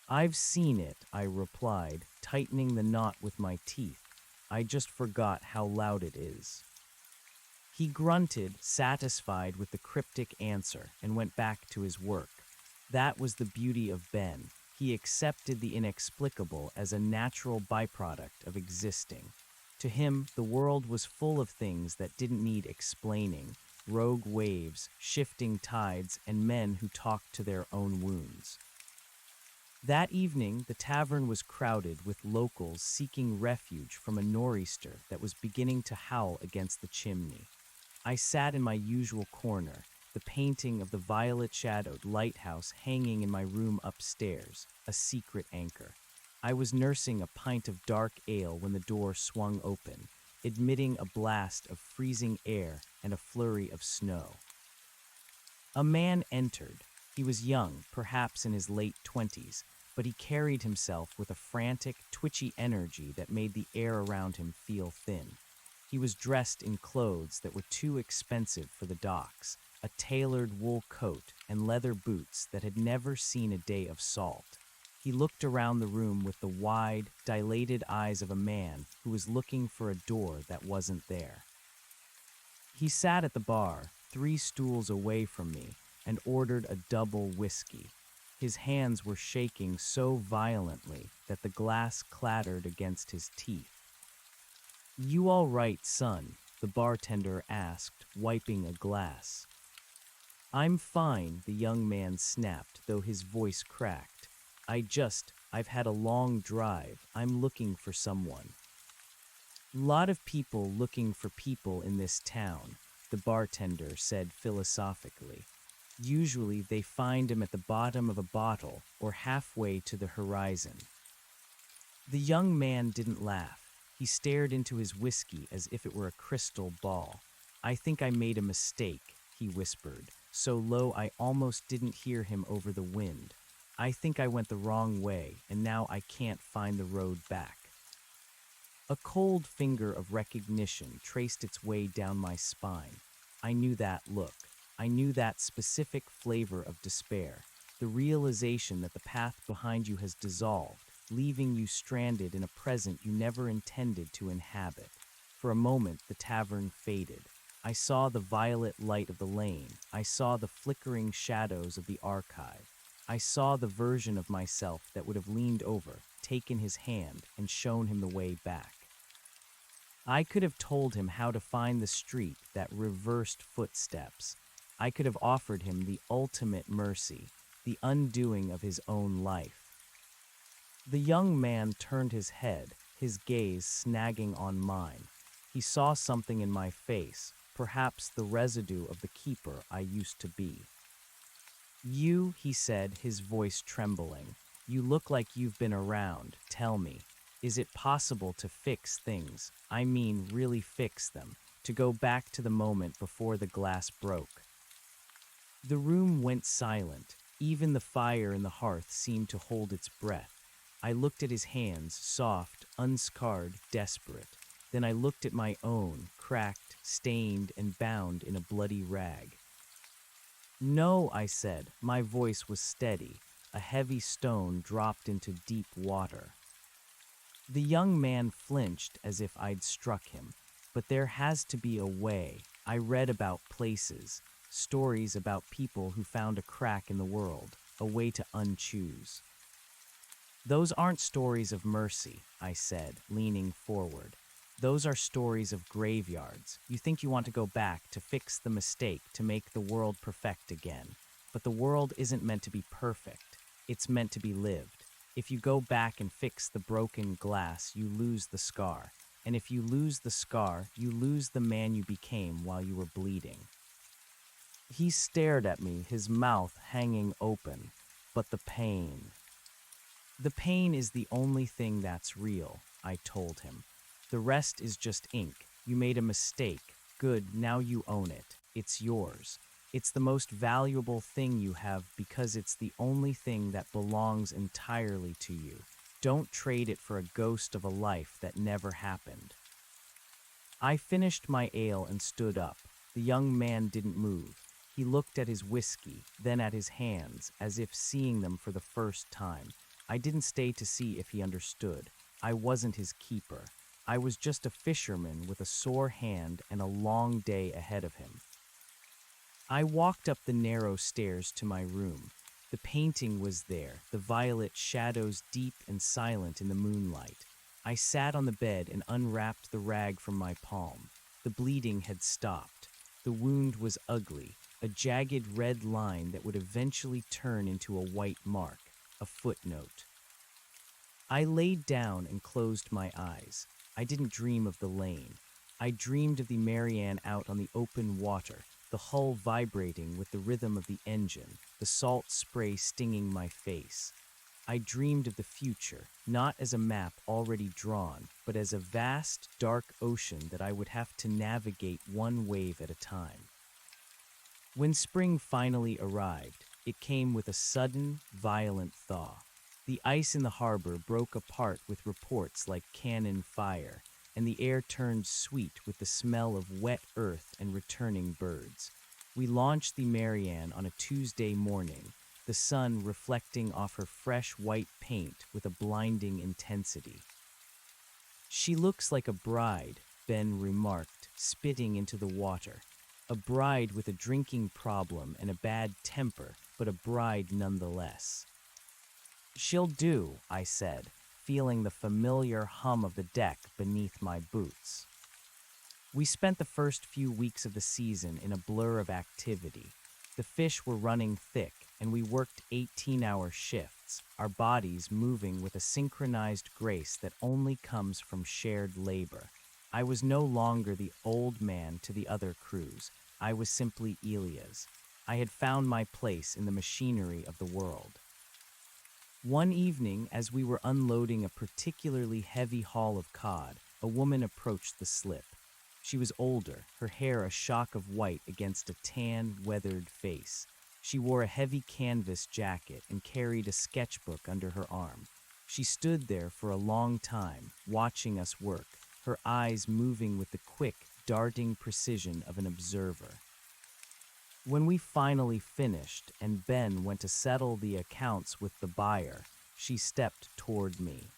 "I've seen it," I replied, tightening the knot with my teeth. "I just forgot how loud it is." He grunted, satisfied with the cryptic answer, and went back to his work. That was the beauty of Ben. He accepted the inexplicable as a natural byproduct of existing. To him, the world was full of things that didn't need explaining: rogue waves, shifting tides, and men who talked to their own wounds. That evening, the tavern was crowded with locals seeking refuge from a nor'easter that was beginning to howl against the chimney. I sat in my usual corner, the painting of the violet-shadowed lighthouse hanging in my room upstairs, a secret anchor. I was nursing a pint of dark ale when the door swung open, admitting a blast of freezing air and a flurry of snow. A man entered. He was young, perhaps in his late 20s, but he carried himself with a frantic, twitchy energy that made the air around him feel thin. He was dressed in clothes that were too expensive for the docks, a tailored wool coat and leather boots that had never seen a day of salt. He looked around the room with the wide, dilated eyes of a man who was looking for a door that wasn't there. He sat at the bar, 3 stools away from me, and ordered a double whiskey. His hands were shaking so violently that the glass clattered against his teeth. "You all right, son?" the bartender asked, wiping a glass. "I'm fine," the young man snapped, though his voice cracked. I've had a long drive. I'm looking for someone." "Lot of people looking for people in this town," the bartender said philosophically. "Usually they find 'em at the bottom of a bottle or halfway to the horizon." The young man didn't laugh. He stared into his whiskey as if it were a crystal ball. "I think I made a mistake," he whispered, so low I almost didn't hear him over the wind. "I think I went the wrong way, and now I can't find the road back." A cold finger of recognition traced its way down my spine. I knew that look. I knew that specific flavor of despair, the realization that the path behind you has dissolved, leaving you stranded in a present you never intended to inhabit. For a moment, the tavern faded. I saw the violet light of the lane. I saw the flickering shadows of the archive. I saw the version of myself that would have leaned over, taken his hand, and shown him the way back. I could have told him how to find the street that reversed footsteps. I could have offered him the ultimate mercy, the undoing of his own life. The young man turned his head, his gaze snagging on mine. He saw something in my face, perhaps the residue of the keeper I used to be. "You," he said, his voice trembling, "you look like you've been around. Tell me, is it possible to fix things? I mean, really fix them, to go back to the moment before the glass broke?" The room went silent. Even the fire in the hearth seemed to hold its breath. I looked at his hands, soft, unscarred, desperate. Then I looked at my own, cracked, stained, and bound in a bloody rag. "No," I said. My voice was steady. A heavy stone dropped into deep water. The young man flinched as if I'd struck him. "But there has to be a way. I read about places, stories about people who found a crack in the world, a way to unchoose." "Those aren't stories of mercy," I said, leaning forward. "Those are stories of graveyards. You think you want to go back to fix the mistake, to make the world perfect again. But the world isn't meant to be perfect. It's meant to be lived. If you go back and fix the broken glass, you lose the scar. And if you lose the scar, you lose the man you became while you were bleeding." He stared at me, his mouth hanging open. "But the pain." "The pain is the only thing that's real," I told him. "The rest is just ink. You made a mistake. Good, now you own it. It's yours. It's the most valuable thing you have because it's the only thing that belongs entirely to you. Don't trade it for a ghost of a life that never happened." I finished my ale and stood up. The young man didn't move. He looked at his whiskey, then at his hands, as if seeing them for the first time. I didn't stay to see if he understood. I wasn't his keeper. I was just a fisherman with a sore hand and a long day ahead of him. I walked up the narrow stairs to my room. The painting was there, the violet shadows deep and silent in the moonlight. I sat on the bed and unwrapped the rag from my palm. The bleeding had stopped. The wound was ugly, a jagged red line that would eventually turn into a white mark, a footnote. I laid down and closed my eyes. I didn't dream of the lane. I dreamed of the Marianne out on the open water, the hull vibrating with the rhythm of the engine, the salt spray stinging my face. I dreamed of the future, not as a map already drawn, but as a vast, dark ocean that I would have to navigate one wave at a time. When spring finally arrived, it came with a sudden, violent thaw. The ice in the harbor broke apart with reports like cannon fire, and the air turned sweet with the smell of wet earth and returning birds. We launched the Marianne on a Tuesday morning, the sun reflecting off her fresh white paint with a blinding intensity. "She looks like a bride," Ben remarked, spitting into the water. "A bride with a drinking problem and a bad temper, but a bride nonetheless." "She'll do," I said, feeling the familiar hum of the deck beneath my boots. We spent the first few weeks of the season in a blur of activity. The fish were running thick, and we worked 18-hour shifts, our bodies moving with a synchronized grace that only comes from shared labor. I was no longer the old man to the other crews. I was simply Elias. I had found my place in the machinery of the world. One evening, as we were unloading a particularly heavy haul of cod, a woman approached the slip. She was older, her hair a shock of white against a tan, weathered face. She wore a heavy canvas jacket and carried a sketchbook under her arm. She stood there for a long time, watching us work, her eyes moving with the quick, darting precision of an observer. When we finally finished and Ben went to settle the accounts with the buyer, she stepped toward me.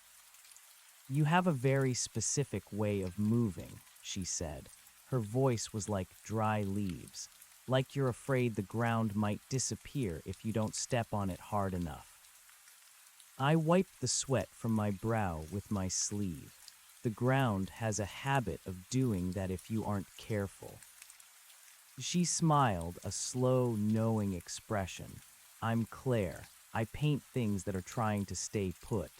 "You have a very specific way of moving," she said. Her voice was like dry leaves, like you're afraid the ground might disappear if you don't step on it hard enough. I wiped the sweat from my brow with my sleeve. The ground has a habit of doing that if you aren't careful. She smiled, a slow, knowing expression. "I'm Claire. I paint things that are trying to stay put."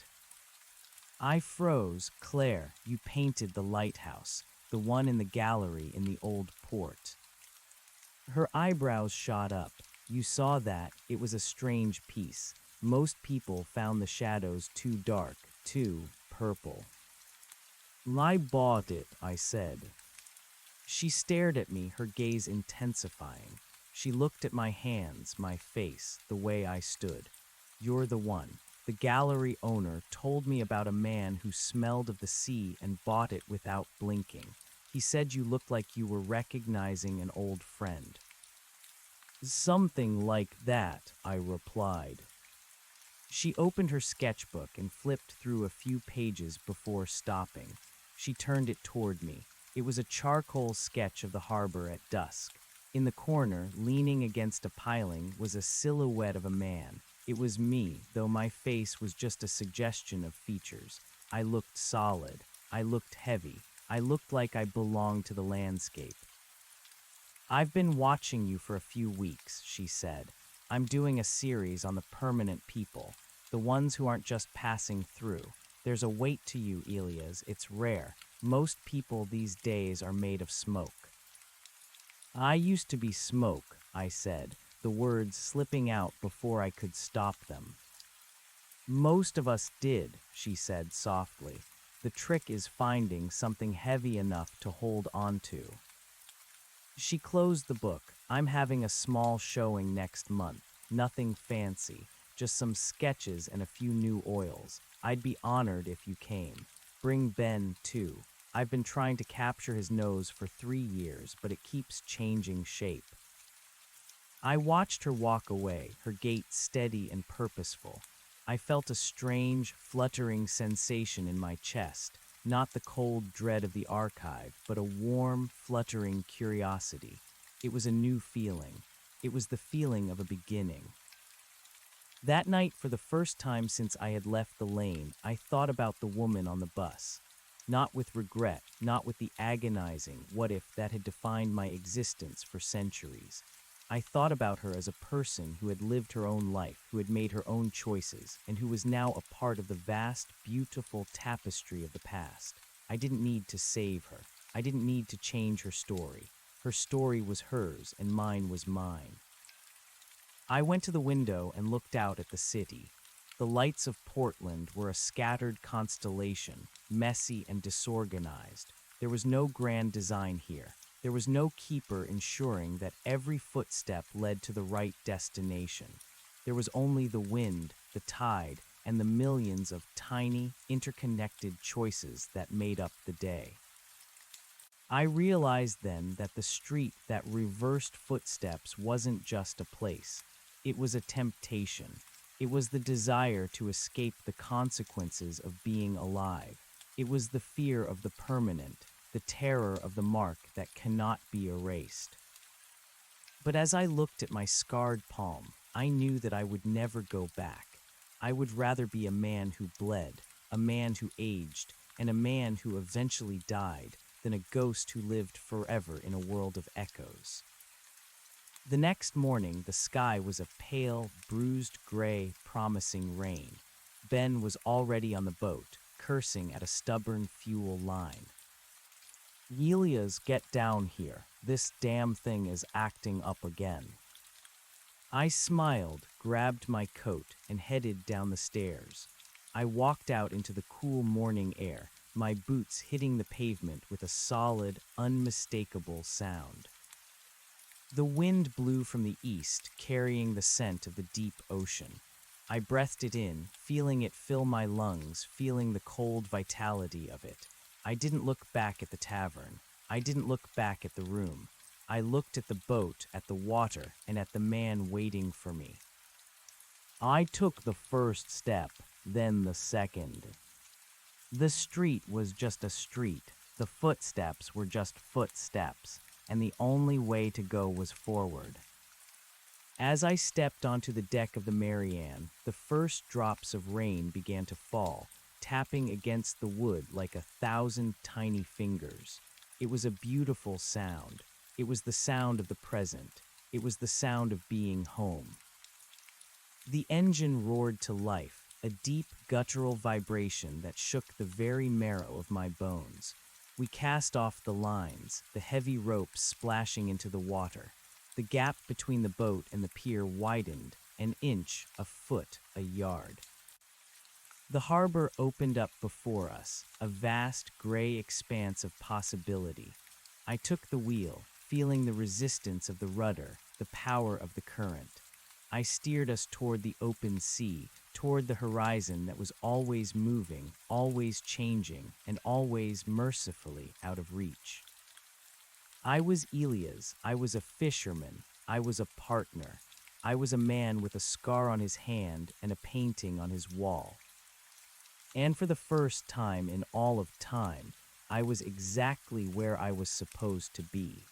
I froze. "Claire, you painted the lighthouse, the one in the gallery in the old port." Her eyebrows shot up. "You saw that. It was a strange piece. Most people found the shadows too dark, too purple." "I bought it," I said. She stared at me, her gaze intensifying. She looked at my hands, my face, the way I stood. "You're the one. The gallery owner told me about a man who smelled of the sea and bought it without blinking. He said you looked like you were recognizing an old friend." "Something like that," I replied. She opened her sketchbook and flipped through a few pages before stopping. She turned it toward me. It was a charcoal sketch of the harbor at dusk. In the corner, leaning against a piling, was a silhouette of a man. It was me, though my face was just a suggestion of features. I looked solid. I looked heavy. I looked like I belonged to the landscape. "I've been watching you for a few weeks," she said. "I'm doing a series on the permanent people, the ones who aren't just passing through. There's a weight to you, Elias. It's rare. Most people these days are made of smoke." "I used to be smoke," I said, the words slipping out before I could stop them. "Most of us did," she said softly. "The trick is finding something heavy enough to hold onto." She closed the book. "I'm having a small showing next month. Nothing fancy, just some sketches and a few new oils. I'd be honored if you came. Bring Ben, too. I've been trying to capture his nose for 3 years, but it keeps changing shape." I watched her walk away, her gait steady and purposeful. I felt a strange, fluttering sensation in my chest, not the cold dread of the archive, but a warm, fluttering curiosity. It was a new feeling. It was the feeling of a beginning. That night, for the first time since I had left the lane, I thought about the woman on the bus. Not with regret, not with the agonizing what if that had defined my existence for centuries. I thought about her as a person who had lived her own life, who had made her own choices, and who was now a part of the vast, beautiful tapestry of the past. I didn't need to save her. I didn't need to change her story. Her story was hers, and mine was mine. I went to the window and looked out at the city. The lights of Portland were a scattered constellation, messy and disorganized. There was no grand design here. There was no keeper ensuring that every footstep led to the right destination. There was only the wind, the tide, and the millions of tiny, interconnected choices that made up the day. I realized then that the street that reversed footsteps wasn't just a place. It was a temptation. It was the desire to escape the consequences of being alive. It was the fear of the permanent, the terror of the mark that cannot be erased. But as I looked at my scarred palm, I knew that I would never go back. I would rather be a man who bled, a man who aged, and a man who eventually died than a ghost who lived forever in a world of echoes. The next morning, the sky was a pale, bruised gray, promising rain. Ben was already on the boat, cursing at a stubborn fuel line. "Elias, get down here. This damn thing is acting up again." I smiled, grabbed my coat, and headed down the stairs. I walked out into the cool morning air, my boots hitting the pavement with a solid, unmistakable sound. The wind blew from the east, carrying the scent of the deep ocean. I breathed it in, feeling it fill my lungs, feeling the cold vitality of it. I didn't look back at the tavern. I didn't look back at the room. I looked at the boat, at the water, and at the man waiting for me. I took the first step, then the second. The street was just a street. The footsteps were just footsteps, and the only way to go was forward. As I stepped onto the deck of the Marianne, the first drops of rain began to fall, tapping against the wood like 1,000 tiny fingers. It was a beautiful sound. It was the sound of the present. It was the sound of being home. The engine roared to life, a deep guttural vibration that shook the very marrow of my bones. We cast off the lines, the heavy ropes splashing into the water. The gap between the boat and the pier widened, an inch, a foot, a yard. The harbor opened up before us, a vast gray expanse of possibility. I took the wheel, feeling the resistance of the rudder, the power of the current. I steered us toward the open sea, toward the horizon that was always moving, always changing, and always mercifully out of reach. I was Elias. I was a fisherman. I was a partner. I was a man with a scar on his hand and a painting on his wall. And for the first time in all of time, I was exactly where I was supposed to be.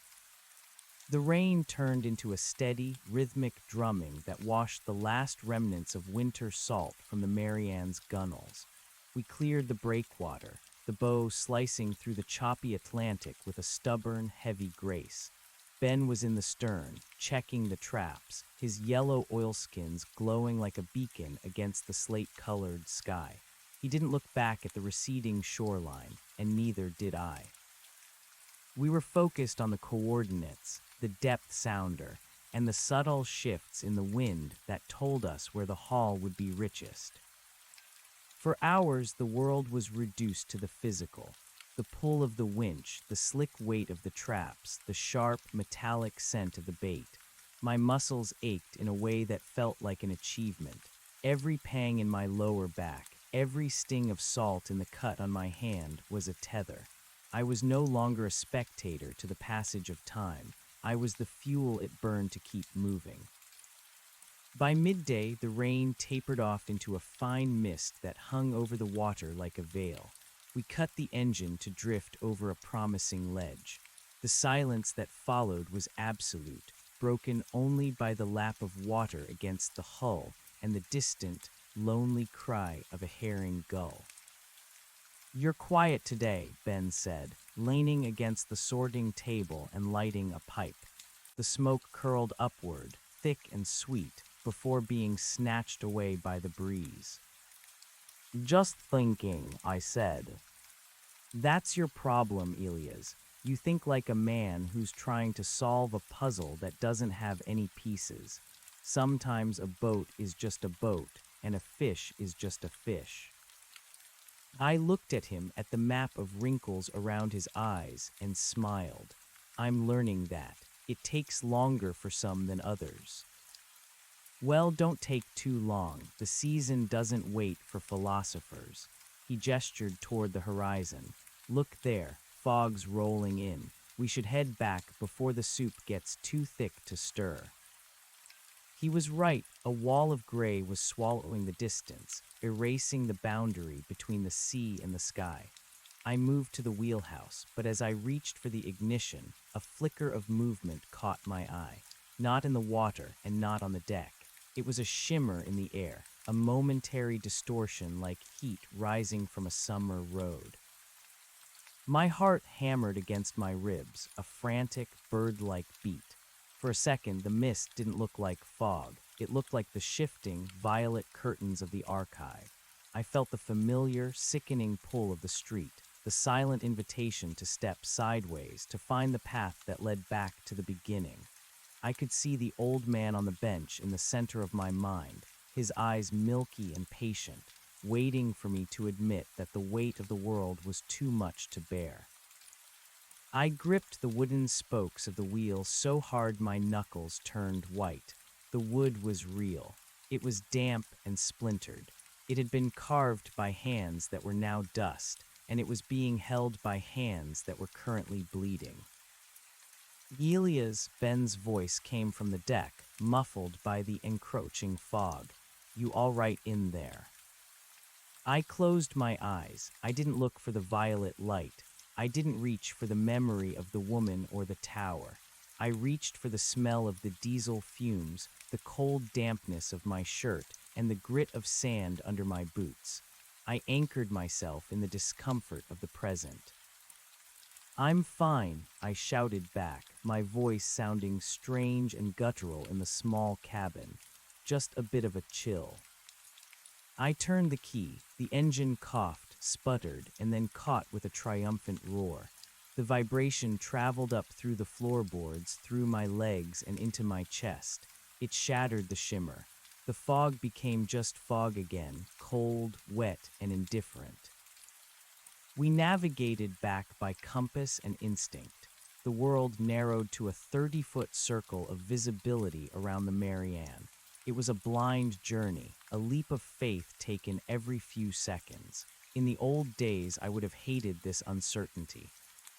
The rain turned into a steady, rhythmic drumming that washed the last remnants of winter salt from the Marianne's gunnels. We cleared the breakwater, the bow slicing through the choppy Atlantic with a stubborn, heavy grace. Ben was in the stern, checking the traps, his yellow oilskins glowing like a beacon against the slate-colored sky. He didn't look back at the receding shoreline, and neither did I. We were focused on the coordinates, the depth sounder, and the subtle shifts in the wind that told us where the haul would be richest. For hours, the world was reduced to the physical. The pull of the winch, the slick weight of the traps, the sharp, metallic scent of the bait. My muscles ached in a way that felt like an achievement. Every pang in my lower back, every sting of salt in the cut on my hand was a tether. I was no longer a spectator to the passage of time. I was the fuel it burned to keep moving. By midday, the rain tapered off into a fine mist that hung over the water like a veil. We cut the engine to drift over a promising ledge. The silence that followed was absolute, broken only by the lap of water against the hull and the distant, lonely cry of a herring gull. "You're quiet today," Ben said, leaning against the sorting table and lighting a pipe. The smoke curled upward, thick and sweet, before being snatched away by the breeze. "Just thinking," I said. "That's your problem, Elias. You think like a man who's trying to solve a puzzle that doesn't have any pieces. Sometimes a boat is just a boat, and a fish is just a fish. I looked at him at the map of wrinkles around his eyes and smiled. I'm learning that. It takes longer for some than others. Well, don't take too long. The season doesn't wait for philosophers. He gestured toward the horizon. Look there, fog's rolling in. We should head back before the soup gets too thick to stir. He was right. A wall of gray was swallowing the distance, erasing the boundary between the sea and the sky. I moved to the wheelhouse, but as I reached for the ignition, a flicker of movement caught my eye. Not in the water and not on the deck. It was a shimmer in the air, a momentary distortion like heat rising from a summer road. My heart hammered against my ribs, a frantic, bird-like beat. For a second, the mist didn't look like fog. It looked like the shifting, violet curtains of the archive. I felt the familiar, sickening pull of the street, the silent invitation to step sideways, to find the path that led back to the beginning. I could see the old man on the bench in the center of my mind, his eyes milky and patient, waiting for me to admit that the weight of the world was too much to bear. I gripped the wooden spokes of the wheel so hard my knuckles turned white. The wood was real. It was damp and splintered. It had been carved by hands that were now dust, and it was being held by hands that were currently bleeding. Ben's voice came from the deck, muffled by the encroaching fog. You all right in there? I closed my eyes. I didn't look for the violet light. I didn't reach for the memory of the woman or the tower. I reached for the smell of the diesel fumes, the cold dampness of my shirt, and the grit of sand under my boots. I anchored myself in the discomfort of the present. I'm fine, I shouted back, my voice sounding strange and guttural in the small cabin. Just a bit of a chill. I turned the key. The engine coughed, sputtered, and then caught with a triumphant roar. The vibration traveled up through the floorboards, through my legs, and into my chest. It shattered the shimmer. The fog became just fog again, cold, wet, and indifferent. We navigated back by compass and instinct. The world narrowed to a 30-foot circle of visibility around the Marianne. It was a blind journey, a leap of faith taken every few seconds. In the old days, I would have hated this uncertainty.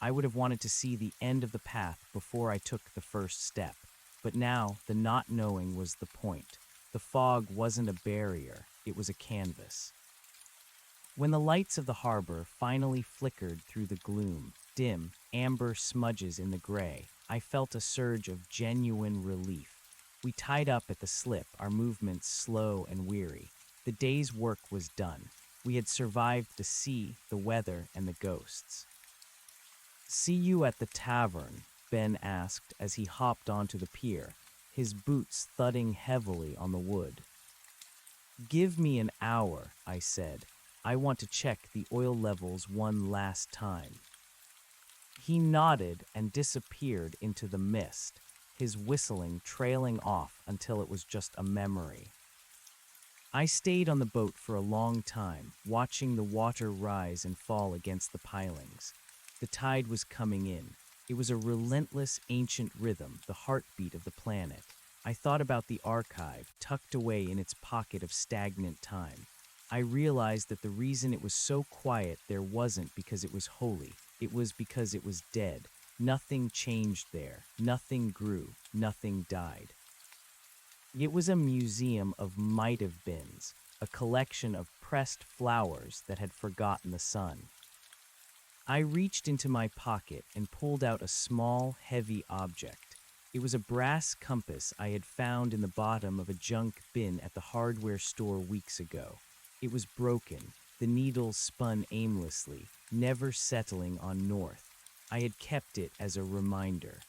I would have wanted to see the end of the path before I took the first step. But now, the not knowing was the point. The fog wasn't a barrier, it was a canvas. When the lights of the harbor finally flickered through the gloom, dim, amber smudges in the gray, I felt a surge of genuine relief. We tied up at the slip, our movements slow and weary. The day's work was done. We had survived the sea, the weather, and the ghosts. See you at the tavern, Ben asked as he hopped onto the pier, his boots thudding heavily on the wood. Give me an hour, I said. I want to check the oil levels one last time. He nodded and disappeared into the mist, his whistling trailing off until it was just a memory. I stayed on the boat for a long time, watching the water rise and fall against the pilings. The tide was coming in. It was a relentless, ancient rhythm, the heartbeat of the planet. I thought about the archive, tucked away in its pocket of stagnant time. I realized that the reason it was so quiet there wasn't because it was holy. It was because it was dead. Nothing changed there. Nothing grew. Nothing died. It was a museum of might-have-beens, a collection of pressed flowers that had forgotten the sun. I reached into my pocket and pulled out a small, heavy object. It was a brass compass I had found in the bottom of a junk bin at the hardware store weeks ago. It was broken. The needle spun aimlessly, never settling on north. I had kept it as a reminder.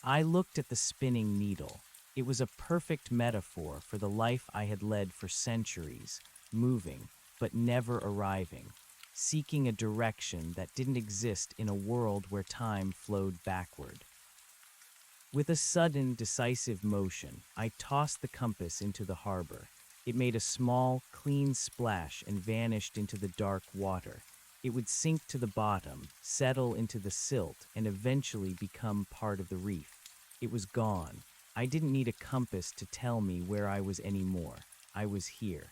I looked at the spinning needle. It was a perfect metaphor for the life I had led for centuries, moving, but never arriving. seeking a direction that didn't exist in a world where time flowed backward. With a sudden, decisive motion, I tossed the compass into the harbor. It made a small, clean splash and vanished into the dark water. It would sink to the bottom, settle into the silt, and eventually become part of the reef. It was gone. I didn't need a compass to tell me where I was anymore. I was here.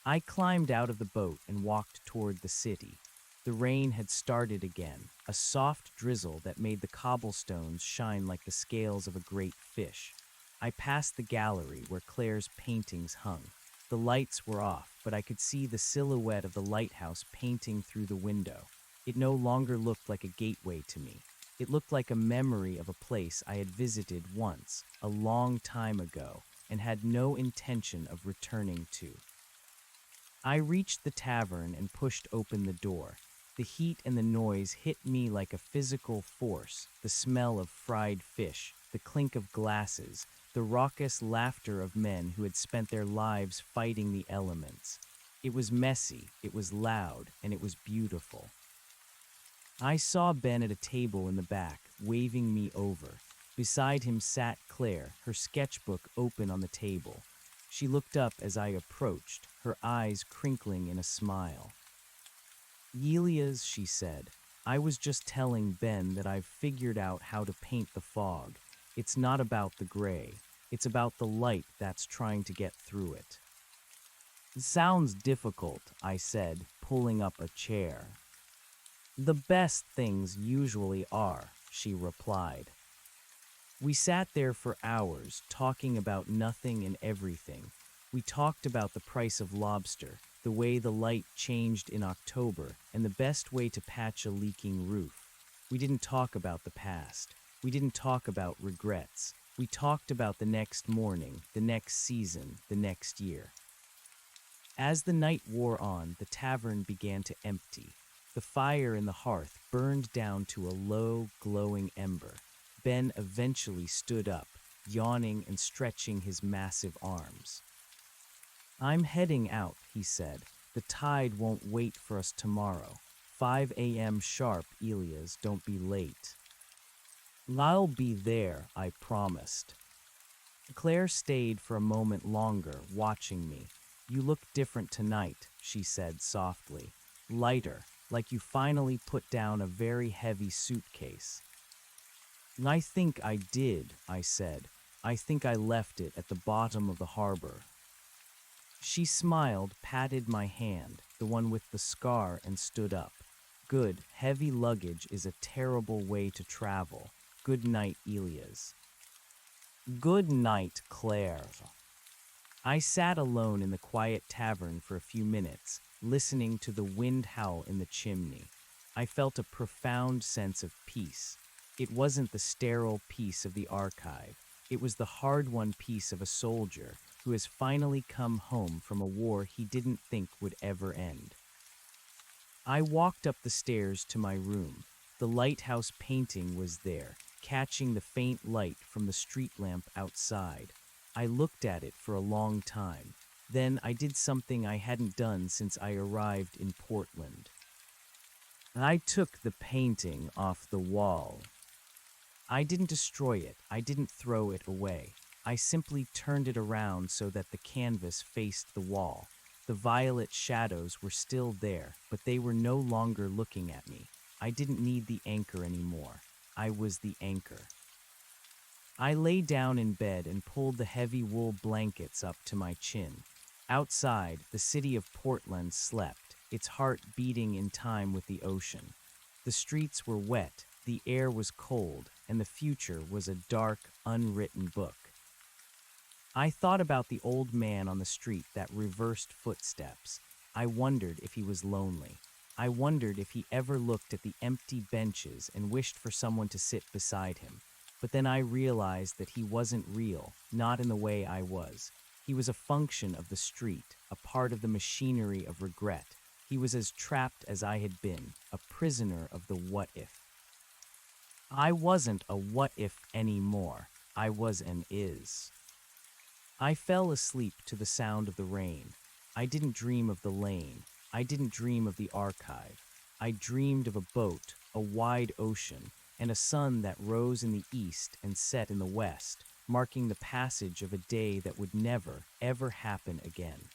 I climbed out of the boat and walked toward the city. The rain had started again, a soft drizzle that made the cobblestones shine like the scales of a great fish. I passed the gallery where Claire's paintings hung. The lights were off, but I could see the silhouette of the lighthouse painting through the window. It no longer looked like a gateway to me. It looked like a memory of a place I had visited once, a long time ago, and had no intention of returning to. I reached the tavern and pushed open the door. The heat and the noise hit me like a physical force, the smell of fried fish, the clink of glasses, the raucous laughter of men who had spent their lives fighting the elements. It was messy, it was loud, and it was beautiful. I saw Ben at a table in the back, waving me over. Beside him sat Claire, her sketchbook open on the table. She looked up as I approached, her eyes crinkling in a smile. "Elias," she said, "I was just telling Ben that I've figured out how to paint the fog. It's not about the gray. It's about the light that's trying to get through it." "Sounds difficult," I said, pulling up a chair. "The best things usually are," she replied. We sat there for hours, talking about nothing and everything. We talked about the price of lobster, the way the light changed in October, and the best way to patch a leaking roof. We didn't talk about the past. We didn't talk about regrets. We talked about the next morning, the next season, the next year. As the night wore on, the tavern began to empty. The fire in the hearth burned down to a low, glowing ember. Ben eventually stood up, yawning and stretching his massive arms. "I'm heading out," he said. "The tide won't wait for us tomorrow. 5 a.m. sharp, Elias, don't be late." "I'll be there," I promised. Claire stayed for a moment longer, watching me. "You look different tonight," she said softly. "Lighter, like you finally put down a very heavy suitcase." "I think I did," I said. "I think I left it at the bottom of the harbor." She smiled, patted my hand, the one with the scar, and stood up. "Good, heavy luggage is a terrible way to travel. Good night, Elias." "Good night, Claire." I sat alone in the quiet tavern for a few minutes, listening to the wind howl in the chimney. I felt a profound sense of peace. It wasn't the sterile peace of the archive. It was the hard-won peace of a soldier who has finally come home from a war he didn't think would ever end. I walked up the stairs to my room. The lighthouse painting was there, catching the faint light from the street lamp outside. I looked at it for a long time. Then I did something I hadn't done since I arrived in Portland. I took the painting off the wall. I didn't destroy it. I didn't throw it away. I simply turned it around so that the canvas faced the wall. The violet shadows were still there, but they were no longer looking at me. I didn't need the anchor anymore. I was the anchor. I lay down in bed and pulled the heavy wool blankets up to my chin. Outside, the city of Portland slept, its heart beating in time with the ocean. The streets were wet, the air was cold, and the future was a dark, unwritten book. I thought about the old man on the street that reversed footsteps. I wondered if he was lonely. I wondered if he ever looked at the empty benches and wished for someone to sit beside him. But then I realized that he wasn't real, not in the way I was. He was a function of the street, a part of the machinery of regret. He was as trapped as I had been, a prisoner of the what-if. I wasn't a what-if anymore. I was an is. I fell asleep to the sound of the rain. I didn't dream of the lane. I didn't dream of the archive. I dreamed of a boat, a wide ocean, and a sun that rose in the east and set in the west, marking the passage of a day that would never, ever happen again.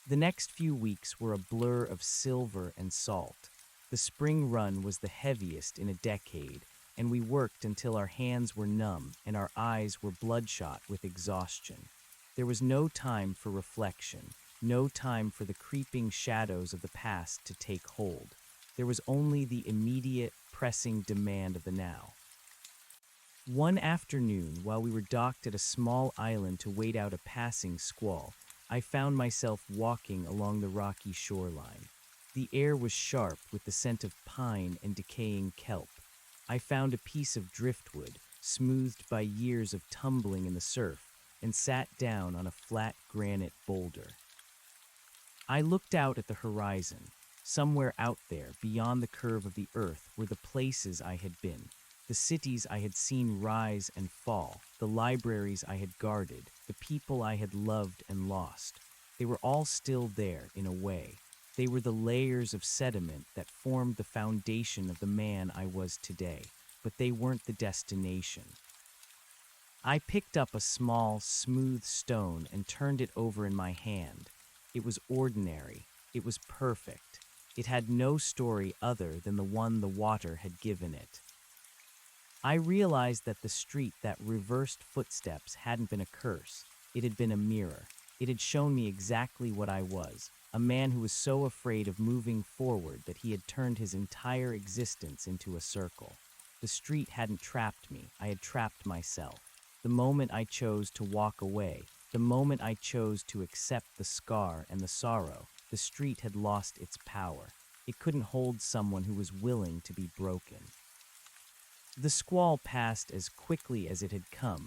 The next few weeks were a blur of silver and salt. The spring run was the heaviest in a decade, and we worked until our hands were numb and our eyes were bloodshot with exhaustion. There was no time for reflection, no time for the creeping shadows of the past to take hold. There was only the immediate, pressing demand of the now. One afternoon, while we were docked at a small island to wait out a passing squall, I found myself walking along the rocky shoreline. The air was sharp with the scent of pine and decaying kelp. I found a piece of driftwood, smoothed by years of tumbling in the surf, and sat down on a flat granite boulder. I looked out at the horizon. Somewhere out there, beyond the curve of the earth, were the places I had been, the cities I had seen rise and fall, the libraries I had guarded, the people I had loved and lost. They were all still there, in a way. They were the layers of sediment that formed the foundation of the man I was today, but they weren't the destination. I picked up a small, smooth stone and turned it over in my hand. It was ordinary. It was perfect. It had no story other than the one the water had given it. I realized that the street that reversed footsteps hadn't been a curse. It had been a mirror. It had shown me exactly what I was, a man who was so afraid of moving forward that he had turned his entire existence into a circle. The street hadn't trapped me. I had trapped myself. The moment I chose to walk away, the moment I chose to accept the scar and the sorrow, the street had lost its power. It couldn't hold someone who was willing to be broken. The squall passed as quickly as it had come,